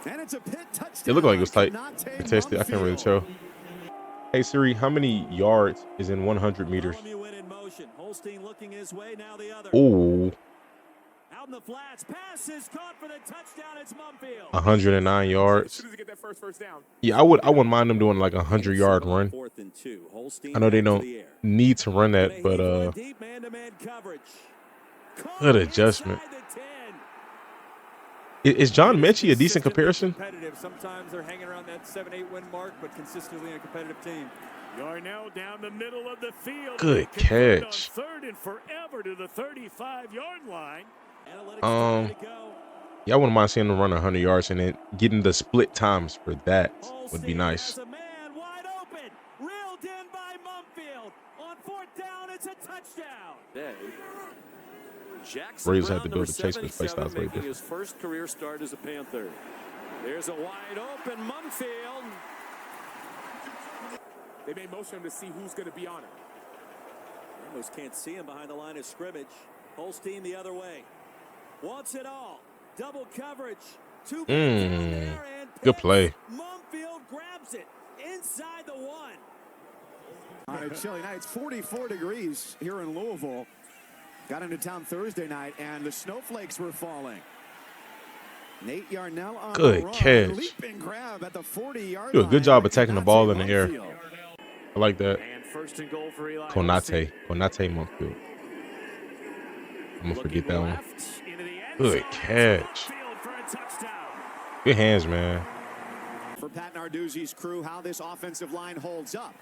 And it's a Pitt touchdown. It looked like it was tight. Contested. I can't really tell. Hey Siri, how many yards is in 100 meters? Oh. Out in the flats, pass is caught for the touchdown. It's Mumpfield. 109 yards. Yeah, I wouldn't mind them doing like a 100-yard run. I know they don't need to run that, but good adjustment. Is John Mechie a decent comparison? Sometimes they're hanging around that 7-8 win mark, but consistently a competitive team. Yarnell down the middle of the field. Good catch. Third and forever to the 35-yard line. Yeah, I wouldn't mind seeing them run 100 yards, and then getting the split times for that would be nice. A man wide open, reeled in by Mumpfield. On 4th down, it's a touchdown. Royals had to build the chase, but play styles way different. His first career start as a Panther. There's a wide open Mumpfield. They may motion him to see who's going to be on him. Almost can't see him behind the line of scrimmage. Holstein the other way. Wants it all. Double coverage. Good play. Mumpfield grabs it inside the 1. On a chilly night, it's 44 degrees here in Louisville. got into town Thursday night, and the snowflakes were falling. Nate Yarnell on Good run, catch. leap and grab at the 40-yard Do a line. good job attacking the ball in the air. Mumpfield. I like that. And first and goal for Eli. Konata Mumpfield. I'm gonna forget that one. Good catch. Good hands, man. For Pat Narduzzi's crew, how this offensive line holds up.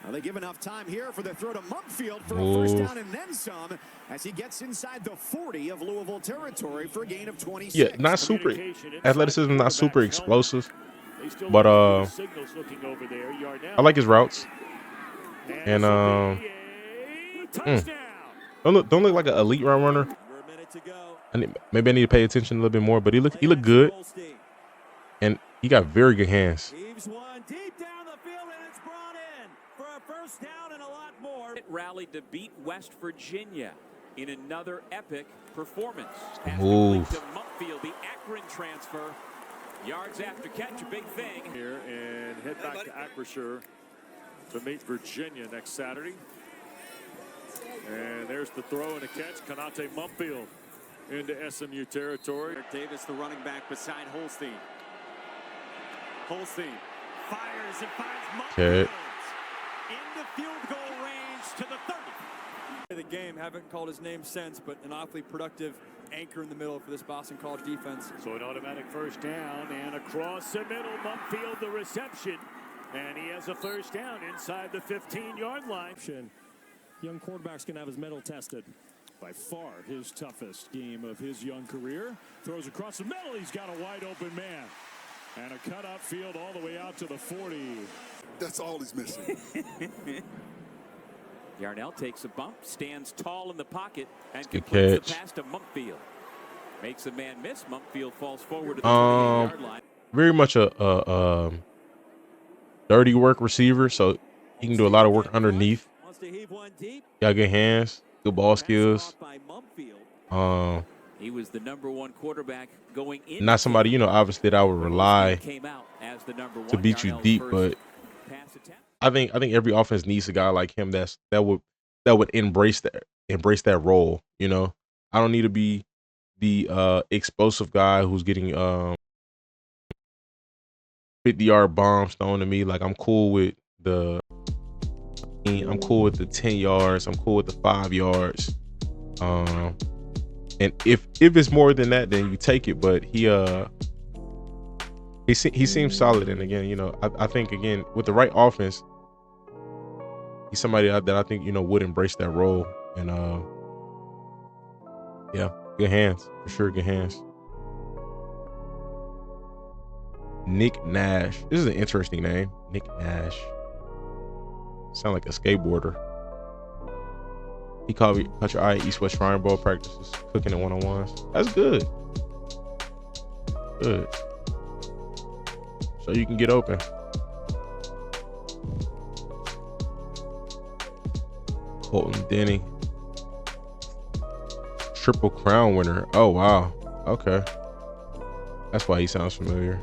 Well, they give enough time here for the throw to Mumpfield for a first down and then some as he gets inside the 40 of Louisville territory for a gain of 26. Yeah, not super athleticism, not super explosive, but I like his routes. And don't look like an elite route runner. Maybe I need to pay attention a little bit more, but he looked good, and he got very good hands. Rallied to beat West Virginia in another epic performance. Move. To Mumpfield, the Akron transfer. Yards after catch, a big thing. Here and head back to Acrisure to meet Virginia next Saturday. And there's the throw and a catch. Konata Mumpfield into SMU territory. Davis, the running back beside Holstein. Holstein fires and finds Mumpfield into field goal range to the 30. The game, haven't called his name since, but an awfully productive anchor in the middle for this Boston College defense. So an automatic first down and across the middle, Mumpfield the reception. And he has a first down inside the 15-yard line. Young quarterback's going to have his mettle tested. By far his toughest game of his young career. Throws across the middle. He's got a wide open man. And a cut-out field all the way out to the 40. That's all he's missing. Yarnell takes a bump, stands tall in the pocket, and Good completes the catch. pass to Mumpfield. Makes the man miss. Mumpfield falls forward to the 28-yard line. Very much a dirty work receiver, so he can do a lot of work underneath. Got good hands, good ball skills. He was the #1 quarterback going in. Not somebody, obviously that I would rely Came out as the #1 to beat you deep, but I think every offense needs a guy like him that would embrace that role. I don't need to be the explosive guy who's getting 50-yard bombs thrown to me. Like I'm cool with the 10 yards. I'm cool with the 5 yards. And if it's more than that, then you take it. But he seems solid. And again, I think again with the right offense, he's somebody that I think would embrace that role. And yeah, good hands for sure. Good hands. Nick Nash. This is an interesting name. Nick Nash. Sound like a skateboarder. He caught your eye at East-West Shrine Bowl practices, cooking at one-on-ones. That's good. Good. So you can get open. Colton Denny. Triple Crown winner. Oh, wow. Okay. That's why he sounds familiar.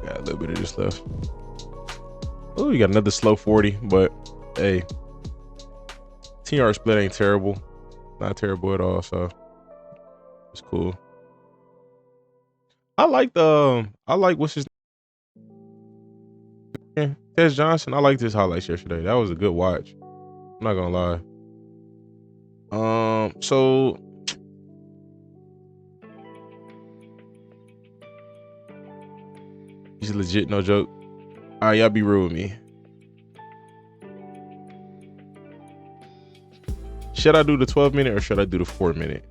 Got a little bit of this left. Oh, you got another slow 40, but hey, 10-yard split ain't terrible. Not terrible at all, so it's cool. I like what's his name? Tez Johnson. I liked his highlights yesterday. That was a good watch. I'm not gonna lie. So he's legit, no joke. All right, y'all be real with me. Should I do the 12-minute or should I do the 4-minute?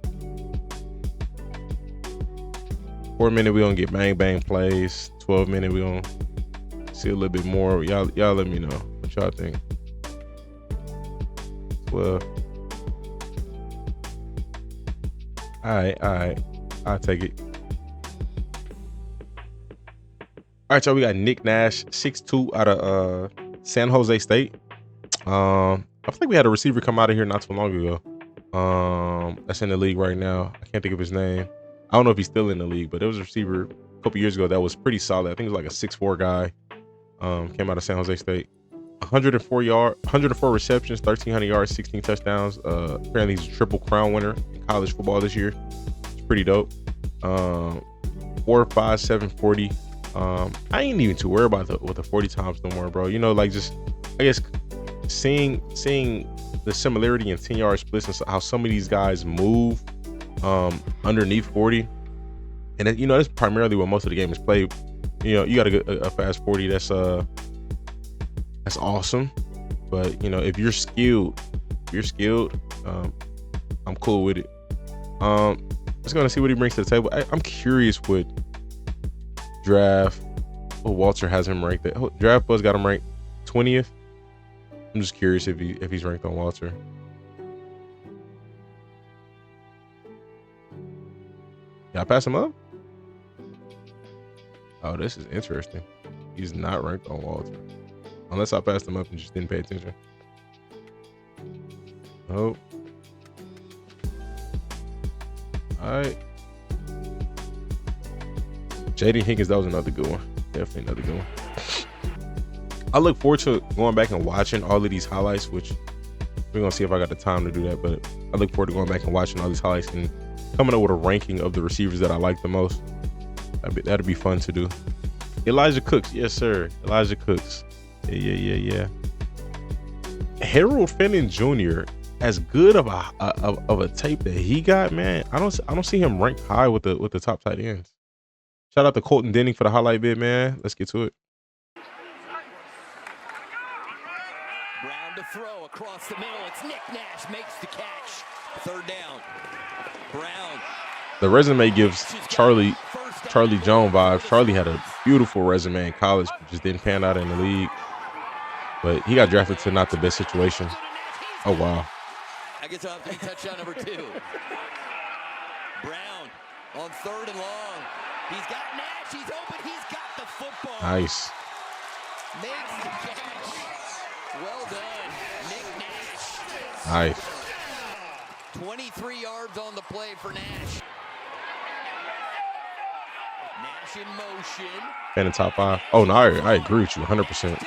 4-minute, we gonna get bang plays. 12-minute, we gonna see a little bit more. Y'all let me know what y'all think. 12. All right. I'll take it. All right, y'all. We got Nick Nash, 6'2", out of San Jose State. I think we had a receiver come out of here not too long ago. That's in the league right now. I can't think of his name. I don't know if he's still in the league, but there was a receiver a couple years ago that was pretty solid. I think it was like a 6'4" guy. Came out of San Jose State. 104 receptions, 1,300 yards, 16 touchdowns. Apparently he's a triple crown winner in college football this year. It's pretty dope. 4.5, 740. I ain't even too worried about the 40 times no more, bro. You know, like just I guess seeing the similarity in 10-yard splits and how some of these guys move underneath 40, and you know that's primarily what most of the game is played. You know, you got a fast 40. That's awesome. But you know, if you're skilled, I'm cool with it. Just gonna see what he brings to the table. I'm curious what draft. Oh, Walter has him ranked. Draft Buzz got him ranked 20th. I'm just curious if he's ranked on Walter. Y'all pass him up? Oh, this is interesting. He's not ranked on Walter. Unless I passed him up and just didn't pay attention. Oh. Alright. Jayden Higgins, that was another good one. Definitely another good one. I look forward to going back and watching all of these highlights, which we're going to see if I got the time to do that. But I look forward to going back and watching all these highlights and coming up with a ranking of the receivers that I like the most. That'd be fun to do. Elijah Cooks. Yes, sir. Elijah Cooks. Yeah. Harold Fenton Jr., as good of a tape that he got, man, I don't see him ranked high with the top tight ends. Shout out to Colton Denning for the highlight bit, man. Let's get to it. Brown to throw across the middle. It's Nick Nash makes the catch. Third down. Brown. The resume gives Charlie Jones vibes. Charlie had a beautiful resume in college, but just didn't pan out in the league. But he got drafted to not the best situation. Oh, wow. I guess I'll have to be touchdown number 2. Brown on third and long. He's got Nash. He's open. He's got the football. Nice. Makes the catch. Well done, Nick Nash. Nice. 23 yards on the play for Nash. Nash in motion. And in top 5. Oh, no, I agree with you 100%.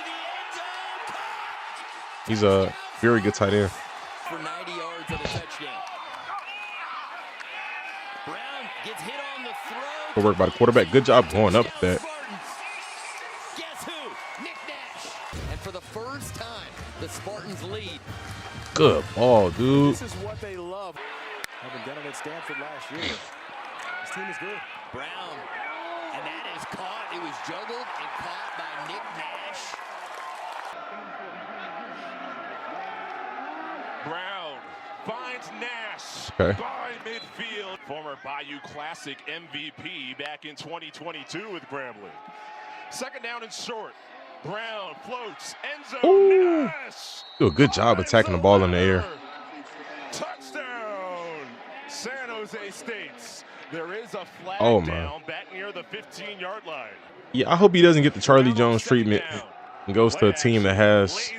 He's a very good tight end. For 90 yards and a touchdown. Brown gets hit on the throw. Good work by the quarterback. Good job going up with that. Guess who? Nick Nash. And for the first time, the Spartans lead. Good ball, dude. This is what they love. Having done it at Stanford last year. This team is good. Brown. And that is caught. It was juggled and caught by Nick Nash. Brown finds Nash by midfield. Former Bayou Classic MVP back in 2022 with Grambling. Second down and short. Brown floats. End zone. Nash. Do a good job attacking the ball in the air. Touchdown. San Jose State. There is a flag down back near the 15-yard line. Yeah, I hope he doesn't get the Charlie Jones treatment and goes to a team that has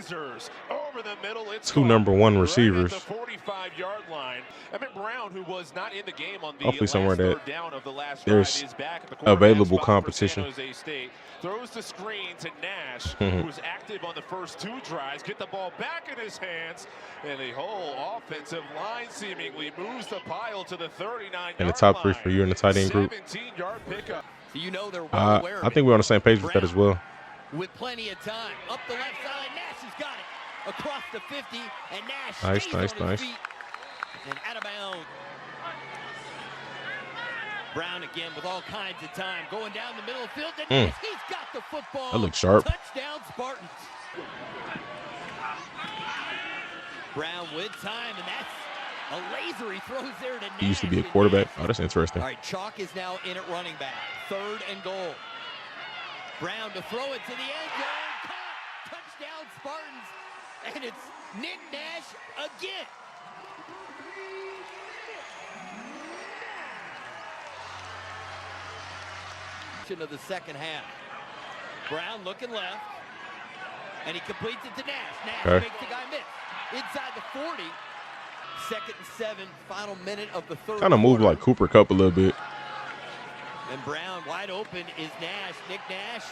2 number 1 receivers. 45-yard line. Emmett Brown, who was not in the game on the hopefully somewhere that down of the last there's drive, is back at the available competition. San Jose State. Throws the screen to Nash, who was active on the first 2 drives. Get the ball back in his hands, and the whole offensive line seemingly moves the pile to the 39-yard line. And the top 3 for you in the tight end group. 17-yard pickup. So you know they're well aware of I think we're on the same page with that as well. With plenty of time. Up the left side, Nash has got it. Across the 50, and Nash nice. feet and out of bounds. Brown again with all kinds of time. Going down the middle of the field. And he's got the football. That looks sharp. Touchdown, Spartans. Brown with time, and that's a laser he throws there to Nash. He used to be a quarterback. Oh, that's interesting. All right, Chalk is now in at running back. 3rd and goal. Brown to throw it to the end zone. Caught. Touchdown, Spartans. And it's Nick Nash again. Of the second half. Brown looking left, and he completes it to Nash. Nash makes the guy miss. Inside the 40. 2nd and 7, final minute of the third. Kind of moved like Cooper Kupp a little bit. And Brown wide open is Nash. Nick Nash,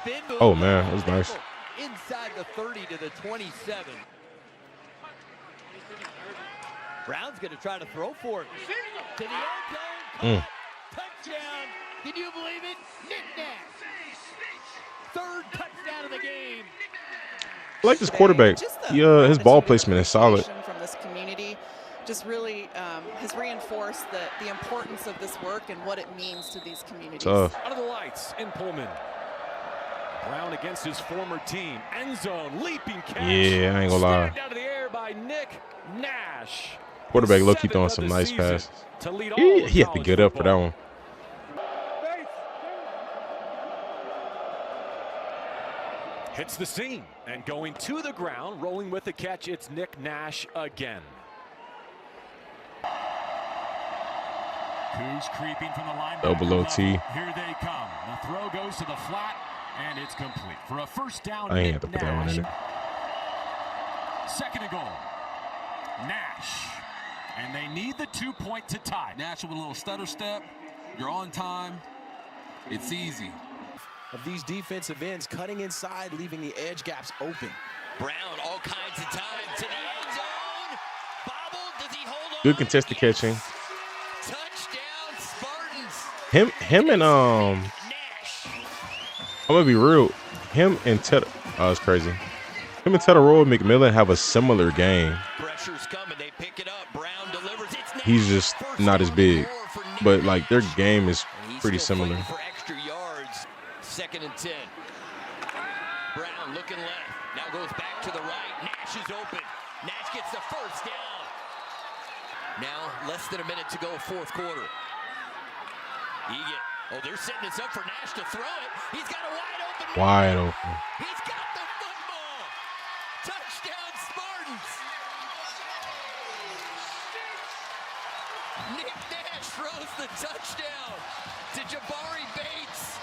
spin move. Oh, man, that was nice. Inside the 30 to the 27. Brown's going to try to throw for it. To the end zone. Touchdown. Can you believe it? Nick Nash. Third touchdown of the game. I like this quarterback. Yeah, his ball placement is solid. From this community just really has reinforced the importance of this work and what it means to these communities. Out of the lights in Pullman. Brown against his former team. End zone, leaping catch. Yeah, I ain't gonna lie. Out of the air by Nick Nash. Quarterback low-key throwing some nice passes. He had to get up for that one. Hits the seam and going to the ground, rolling with the catch. It's Nick Nash again. Who's creeping from the line? Double OT. Here they come. The throw goes to the flat, and it's complete for a first down. I ain't have to put that one in it. Second and goal. Nash. And they need the 2-point to tie. Nash with a little stutter step. You're on time. It's easy. Of these defensive ends cutting inside, leaving the edge gaps open. Brown all kinds of time to the end zone. Bobble, does he hold on? Good contested catching. Touchdown Spartans. Him and I'm gonna be real. Him and Ted. Oh, it's crazy. Him and Tetairoa McMillan have a similar game. Pressure's coming. They pick it up. Brown delivers. It's Nash. He's just not as big, but like their game is pretty similar. For extra yards. 2nd and 10. Brown looking left. Now goes back to the right. Nash is open. Nash gets the first down. Now less than a minute to go, 4th quarter. Oh, they're setting this up for Nash to throw it. He's got a wide open. He's got the football. Touchdown Spartans. Nick Nash throws the touchdown to Jabari Bates.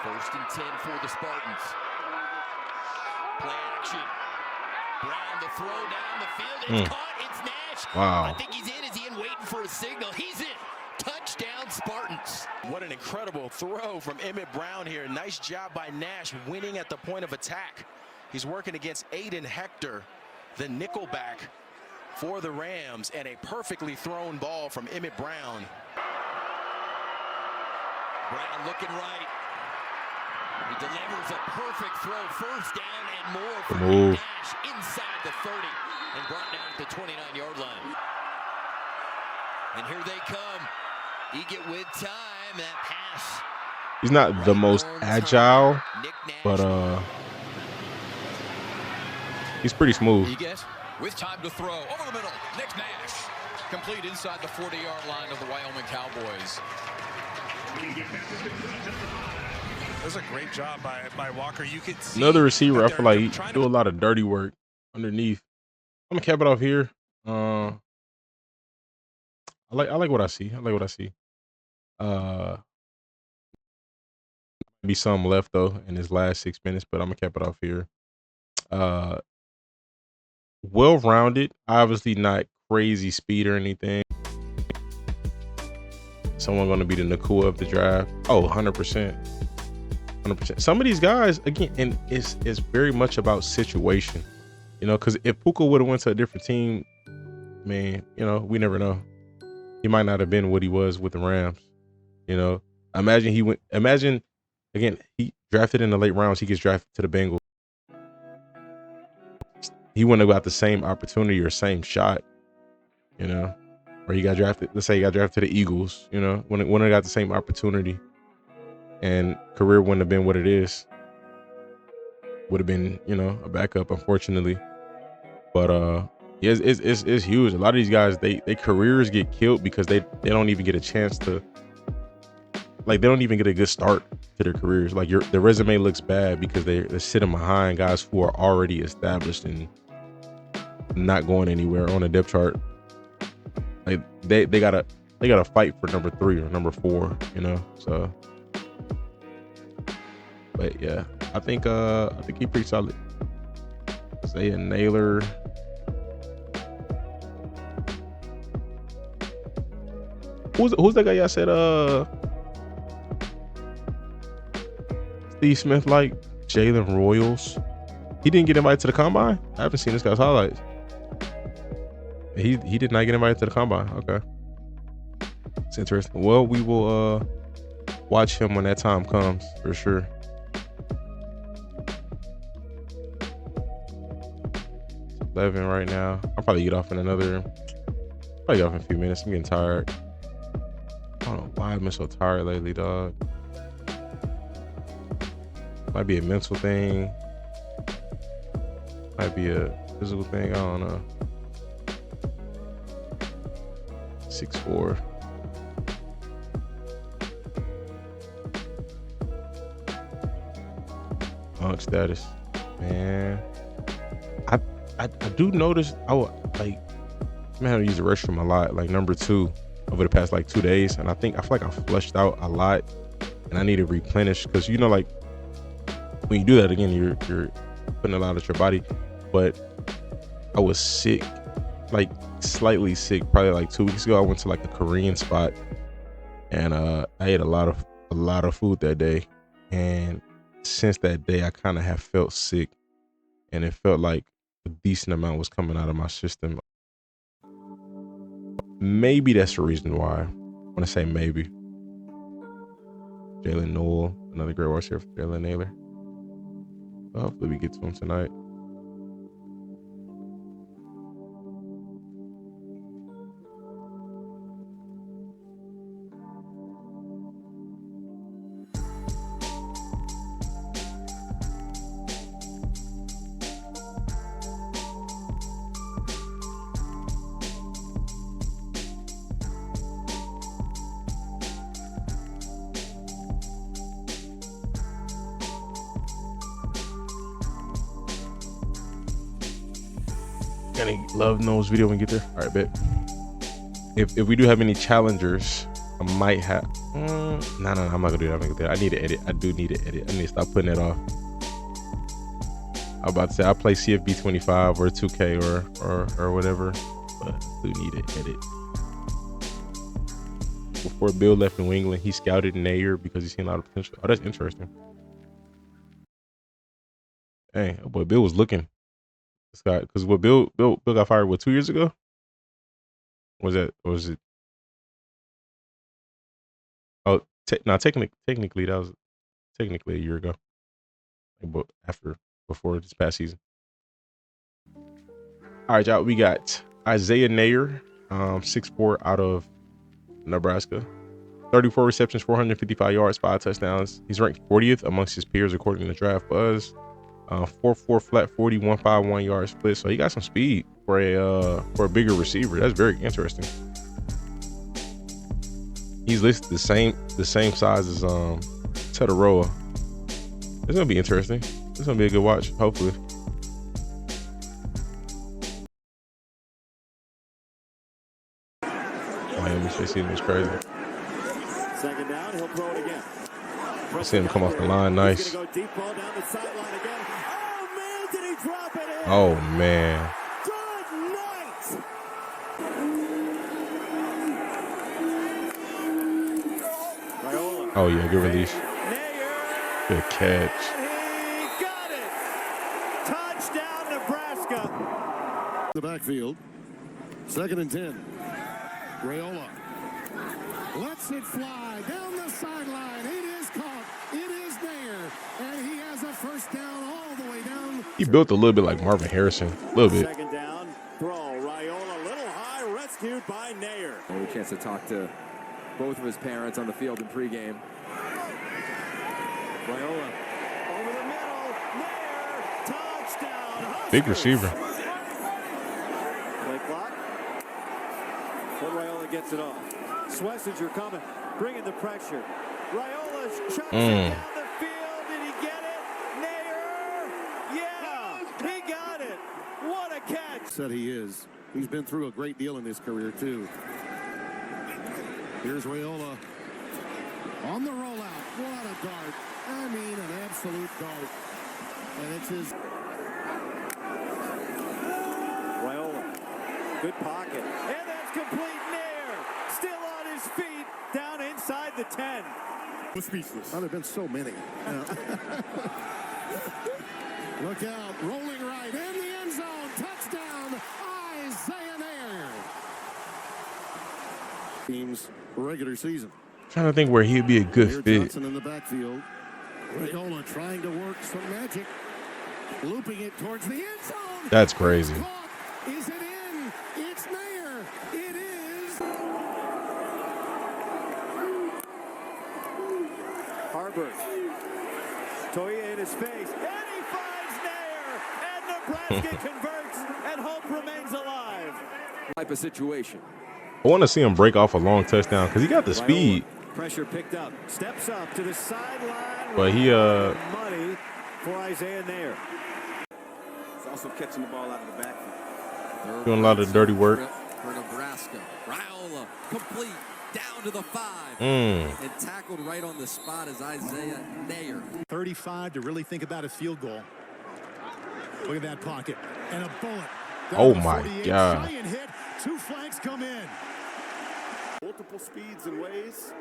1st and 10 for the Spartans. Play action. Brown the throw down the field. It's caught. It's Nash. Wow. I think he's in. Is he in waiting for a signal? He's in. Touchdown Spartans. What an incredible throw from Emmett Brown here. Nice job by Nash winning at the point of attack. He's working against Aiden Hector, the nickelback for the Rams, and a perfectly thrown ball from Emmett Brown. Brown looking right. He delivers a perfect throw. 1st down and more for Nash inside the 30 and brought down at the 29-yard line. And here they come. Egan with time. That pass. He's not the most agile, but he's pretty smooth. Egan with time to throw over the middle. Nick Nash complete inside the 40-yard line of the Wyoming Cowboys. That's a great job by Walker. You could see another receiver. I feel like he do a lot of dirty work underneath. I'm gonna cap it off here. I like what I see. Be some left though in his last 6 minutes, but I'm gonna cap it off here. Well-rounded, obviously not crazy speed or anything. Someone gonna be the Nakua of the draft. Oh, 100%. 100%. Some of these guys, again, and it's very much about situation, you know, because if Puka would have went to a different team, man, you know, we never know. He might not have been what he was with the Rams, you know. Imagine again, he drafted in the late rounds, he gets drafted to the Bengals. He wouldn't have got the same opportunity or same shot, you know, or he got drafted. Let's say he got drafted to the Eagles, you know, wouldn't have got the same opportunity. And career wouldn't have been what it is. Would have been, you know, a backup, unfortunately. But yeah, it's huge. A lot of these guys, their careers get killed because they don't even get a chance to, like, they don't even get a good start to their careers. Like their resume looks bad because they're sitting behind guys who are already established and not going anywhere on a depth chart. Like they gotta fight for number 3 or number 4, you know. So. But yeah, I think he's pretty solid. Say a Naylor. Who's that guy y'all said Steve Smith like? Jalen Royals. He didn't get invited to the combine? I haven't seen this guy's highlights. He did not get invited to the combine. Okay. It's interesting. Well, we will watch him when that time comes for sure. It's 11 right now. I'll probably get off in a few minutes. I'm getting tired. I don't know why I've been so tired lately, dog. Might be a mental thing. Might be a physical thing. I don't know. 6'4". Punk status, man. I do notice I would like I'm having to use the restroom a lot, like number 2 over the past like 2 days, and I feel like I flushed out a lot, and I need to replenish because you know like when you do that again, you're putting a lot of your body. But I was sick, like slightly sick, probably like 2 weeks ago. I went to like a Korean spot, and I ate a lot of food that day, and since that day I kind of have felt sick, and it felt like a decent amount was coming out of my system. Maybe that's the reason why. I want to say maybe. Jaylin Noel, another great watch here for Jalen Naylor. Hopefully we get to him tonight. Gonna love Noel's video when we get there. All right, bet. If we do have any challengers, I might have. No, I'm not gonna do that. I'm not gonna do that. I need to edit. I do need to edit. I need to stop putting it off. I'm about to say I'll play CFB 25 or 2K or whatever, but I do need to edit. Before Bill left New England, he scouted Nair because he's seen a lot of potential. Oh, that's interesting. Dang, boy, Bill was looking. This guy, because what Bill got fired 2 years ago? Was it? Oh, technically that was technically a year ago, but before this past season. All right, y'all. We got Isaiah Nair, 6'4", out of Nebraska. 34 receptions, 455 yards, 5 touchdowns. He's ranked 40th amongst his peers according to Draft Buzz. 4.4 flat 40, 151 yard split. So he got some speed for a bigger receiver. That's very interesting. He's listed the same size as Tetairoa. It's gonna be interesting. It's gonna be a good watch, hopefully. Miami State season was crazy. Second down, he'll throw it again. See him come off the line, nice. Go deep ball down the sideline again. Oh man, did he drop it in? Oh man. Good night. Oh yeah, good release. Good catch. He got it. Touchdown, Nebraska. The backfield. 2nd and 10. Raiola lets it fly down the sideline. It is caught. It is there. And he has a first down all the way down. He built a little bit like Marvin Harrison. A little bit. Second down, throw. Raiola, a little high, rescued by Nair. A chance to talk to both of his parents on the field in pregame. Raiola over the middle. Nair, touchdown. Huskers. Big receiver. Play clock. But Raiola gets it off. Swessinger coming, bringing the pressure. Raiola chucks it down the field. Did he get it? Nair, yeah, he got it. What a catch! Said he is. He's been through a great deal in his career too. Here's Raiola on the rollout. What a dart! I mean, an absolute dart. And it's his. Raiola, good pocket, and that's complete. Nair still on his feet, down inside the 10. I'm speechless. There have been so many. Look out, rolling right in the end zone. Touchdown, Isaiah Nair. Team's regular season. Trying to think where he'd be a good fit. Johnson in the backfield. Raiola trying to work some magic. Looping it towards the end zone. That's crazy. Is it in? It's Nair. It is. Harburg. Toye in his face. And he finds Nair. And Nebraska converts. And hope remains alive. Type of situation. I want to see him break off a long touchdown because he got the speed. Pressure picked up. Steps up to the sideline. But he money for Isaiah Nair. He's also catching the ball out of the backfield. Doing a lot of dirty work. For Nebraska. Raiola complete down to the 5. And tackled right on the spot is Isaiah Nair. 35 to really think about a field goal. Look at that pocket. And a bullet. Oh my God. Giant hit. 2 flags come in. Multiple speeds and ways.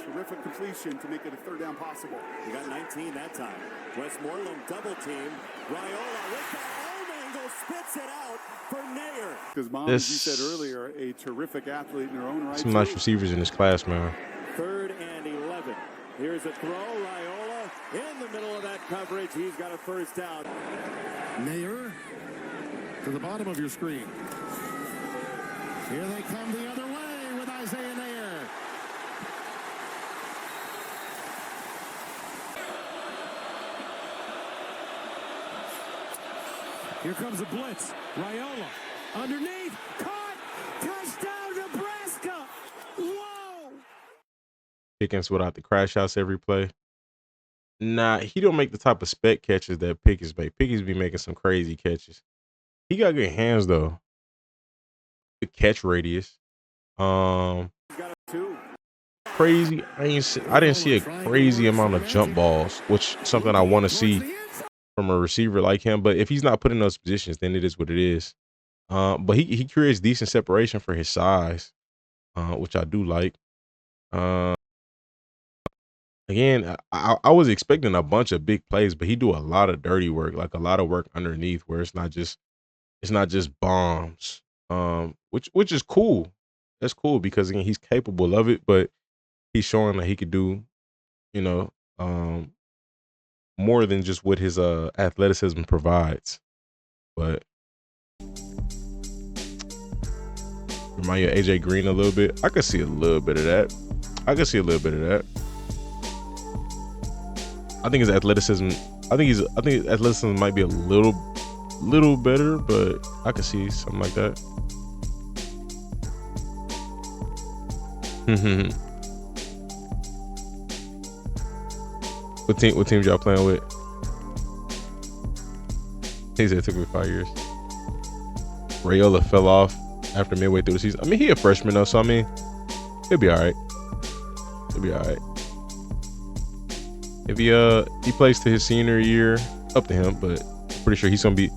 Terrific completion to make it a third down possible. He got 19 that time. Westmoreland double team. Raiola with the arm angle spits it out for Nair. Because Mom, as you said earlier, a terrific athlete in her own right. Some nice receivers in this class, man. 3rd and 11. Here's a throw. Raiola in the middle of that coverage. He's got a first down. Nair to the bottom of your screen. Here they come the other way with Isaiah Nair. Here comes a blitz. Raiola underneath. Caught. Touchdown, Nebraska. Whoa. Pickens without the crash outs every play. Nah, he don't make the type of spec catches that Pickens make. Pickens be making some crazy catches. He got good hands though. Good catch radius. Crazy. I didn't see a crazy amount of jump balls, which is something I want to see from a receiver like him. But if he's not put in those positions, then it is what it is. But he creates decent separation for his size, which I do like. Again, I was expecting a bunch of big plays, but he do a lot of dirty work, like a lot of work underneath, where it's not just bombs. Which is cool. That's cool because again he's capable of it, but he's showing that he could do, more than just what his athleticism provides. But remind you of AJ Green a little bit. I could see a little bit of that. I think his athleticism. I think his athleticism might be a little better, but I could see something like that. What teams y'all playing with? He said it took me 5 years. Raiola fell off after midway through the season. I mean, he a freshman though, so I mean, he'll be all right. If he plays to his senior year, up to him, but pretty sure he's gonna be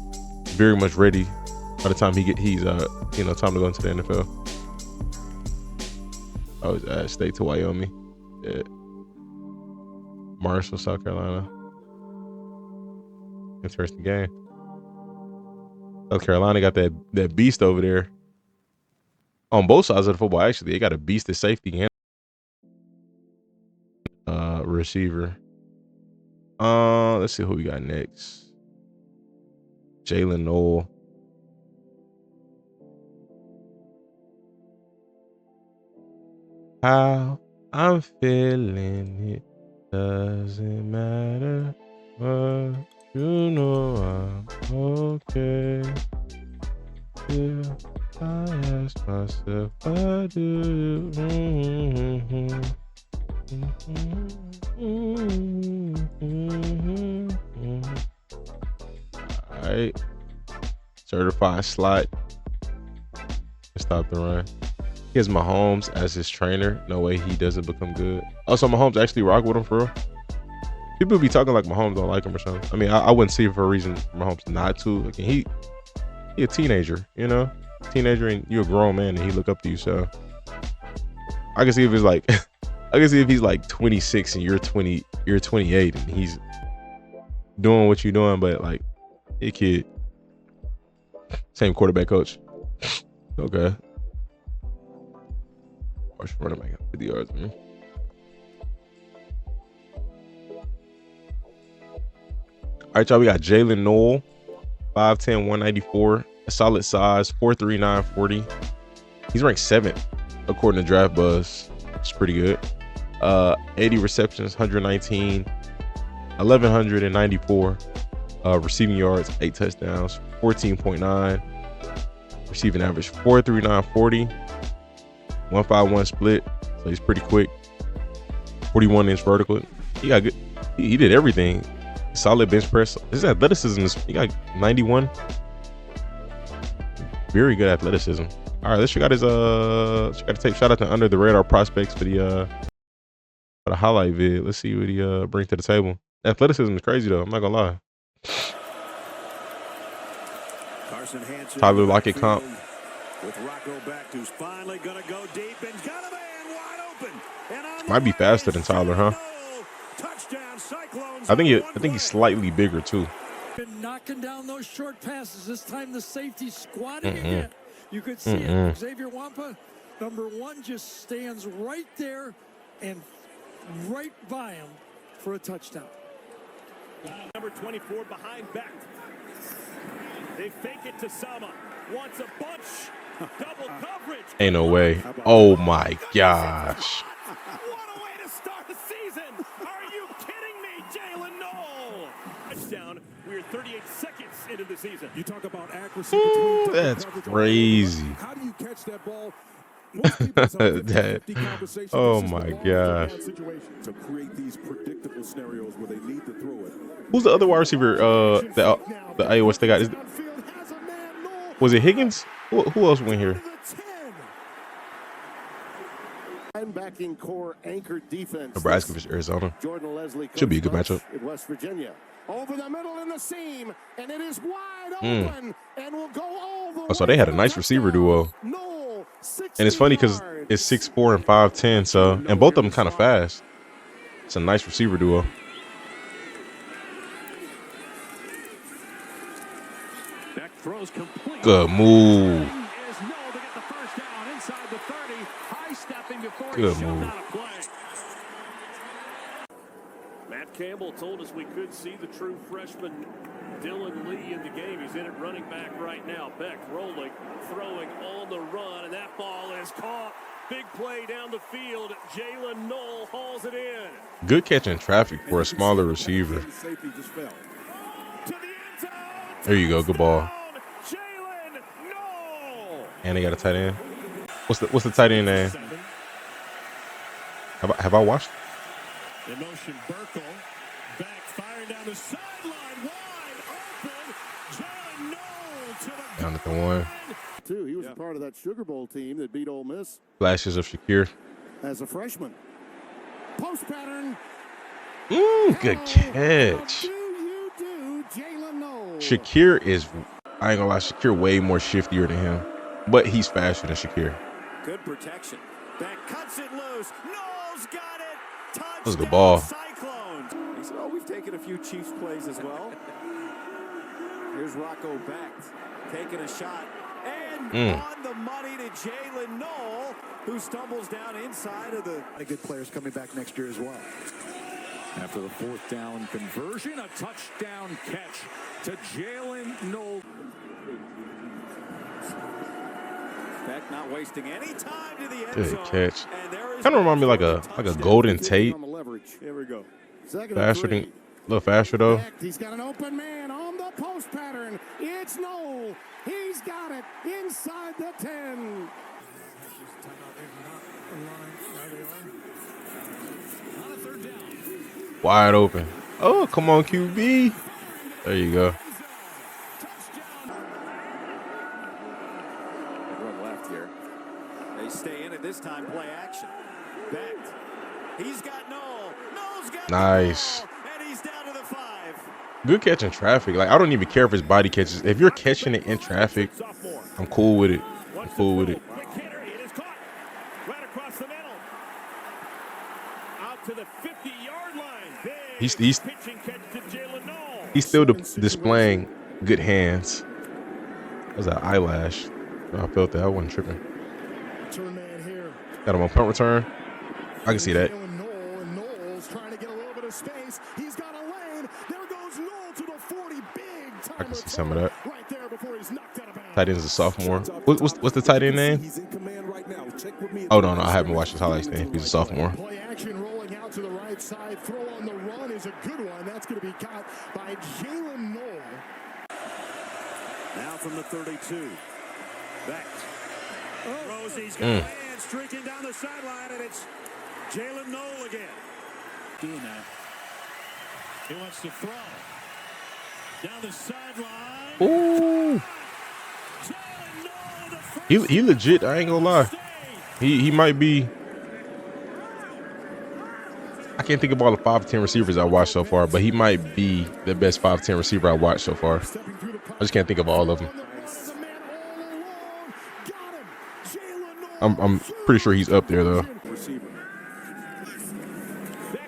very much ready by the time he's time to go into the NFL. I was State to Wyoming. Yeah. Marshall, South Carolina. Interesting game. South Carolina got that beast over there. On both sides of the football, actually. They got a beast at safety and receiver. Let's see who we got next. Jaylin Noel. How I'm feeling, it doesn't matter, but you know I'm okay. Yeah, I ask myself, why do you? All right, certified slot. Stop the run. He has Mahomes as his trainer. No way he doesn't become good. Also, Mahomes actually rock with him for real. People be talking like Mahomes don't like him or something. I mean, I wouldn't see it for a reason for Mahomes not to. Like, he a teenager, teenager, and you're a grown man, and he look up to you. So I can see if it's like I can see if he's like 26 and you're 28 and he's doing what you're doing, but like, hey kid, same quarterback coach. Okay. Rush running back 50 yards, man. All right, y'all. We got Jaylen Noel, 5'10", 194, a solid size, 4'3", 940. He's ranked 7th according to Draft Buzz. It's pretty good. 80 receptions, 119, 1,194 receiving yards, 8 touchdowns, 14.9 receiving average, 4'3", 940, 151 split. So he's pretty quick. 41-inch vertical. He got good. He did everything. Solid bench press. His athleticism is, he got 91. Very good athleticism. All right, let's check out his tape. Shout out to Under the Radar prospects for the highlight vid. Let's see what he brings to the table. Athleticism is crazy though. I'm not gonna lie. Tyler Lockett comp. With Rocco back, who's finally gonna go deep and got a man wide open. Might be faster than Tyler, huh? I think he's slightly bigger too. Been knocking down those short passes. This time the safety squatting again. You could see it. Xavier Wampa, number 1, just stands right there and right by him for a touchdown. Number 24 behind Bech. They fake it to Sama. Wants a bunch. Double coverage. Ain't no way. Oh my gosh. What a way to start the season. Are you kidding me, Jaylen Noel? Touchdown. We're 38 seconds into the season. You talk about accuracy. Ooh, that's crazy. How do you catch that ball? Oh my gosh. To create these predictable scenarios where they need to throw it. Who's the other wide receiver the Iowa State got? Was it Higgins? Who else went here? Linebacking core anchor defense. Nebraska versus Arizona. Jordan Leslie should be a good matchup. In West Virginia. Over the middle in the seam, and it is wide open, and will go all the way. Oh, so they had a nice receiver duo. And it's funny because it's 6'4" and 5'10", so and both of them kind of fast. It's a nice receiver duo. Good move. Good move. Matt Campbell told us we could see the true freshman Dylan Lee in the game. He's in at running back right now. Bech rolling, throwing on the run, and that ball is caught. Big play down the field. Jaylen Noel hauls it in. Good catch in traffic for a smaller receiver. There you go. Good ball. And they got a tight end. What's the tight end name? Have I watched? In motion, Burkle. Back, firing down the sideline. Wide open. Jaylen Noel to the down at the 1. He was a part of that Sugar Bowl team that beat Ole Miss. Flashes of Shakir. As a freshman. Post pattern. Good catch. Shakir is, I ain't gonna lie, Shakir way more shiftier than him. But he's faster than Shakir. Good protection. That cuts it loose. Noel's got it. That was a good ball. Cyclones. He said, oh, we've taken a few Chiefs plays as well. Here's Rocco back, taking a shot. And on the money to Jaylen Noel, who stumbles down inside of the... Good players coming back next year as well. After the 4th down conversion, a touchdown catch to Jaylen Noel. Bech not wasting any time to the end Good zone. catch. Kind of remind me like a Golden Tate. Here we go. Faster than, a little faster though. He's got an open man on the post pattern. It's Noel. He's got it inside the 10. Wide open. Oh, come on, QB. There you go. Run left here. They stay in it this time. Play action. Bech. He's got Noel. Noel's got nice. Noel, and he's down to the 5. Good catch in traffic. Like I don't even care if his body catches. If you're catching it in traffic, I'm cool with it. I'm cool with it. He's still displaying good hands. That was an eyelash. I felt that. I wasn't tripping. Got him on punt return. I can see that. Noel's trying to get a little bit of space. He's got a lane. There goes Noel to the 40. Big time. I can see some of that. Right there before he's knocked out of bounds. Tight end's a sophomore. What's the tight end name? Oh no, I haven't watched his highlights then. He's a sophomore. Play action rolling out to the right side. Throw on the run is a good one. That's going to be caught by Jaylin Noel. Now from the 32. Bech. Rosie's got land streaking down the sideline, and it's Jaylin Noel again. Doing that. He wants to throw. Down the sideline. Ooh. He legit, I ain't gonna lie. He might be. I can't think of all the 5'10" receivers I watched so far, but he might be the best 5'10" receiver I watched so far. I just can't think of all of them. I'm pretty sure he's up there though. Back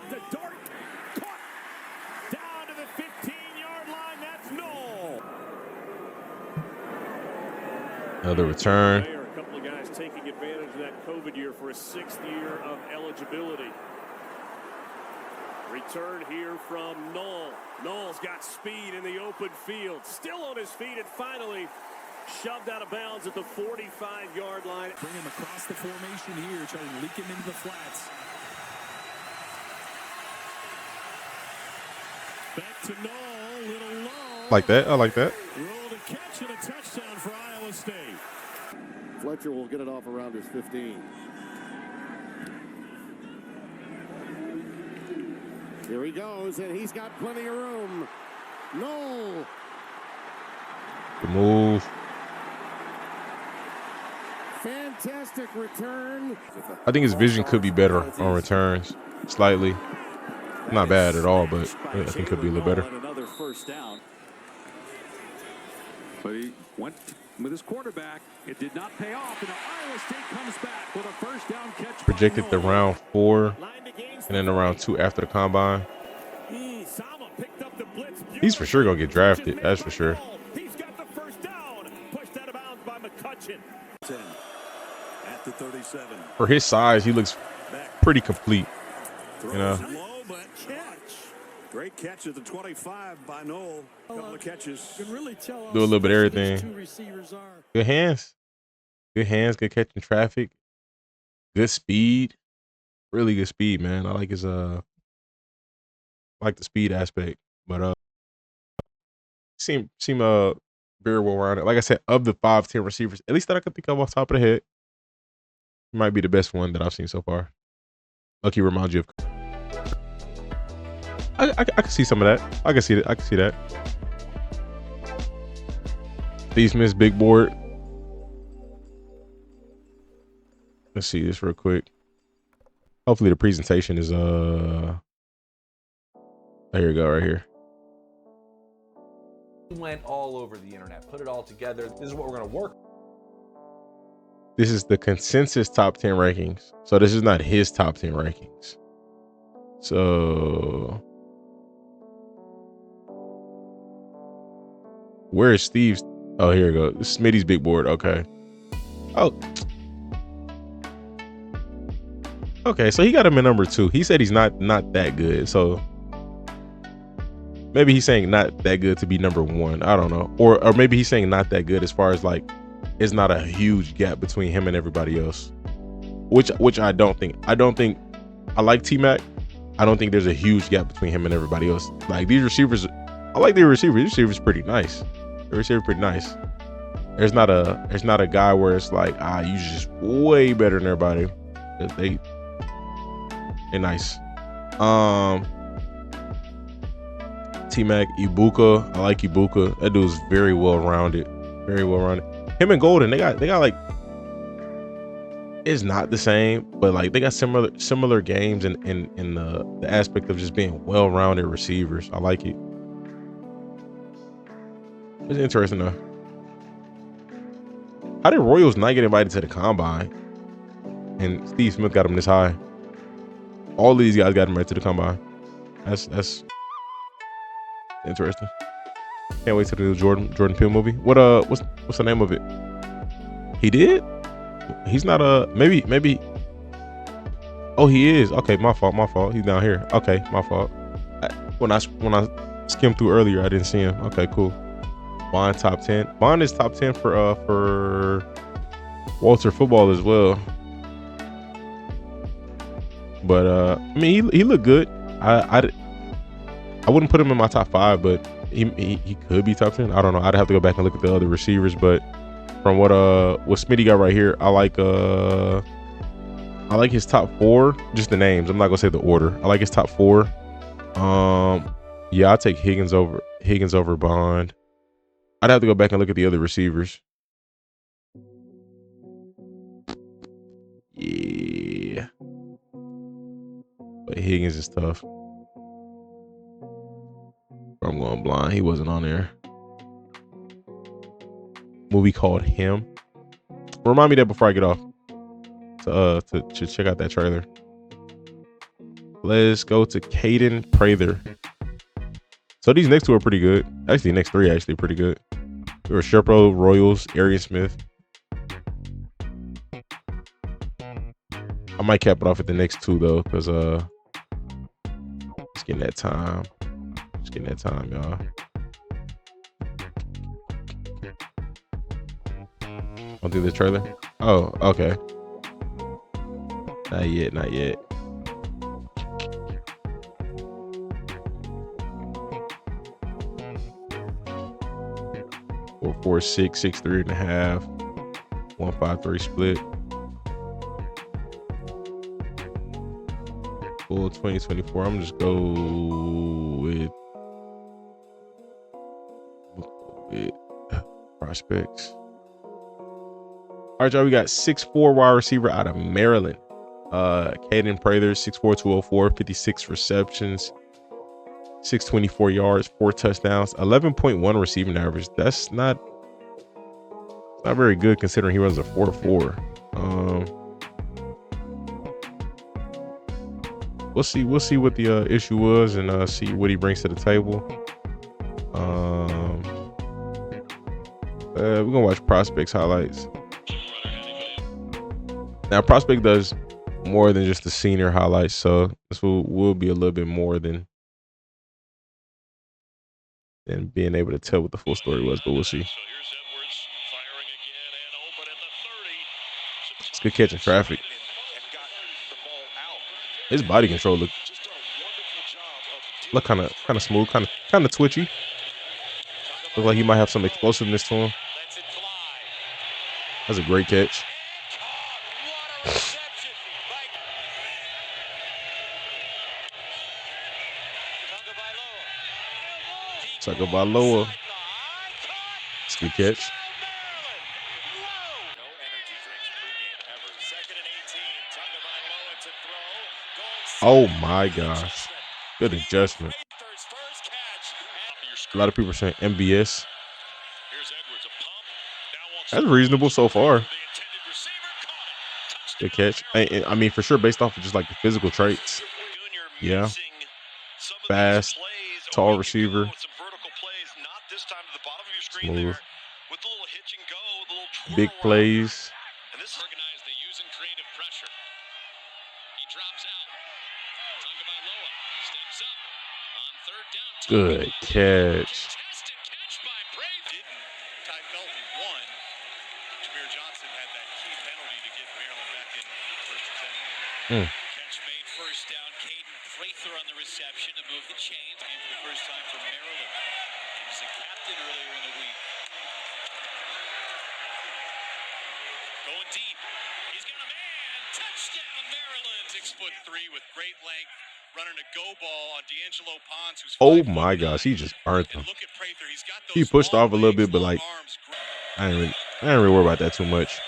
to Dart. Caught. Down to the 15-yard line. That's Noel. Another return. A couple of guys taking advantage of that COVID year for a 6th year of eligibility. Return here from Noel. Noel's got speed in the open field. Still on his feet, and finally shoved out of bounds at the 45-yard line. Bring him across the formation here, trying to leak him into the flats. Back to Noel, little low. Like that. I like that. Rolled a catch and a touchdown for Iowa State. Fletcher will get it off around his 15. Here he goes, and he's got plenty of room. No. The move. Fantastic return. I think his vision could be better on returns, slightly. Not bad at all, but I think it could be a little better. Another first down. But he went with his quarterback. It did not pay off, and Iowa State comes back with a first down catch. Projected to round 4 and then around 2 after the combine. He's for sure gonna get drafted. That's for sure. He's got the first down. Pushed out of bounds by McCutcheon. 10 at the 37. For his size, he looks pretty complete. You know. Low, but catch. Great catch at the 25 by Noel. Couple of catches. You can really tell Do a little bit of everything. two receivers are. Good hands. Good hands. Good catching traffic. Good speed. Really good speed, man. I like his I like the speed aspect, but seem very well rounded. Like I said, of the 5'10" receivers, at least that I could think of off the top of the head, he might be the best one that I've seen so far. Lucky reminds you of. I can see some of that. I can see that. I can see that. Steve Smith's big board. Let's see this real quick. Hopefully the presentation is here you go, right here. Went all over the internet, put it all together. This is what we're going to work. This is the consensus top 10 rankings. So this is not his top 10 rankings. So where is Steve's? Oh, here we go. This is Smitty's big board. Okay. Oh. Okay, so he got him at number 2. He said he's not that good. So maybe he's saying not that good to be number 1. I don't know. Or maybe he's saying not that good as far as like it's not a huge gap between him and everybody else. Which I don't think. I like T-Mac. I don't think there's a huge gap between him and everybody else. Like these receivers, I like their receivers. These receivers pretty nice. The receiver pretty nice. There's not a guy where it's like, you just way better than everybody. They're nice. T-Mac, Egbuka. I like Egbuka. That dude's very well rounded. Very well rounded. Him and Golden, they got like, it's not the same, but like they got similar games in the aspect of just being well rounded receivers. I like it. It's interesting though. How did Royals not get invited to the combine? And Steve Smith got him this high. All these guys got him right to the combine. That's interesting. Can't wait to the new Jordan Peele movie. What's the name of it? He did? He's not maybe. Oh, he is. Okay, my fault. He's down here. Okay, my fault. When I skimmed through earlier, I didn't see him. Okay, cool. Bond top 10. Bond is top 10 for Walter football as well. But I mean, he looked good. I wouldn't put him in my top 5, but he could be top 10. I don't know. I'd have to go back and look at the other receivers, but from what Smitty got right here, I like his top 4. Just the names. I'm not gonna say the order. I like his top 4. Yeah, I'll take Higgins over Bond. I'd have to go back and look at the other receivers. Yeah. But Higgins is tough. I'm going blind. He wasn't on there. Movie called Him. Remind me that before I get off. To check out that trailer. Let's go to Kaden Prather. So these next 2 are pretty good. Actually, next 3 actually pretty good. Restrepo, Royals, Arian Smith. I might cap it off at the next 2 though, because just getting that time. Just getting that time, y'all. I'll do the trailer. Oh, okay. Not yet. 4.46, 6'3.5", 1.53 split. Full 2024. I'm just go with prospects. All right, y'all. We got 6'4" wide receiver out of Maryland. Kaden Prather, 6'4", 204, 56 receptions, 624 yards, 4 touchdowns, 11.1 receiving average. That's not very good considering he runs a 4.4. We'll see what the issue was and see what he brings to the table. We're gonna watch prospects highlights. Now prospect does more than just the senior highlights, so this will be a little bit more than being able to tell what the full story was, but we'll see. It's good catch in traffic. His body control look kind of smooth, kind of twitchy. Look like he might have some explosiveness to him. That's a great catch. Tagovailoa. It's a good catch. Oh my gosh. Good adjustment. A lot of people are saying MBS. That's reasonable so far. Good catch. I mean, for sure, based off of just like the physical traits. Yeah. Fast, tall receiver. Smooth. Big plays. Good catch. Tai Felton won. Chimere Johnson had that key penalty to get Maryland back in first and 10. Catch made, first down. Kaden Prather on the reception to move the chains. And for the first time for Maryland. He was the captain earlier in the week. Going deep. He's got a man. Touchdown, Maryland. 6'3" with great length. Running a go ball on D'Angelo Pons, who's oh my gosh, he just burnt him. He pushed off a little bit, but like I ain't really worry about that too much.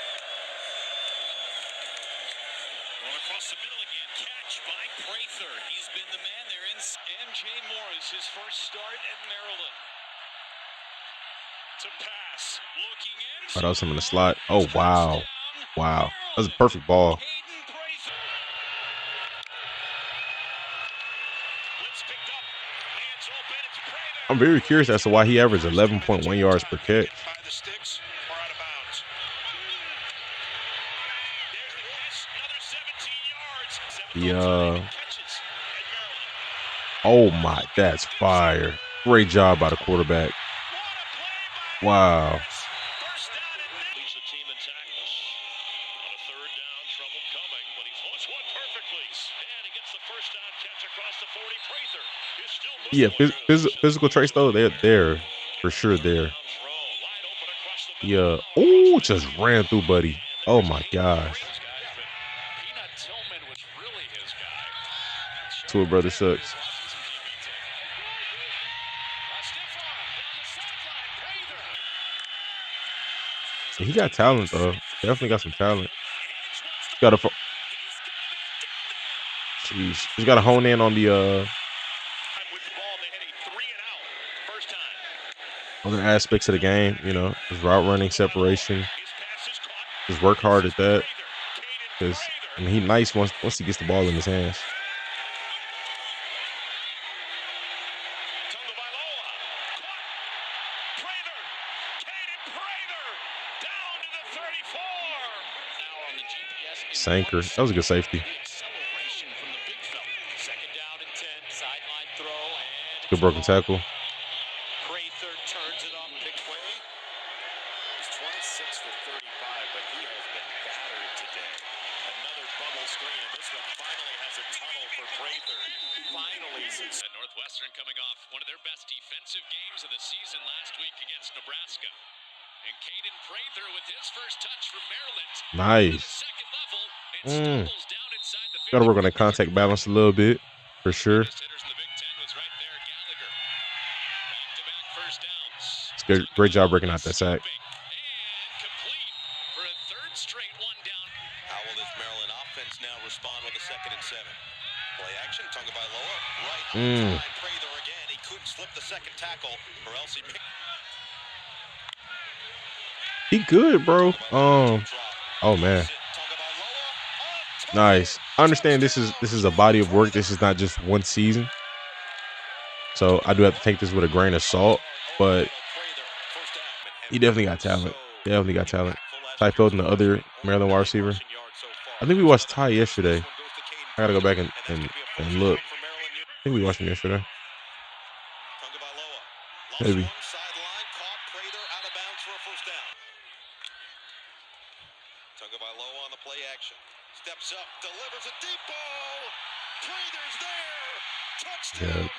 Across the middle again, catch by Prather. He's been the man there in MJ Morris, his first start at Maryland. To pass, looking in. Oh, that was him in the slot. Oh wow, wow, that was a perfect ball. Blitz picked I'm very curious as to why he averaged 11.1 yards per catch. Oh my, that's fire. Great job by the quarterback. Wow. Yeah, physical traits though, they're there for sure. There. Yeah. Oh, just ran through, buddy. Oh my gosh. Tour brother sucks. He got talent though. Definitely got some talent. Got to. Jeez, he's got to hone in on the other aspects of the game. You know, his route running, separation. Just work hard at that. Because I mean, he's nice once he gets the ball in his hands. Sanker. That was a good safety. Good broken tackle. Prather turns it off Pickaway. He's 26 for 35, but he has been battered today. Another bubble screen, and this one finally has a tunnel for Prather. Finally, since Northwestern coming off one of their best defensive games of the season last week against Nebraska. And Kaden Prather with his first touch from Maryland. Nice. Got to work on that contact balance a little bit, for sure. It's good. Great job breaking out that sack. How will this Maryland offense now respond with a 2nd and 7? Play action, Tagovailoa, right. Prather again. He couldn't slip the second tackle, or else he picked. He good, bro. Oh man. Nice. I understand this is a body of work. This is not just one season. So I do have to take this with a grain of salt, but he definitely got talent. Definitely got talent. Tai Felton, the other Maryland wide receiver. I think we watched Tai yesterday. I gotta go back and look. I think we watched him yesterday. Maybe. Tagovailoa on the play action. Steps up, delivers a deep ball. Prather's there. Touchdown,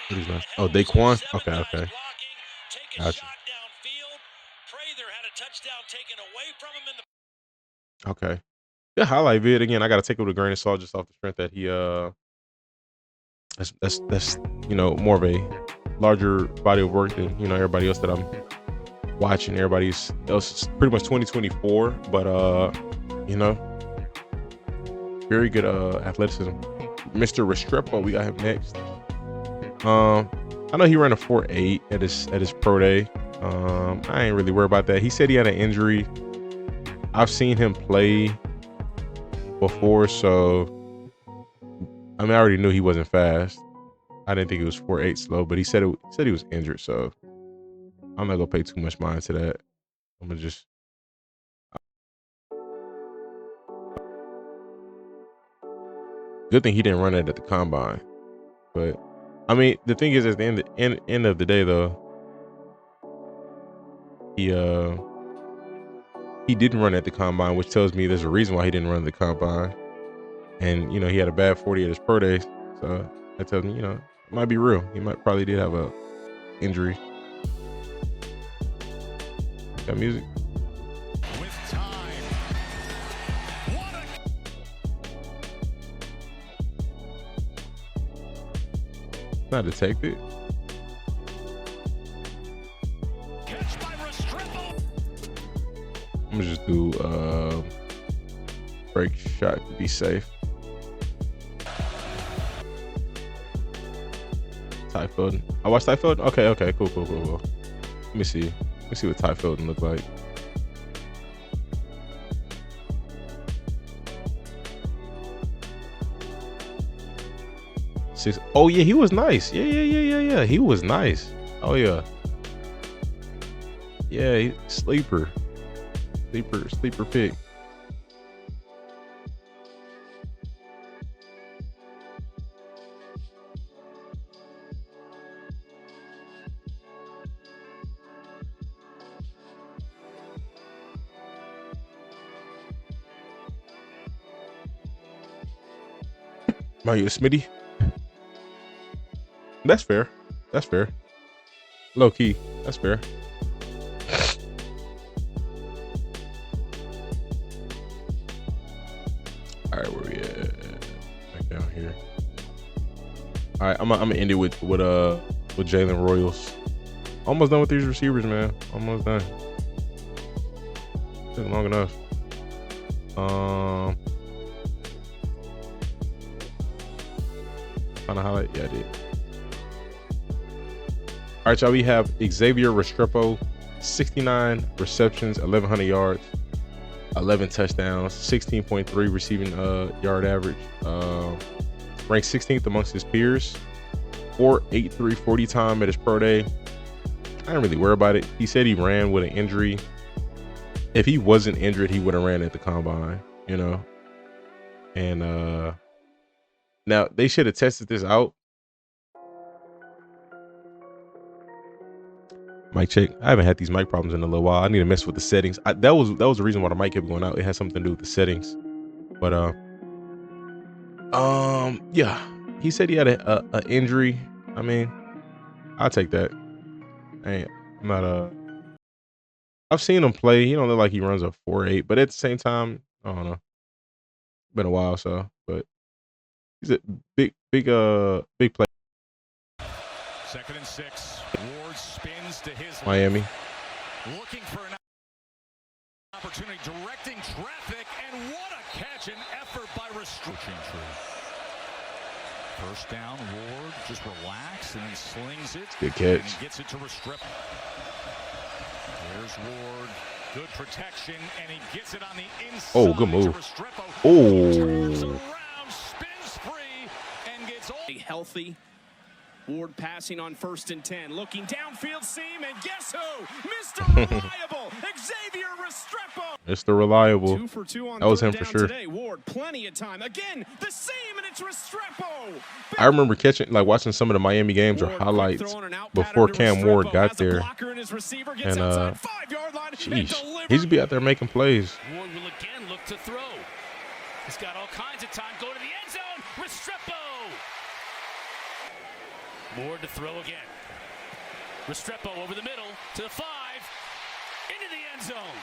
Maryland. Nice. Oh, Daquan? Okay. Gotcha. Prather had a touchdown taken away from him in the. Okay. The highlight vid again, I gotta take it with a grain of salt just off the strength that he that's you know, more of a larger body of work than, you know, everybody else that I'm watching. Everybody else is pretty much 2024, but you know, very good athleticism. Mr. Restrepo, we got him next. I know he ran a 4.8 at his pro day. I ain't really worried about that. He said he had an injury. I've seen him play before, so I mean, I already knew he wasn't fast. I didn't think it was 4.8 slow, but he said he was injured, so I'm not gonna pay too much mind to that. I'm gonna just good thing he didn't run it at the combine. But I mean, the thing is, at the end of the day, though, he didn't run at the combine, which tells me there's a reason why he didn't run at the combine. And you know, he had a bad 40 at his pro day, so that tells me, you know, it might be real. He probably did have a injury. Got music. With time. Not detected. Catch by Restrepo. I'm gonna just do break shot to be safe. Tai Felton. I watched Tai Felton? Okay, cool. Let me see what Tai Felton look like. Oh yeah, he was nice. Yeah. He was nice. Oh yeah. Yeah, sleeper pick. Mario Smitty. That's fair. That's fair. Low key. That's fair. All right, where we at? Back down here. All right, I'm gonna end it with Jalen Royals. Almost done with these receivers, man. Almost done. Took long enough. Kind of highlight. Yeah, I did. All right, y'all. We have Xavier Restrepo, 69 receptions, 1,100 yards, 11 touchdowns, 16.3 receiving yard average. Ranked 16th amongst his peers. 4.83 40 time at his pro day. I didn't really worry about it. He said he ran with an injury. If he wasn't injured, he would have ran at the combine, you know. And now they should have tested this out. Mic check. I haven't had these mic problems in a little while. I need to mess with the settings. That was the reason why the mic kept going out. It had something to do with the settings. But yeah, he said he had a injury. I mean, I'll take that. I'm not I've seen him play. He don't look like he runs a 4.8, but at the same time, I don't know. Been a while, so but he's a big play. 2nd and 6. Ward spins to his Miami. Looking for an opportunity, directing traffic, and what a catch and effort by Restrepo. First down, Ward just relax and then slings it. Good catch. And he gets it to Restrepo. There's Ward. Good protection, and he gets it on the inside. Oh, good move. Oh. Around, spins free, and gets all healthy. Ward passing on 1st and 10, looking downfield seam, and guess who? Mr. Reliable, Xavier Restrepo. Mr. Reliable. 2 for 2 on that was him down for sure. Today. Ward, plenty of time. Again, the seam, and it's Restrepo. I remember watching some of the Miami games or highlights before Cam Ward got there. And sheesh, he should be out there making plays. Ward will again look to throw. He's got all kinds of time. Go to the end zone. Restrepo. Ward to throw again. Restrepo over the middle to the 5. Into the end zone.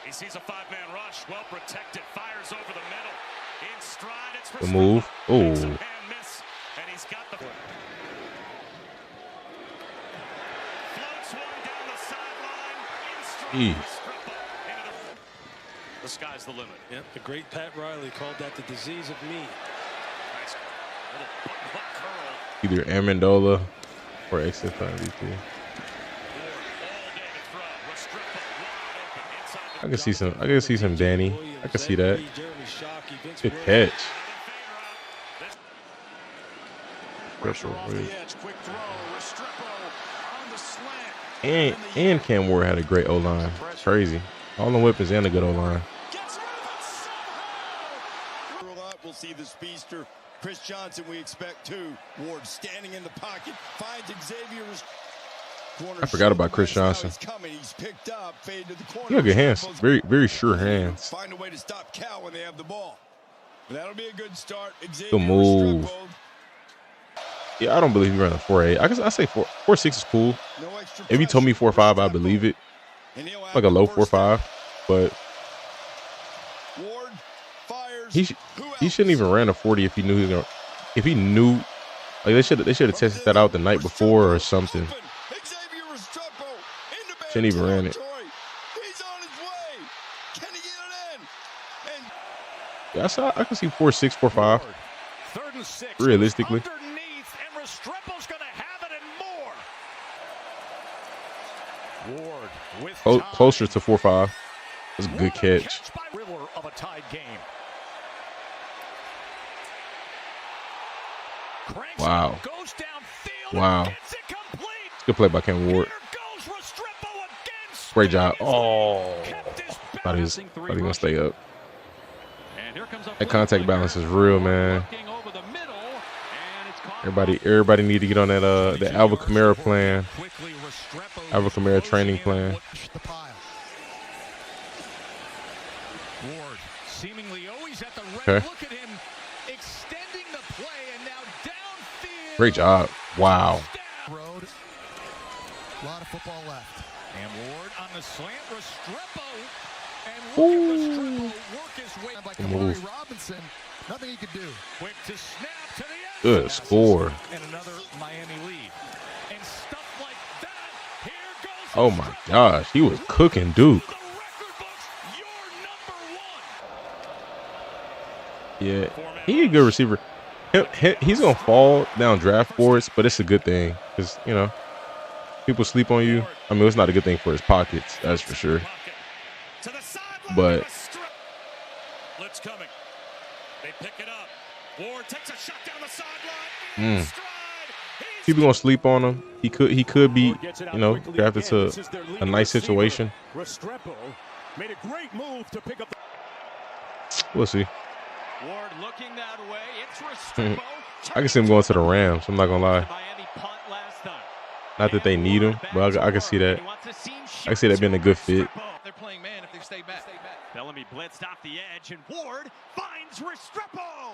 He sees a 5-man rush. Well protected. Fires over the middle. In stride. It's The move. Oh. Miss, and he's got the floats one down the sideline. In stride. The sky's the limit. Yep, the great Pat Riley called that the disease of me. Nice little button-hook curl. Either Amendola or XFIVP. I can see some Danny. I can see that. Good catch. And Cam Ward had a great O-line. It's crazy. All the weapons and a good O-line. We'll see the speedster Chris Johnson, we expect too. Ward standing in the pocket, finds Xavier's corner. I forgot about Chris Johnson. He's picked up, fade to the corner. He got good hands. Very, very sure hands. Find a way to stop Cal when they have the ball. That'll be a good start. Good move. Yeah, I don't believe he ran a 4.8. I say 4.6 is cool. If you told me 4.5, I believe it. Like a low 4.5, but he shouldn't even ran a 40 if he knew he was gonna. If he knew, like they should have tested that out the night before or something. Shouldn't even ran it. Yeah, I can see 4.6, 4.5. Realistically. Closer to 4.5. That's a good catch. Of a tied game. Wow. Wow. Good play by Cam Ward. Great job. Oh, thought he was gonna stay up. That contact balance is real, man. Everybody need to get on that the Alvin Kamara plan. Alvin Kamara training plan. Ward seemingly always at the Okay. look at him extending the play and now downfield. Great job. Wow. Road. A lot of football left. And Ward on the slant. Restrepo. And look at Restrepo work his way by Kamari Robinson. Nothing he could do. Quick to snap to the end. Good score. And another Miami lead. And stuff like that. Here goes. Oh my gosh, he was cooking Duke. Yeah, he's a good receiver. He's gonna fall down draft boards, but it's a good thing because you know people sleep on you. I mean, it's not a good thing for his pockets, that's for sure. But Blitz coming. They pick it up. Ward takes a shot down the sideline. people gonna sleep on him. He could be, you know, drafted to a nice situation. Restrepo made a great move to pick up. We'll see. Ward looking that way. It's Restrepo. I can see him going to the Rams. I'm not gonna lie. Not that they need him, but I can see that. I can see that being a good fit. They're playing man if they stay back. Bellamy blitzed off the edge, and Ward finds Restrepo.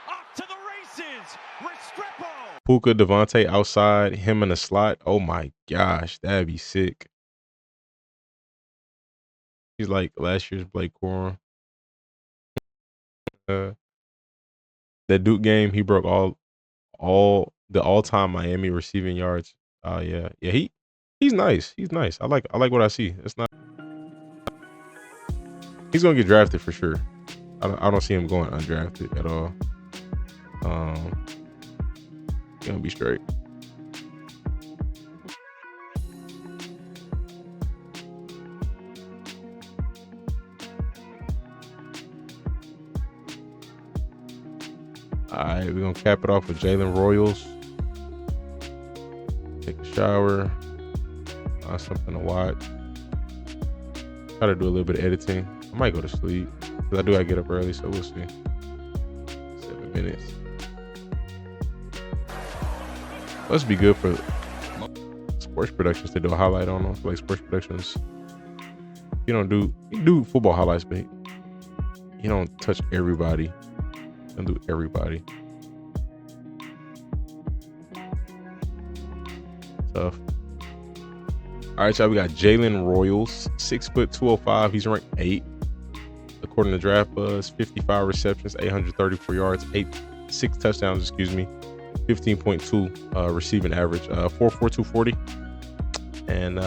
Off to the races. Restrepo. Puka, Devontae outside, him in the slot. Oh my gosh, that'd be sick. He's like last year's Blake Corum. That Duke game, he broke all the all-time Miami receiving yards. Yeah, he's nice. He's nice. I like what I see. It's not. He's gonna get drafted for sure. I don't see him going undrafted at all. Gonna be straight. All right, we're gonna cap it off with Jalen Royals. Take a shower. Something to watch. Try to do a little bit of editing. I might go to sleep because I do gotta get up early, so we'll see. 7 minutes. Must be good for sports productions to do a highlight on them. Like sports productions, you do football highlights, but you don't touch everybody. You don't do everybody. Tough. All right, y'all. We got Jalen Royals, 6', 205. He's ranked 8, according to Draft Buzz. 55 receptions, 834 yards, 6 touchdowns. 15.2 receiving average. 4.4, 240, and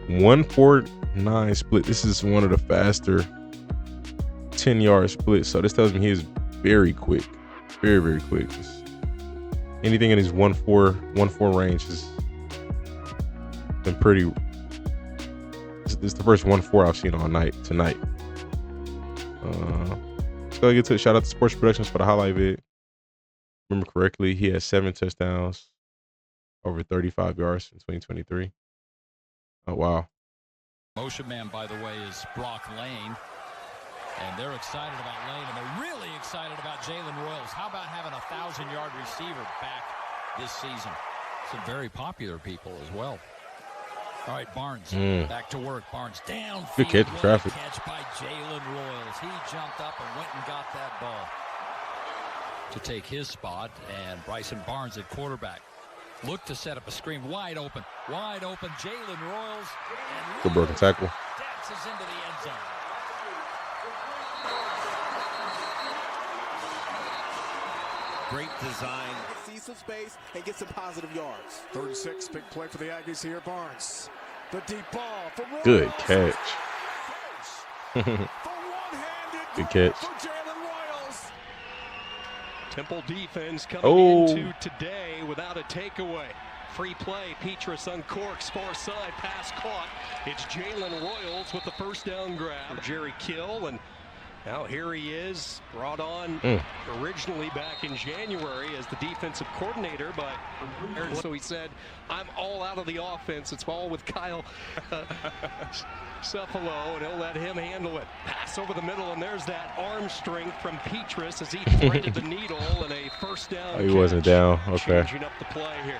1.49 split. This is one of the faster 10-yard splits. So this tells me he is very quick, very, very quick. Anything in his 1.4 range has been pretty. This is the first 1.4 I've seen all night tonight. Just gotta get to shout out to Sports Productions for the highlight vid. Remember correctly, he had 7 touchdowns, over 35 yards in 2023. Oh wow. Motion man, by the way, is Roc Lane. And they're excited about Lane, and they're really excited about Jalen Royals. How about having a 1,000-yard receiver back this season? Some very popular people as well. All right, Barnes, back to work. Barnes down. Good catch in traffic. Catch by Jalen Royals. He jumped up and went and got that ball to take his spot, and Bryson Barnes at quarterback. Look to set up a screen. Wide open. Jalen Royals. Good broken tackle. Dances into the end zone. Great design. See some space and get some positive yards. 3rd and 6, big play for the Aggies here. Barnes. The deep ball for Royals. Good catch. Good catch. Temple defense coming into today without a takeaway. Free play. Petrus uncorks far side. Pass caught. It's Jalen Royals with the first down grab. Jerry Kill, and Now here he is, brought on originally back in January as the defensive coordinator, but so he said, I'm all out of the offense. It's all with Kyle Cephalo, and he'll let him handle it. Pass over the middle, and there's that arm strength from Petrus as he threaded the needle and a first down. Oh, he wasn't down. Okay. Changing up the play here.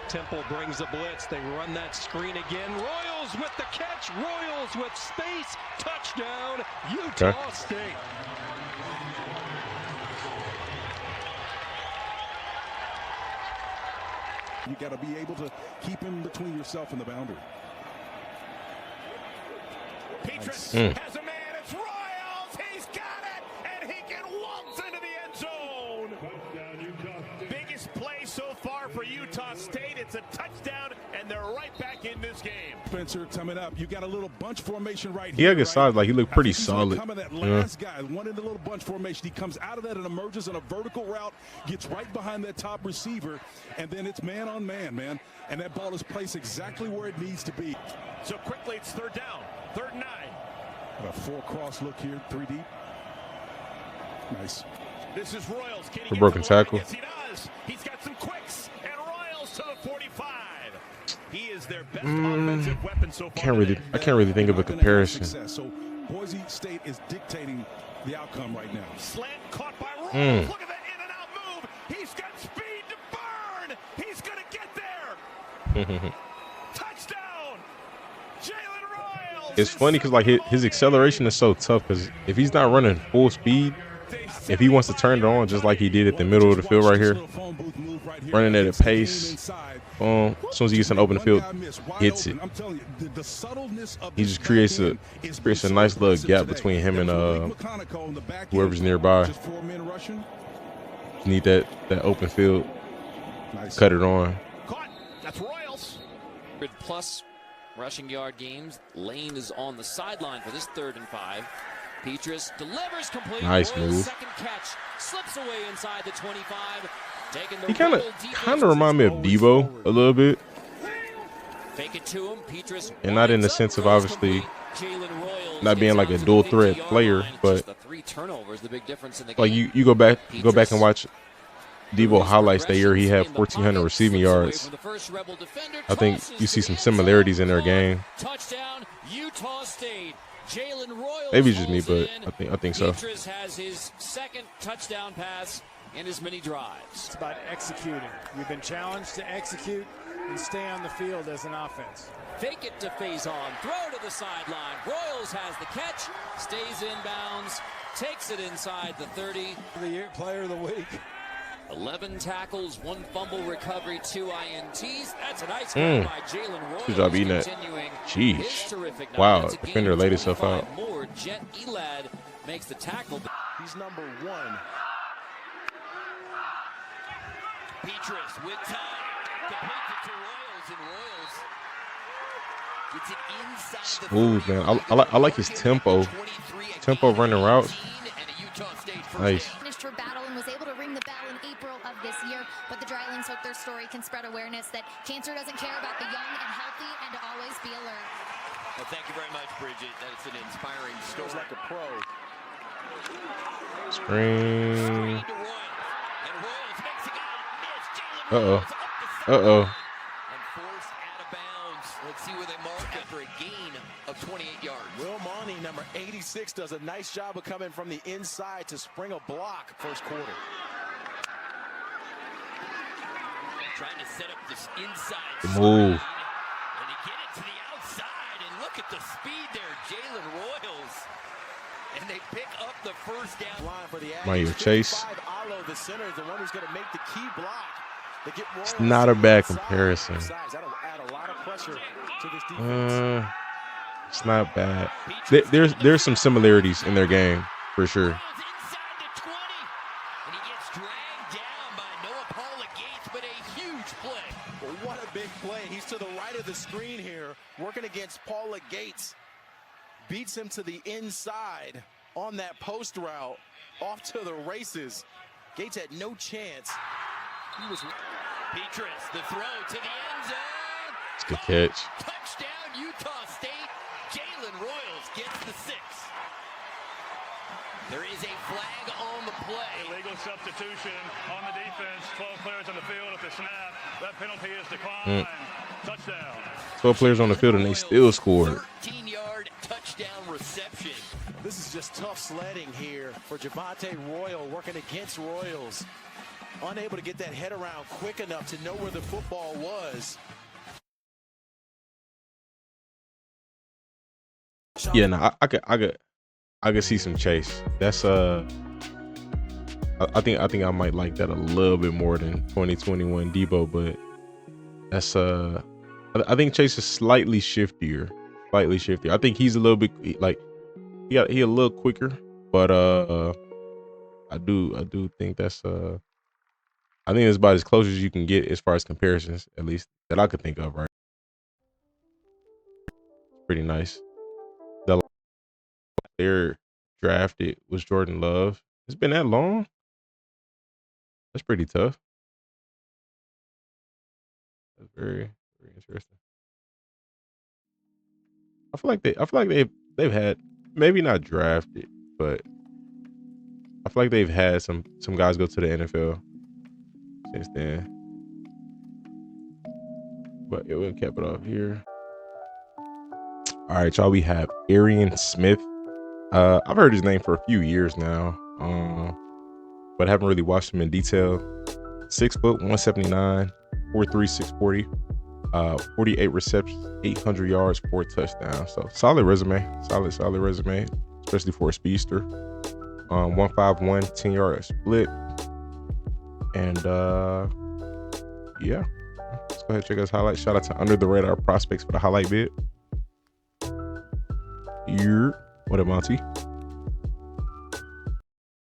Temple brings a blitz. They run that screen again. Royals with the catch. Royals with space. Touchdown, Utah State. You got to be able to keep him between yourself and the boundary. Petrus has a man. It's Royals. He's got it, and he can waltz into the end zone. Biggest play so far for Utah State. It's a touchdown, and they're right back in this game. Spencer coming up. You got a little bunch formation right He here. had good size. Like, he looked pretty solid. That last guy, one in the little bunch formation. He comes out of that and emerges in a vertical route, gets right behind that top receiver, and then it's man on man, man. And that ball is placed exactly where it needs to be. So quickly, it's third down, 3rd and 9. A 4-cross look here, 3 deep. Nice. This is Royals. Can he A get broken the line? tackle. Yes, he does. He's got some quicks, and Royals to the 45. He is their best offensive weapon so far. I can't really think of a comparison. So Boise State is dictating the outcome right now. Slant caught by Royals. Look at that in and out move. He's got speed to burn. He's going to get there. Touchdown, Jalen Royals. It's funny because like his acceleration is so tough because if he's not running full speed, if he wants to turn it on just like he did at the middle of the field right here, running at a pace, as soon as he gets in the open field, hits it. He just creates a nice little gap between him and whoever's nearby. Need that open field, cut it on. That's Royals. Plus rushing yard games. Lane is on the sideline for this 3rd and 5. Petrus delivers complete. Nice Royals move. Second catch slips away inside the 25. He kind of remind me of Debo a little bit, Fake it to him. Petrus and not in the sense of obviously not being like a dual threat player, but the 3 turnovers, the big difference in the like game. you go back and watch Debo highlights that year. He had 1,400 receiving yards. I think you see some similarities in their game. Touchdown, Utah State. Jalen Royals. Maybe just me, but I think so. Petrus has his 2nd touchdown pass in as many drives. It's about executing. You've been challenged to execute and stay on the field as an offense. Fake it to Faison. Throw to the sideline. Royals has the catch. Stays inbounds. Takes it inside the 30. The player of the week. 11 tackles, 1 fumble recovery, 2 INTs. That's a nice grab by Jalen Royals. Good job eating that. Jeez. Wow, defender laid himself out. More. Jet Elad makes the tackle. He's number 1. Petrus with time. Complete it to Royals, and Royals gets it inside the Smooth, man. I like his tempo. Tempo running routes. Nice. Finished her battle and was able to ring the bell in April of this year, but the Drylings hope their story can spread awareness that cancer doesn't care about the young and healthy, and to always be alert. Well, thank you very much, Bridget. That's an inspiring story. Like a pro. Screen. And Royals makes a guy miss. Jalen Uh-oh. Royals and forced out of bounds. Let's see where they mark after a gain of 28 yards. Will Monty, number 86, does a nice job of coming from the inside to spring a block first quarter. Trying to set up this inside The move. and to get it to the outside, and look at the speed there, Jalen Royals, and they pick up the first down. Line for the Mario Chase. Alo, the center, is the one who's going to make the key block. They get It's not a bad comparison. That'll add a lot of pressure to this defense. It's not bad. There's some similarities in their game for sure. And he gets dragged down by Noah Paula Gates, but a huge play. Well, what a big play. He's to the right of the screen here, working against Paula Gates. Beats him to the inside on that post route, off to the races. Gates had no chance. He was Petrus, the throw to the end zone. It's a good catch. Touchdown, Utah State. Jalen Royals gets the 6. There is a flag on the play. Illegal substitution on the defense. 12 players on the field at the snap. That penalty is declined. Touchdown. 12 players on the field and they still scored. 13-yard touchdown reception. This is just tough sledding here for Javonte Royal working against Royals. Unable to get that head around quick enough to know where the football was. Yeah, no, I could see some chase. That's I think I might like that a little bit more than 2021 Debo, but that's I think Chase is slightly shiftier. I think he's a little bit like he a little quicker, but I do think that's I think it's about as close as you can get as far as comparisons, at least that I could think of, right? Pretty nice. The player drafted was Jordan Love. It's been that long. That's pretty tough. That's very, very interesting. I feel like they've had, maybe not drafted, but I feel like they've had some guys go to the NFL since then. But yeah, we'll cap it off here. All right, y'all. We have Arian Smith. I've heard his name for a few years now, but haven't really watched him in detail. 6 foot, 179, 4'3", 640, 48 receptions, 800 yards, 4 touchdowns. So solid resume, solid resume, especially for a speedster. 151, 10-yard split, and yeah. Let's go ahead and check out his highlights. Shout out to Under the Radar Prospects for the highlight bid. What up, Monty?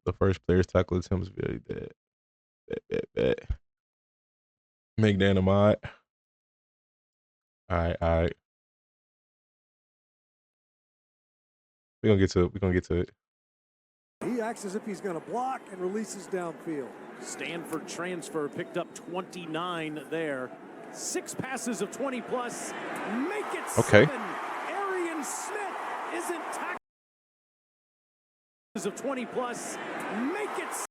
The first player's tackle attempts very bad. Make Dan a mod. All right. We're gonna get to it. He acts as if he's going to block and releases downfield. Stanford transfer picked up 29 there. 6 passes of 20 plus. Make it 7. Arian Smith isn't tackled. Of 20 plus. Make it 7.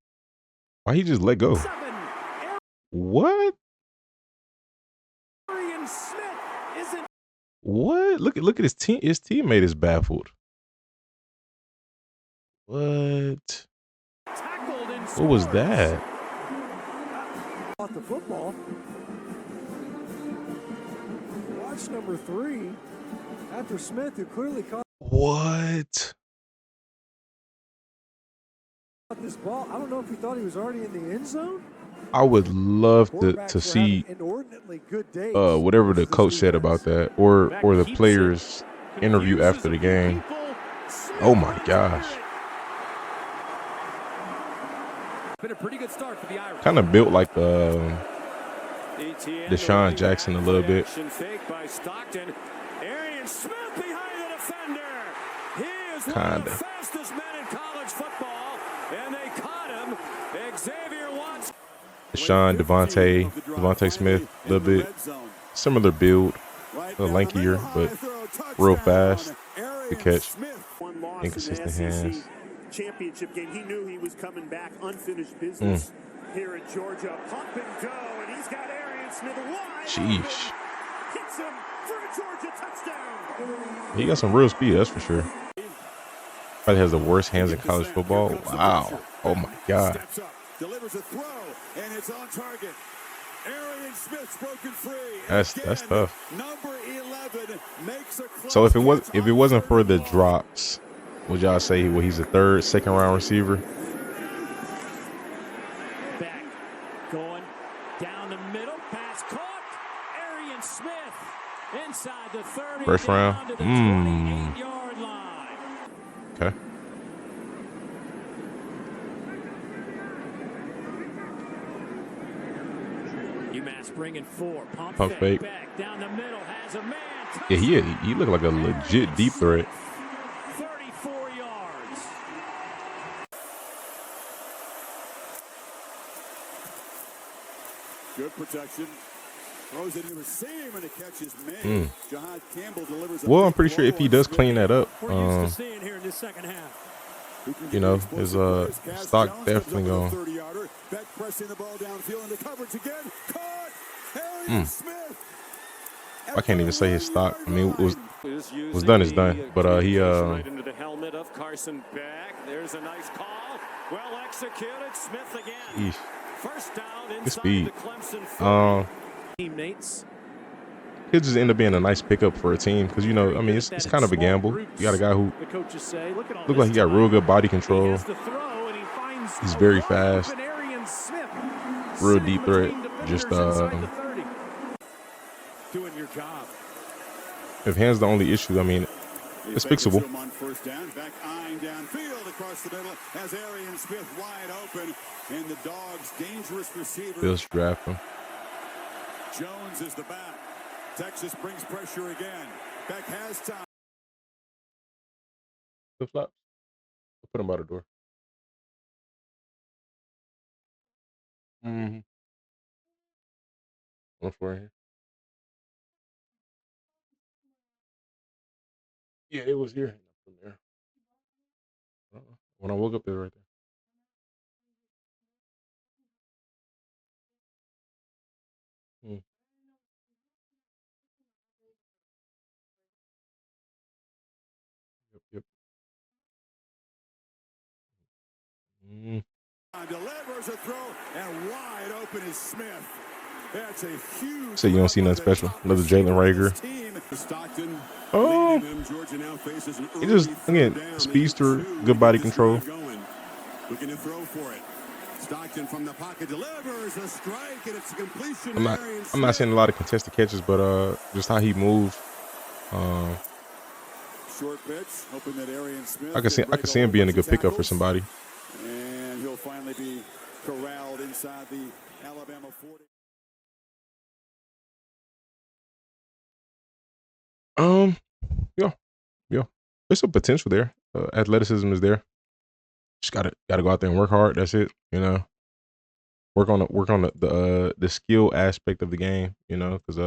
Why he just let go? What? Arian Smith isn't. What? Look at his team. His teammate is baffled. What? What was that? Off the football. Watch number 3. After Smith, who clearly caught What? this ball. I don't know if he thought he was already in the end zone. I would love to see whatever the coach said about that, or the players' interview after the game. Oh my gosh. Been a pretty good start for the Irish. Kind of built like Deshaun Jackson a little bit. Fake by Stockton. Arian Smith behind the defender. He is one of the fastest men in college football, and they caught him. Xavier Watts. Deshaun, Devontae Smith, a little bit similar build, a little lankier, but real fast. Good catch. Inconsistent hands. Championship game. He knew he was coming back. Unfinished business here at Georgia. Pump and go, and he's got Arian Smith wide. Sheesh. Hits him for a Georgia touchdown. He got some real speed, that's for sure. Probably has the worst hands in college football. Wow. Oh my God. Steps up, delivers a throw, and it's on target. Arian Smith's broken free. That's tough. Number 11 makes a So if it wasn't for the drops, would y'all say he's a second round receiver? Back, going down the middle, pass caught. Arian Smith inside the 30. First round. To the 28-yard line. Okay. UMass bringing 4. Pump fake. Back down the middle, has a man. Yeah, he looked like a legit deep threat. 34 yards. Good protection. Throws it in the seam and it catches man. Jahad Campbell delivers. Well, I'm pretty sure if he does clean that up, We're used to seeing here in this second half. you know, his stock definitely gone. Bech pressing the ball downfield into coverage again. Caught. Arian Smith. I can't even say his stock. I mean, was done is done. But he right into the helmet of Carson Bech. There's a nice call. Well executed. Smith again. First down inside the Clemson 40. Teammates. Could just end up being a nice pickup for a team because, you know, I mean, it's kind of a gamble. You got a guy who look like he got real good body control. He's very fast, real deep threat. Just doing your job. If hands the only issue, I mean, it's fixable. On first down, Bech eyeing downfield across the middle has Arian Smith wide open, and the Dogs' dangerous receiver. Bills draft him. Jones is the back. Texas brings pressure again. Bech has time. Flip flops. Put him by the door. Mm-hmm. One for here. Yeah, it was here. From there. When I woke up, they were right there. Yep. Delivers a throw, and wide open is Smith. That's a huge. So you don't see nothing special. Another Jalen Rager. Oh, he just, again, speedster, good body control. Looking to throw for it. Stockton from the pocket delivers a strike, and it's a completion. I'm not seeing a lot of contested catches, but just how he moves. Short pitch, hoping that Arian Smith. I can see him being a good pickup for somebody. And he'll finally be corralled inside the Alabama 40. Yeah. There's some potential there. Athleticism is there. Just gotta go out there and work hard. That's it. You know, work on the skill aspect of the game. You know, because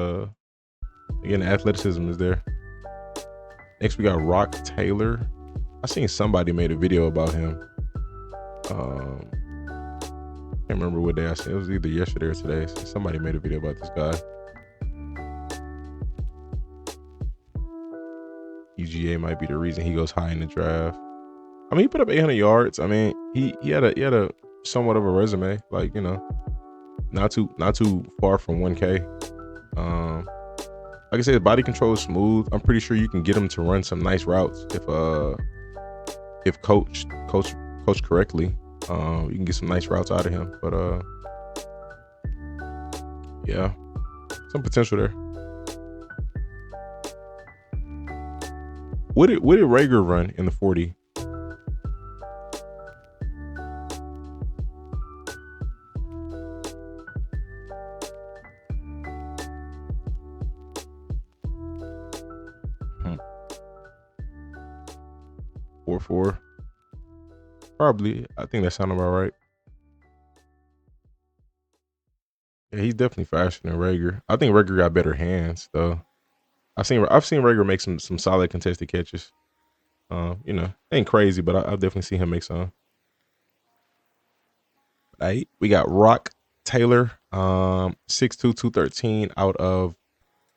again, the athleticism is there. Next, we got Roc Taylor. I seen somebody made a video about him. Can't remember what day I seen. It was either yesterday or today. So somebody made a video about this guy. UGA might be the reason he goes high in the draft. I mean, he put up 800 yards. I mean, he had a somewhat of a resume. Like, you know, not too far from 1K. Like I said, body control is smooth. I'm pretty sure you can get him to run some nice routes if coached correctly. You can get some nice routes out of him. But yeah, some potential there. What did Rager run in the 40? Four. Probably. I think that sounded about right. Yeah, he's definitely faster than Rager. I think Rager got better hands though. I've seen Rager make some solid contested catches. You know, ain't crazy, but I've definitely seen him make some. Right, we got Roc Taylor, 6'2", 213 out of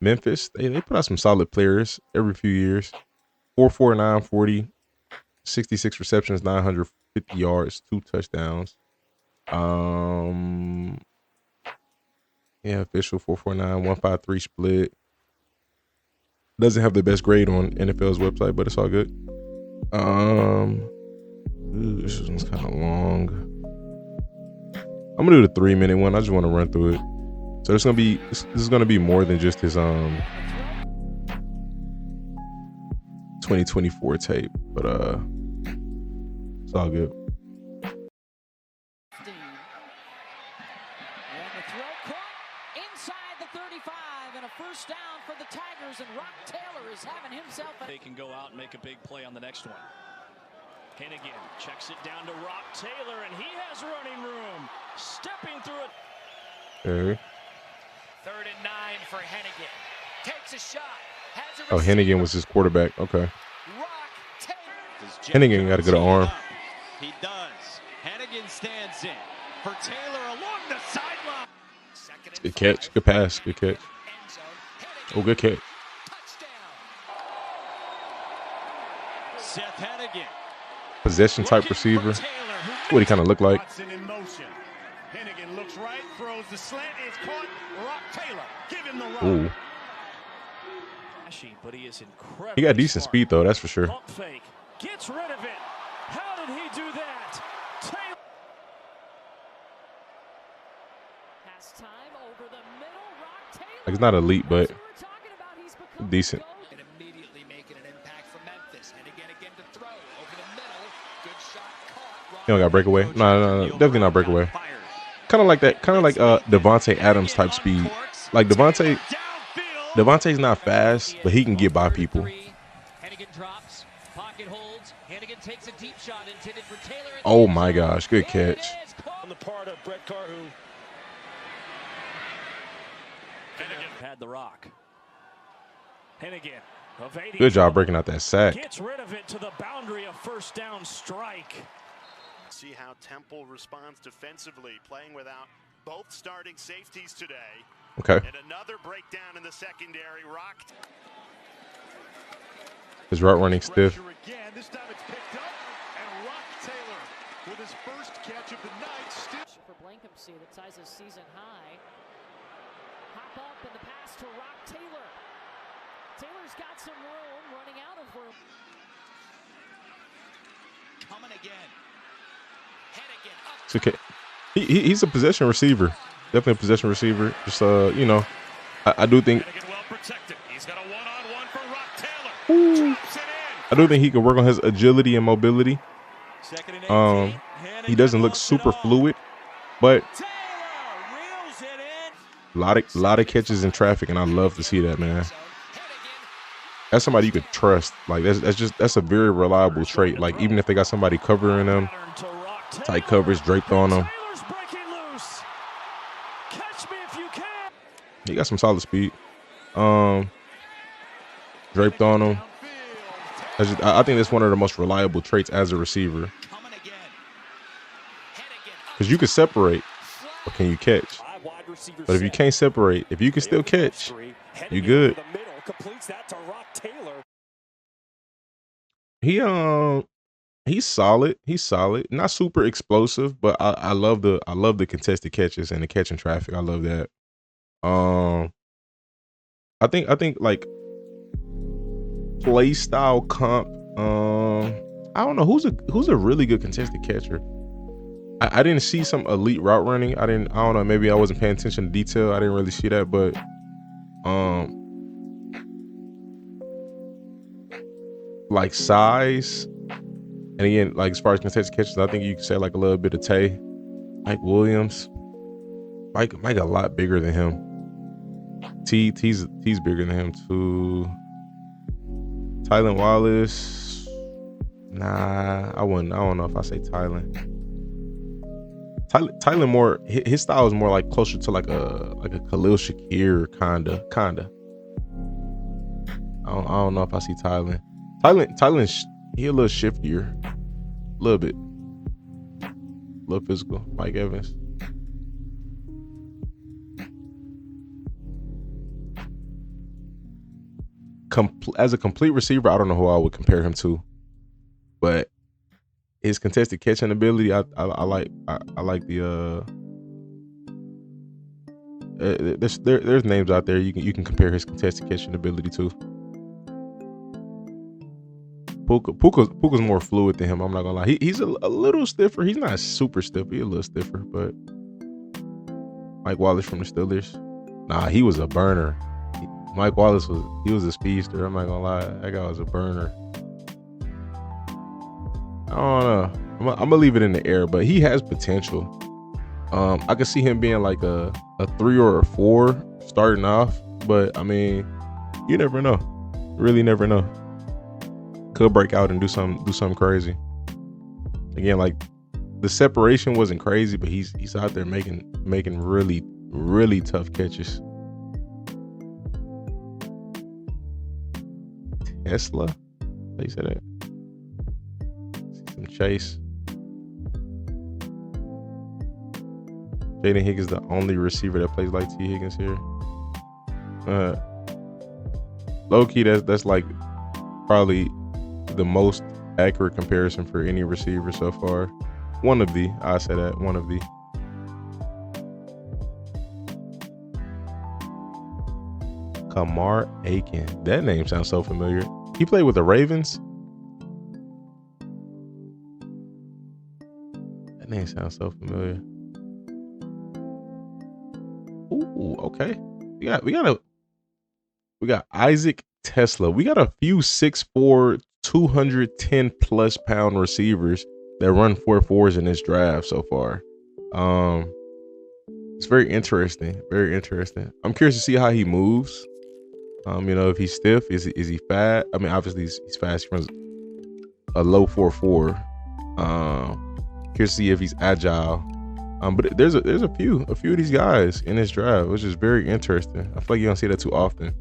Memphis. They put out some solid players every few years. 4.49 940, 66 receptions, 950 yards, 2 touchdowns. Yeah, official 4.49 153 split. Doesn't have the best grade on NFL's website, but it's all good. This one's kind of long. I'm gonna do the 3-minute one. I just want to run through it. So this is gonna be more than just his 2024 tape, but it's all good. First down for the Tigers, and Roc Taylor is having himself. They can go out and make a big play on the next one. Hennigan checks it down to Roc Taylor, and he has running room. Stepping through it. Okay. 3rd and 9 for Hennigan. Takes a shot. Has a Hennigan was his quarterback. Okay. Roc Taylor. Hennigan got a good arm. He does. Hennigan stands in for Taylor along the sideline. Good catch. Good pass. Good catch. Oh, good catch. Seth Hennigan. Possession type receiver. What he kind of look like. In motion. Hennigan looks right, throws the slant, is caught. Roc Taylor, give him the run. Ooh. But he is incredible. He got decent speed though, that's for sure. Pump fake. Gets rid of it. How did he do that? Taylor. Has time over the middle. Roc Taylor. Like, it's not elite, but decent. And immediately making an impact for Memphis. And again to throw over the middle. Good shot caught. He don't got breakaway. No, definitely not breakaway. Kind of like that. Kind of like Devontae Adams type speed. Like Devontae's not fast, but he can get by people. Hennigan drops. Pocket holds. Hennigan takes a deep shot intended for Taylor. Oh my gosh, good catch. On the part of Brett Carr, who had the rock. Hennigan evading. Good job breaking out that sack. Gets rid of it to the boundary of first down strike. See how Temple responds defensively, playing without both starting safeties today. Okay. And another breakdown in the secondary. Roc. His route running stiff. Again, this time it's picked up, and Roc Taylor with his first catch of the night. For Blankenship that ties his season high. Hop up and the pass to Roc Taylor. Taylor's got some room, running out of room. Coming again. Hennigan up. It's okay. He's a possession receiver. Definitely a possession receiver. Just you know, I do think. Well protected. He's got a one-on-one for Roc Taylor. Drops it in. I do think he can work on his agility and mobility. He doesn't look super fluid, but a lot of catches in traffic, and I love to see that, man. That's somebody you could trust. Like that's a very reliable trait. Like even if they got somebody covering them, tight coverage draped on them. He got some solid speed. Draped on him. I think that's one of the most reliable traits as a receiver. Because you can separate, but can you catch? But if you can't separate, if you can still catch, you good. He's solid. He's solid. Not super explosive, but I love the contested catches and the catching traffic. I love that. I think like play style comp. I don't know who's a really good contested catcher. I didn't see some elite route running. I don't know. Maybe I wasn't paying attention to detail. I didn't really see that, but like size, and again, like as far as contested catches, I think you could say like a little bit of Tay, Mike Williams, Mike a lot bigger than him. T's bigger than him too. Tylan Wallace, nah, I don't know if I say Tylan. Tylan more, his style is more like closer to like a Khalil Shakir kinda. I don't know if I see Tylan. Tylan, he a little shiftier, a little bit, a little physical. Mike Evans. As a complete receiver, I don't know who I would compare him to, but his contested catching ability, I like the there's names out there you can compare his contested catching ability to. Puka's more fluid than him. I'm not gonna lie. He's a little stiffer. He's not super stiff. He's a little stiffer, but Mike Wallace from the Steelers, nah, he was a burner. Mike Wallace was a speedster. I'm not gonna lie, that guy was a burner. I don't know. I'm gonna leave it in the air, but he has potential. I could see him being like a 3 or a 4 starting off, but I mean, you never know. Really never know. Could break out and do something crazy. Again, like the separation wasn't crazy, but he's out there making really, really tough catches. Tesla? How you say that? See some Chase. Jayden Higgins the only receiver that plays like T. Higgins here. Low key, that's like probably the most accurate comparison for any receiver so far. I say that, one of the. Kamar Aiken. That name sounds so familiar. He played with the Ravens. That name sounds so familiar. Ooh, okay. We got Isaac Tesla. We got a few 6'4", 210 plus pound receivers that run 4.4s in this draft so far. It's very interesting. Very interesting. I'm curious to see how he moves. If he's stiff, is he fast? I mean, obviously he's fast. He runs a low 4.4. Curious to see if he's agile. But there's a few of these guys in this draft, which is very interesting. I feel like you don't see that too often.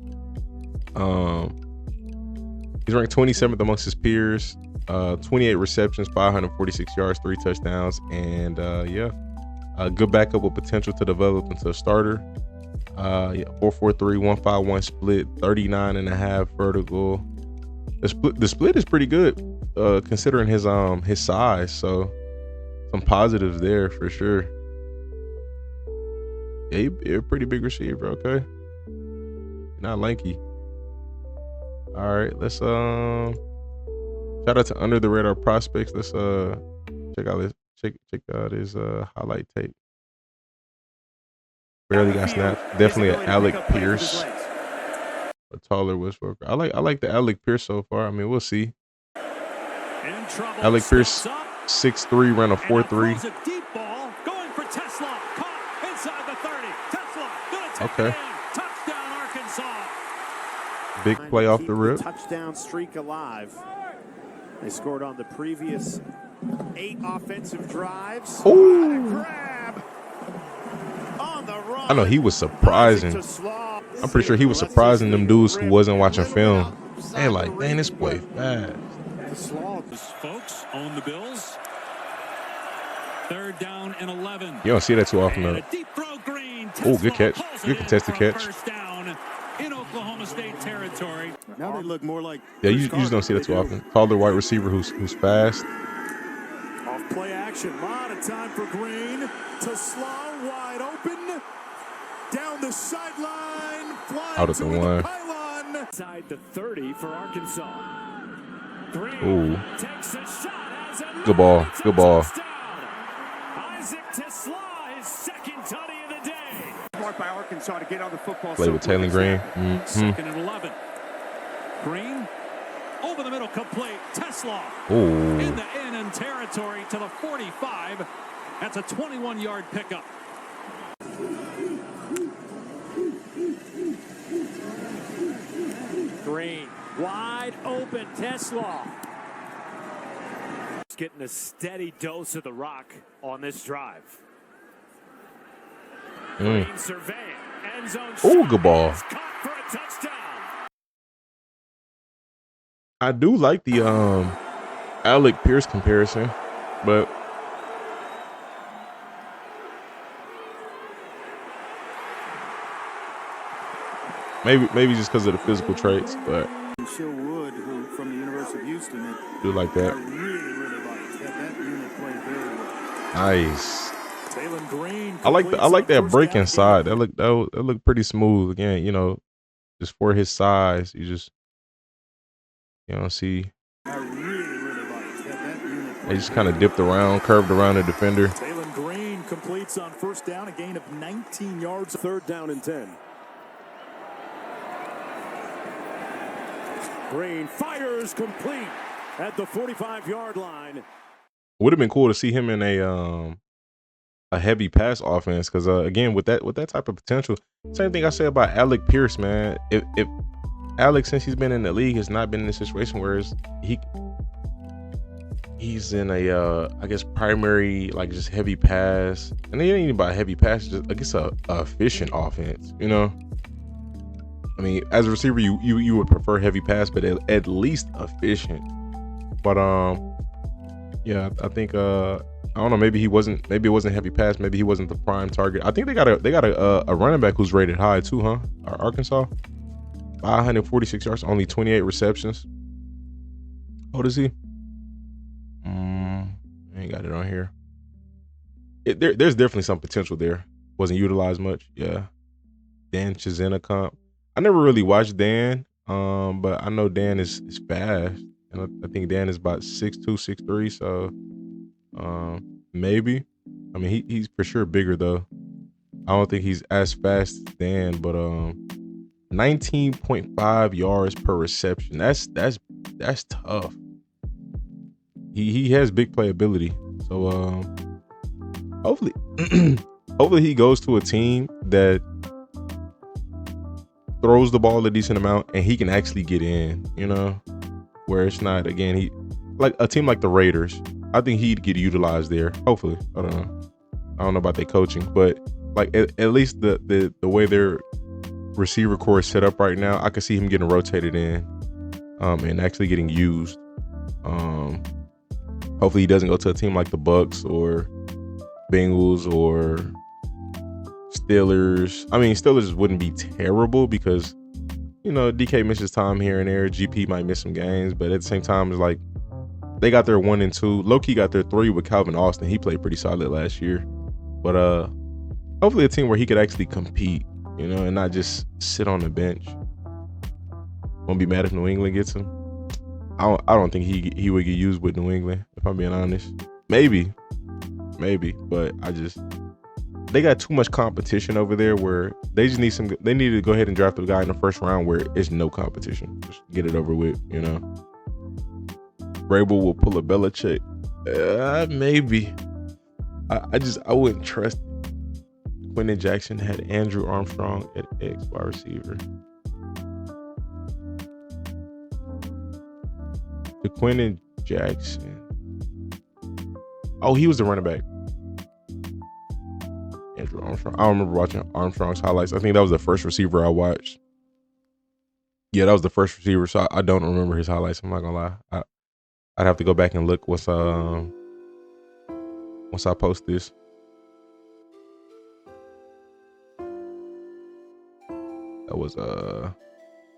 He's ranked 27th amongst his peers. 28 receptions, 546 yards, 3 touchdowns, and a good backup with potential to develop into a starter. 4.43, 151 split, 39.5 vertical. The split is pretty good, considering his size. So some positives there for sure. Yeah, you're a pretty big receiver. Okay, not lanky. All right, let's shout out to Under the Radar Prospects. Let's check out his highlight tape. Barely got snapped. Definitely an Alec Pierce. A taller Westbrook. I like the Alec Pierce so far. I mean, we'll see. Alec Pierce, 6'3", ran a 4.3. Deep ball going for Tesla. Caught inside the 30. Tesla gonna take Okay. it in. Touchdown, Arkansas. Big play off the rip. Touchdown streak alive. They scored on the previous 8 offensive drives. Ooh. I know he was surprising. I'm pretty sure he was surprising them dudes who wasn't watching film. They like, man, this boy fast. Folks own the Bills. 3rd down and 11. You don't see that too often though. Oh, good catch. Good contested catch. First down in Oklahoma State territory. Now they look more like. Yeah, you just don't see that too often. Taller wide receiver who's fast. Off play action. A lot of time for Green. To slow, wide open. Down the sideline. Out at the one. Side the 30 for Arkansas. Green Ooh. takes a shot as a Good ball. Good ball. Isaac Tesla, his second tutty of the day. Smart by Arkansas to get on the football. Play with Taylor Green. 2nd and 11. Green over the middle, complete. Tesla Ooh. in the in territory to the 45. That's a 21-yard pickup. Green wide open. Tesla getting a steady dose of the rock on this drive. Green surveying. End zone. Ooh, good ball. Caught for a touchdown. I do like the Alec Pierce comparison, but maybe just because of the physical traits, but Shill Wood, who from the University of Houston, do like that. I really liked that unit played very well. Nice. Jalen Green. I like that break inside. That looked pretty smooth. Again, just for his size, you don't see. I really liked that unit. They just kind of dipped around, curved around the defender. Jalen Green completes on 1st down, a gain of 19 yards. 3rd down and 10. Green fires complete at the 45-yard line. Would have been cool to see him in a heavy pass offense, because again, with that type of potential, same thing I say about Alec Pierce, man. If Alex, since he's been in the league, has not been in a situation where he's in a I guess primary, like, just heavy pass, and it ain't even about heavy pass, just I guess a efficient offense, I mean, as a receiver, you would prefer heavy pass, but at least efficient. But yeah, I think I don't know. Maybe he wasn't. Maybe it wasn't heavy pass. Maybe he wasn't the prime target. I think they got a running back who's rated high too, huh? Arkansas, 546 yards, only 28 receptions. How old is he? I ain't got it on here. There's definitely some potential there. Wasn't utilized much. Yeah. Dan Chizenacomp. I never really watched Dan, but I know Dan is fast, and I think Dan is about 6'2", 6'3", so maybe. I mean, he's for sure bigger though. I don't think he's as fast as Dan, but 19.5 yards per reception. That's tough. He has big playability, so hopefully he goes to a team that throws the ball a decent amount and he can actually get in, you know, where it's not, again, he like a team like the Raiders. I think he'd get utilized there. Hopefully. I don't know about their coaching, but like at least the way their receiver core is set up right now, I could see him getting rotated in and actually getting used. Hopefully he doesn't go to a team like the Bucks or Bengals or Steelers. I mean, Steelers wouldn't be terrible because, you know, DK misses time here and there. GP might miss some games, but at the same time, it's like they got their 1 and 2. Low-key got their 3 with Calvin Austin. He played pretty solid last year. But hopefully a team where he could actually compete, you know, and not just sit on the bench. Won't be mad if New England gets him. I don't think he would get used with New England, if I'm being honest. Maybe, but they got too much competition over there where they just need they need to go ahead and draft a guy in the first round where it's no competition. Just get it over with, you know. Vrabel will pull a Belichick. Maybe. I wouldn't trust it. Quentin Jackson had Andrew Armstrong at X wide receiver. The Quentin Jackson. Oh, he was the running back. Andrew Armstrong. I don't remember watching Armstrong's highlights. I think that was the first receiver I watched. Yeah, that was the first receiver, so I don't remember his highlights. I'm not gonna lie. I'd have to go back and look once I post this.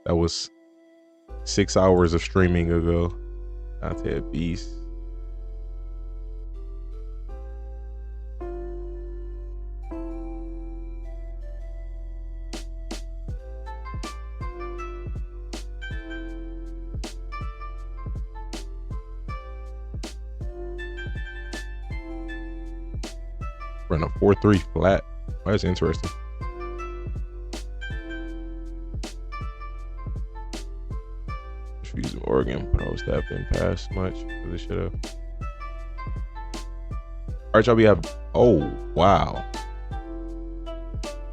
That was 6 hours of streaming ago. Dante a beast. Run a 4.3 flat. Oh, that's interesting. Using Oregon, but I was that didn't pass much for this shit up. All right, y'all. We have, oh wow,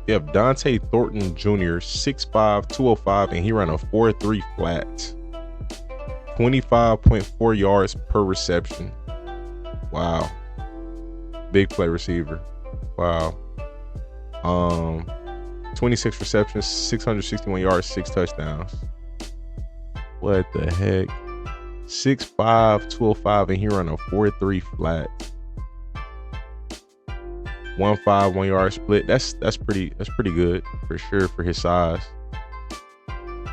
we have Donte Thornton Jr. 6'5", 205, and he ran a 4.3 flat. 25.4 yards per reception. Wow, big play receiver. Wow. 26 receptions, 661 yards, 6 touchdowns. What the heck? 6'5", 205, and he ran a 4.3 flat. 1.5 1 yard split. That's pretty good for sure for his size.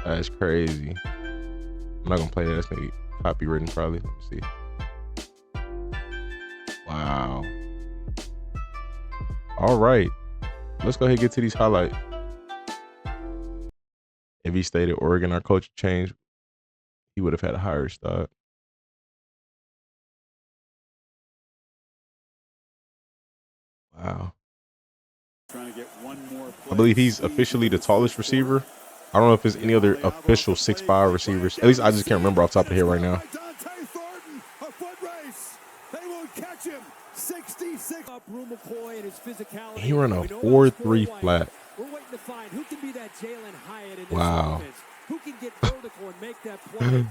That's crazy. I'm not gonna play that. That's gonna get copywritten probably. Let me see. Wow. All right. Let's go ahead and get to these highlights. If he stayed at Oregon, our coach changed, he would have had a higher stock. Wow. Trying to get one more I believe he's officially the tallest receiver. I don't know if there's any other official 6'5" receivers. At least I just can't remember off the top of the head right now. Donte Thornton, a foot race. They won't catch him. 66. Bru McCoy and his physicality. He ran a 4.3 flat. We're waiting to find who can be that Jalen Hyatt in this Wow. offense. Who can get vertical and make that play?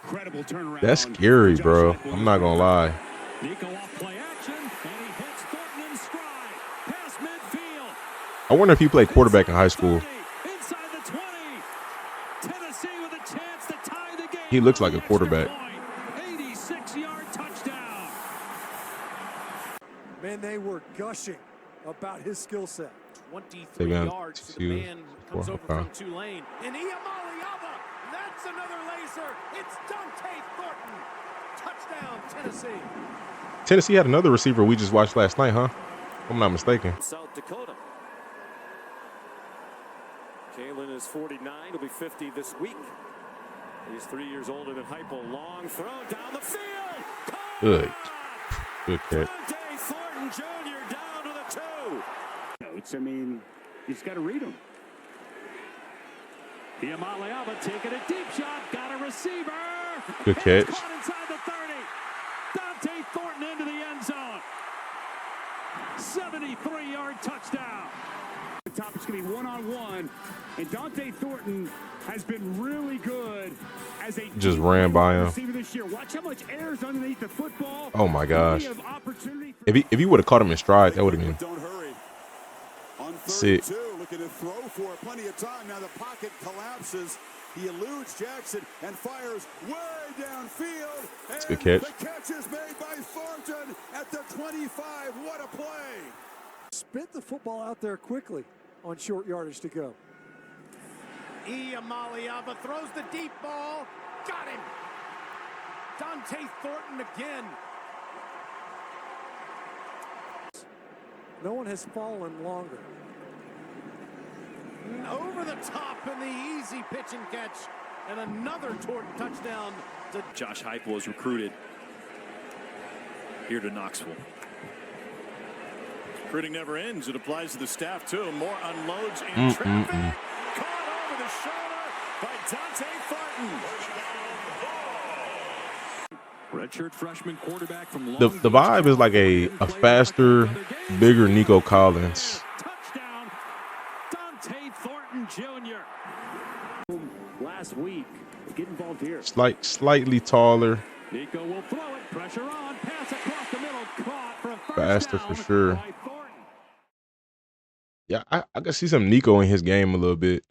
Incredible turnaround. That's scary, bro. I'm not gonna lie. Nico off play action, and he hits Thornton in stride. Past midfield. I wonder if he played quarterback in high school. Inside the 20. Tennessee with a chance to tie the game. He looks like a quarterback. 86-yard touchdown. Man, they were gushing about his skill set. 23 yards to the man comes over from Tulane. And Iyamaliava, that's another laser. It's Donte Thornton. Touchdown, Tennessee. Tennessee had another receiver we just watched last night, huh? If I'm not mistaken. South Dakota. Jalen is 49. He'll be 50 this week. He's 3 years older than Heupel. Long throw down the field. Good catch. Donte Thornton Jr. down to the 2. I mean, you just got to read them. Iyamaliava taking a deep shot. Got a receiver. Good catch. Caught inside the 30. Donte Thornton into the end zone. 73-yard touchdown. The top is going to be one-on-one, and Donte Thornton has been really good as a just ran by him. receiver this year. Watch how much air is underneath the football. Oh my gosh! If he would have caught him in stride, that would have been Don't hurry. On sick. 32, looking to throw for plenty of time. Now the pocket collapses. He eludes Jackson and fires way downfield. That's a good catch. The catch is made by Thornton at the 25. What a play! Spit the football out there quickly on short yardage to go. Iyamaliava throws the deep ball. Got him. Donte Thornton again. No one has fallen longer. Over the top in the easy pitch and catch. And another Thornton touchdown. Josh Heupel was recruited here to Knoxville. Recruiting never ends. It applies to the staff, too. More unloads in traffic. Caught over the shoulder by Donte Thornton. Redshirt freshman quarterback from Long The vibe is like a faster, bigger Nico Collins. Touchdown, Donte Thornton Jr. Last week, get involved here. Slightly taller. Nico will throw it. Pressure on. Pass across the middle. Caught for a first Faster down for sure. Yeah, I can see some Nico in his game a little bit.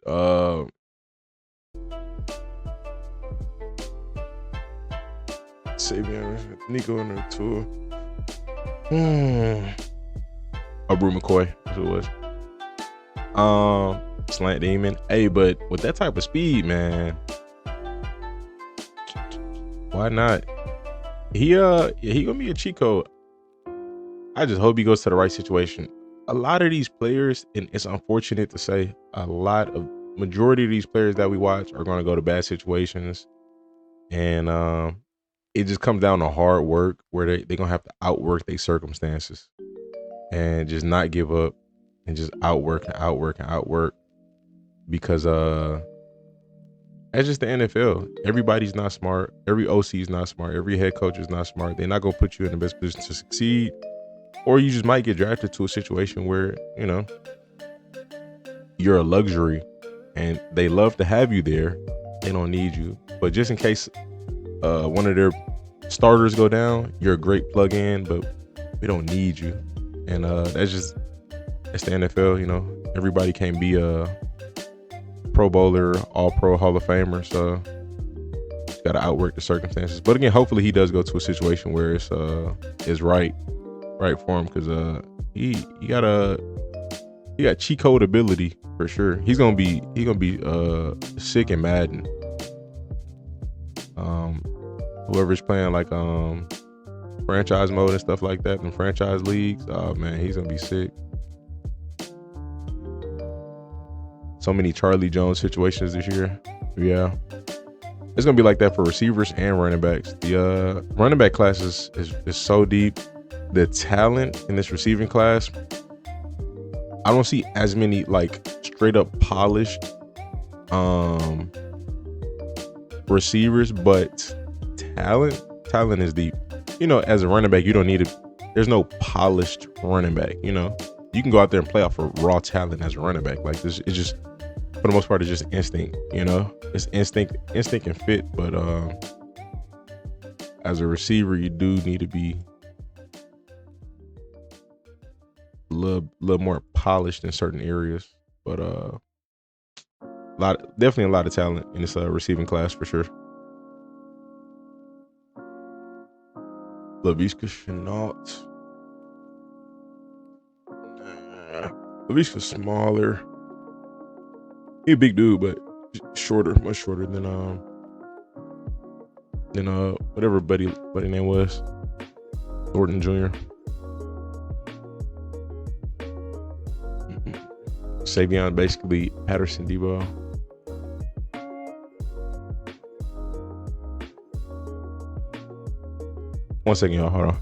Savion, Nico in there too. Bru McCoy, that's who it was. Slant demon. Hey, but with that type of speed, man, why not? He gonna be a cheat code. I just hope he goes to the right situation. A lot of these players, and it's unfortunate to say, majority of these players that we watch are going to go to bad situations, and it just comes down to hard work where they're going to have to outwork their circumstances and just not give up and just outwork because that's just the NFL. Everybody's not smart. Every OC is not smart. Every head coach is not smart. They're not going to put you in the best position to succeed. Or you just might get drafted to a situation where, you know, you're a luxury and they love to have you there. They don't need you. But just in case one of their starters go down, you're a great plug-in, but we don't need you. And that's the NFL, you know. Everybody can't be a Pro Bowler, All-Pro, Hall of Famer. So you got to outwork the circumstances. But again, hopefully he does go to a situation where it's right for him, because he got cheat code ability for sure. He's gonna be sick in Madden. Whoever's playing like franchise mode and stuff like that in franchise leagues, oh man, he's gonna be sick. So many Charlie Jones situations this year. Yeah, it's gonna be like that for receivers and running backs. The running back class is so deep. The talent in this receiving class, I don't see as many like straight up polished receivers, but talent is deep. You know, as a running back, you don't need there's no polished running back. You know, you can go out there and play off of raw talent as a running back. Like this, it's just, for the most part, it's just instinct. You know, it's instinct and fit. But as a receiver, you do need to be a little more polished in certain areas. But definitely a lot of talent in this receiving class for sure. Laviska Shenault. At least was smaller. He a big dude, but shorter, much shorter than whatever buddy name was, Thornton Jr. Savion basically Patterson Debo. One second, y'all. Hold on.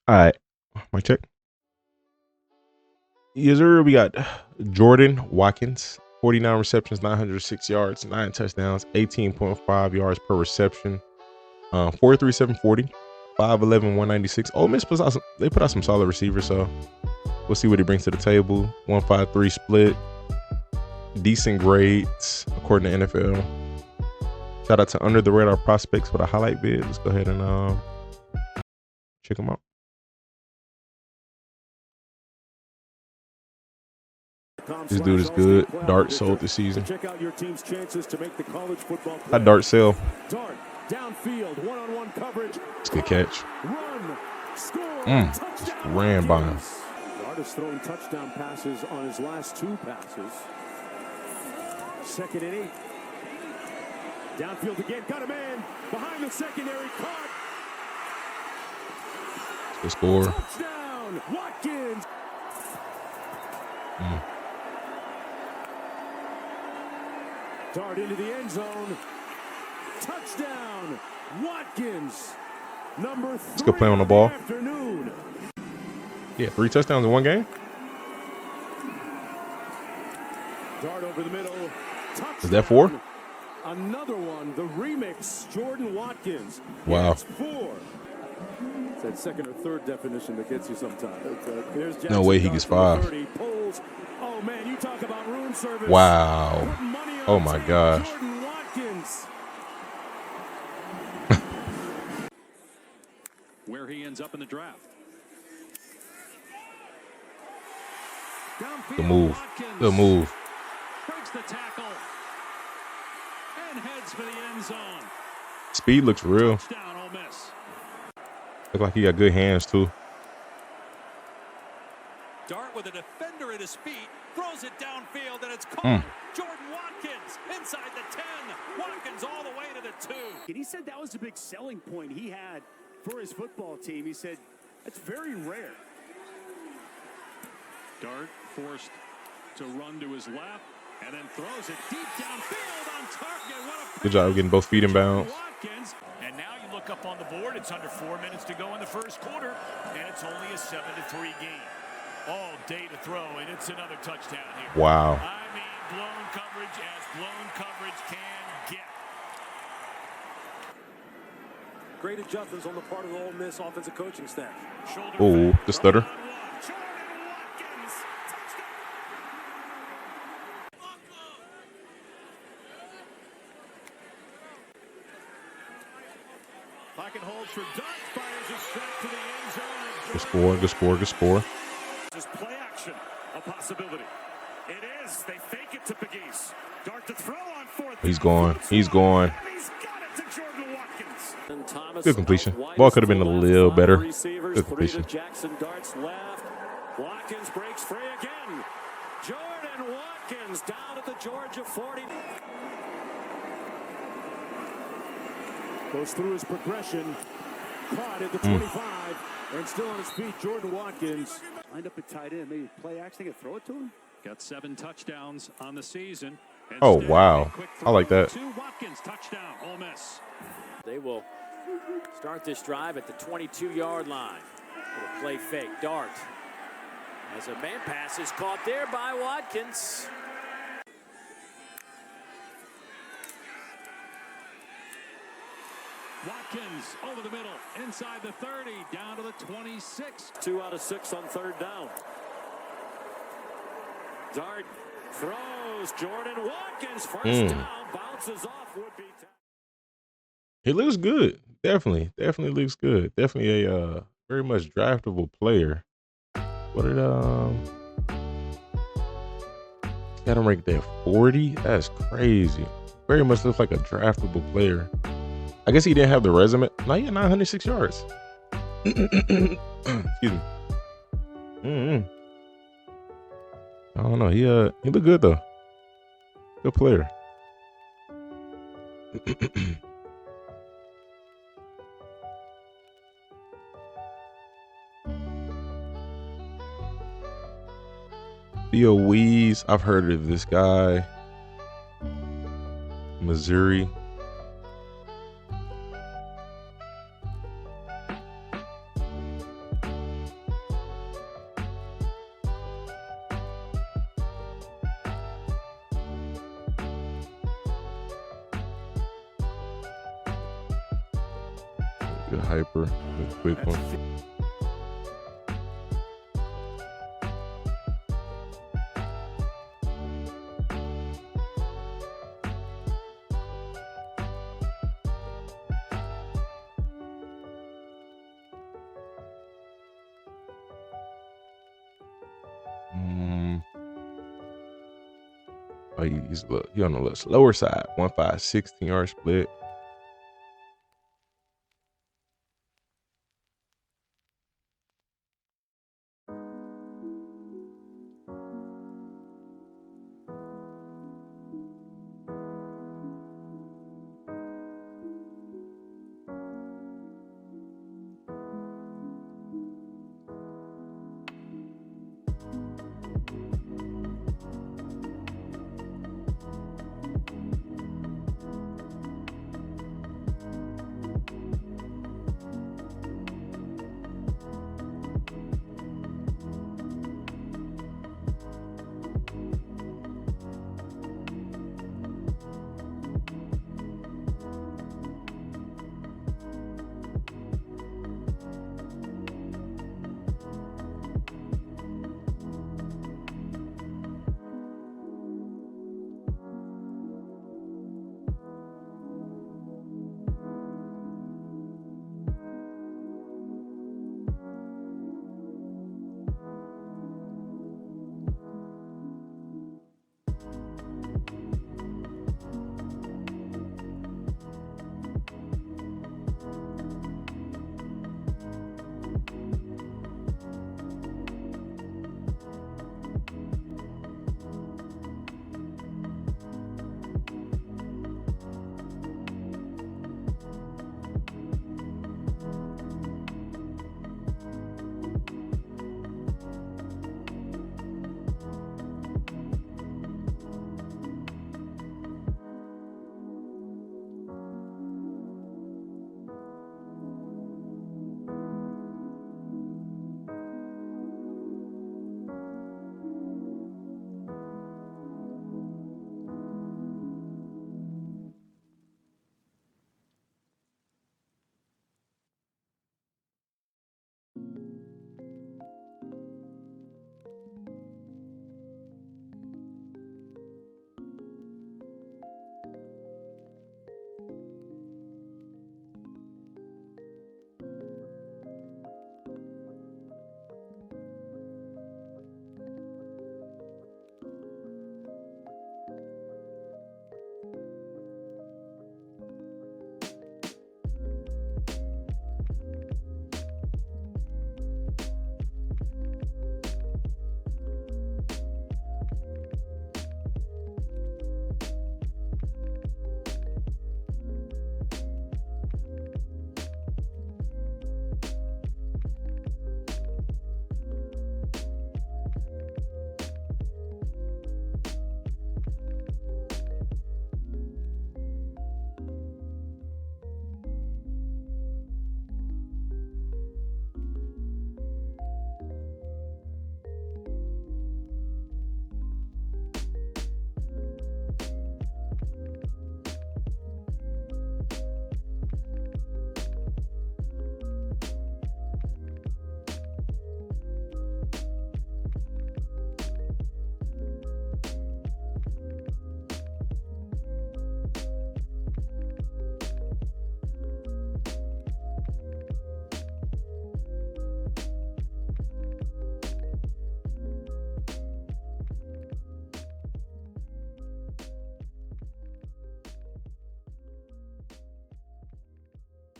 All right, my check. Yes, sir. We got Jordan Watkins, 49 receptions, 906 yards, 9 touchdowns, 18.5 yards per reception, 4.37 40, 5'11", 196. Ole Miss put out some solid receivers, so we'll see what he brings to the table. 1.53 split, decent grades according to NFL. Shout out to Under the Radar Prospects for the highlight bid. Let's go ahead and check them out. This dude is good. Dart sold this season. Check out your team's chances to make the college football playoff. How Dart sell? Dart downfield, one-on-one coverage. It's a good catch. Run, score, Just ran by him. Dart has thrown touchdown passes on his last 2 passes. 2nd and 8. Downfield again, got a man behind the secondary, caught. Good score. Touchdown, Watkins. Dart into the end zone. Touchdown, Watkins. Number 3. Let's go play on the ball. Afternoon. Yeah, 3 touchdowns in one game. Dart over the middle. Touchdown. Is that 4? Another one, the remix, Jordan Watkins. Wow. That's 4. It's that 2nd or 3rd definition that gets you sometimes. No way he gets 5. Oh man, you talk about room service. Wow. Oh my gosh. Jordan Watkins. Where he ends up in the draft. The move. The move. Breaks the tackle and heads for the end zone. Speed looks real. Touchdown, Ole Miss. Look like he got good hands too. Dart with a defender at his feet, throws it downfield, and it's caught. Jordan Watkins inside the 10. Watkins all the way to the 2. And he said that was a big selling point he had for his football team. He said that's very rare. Dart forced to run to his left and then throws it deep downfield on target. What a Good job getting both feet in bounds. Watkins. And now you look up on the board. It's under 4 minutes to go in the first quarter, and it's only a 7-3 game. All day to throw, and it's another touchdown here. Wow. I mean, blown coverage as blown coverage can get. Great adjustments on the part of the Ole Miss offensive coaching staff. Oh, the stutter. Pocket holds for Dart, fires it straight to the end zone. Good score, good score, good score. Just play action, a possibility. It is. They fake it to Pegues. Dart to throw on 4th. He's going. He's going. He's got it to Jordan Watkins. Good completion. Ball could have been a little better. Good completion. Jackson darts left. Watkins breaks free again. Jordan Watkins down at the Georgia 40. Goes through his progression. Caught at the 25 and still on his feet. Jordan Watkins lined up at tight end. Maybe play action and throw it to him. Got 7 touchdowns on the season. Oh, wow. I like that. To Watkins, touchdown, Ole Miss. They will start this drive at the 22-yard line. Little play fake, dart. As a man pass is caught there by Watkins. Watkins over the middle, inside the 30, down to the 26. 2 out of 6 on third down. Dart throws. Jordan Watkins first down, bounces off would-be. He looks good. Definitely looks good. Definitely a very much draftable player. What did got him ranked at 40? That's crazy. Very much looks like a draftable player. I guess he didn't have the resume. No, he had 906 yards. Excuse me. I don't know. He looked good though. Good player. Theo Wease, I've heard of this guy. Missouri. Good hyper, good quick one. Oh, he's on the little slower side. 1.5, 16-yard split.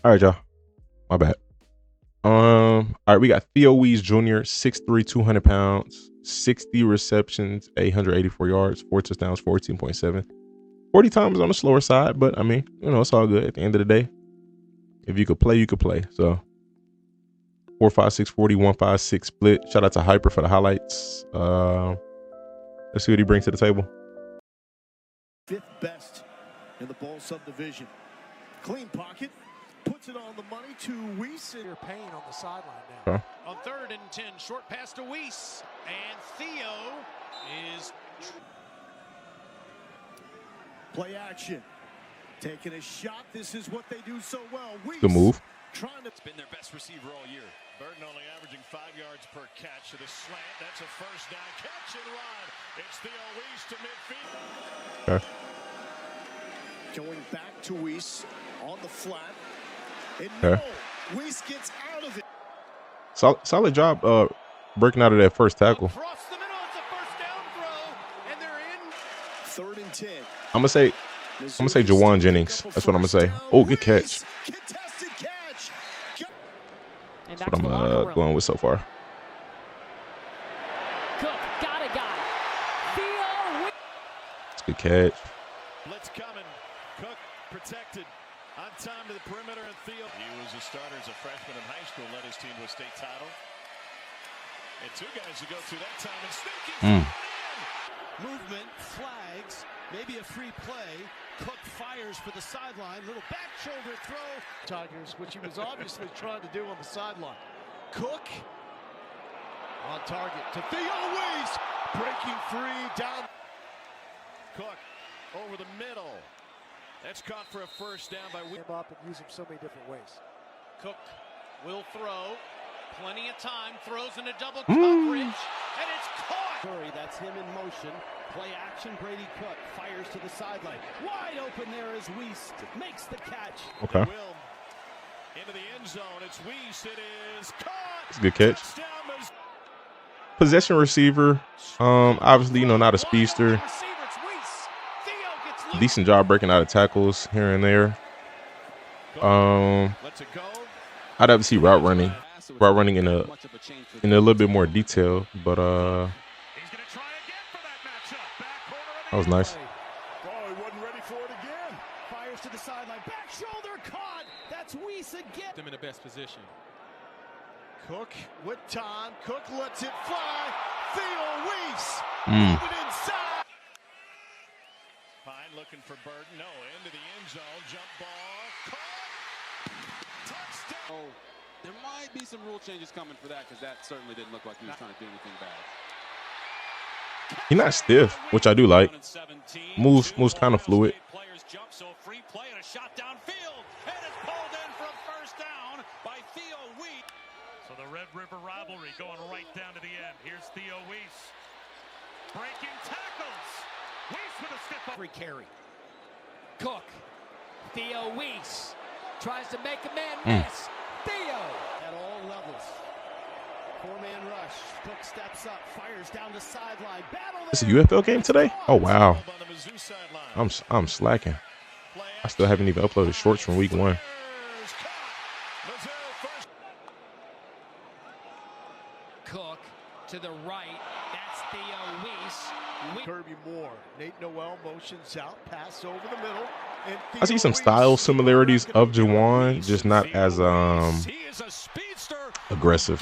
All right, y'all. My bad. All right, we got Theo Wease Jr., 6'3", 200 pounds, 60 receptions, 884 yards, 4 touchdowns, 14.7. 40 times on the slower side, but I mean, you know, it's all good at the end of the day. If you could play, you could play. So 4.56 40, 1.56 split. Shout out to Hyper for the highlights. Let's see what he brings to the table. 5th best in the Bowl subdivision. Clean pocket, puts it on the money to Wease. You're paying on the sideline now. Okay. On 3rd and 10, short pass to Wease, and Theo is play action. Taking a shot. This is what they do so well. Wease Good move. trying to. It's been their best receiver all year. Burton only averaging 5 yards per catch to the slant. That's a first down catch and run. It's Theo Wease to midfield. Okay. Going back to Wease on the flat. And Okay. no, Wease gets out of it. Solid job breaking out of that first tackle. across the middle. It's a first down throw, and they're in. 3rd and 10. I'm gonna say Jawan Jennings. That's what I'm gonna say. Oh, good catch. Contested catch. And That's back what to the I'm locker room. going with so far. Cook got a guy. Theo Wease. It's a good catch. Blitz coming. Cook protected. On time to the perimeter, and Theo. He was a starter as a freshman in high school, led his team to a state title. And 2 guys to go through that time, and sneaking Movement, flags, maybe a free play. Cook fires for the sideline. Little back shoulder throw. Tigers, which he was obviously trying to do on the sideline. Cook on target to Theo Wease. Breaking free down. Cook over the middle. That's caught for a first down by Him up and use him so many different ways. Cook will throw. Plenty of time. Throws into double coverage. And it's caught. That's him in motion. Play action. Brady Cook fires to the sideline. Wide open there is Wease. Makes the catch. Okay. Will into the end zone. It's Wease. It is caught. It's a good catch. Possession receiver. Obviously, you know, not a speedster. Decent job breaking out of tackles here and there. I'd have to see route running in a little bit more detail, but that was nice. Oh, he wasn't ready for it again. Fires to the sideline. Back shoulder caught. That's Wease again. Them in the best position. Cook with time. Cook lets it fly. Theo Wease. Moving inside. Pine looking for Burton. No, into the end zone. Jump ball. Caught. Touchdown. Oh, there might be some rule changes coming for that, because that certainly didn't look like he was trying to do anything bad. He's not stiff, which I do like. Moves kind of fluid. Players jump, so free play and a shot downfield. And it's pulled in for a first down by Theo Wease. So the Red River rivalry going right down to the end. Here's Theo Wease. Breaking tackles. Wease with a stiff up. Free carry. Cook. Theo Wease tries to make a man miss. Theo at all levels. 4-man rush. Cook steps up, fires down the sideline. Battle. It's a UFL game today? Oh wow. I'm slacking. I still haven't even uploaded shorts from week 1. Cook to the right. That's Theo Wease. Kirby Moore. Nate Noel motions out, pass over the middle. And I see some style similarities of Jawan, just not as aggressive.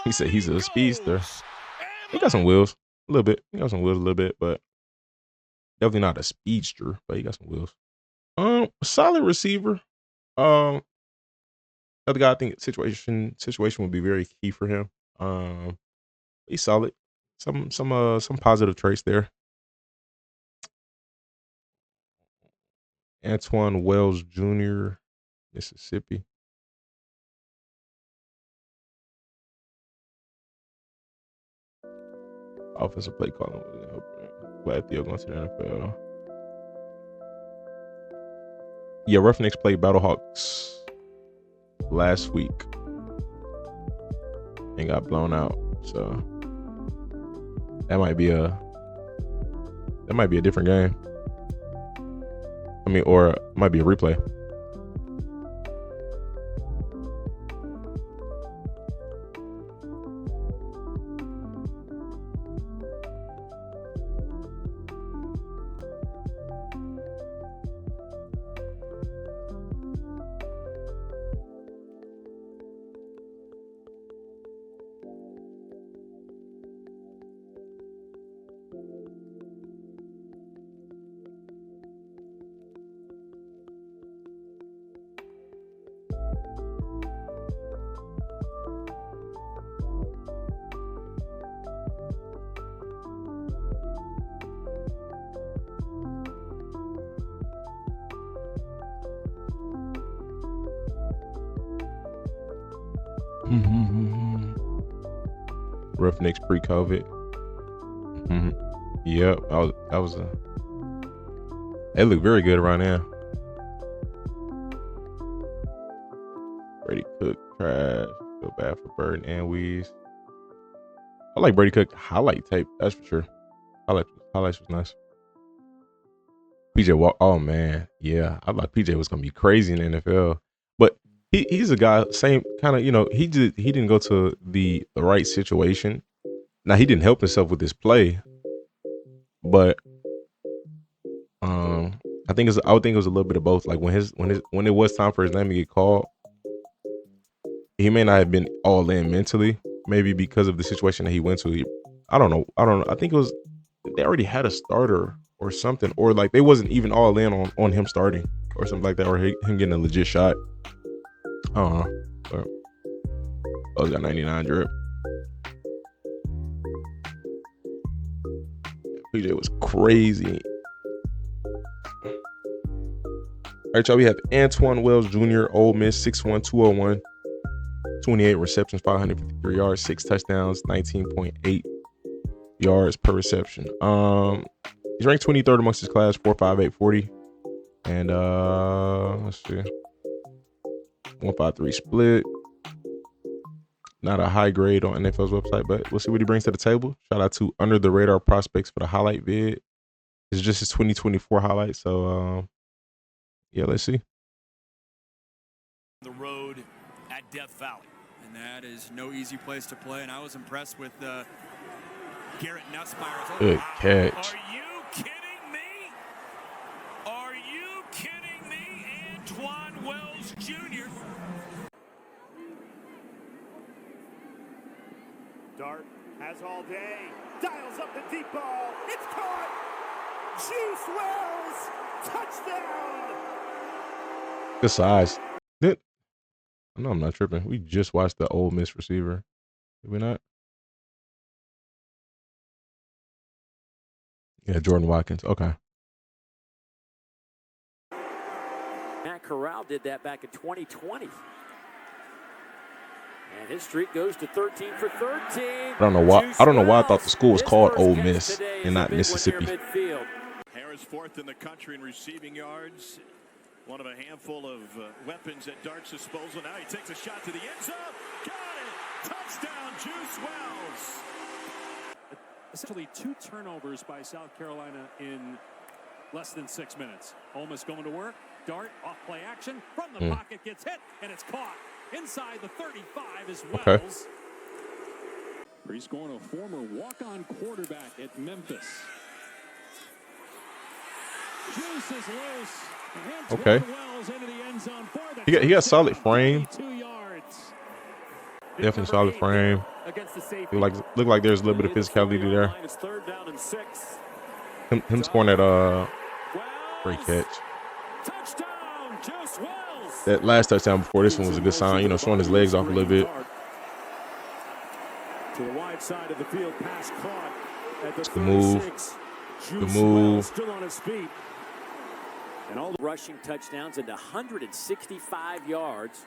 He said he's a speedster. He got some wheels, a little bit. He got some wheels a little bit, but definitely not a speedster. But he got some wheels. Solid receiver. Other guy, I think situation would be very key for him. He's solid. Some positive traits there. Antwane Wells Jr., Mississippi. Offensive play calling. Glad Theo going to the NFL. Yeah, Roughnecks played Battlehawks last week and got blown out. So that might be a different game. I mean, or it might be a replay. Roughnecks pre-COVID. Yep, that was a. They look very good right now. Brady Cook trash. Feel bad for Bird and Weeze. I like Brady Cook highlight tape. That's for sure. Highlights was nice. PJ Walk. Oh man, yeah. I thought PJ was gonna be crazy in the NFL, but he's a guy. Same kind of. He didn't go to the right situation. Now he didn't help himself with his play, but I would think it was a little bit of both. Like when it was time for his name to get called, he may not have been all in mentally, maybe because of the situation that he went to. I don't know. I think it was they already had a starter or something, or like they wasn't even all in on him starting or something like that, or him getting a legit shot. I don't know. But O's got 99 drip. PJ was crazy. All right, y'all. We have Antwane Wells Jr., Ole Miss, 6'1", 201, 28 receptions, 553 yards, 6 touchdowns, 19.8 yards per reception. He's ranked 23rd amongst his class, 4.58 40, and let's see, 1.53 split. Not a high grade on NFL's website, but we'll see what he brings to the table. Shout out to Under the Radar Prospects for the highlight vid. It's just his 2024 highlight, so yeah, let's see. The road at Death Valley, and that is no easy place to play. And I was impressed with Garrett Nussmeyer's. Good catch. Are you kidding me? Are you kidding me? Antwane Wells Jr. Dart has all day. Dials up the deep ball. It's caught. Juice Wells. Touchdown. Good size. No, I'm not tripping. We just watched the Ole Miss receiver. Did we not? Yeah, Jordan Watkins. Okay. Matt Corral did that back in 2020. And his streak goes to 13 for 13. I don't know why I thought the school was called Ole Miss and not Mississippi. Harris fourth in the country in receiving yards. One of a handful of weapons at Dart's disposal. Now he takes a shot to the end zone. Got it. Touchdown, Juice Wells. Essentially 2 turnovers by South Carolina in less than 6 minutes. Ole Miss going to work. Dart off play action from the pocket, gets hit, and it's caught. Inside the 35 is Wells. Okay. He's going to a former walk-on quarterback at Memphis. Juice is loose. Okay. Wells into the end zone for the He got solid frame. 2 yards. Definitely solid frame. Look like there's a little bit of physicality there. It's 3rd down and 6. Him scoring that great catch. Touchdown, Juice Wells. That last touchdown before this one was a good sign, showing his legs off a little bit. To the wide side of the field, pass caught at the 36. The move. Wells still on his feet. And all the rushing touchdowns into 165 yards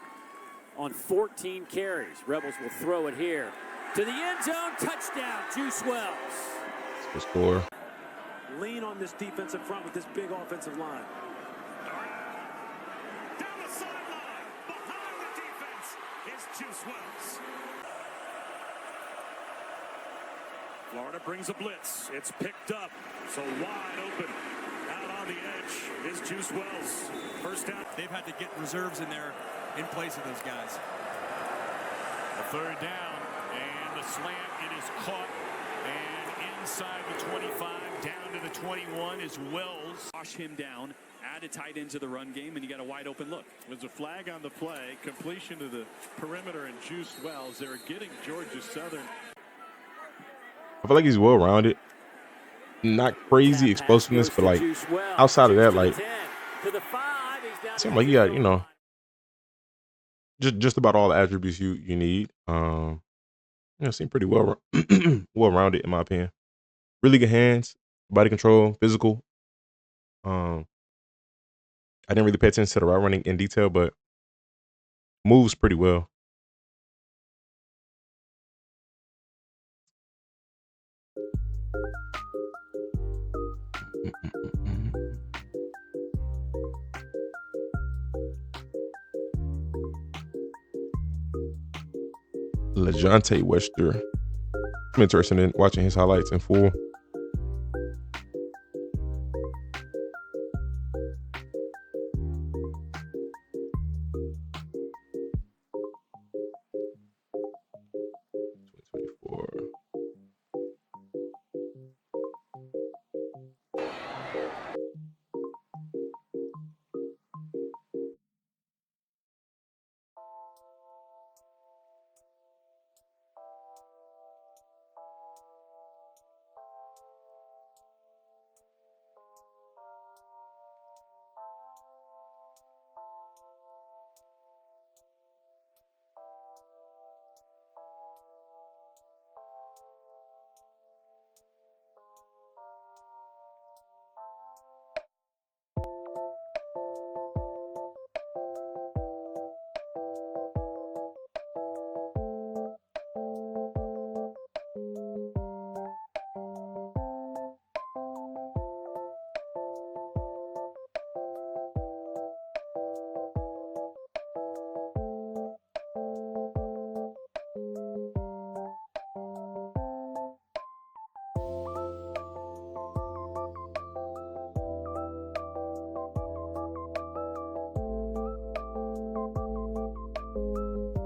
on 14 carries. Rebels will throw it here to the end zone. Touchdown, Juice Wells. Good score. Lean on this defensive front with this big offensive line. Down the sideline, behind the defense is Juice Wells. Florida brings a blitz. It's picked up. So wide open. Out on the edge is Juice Wells. First down. They've had to get reserves in there in place of those guys. A 3rd down, and the slant, it is caught, and inside the 25, down to the 21 is Wells. Wash him down, add a tight end to the run game, and you got a wide open look. There's a flag on the play. Completion to the perimeter and Juice Wells. They're getting Georgia Southern. I feel like he's well rounded. Not crazy explosiveness, but like outside of that, like it seems like he got, just about all the attributes you need. Seem pretty well well rounded in my opinion. Really good hands, body control, physical. I didn't really pay attention to the route running in detail, but moves pretty well. Lajohntay Wester. I'm interested in watching his highlights in full.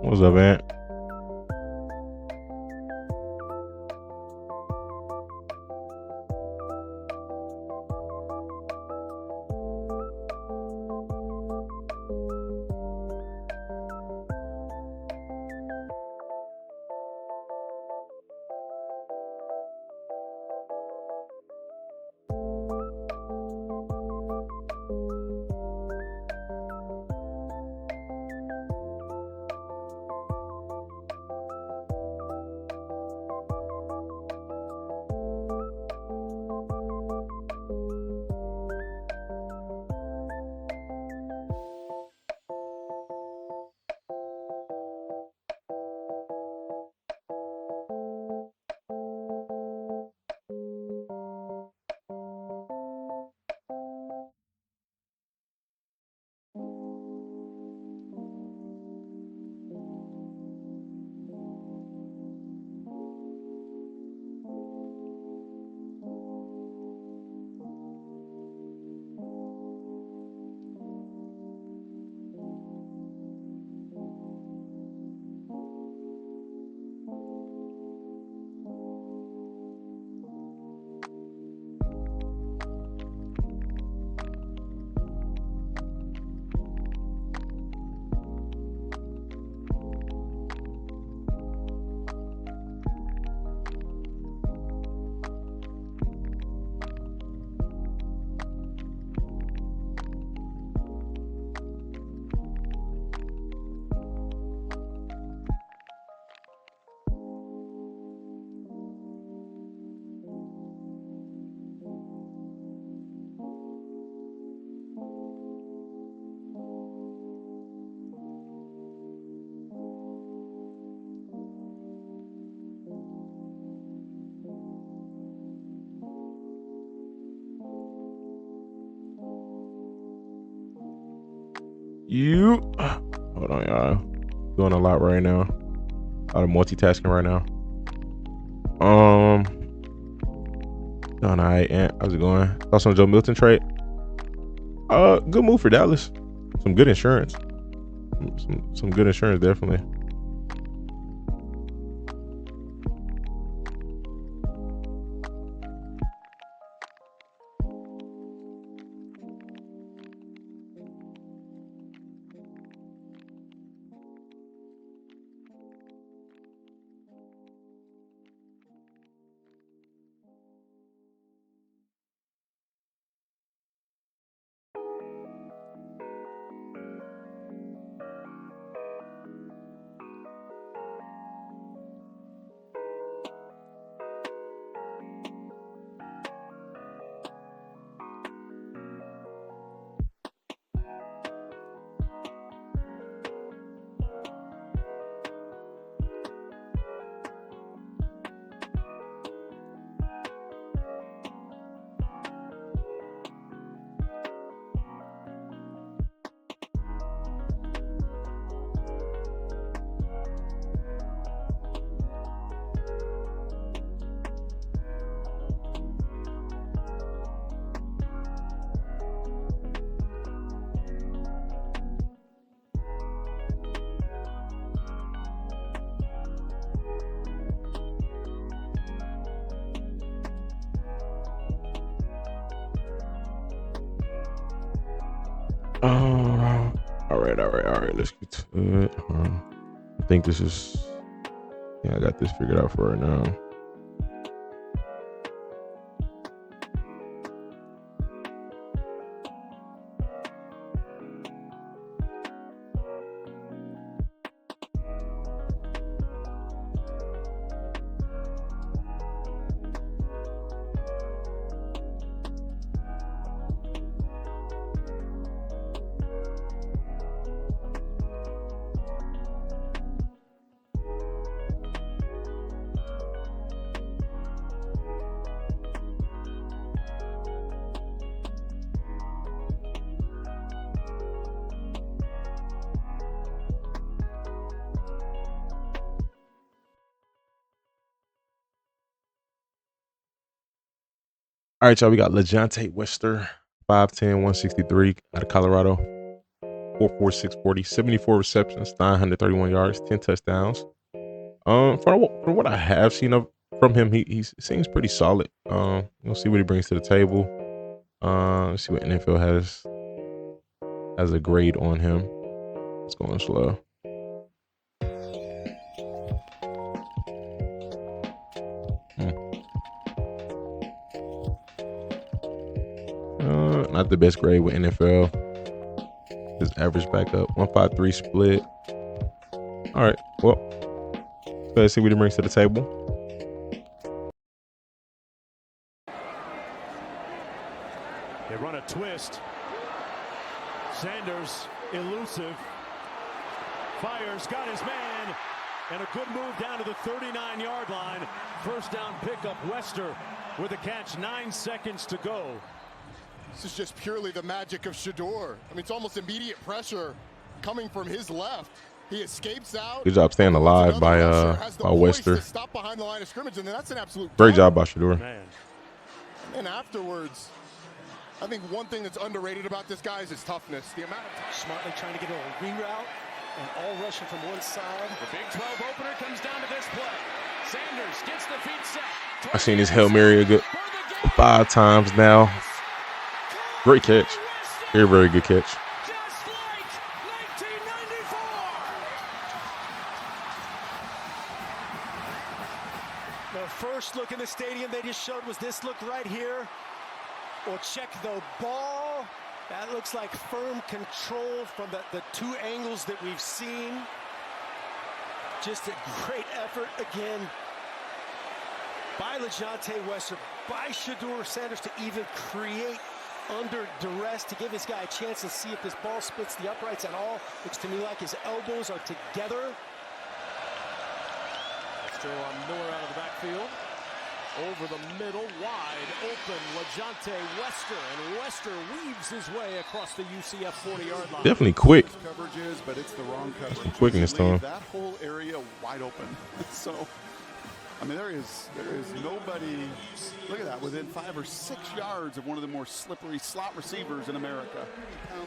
What's up, Ant? Hold on, y'all. Doing a lot right now. A lot of multitasking right now. Doing all right, Ant. How's it going? Thoughts on Joe Milton trade? Good move for Dallas. Some good insurance. Some good insurance, definitely. All right. Let's get to it. I think this is. Yeah, I got this figured out for right now. All right, y'all. We got Lajohntay Wester, 5'10", 163 out of Colorado. 4'4", 640, 74 receptions, 931 yards, 10 touchdowns. From what I have seen from him, he seems pretty solid. We'll see what he brings to the table. Let's see what NFL has a grade on him. It's going slow. Not the best grade with NFL. His average back up 153 split. All right, well, let's see what he brings to the table. They run a twist. Sanders elusive. Fires, got his man, and a good move down to the 39-yard line. First down pickup. Wester with a catch. 9 seconds to go. This is just purely the magic of Shedeur. I mean, it's almost immediate pressure coming from his left. He escapes out. Good job staying alive by Wester. Stop behind the line of scrimmage, and that's an absolute great job by Shedeur. And afterwards, I think one thing that's underrated about this guy is his toughness. The amount of smartly trying to get a reroute and all rushing from one side. The Big 12 opener comes down to this play. Sanders gets the feet set. I've seen his Hail Mary a good 5 times now. Great catch. Very, very good catch. Just like 1994. The first look in the stadium they just showed was this look right here. Or check the ball. That looks like firm control from the 2 angles that we've seen. Just a great effort again by Lajohntay Wester, by Shedeur Sanders to even create under duress to give this guy a chance to see if this ball splits the uprights at all. Looks to me like his elbows are together. Still on Miller out of the backfield. Over the middle, wide open, Lajohntay Wester, and Wester weaves his way across the UCF 40-yard line. Definitely quick. Coverages, but it's the wrong coverage. Quickness to him. That whole area wide open. So, I mean, there is nobody. Look at that, within 5 or 6 yards of one of the more slippery slot receivers in America.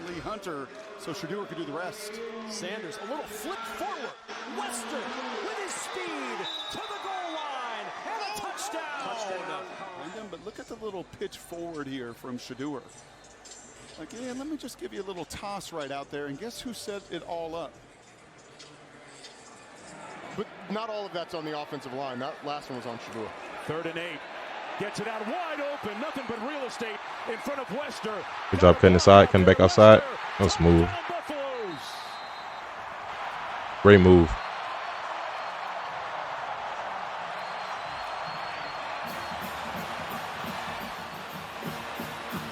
Lee Hunter, so Shedeur could do the rest. Sanders, a little flip forward. Wester with his speed to the goal line and a touchdown. Behind him, but look at the little pitch forward here from Shedeur. Like, yeah, let me just give you a little toss right out there, and guess who set it all up? But not all of that's on the offensive line. That last one was on Shedeur. 3rd and 8. Gets it out wide open. Nothing but real estate in front of Wester. Good job cutting inside, coming back outside. That was smooth. Great move.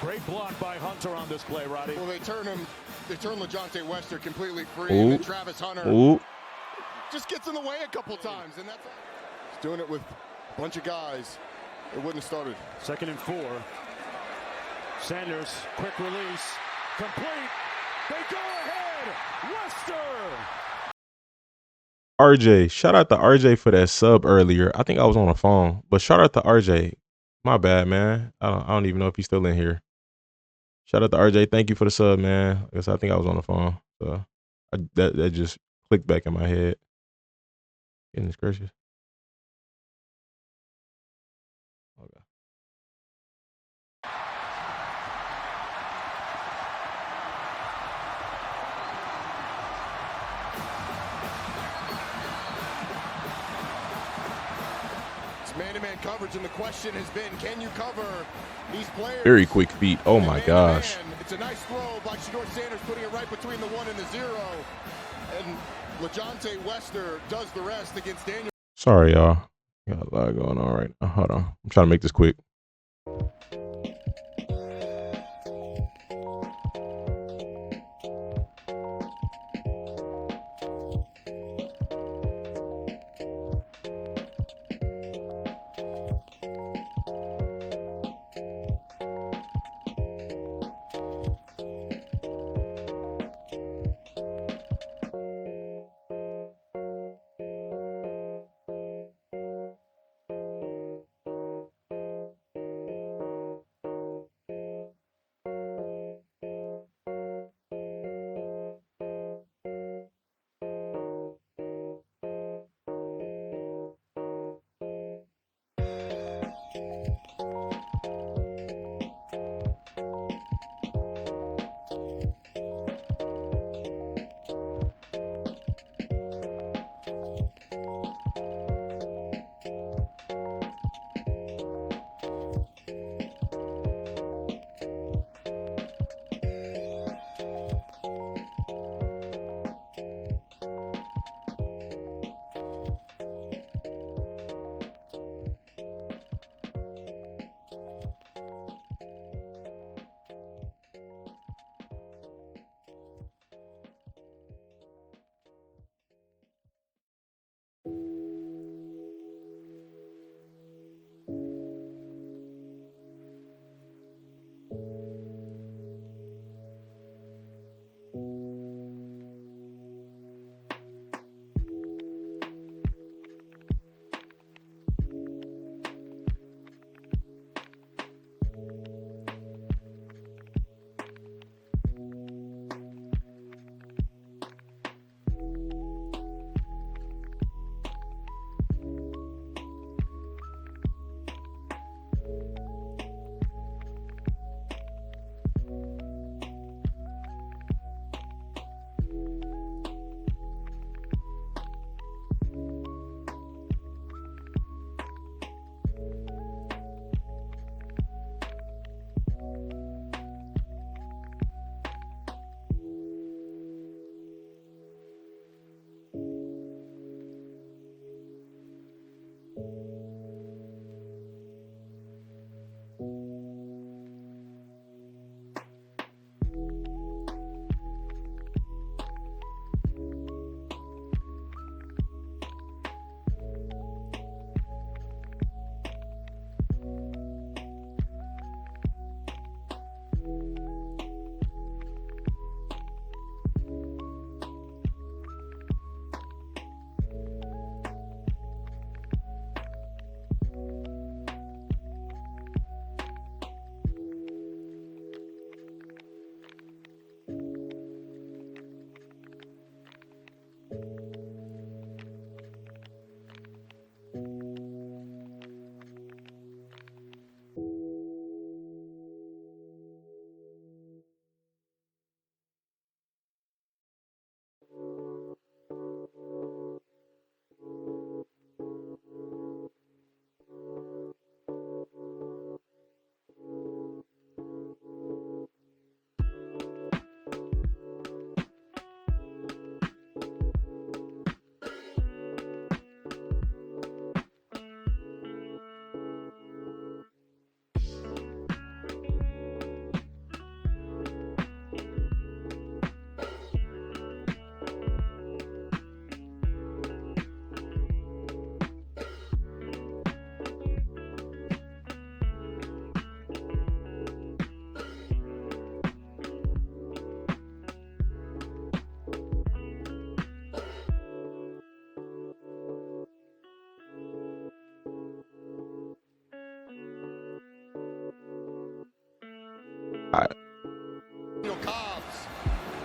Great block by Hunter on this play, Roddy. Well, they turn Lajohntay Wester completely free. Ooh. And Travis Hunter just gets in the way a couple times, and that's he's doing it with a bunch of guys. It wouldn't have started. 2nd and 4. Sanders, quick release, complete. They go ahead. Wester. RJ, shout out to RJ for that sub earlier. I think I was on the phone, but shout out to RJ. My bad, man. I don't even know if he's still in here. Shout out to RJ. Thank you for the sub, man. I guess I think I was on the phone, so that just clicked back in my head. Goodness gracious. Okay. It's man-to-man coverage, and the question has been, can you cover these players? Very quick feet. Oh my gosh. It's a nice throw by Shedeur Sanders, putting it right between the 1 and the 0. And Lajohntay Wester does the rest against Daniel. Sorry, y'all. Got a lot going on right now. Hold on. I'm trying to make this quick.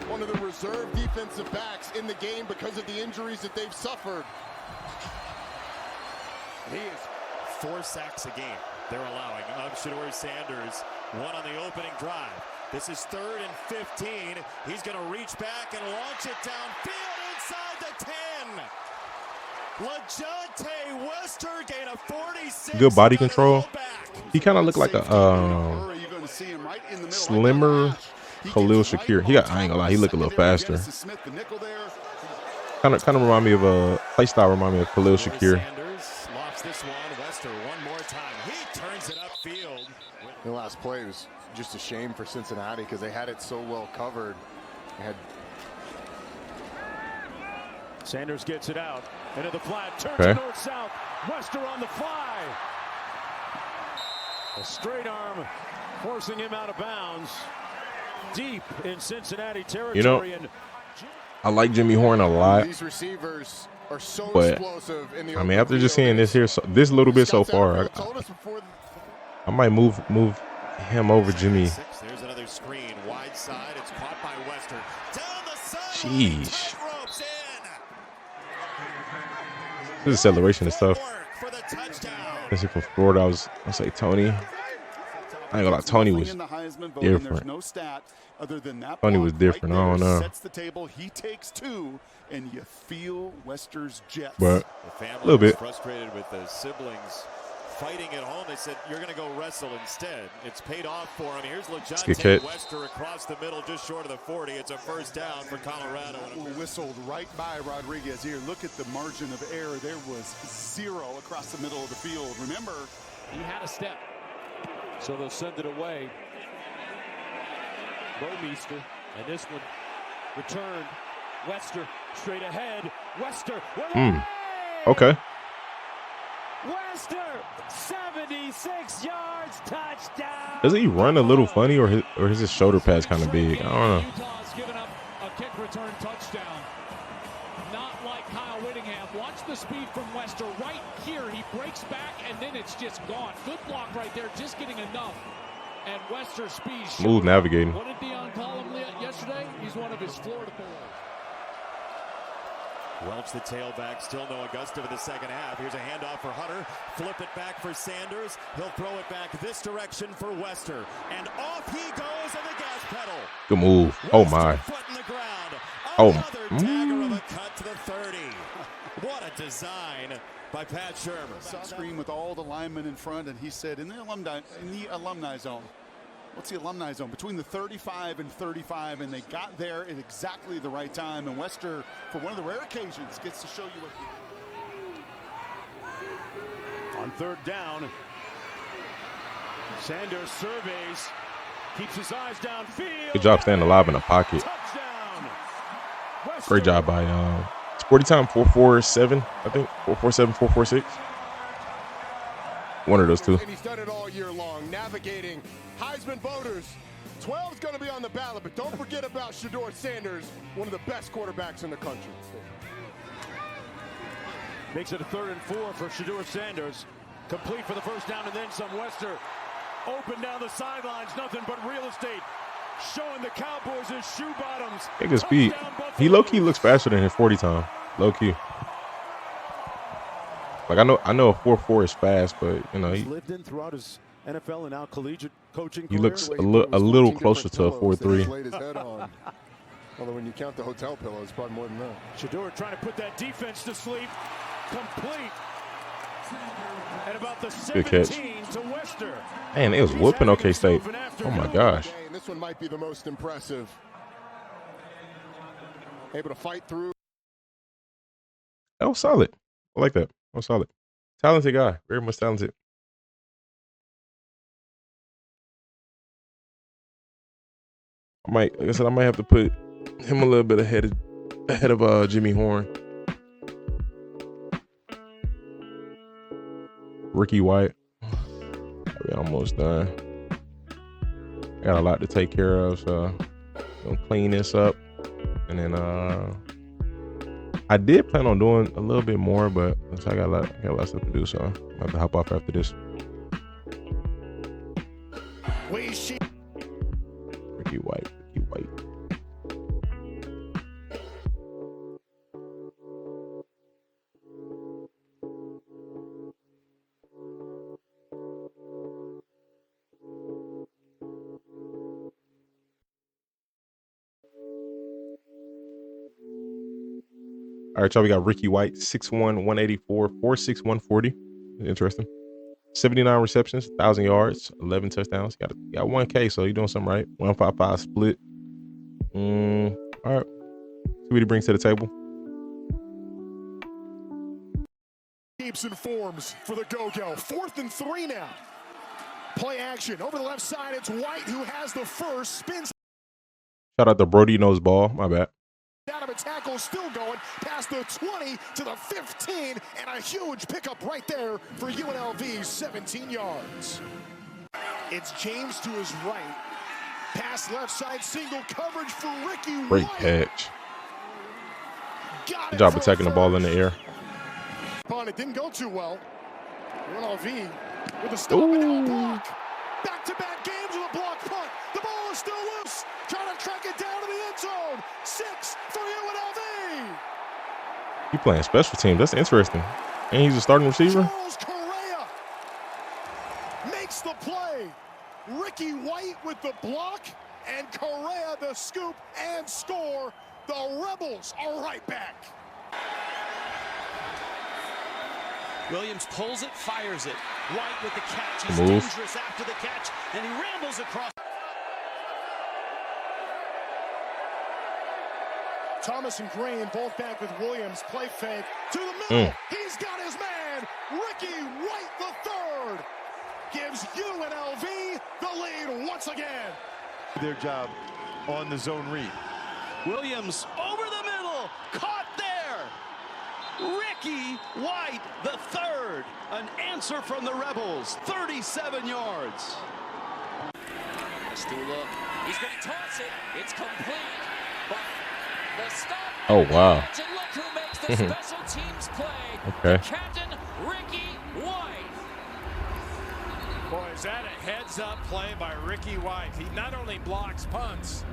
One of the reserve defensive backs in the game because of the injuries that they've suffered. He is 4 sacks a game they're allowing of Shedeur Sanders. One on the opening drive. This is 3rd and 15. He's going to reach back and launch it downfield inside the 10. Lajohntay Wester gained a 46. Good body control. He kind of looked like a slimmer Khalil Shakir. I ain't gonna lie, he looked a little faster. Kind of remind me of a play style. Remind me of Khalil Shakir. Sanders lofts this one. Wester one more time. He turns it upfield. The last play was just a shame for Cincinnati because they had it so well covered. They had Sanders gets it out into the flat, turns Okay. it north-south. Wester on the fly. A straight arm forcing him out of bounds. Deep in Cincinnati territory. You know, I like Jimmy Horn a lot. These receivers are so But explosive in the I mean, after just seeing this here, this little bit so far, I might move him over Jimmy. There's another screen, wide side. It's caught by Wester. Down the side. Sheesh. This acceleration and stuff. This is from Florida. I say Tony. I ain't gonna lie, Tony was different. Tony was different. I don't know. Sets the table. He takes two, and you feel Wester's jets. But The family a little was bit. frustrated with the siblings fighting at home. They said, you're going to go wrestle instead. It's paid off for him. Here's good Lajohntay catch. Wester across the middle, just short of the 40. It's a first down for Colorado. Whistled right by Rodriguez here. Look at the margin of error. There was zero across the middle of the field. Remember, He had a step. So they'll send it away. Bomeister, and this one returned. Wester straight ahead. Wester. Okay. Wester, 76 yards, touchdown. Does he run a little funny, or is his shoulder pads kind of big? I don't know. Utah's given up a kick return touchdown. Not like Kyle Whittingham. Watch the speed from Wester right here. He breaks back, and then it's just gone. Good block right there, just getting enough. And Wester's speed. Smooth navigating. What did Deion call him yesterday? He's one of his Florida boys. Welch, the tailback, still no Augusta for the second half. Here's a handoff for Hunter. Flip it back for Sanders. He'll throw it back this direction for Wester. And off he goes on the gas pedal. Good move. Oh my. Foot in the ground. Oh. Another dagger of a cut to the 30. What a design by Pat Shermer. screen with all the linemen in front, and he said in the alumni zone. What's the alumni zone? Between the 35 and 35, and they got there at exactly the right time. And Wester, for one of the rare occasions, gets to show you what he... On third down, Sanders surveys, keeps his eyes downfield. Good job staying alive in the pocket. Great job by Sporty Time 447, I think 447, 446. One of those two. And he's done it all year long, navigating Heisman voters. 12 is going to be on the ballot, but don't forget about Shedeur Sanders, one of the best quarterbacks in the country. Makes it a 3rd and 4 for Shedeur Sanders. Complete for the first down and then some. Wester open down the sidelines, nothing but real estate. Showing the Cowboys his shoe bottoms. He good speed. He low-key looks faster than his 40 time. Low-key. Like I know a 4.4 is fast, but you know He's lived in throughout his NFL and now collegiate coaching he career. looks a little closer to a 4.3. Laid his head on. Although when you count the hotel pillows, probably more than that. Shedeur trying to put that defense to sleep. Complete. At about the Good catch. 17 to Wester. Man, it was whooping OK State. Oh my gosh. And this one might be the most impressive. Able to fight through. That was solid. I like that. That was solid. Talented guy. Very much talented. Like I said, I might have to put him a little bit ahead of Jimmy Horn. Ricky White. We're almost done. Got a lot to take care of, so gonna clean this up. And then I did plan on doing a little bit more, but I got a lot of stuff to do, so I have to hop off after this. Ricky White. All right, y'all. We got Ricky White, 6'1", 184, 4'6", 140. Interesting. 79 receptions, 1,000 yards, 11 touchdowns. Got 1K, so you're doing something right. 155 split. All right. See what he brings to the table. Keeps and forms for the go-go. 4th and 3 now. Play action over the left side. It's White who has the first. Spins Shout out to Brody Knows Ball. My bad. out of a tackle, still going past the 20 to the 15, and a huge pickup right there for UNLV, 17 yards. It's James to his right. Pass left side, single coverage for Ricky Great White. catch. Good job of taking the ball in the air. It didn't go too well. UNLV with a stop and now a block. Back-to-back games with a block punt. The ball is still loose. Trying to track it down to the end zone. 6 for UNLV. He playing special team. That's interesting. And he's a starting receiver. Charles Correa makes the play. Ricky White with the block, and Correa the scoop and score. The Rebels are right back. Williams pulls it, fires it. White with the catch. He's Move. dangerous after the catch, and he rambles across. Thomas and Green both back with Williams. Play fake to the middle. He's got his man. Ricky White the third gives UNLV the lead once again. Their job on the zone read. Williams over the middle, caught there. Ricky White the third, an answer from the Rebels, 37 yards. Still up. He's going to toss it. It's complete. But the stop. Oh, wow. And look who makes the special teams play. Okay. Captain Ricky White. Boy, is that a heads-up play by Ricky White. He not only blocks punts.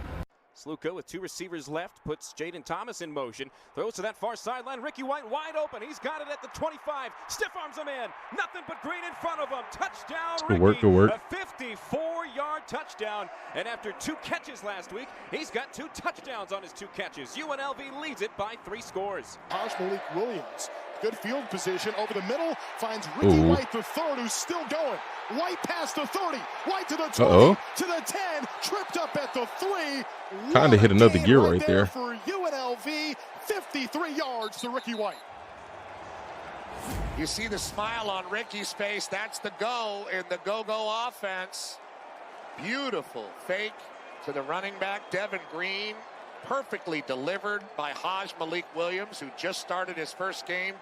Sluka with 2 receivers left, puts Jaden Thomas in motion, throws to that far sideline. Ricky White wide open. He's got it at the 25. Stiff arms him in. Nothing but green in front of him. Touchdown, Good work, Ricky. good work. A 54-yard touchdown. And after 2 catches last week, he's got 2 touchdowns on his 2 catches. UNLV leads it by 3 scores. Malik Williams, good field position over the middle, finds Ricky White the third, who's still going. White past the 30, White to the 20, to the 10, tripped up at the 3. Kind of hit another gear right there. For UNLV, 53 yards to Ricky White. You see the smile on Ricky's face. That's the go in the go-go offense. Beautiful fake to the running back, Devin Green. Perfectly delivered by Malik Williams, who just started his first game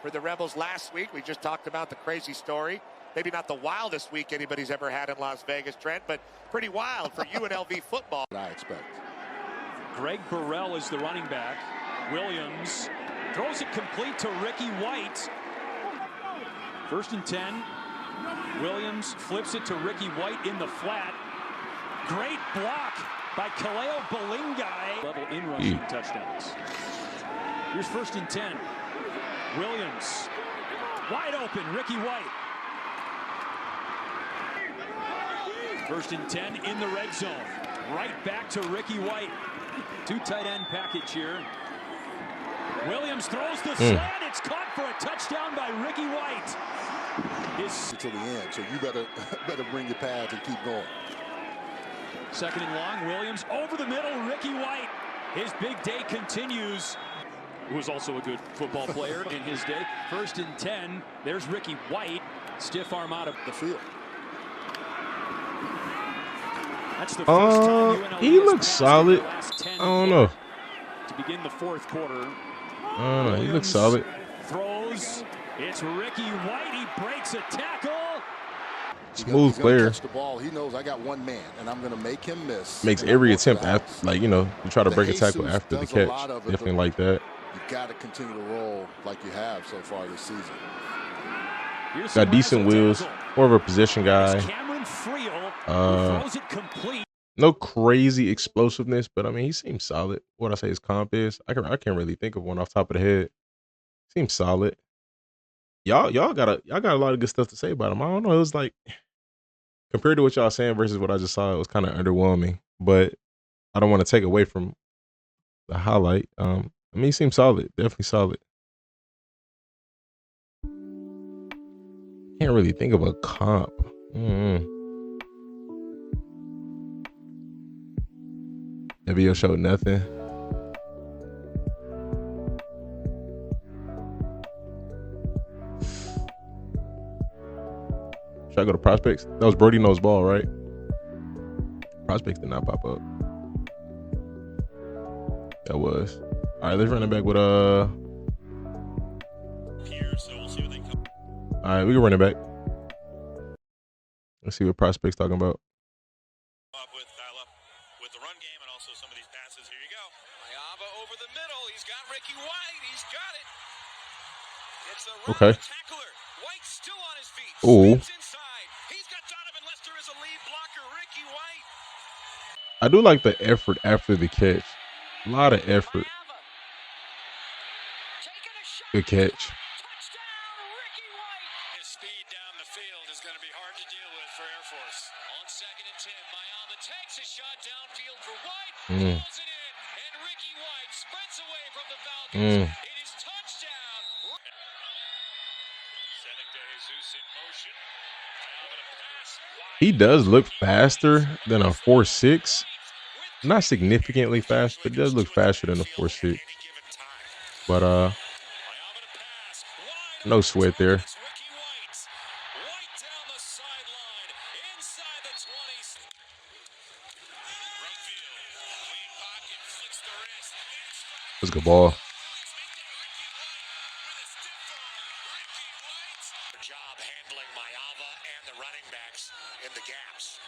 for the Rebels last week. We just talked about the crazy story. Maybe not the wildest week anybody's ever had in Las Vegas, Trent, but pretty wild for UNLV football. I expect. Greg Burrell is the running back. Williams throws it complete to Ricky White. 1st and 10. Williams flips it to Ricky White in the flat. Great block by Kaleo Balingai. Level in rushing touchdowns. Here's 1st and 10. Williams wide open. Ricky White. 1st and 10 in the red zone. Right back to Ricky White. 2 tight end package here. Williams throws the slant. It's caught for a touchdown by Ricky White. To the end, so you better bring your pads and keep going. 2nd and long. Williams over the middle. Ricky White. His big day continues. Who was also a good football player in his day. 1st and 10. There's Ricky White. Stiff arm out of the field. That's the first time UNLV he looks solid. I don't know. To begin the 4th quarter. I don't know. He looks solid. Throws. It's Ricky White. He breaks a tackle. Smooth player. Catch the ball. He knows I got one man, and I'm going to make him miss. Makes every attempt after, like, to try to break a tackle after the catch. Definitely like that. You've got to continue to roll like you have so far this season. Got decent wheels. More of a possession guy. Throws it complete. No crazy explosiveness, but I mean, he seems solid. What I say his comp is, I can't really think of one off the top of the head. Seems solid. Y'all got a lot of good stuff to say about him. I don't know. It was like, compared to what y'all saying versus what I just saw, it was kind of underwhelming. But I don't want to take away from the highlight. I I mean, he seems solid. Definitely solid. Can't really think of a comp. That video showed nothing. Should I go to prospects? That was Brody Knows Ball, right? Prospects did not pop up. That was. All right, let's run it back with All right, we can run it back. Let's see what prospects talking about. With the run game and also some of these passes. Here you go. Mayava over the middle. He's got Ricky White. He's got it. It's a Okay. tackler. White still on his feet. Ooh. Inside. He's got Donovan Lester as a lead blocker. Ricky White. I do like the effort after the catch. A lot of effort. Good catch. His speed down the field is going to be hard to deal with for Air Force. On 2nd and 10, Mayava takes a shot downfield for White. Pulls it in, and Ricky White sprints away from the Falcons. It is touchdown. Sending to Jesus in motion. Mayava to pass. He does look faster than a 4.6. Not significantly fast, but it does look faster than a 4.6. But no sweat there. That's a good ball. Job handling Mayava and the running backs in the gaps.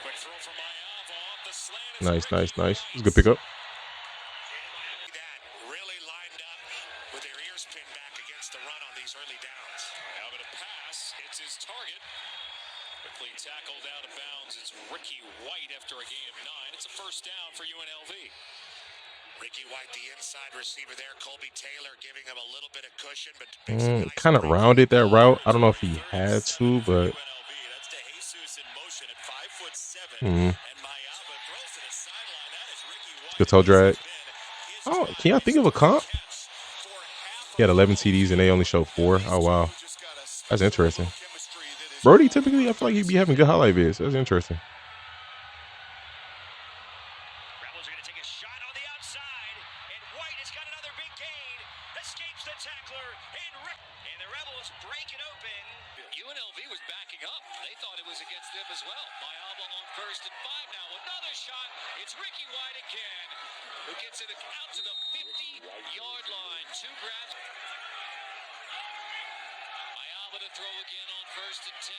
Quick throw from Mayava off the slant. Nice, nice, nice. It's a good pickup. That really lined up with their ears pinned back against the run on these early downs. Mayava to pass. Hits his target. Quickly tackled out of bounds. It's Ricky White after a gain of 9. It's a first down for UNLV. Ricky White, the inside receiver there. Colby Taylor giving him a little bit of cushion, but Kind of rounded that route. I don't know if he had to, but That's to Jesus in motion at 5'7". And Mayava throws to the sideline. That is Ricky White. good toe drag. Oh, can y'all think of a comp? He had 11 TDs and they only showed 4. Oh wow, that's interesting. Brody typically, I feel like he'd be having good highlight vids. That's interesting. Rebels are going to take a shot on the outside, and White has got another big gain. Escapes the tackler, and the Rebels break it open. UNLV was backing up. They thought it was against them as well. Mayava on 1st and 5 now. Another shot. It's Ricky White again, who gets it out to the 50-yard line. 2 grabs. Mayava to throw again on 1st and 10.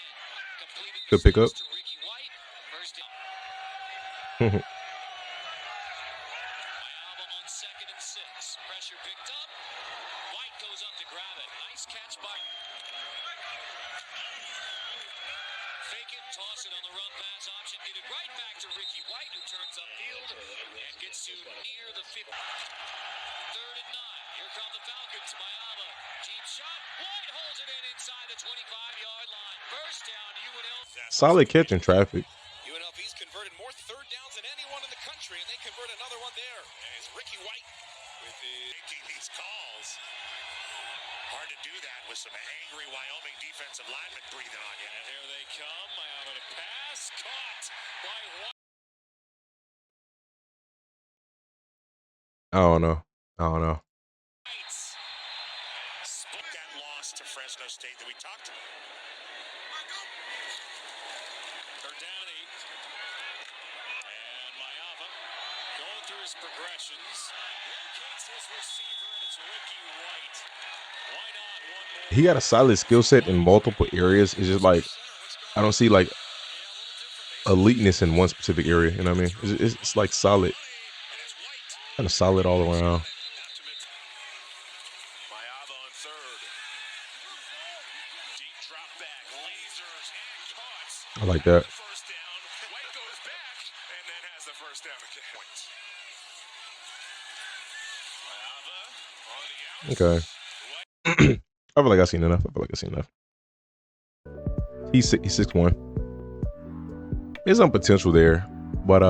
Completed Good pickup. to Ricky White. First down. Mayava on 2nd and 6. Pressure picked up. White goes up to grab it. Nice catch by. Fake it, toss it on the run pass option. Get it right back to Ricky White, who turns upfield and gets to near the 50. 3rd and 9. Here come the Falcons. Mayava. Deep shot. White holds it in inside the 25-yard line. First down, UNLV. Solid catch in traffic. UNLV's converted more 3rd downs than anyone in the country, and they convert another one there. And it's Ricky White with Making these calls. Hard to do that with some angry Wyoming defensive linemen breathing on you. And here they come. Mayava to pass. Caught by White. I don't know. Split that loss to Fresno State that we talked about. 3rd down and 8. And Mayava going through his progressions. Locates his receiver, and it's Ricky White. Why not one more? He got a solid skill set in multiple areas. It's just like I don't see like eliteness in one specific area. You know what I mean? It's like solid, kind of solid all around. Mayava on 3rd. Deep drop back, lasers and caught. I like that. First down. White goes back and then has the first down again. Mayava on the out. Okay. I feel like I've seen enough. He's 6'1". There's some potential there, but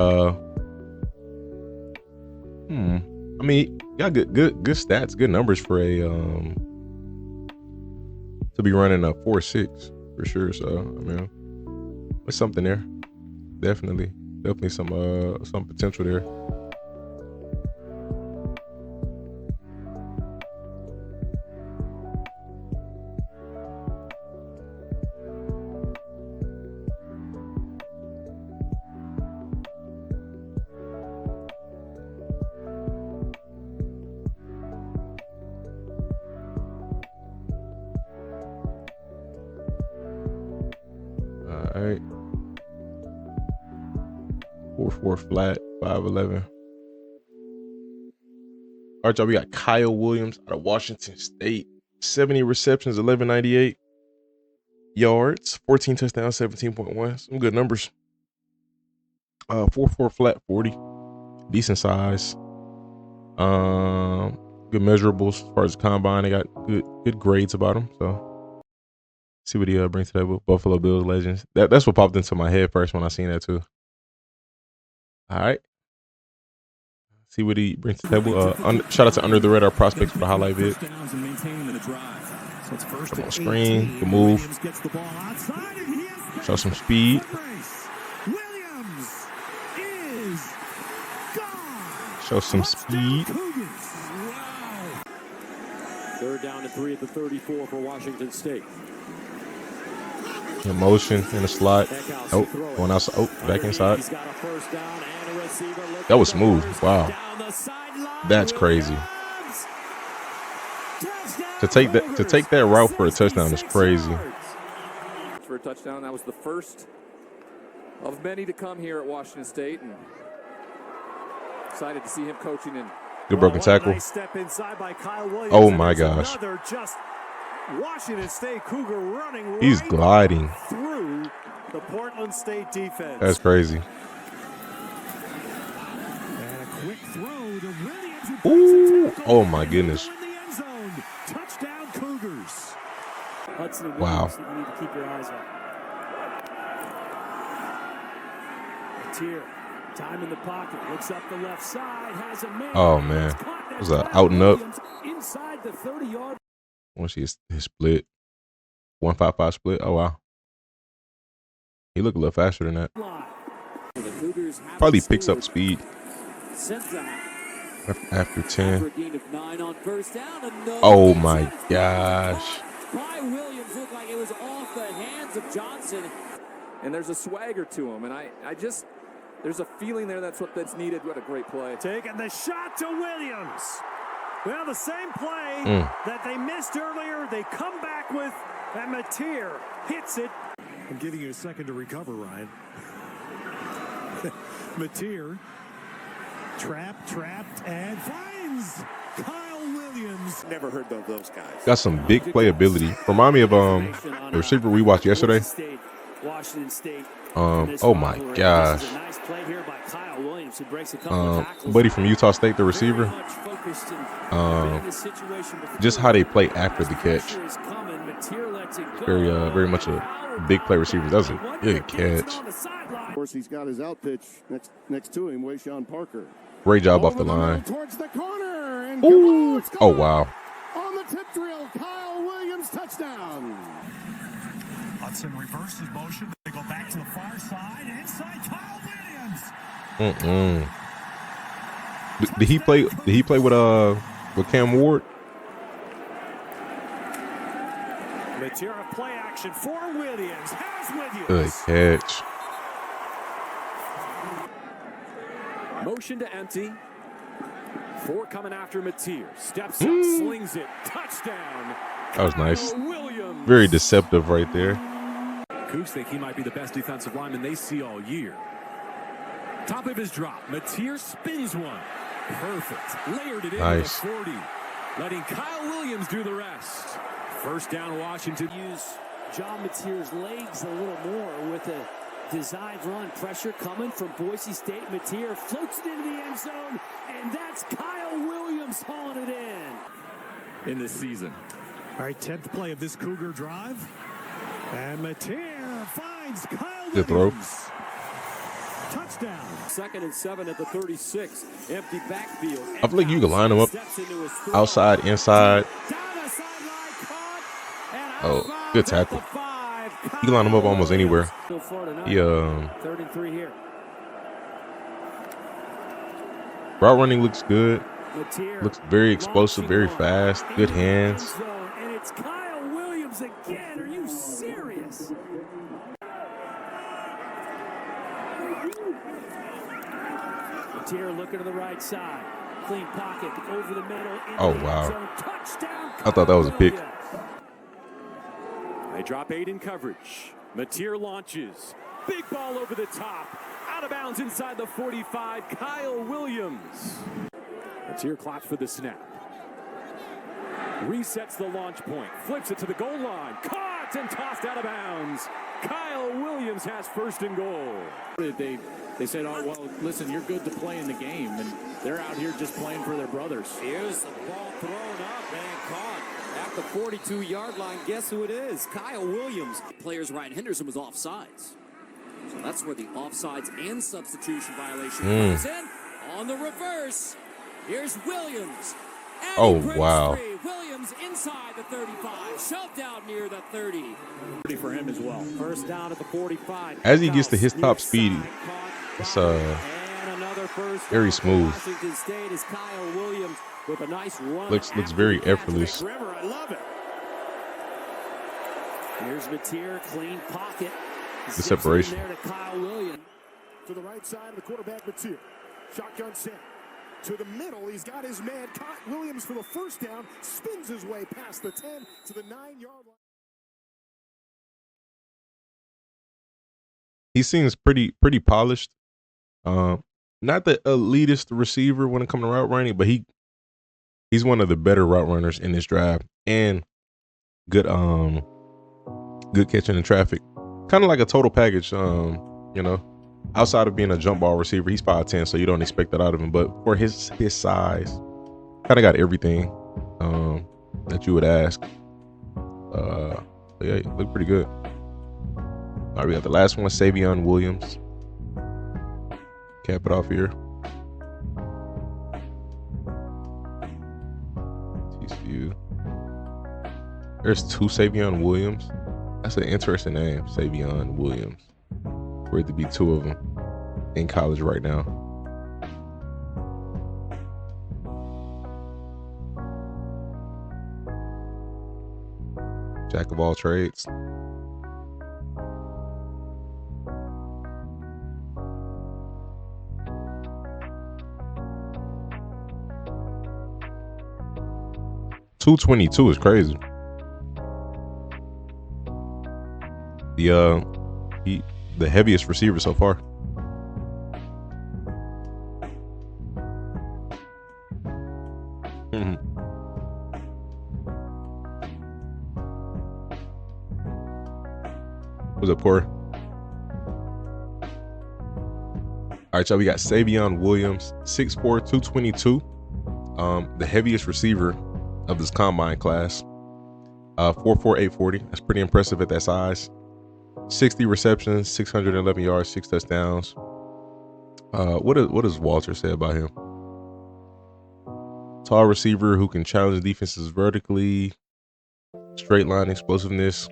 I mean, got good stats, good numbers for a to be running a 4.6 for sure. So I mean, there's something there. Definitely some potential there. All right. 4.4 flat, 5'11". All right, y'all, we got Kyle Williams out of Washington State. 70 receptions, 1198 yards, 14 touchdowns, 17.1. Some good numbers. 4.4 flat, 40. Decent size. Good measurables as far as the combine. They got good grades about him. So see what he brings to that with Buffalo Bills legends. That's what popped into my head first when I seen that too. All right. See what he brings to the table. Shout out to Under the Radar Prospects for the highlight vid. Come on screen. Good move. Show some speed. Show some speed. Third down and 3 at the 34 for Washington State. In motion in the slot. Oh, going outside. Oh, back inside. That was smooth. Wow. That's crazy. To take that route for a touchdown is crazy. For a touchdown, that was the first of many to come here at Washington State, and excited to see him coaching in. Good broken tackle. Nice step inside by Kyle Williams. Oh my gosh. Just Washington State Cougar running. He's gliding through the Portland State defense. That's crazy. And a quick throw to Williams. Ooh. Oh my goodness. Touchdown Cougars. Hudson and wow. Williams that you need to keep your eyes on. Matier, time in the pocket, looks up the left side, has a man. Oh man, it was an out and up. Inside the 30-yard. Once his split, 1.55 split. Oh wow, he looked a little faster than that. Probably picks up speed. After 10. Oh my gosh. Williams looked like it was off the hands of Johnson. And there's a swagger to him. And I just, there's a feeling there that's needed. What a great play. Taking the shot to Williams. Well, the same play that they missed earlier, they come back with, and Matier hits it. I'm giving you a second to recover, Ryan. Matier. Trapped, and finds Kyle Williams. Never heard of those guys. Got some big playability. Remind me of the receiver we watched yesterday. Washington State. Oh my gosh. Nice play here by Kyle Williams, who breaks a couple of tackles. Buddy from Utah State, the receiver. Just how they play after the catch. Very much a big play receiver. That was a good catch. Of course, he's got his out pitch next to him, Wayshawn Parker. Great job off the line. Towards the corner, and ooh. Oh wow. On the tip drill, Kyle Williams touchdown. Hudson reverses motion. They go back to the far side. Inside Kyle Williams. Did he play with Cam Ward? Matier play action for Williams. Has Williams. Good catch. Motion to empty. 4 coming after Matier. Steps up, slings it. Touchdown. That was nice. Williams. Very deceptive right there. Cougs think he might be the best defensive lineman they see all year. Top of his drop. Matier spins one. Perfect. Layered it in at the 40. Letting Kyle Williams do the rest. First down, Washington. Use John Matier's legs a little more with a designed run. Pressure coming from Boise State. Matier floats it into the end zone, and that's Kyle Williams hauling it in this season. All right, 10th play of this Cougar drive. And Matier finds Kyle Good throw. Williams. Touchdown. 2nd and 7 at the 36. Empty backfield. I feel like you can line them up outside, inside. Oh, good tackle. You can line them up almost anywhere. Yeah. 3rd and 3 here. Route running looks good. Looks very explosive, very fast. Good hands. And it's Kyle Williams again. Are you serious? Matier looking to the right side. Clean pocket over the middle. Oh, wow. I thought that was a pick. They drop 8 in coverage. Matier launches. Big ball over the top. Out of bounds inside the 45. Kyle Williams. Matier claps for the snap. Resets the launch point. Flips it to the goal line. Caught and tossed out of bounds. Kyle Williams has 1st and goal. They said, oh, well, listen, you're good to play in the game. And they're out here just playing for their brothers. Here's the ball thrown up and caught at the 42-yard line. Guess who it is? Kyle Williams. Players right. Henderson was offsides. So that's where the offsides and substitution violation comes in. On the reverse, here's Williams. And oh, wow. Free. Williams inside the 35, shoved out near the 30. For him as well. 1st down at the 45. As he gets to his top speed, it's very smooth. Washington State is Kyle Williams with a nice run. Looks very effortless. I love it. Here's Matier, clean pocket. The separation. There to Kyle Williams. To the right side of the quarterback, Matier. Shotgun set. To the middle, he's got his man, Williams, for the 1st down. Spins his way past the 10 to the 9-yard line. He seems pretty polished. Not the elitist receiver when it comes to route running, but he's one of the better route runners in this draft, and good catching in traffic. Kind of like a total package, you know. Outside of being a jump ball receiver, he's 5'10", so you don't expect that out of him. But for his size, kind of got everything that you would ask. Yeah, look pretty good. All right, we got the last one, Savion Williams. Cap it off here. TCU. There's 2 Savion Williams. That's an interesting name, Savion Williams. For it to be 2 of them in college right now. Jack of all trades. $222 is crazy. The heaviest receiver so far. What's up, Corey? All right, y'all, we got Savion Williams, 6'4", 222. The heaviest receiver of this combine class. 4'4", 840. That's pretty impressive at that size. 60 receptions, 611 yards, 6 touchdowns. What does Walter say about him? Tall receiver who can challenge defenses vertically. Straight line explosiveness.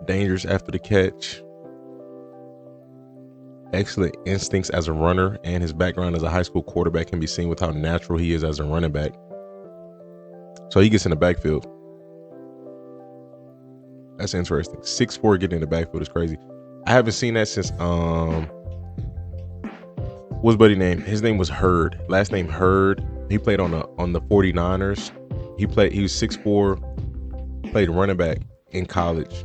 Dangerous after the catch. Excellent instincts as a runner, and his background as a high school quarterback can be seen with how natural he is as a running back. So he gets in the backfield. That's interesting. 6'4" getting in the backfield is crazy. I haven't seen that since what's buddy name? His name was Hurd. Last name Hurd. He played on the 49ers. He was 6'4", played running back in college.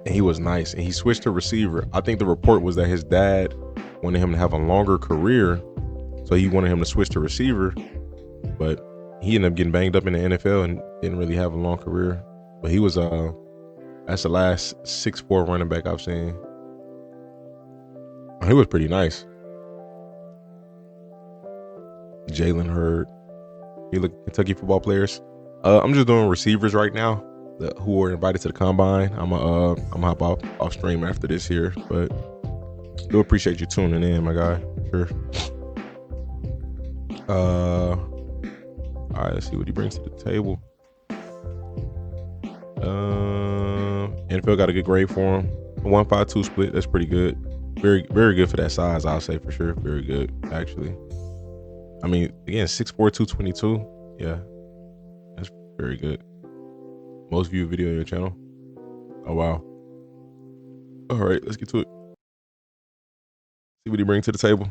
And he was nice. And he switched to receiver. I think the report was that his dad wanted him to have a longer career, so he wanted him to switch to receiver. But he ended up getting banged up in the NFL and didn't really have a long career. But he was that's the last 6'4" running back I've seen. He was pretty nice. Jalen Hurd. You look Kentucky football players. I'm just doing receivers right now who are invited to the combine. I'm gonna hop off stream after this here, but Do appreciate you tuning in, my guy. Sure. All right, let's see what he brings to the table. NFL got a good grade for him. A 1.52 split. That's pretty good. Very, very good for that size, I'll say for sure. Very good, actually. I mean, again, 6'4", 222. Yeah, that's very good. Most viewed video on your channel. Oh, wow. All right, let's get to it. See what he brings to the table.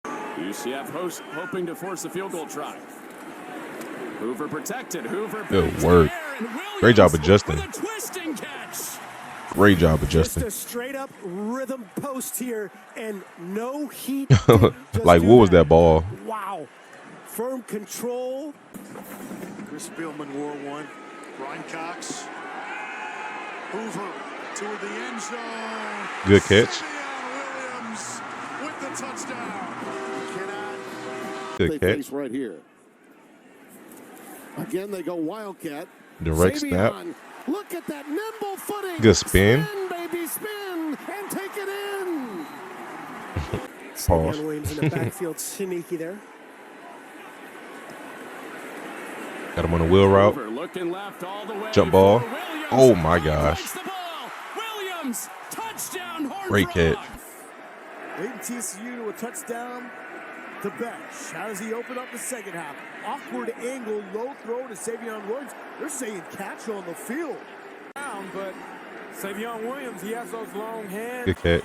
UCF host hoping to force a field goal try. Hoover protected. Hoover. Good work. Great job adjusting. Great job adjusting. Just a straight up rhythm post here and no heat. Like, what was that ball? Wow. Firm control. Chris Spielman wore one. Brian Cox. Hoover toward the end zone. Good catch. Williams with the touchdown. Good catch. Right here. Again, they go Wildcat. Direct snap. Look at that nimble footing. Good spin. Spin, baby, spin, and take it in. Pause. Savion Williams in the backfield, sneaky there. Got him on a wheel route. Jump ball. Oh my gosh. Williams, touchdown. Great catch. Leading TCU to a touchdown to Bech. How does he open up the second half? Awkward angle, low throw to Savion Williams. They're saying catch on the field. But Savion Williams, he has those long hands. Good catch.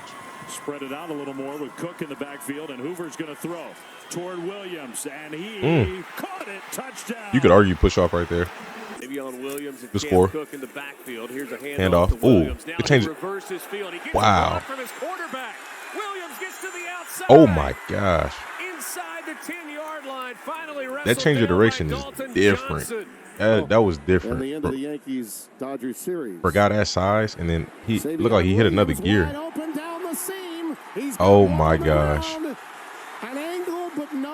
Spread it out a little more with Cook in the backfield, and Hoover's going to throw toward Williams, and he caught it. Touchdown. You could argue push off right there. Savion Williams and Good score. Cook in the backfield. Here's a handoff. Ooh, it changed it. Wow. From his quarterback. Williams gets to the outside. Oh my gosh. Inside the 10-yard line. Finally that change of direction is different. That was different. And the end of the Yankees Dodgers series. For a guy that size, and then he looked like he hit another gear. Oh my gosh.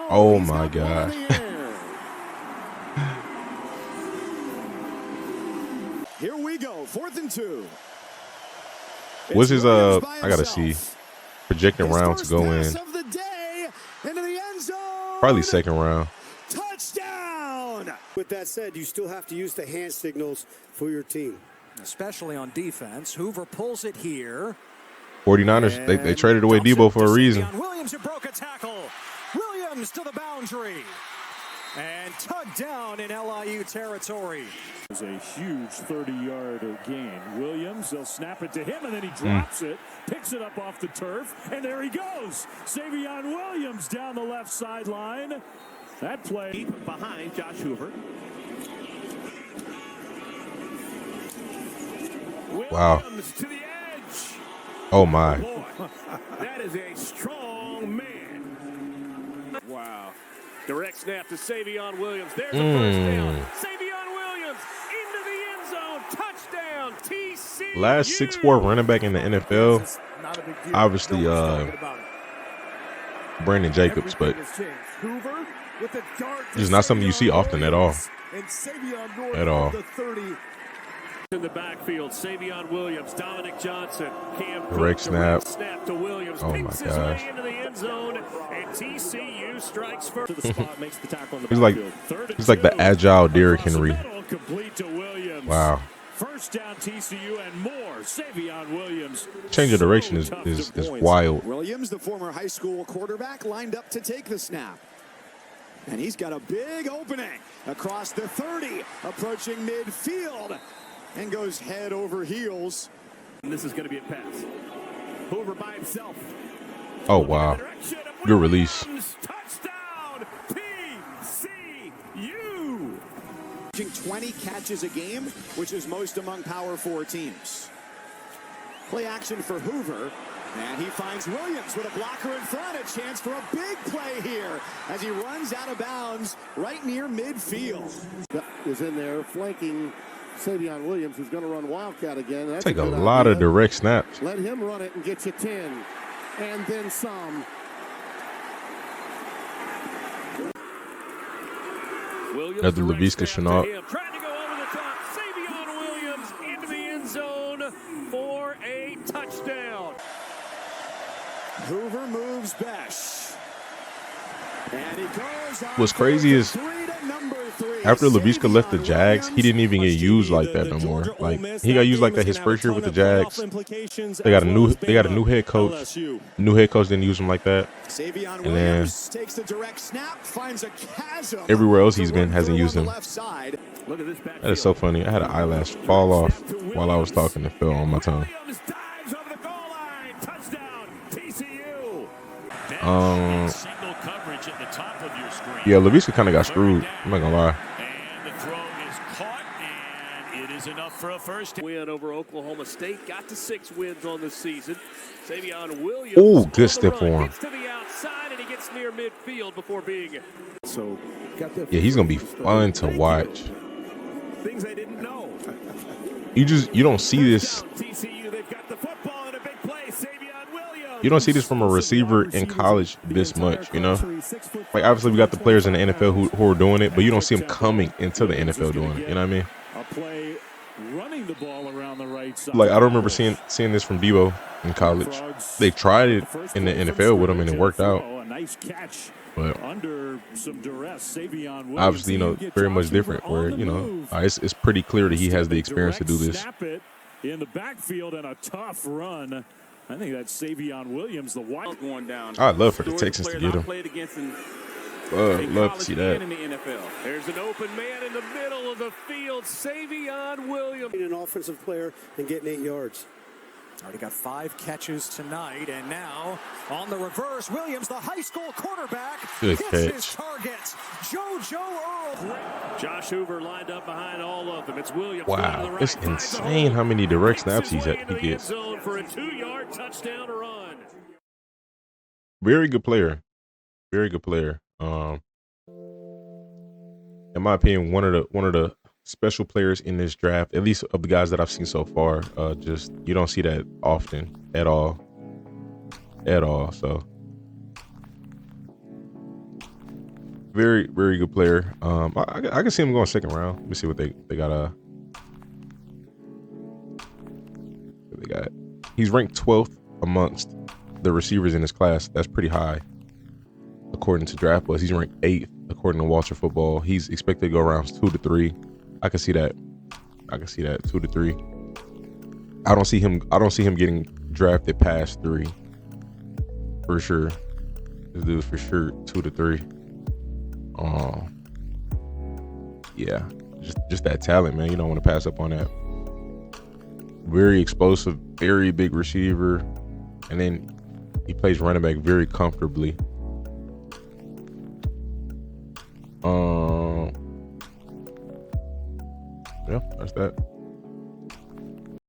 Oh my gosh. Here we go, 4th and 2. What's his I gotta see. Projecting round to go in. Probably second round. Touchdown! With that said, you still have to use the hand signals for your team. Especially on defense. Hoover pulls it here. 49ers, they traded away Debo for a reason. Williams who broke a tackle. Williams to the boundary. And tugged down in LIU territory. It was a huge 30-yard gain. Williams, they'll snap it to him, and then he drops it, picks it up off the turf, and there he goes. Savion Williams down the left sideline. That play behind Josh Hoover. Wow. Williams to the edge. Oh my. Boy, that is a strong man. Wow. Direct snap to Savion Williams. There's a first down. Savion Williams into the end zone. Touchdown, TCU. Last 6'4" running back in the NFL. Obviously, Brandon Jacobs, but it's not something you see often at all. At all. In the backfield, Savion Williams, Dominic Johnson, Direct snap. To Williams. Oh my gosh. Into the end zone, and TCU strikes first. To the spot, makes the tackle on the He's like the agile Derrick Henry. Complete to Williams. Wow. First down TCU and more. Savion Williams. Change of direction is wild. Williams, the former high school quarterback, lined up to take the snap. And he's got a big opening across the 30, approaching midfield, and goes head over heels. And this is going to be a pass. Hoover by himself. Oh, wow. Good release. Touchdown, TCU. 20 catches a game, which is most among Power 4 teams. Play action for Hoover, and he finds Williams with a blocker in front. A chance for a big play here as he runs out of bounds right near midfield. Is in there flanking Savion Williams, who's going to run Wildcat again. That's Take a lot of direct snaps. Let him run it and get you 10, and then some. Another Laviska Chenault. Trying to go over the top. Savion Williams into the end zone for a touchdown. Hoover moves Bech. And he goes What's crazy is after Laviska left the Jags, he didn't even get used like that no more. Like he got used like that his first year with the Jags. They got a new head coach. New head coach didn't use him like that. And then everywhere else he's been hasn't used him. That is so funny. I had an eyelash fall off while I was talking and fell on my tongue. Yeah, Laviska kind of got screwed. I'm not gonna lie. And the throw is caught, and it is enough for a first win over Oklahoma State. Got to 6 wins on the season. Savion Williams. Oh, good step for him. Gets to the outside, and he gets near midfield before being. So, yeah, he's gonna be fun to watch. Things I didn't know. You don't see this. You don't see this from a receiver in college this much, you know? Like, obviously, we got the players in the NFL who are doing it, but you don't see them coming into the NFL doing it, you know what I mean? A play running the ball around the right side. Like, I don't remember seeing this from Debo in college. They tried it in the NFL with him, and it worked out. But obviously, you know, very much different where, you know, it's pretty clear that he has the experience to do this. In the backfield and a tough run. I think that's Savion Williams, the wide going down. I'd love for the Texans to get him. Love to see that. In the NFL. There's an open man in the middle of the field, Savion Williams. An offensive player and getting 8 yards. Already got 5 catches tonight, and now on the reverse, Williams, the high school quarterback, good hits catch. His target. JoJo Earl. Josh Hoover lined up behind all of them. It's Williams. Wow, it's insane how many direct snaps he gets. For a 2-yard touchdown run. Very good player. Very good player. In my opinion, one of the special players in this draft, at least of the guys that I've seen so far. Just you don't see that often at all. So very, very good player. I can see him going 2nd round. Let me see what they got. They got. He's ranked 12th amongst the receivers in his class. That's pretty high, according to Draft Buzz. He's ranked 8th according to Walter Football. He's expected to go rounds 2 to 3. I can see that. 2 to 3. I don't see him getting drafted past 3. For sure. This dude's for sure 2 to 3. Yeah. Just that talent, man. You don't want to pass up on that. Very explosive, very big receiver. And then he plays running back very comfortably. Yeah, that's that.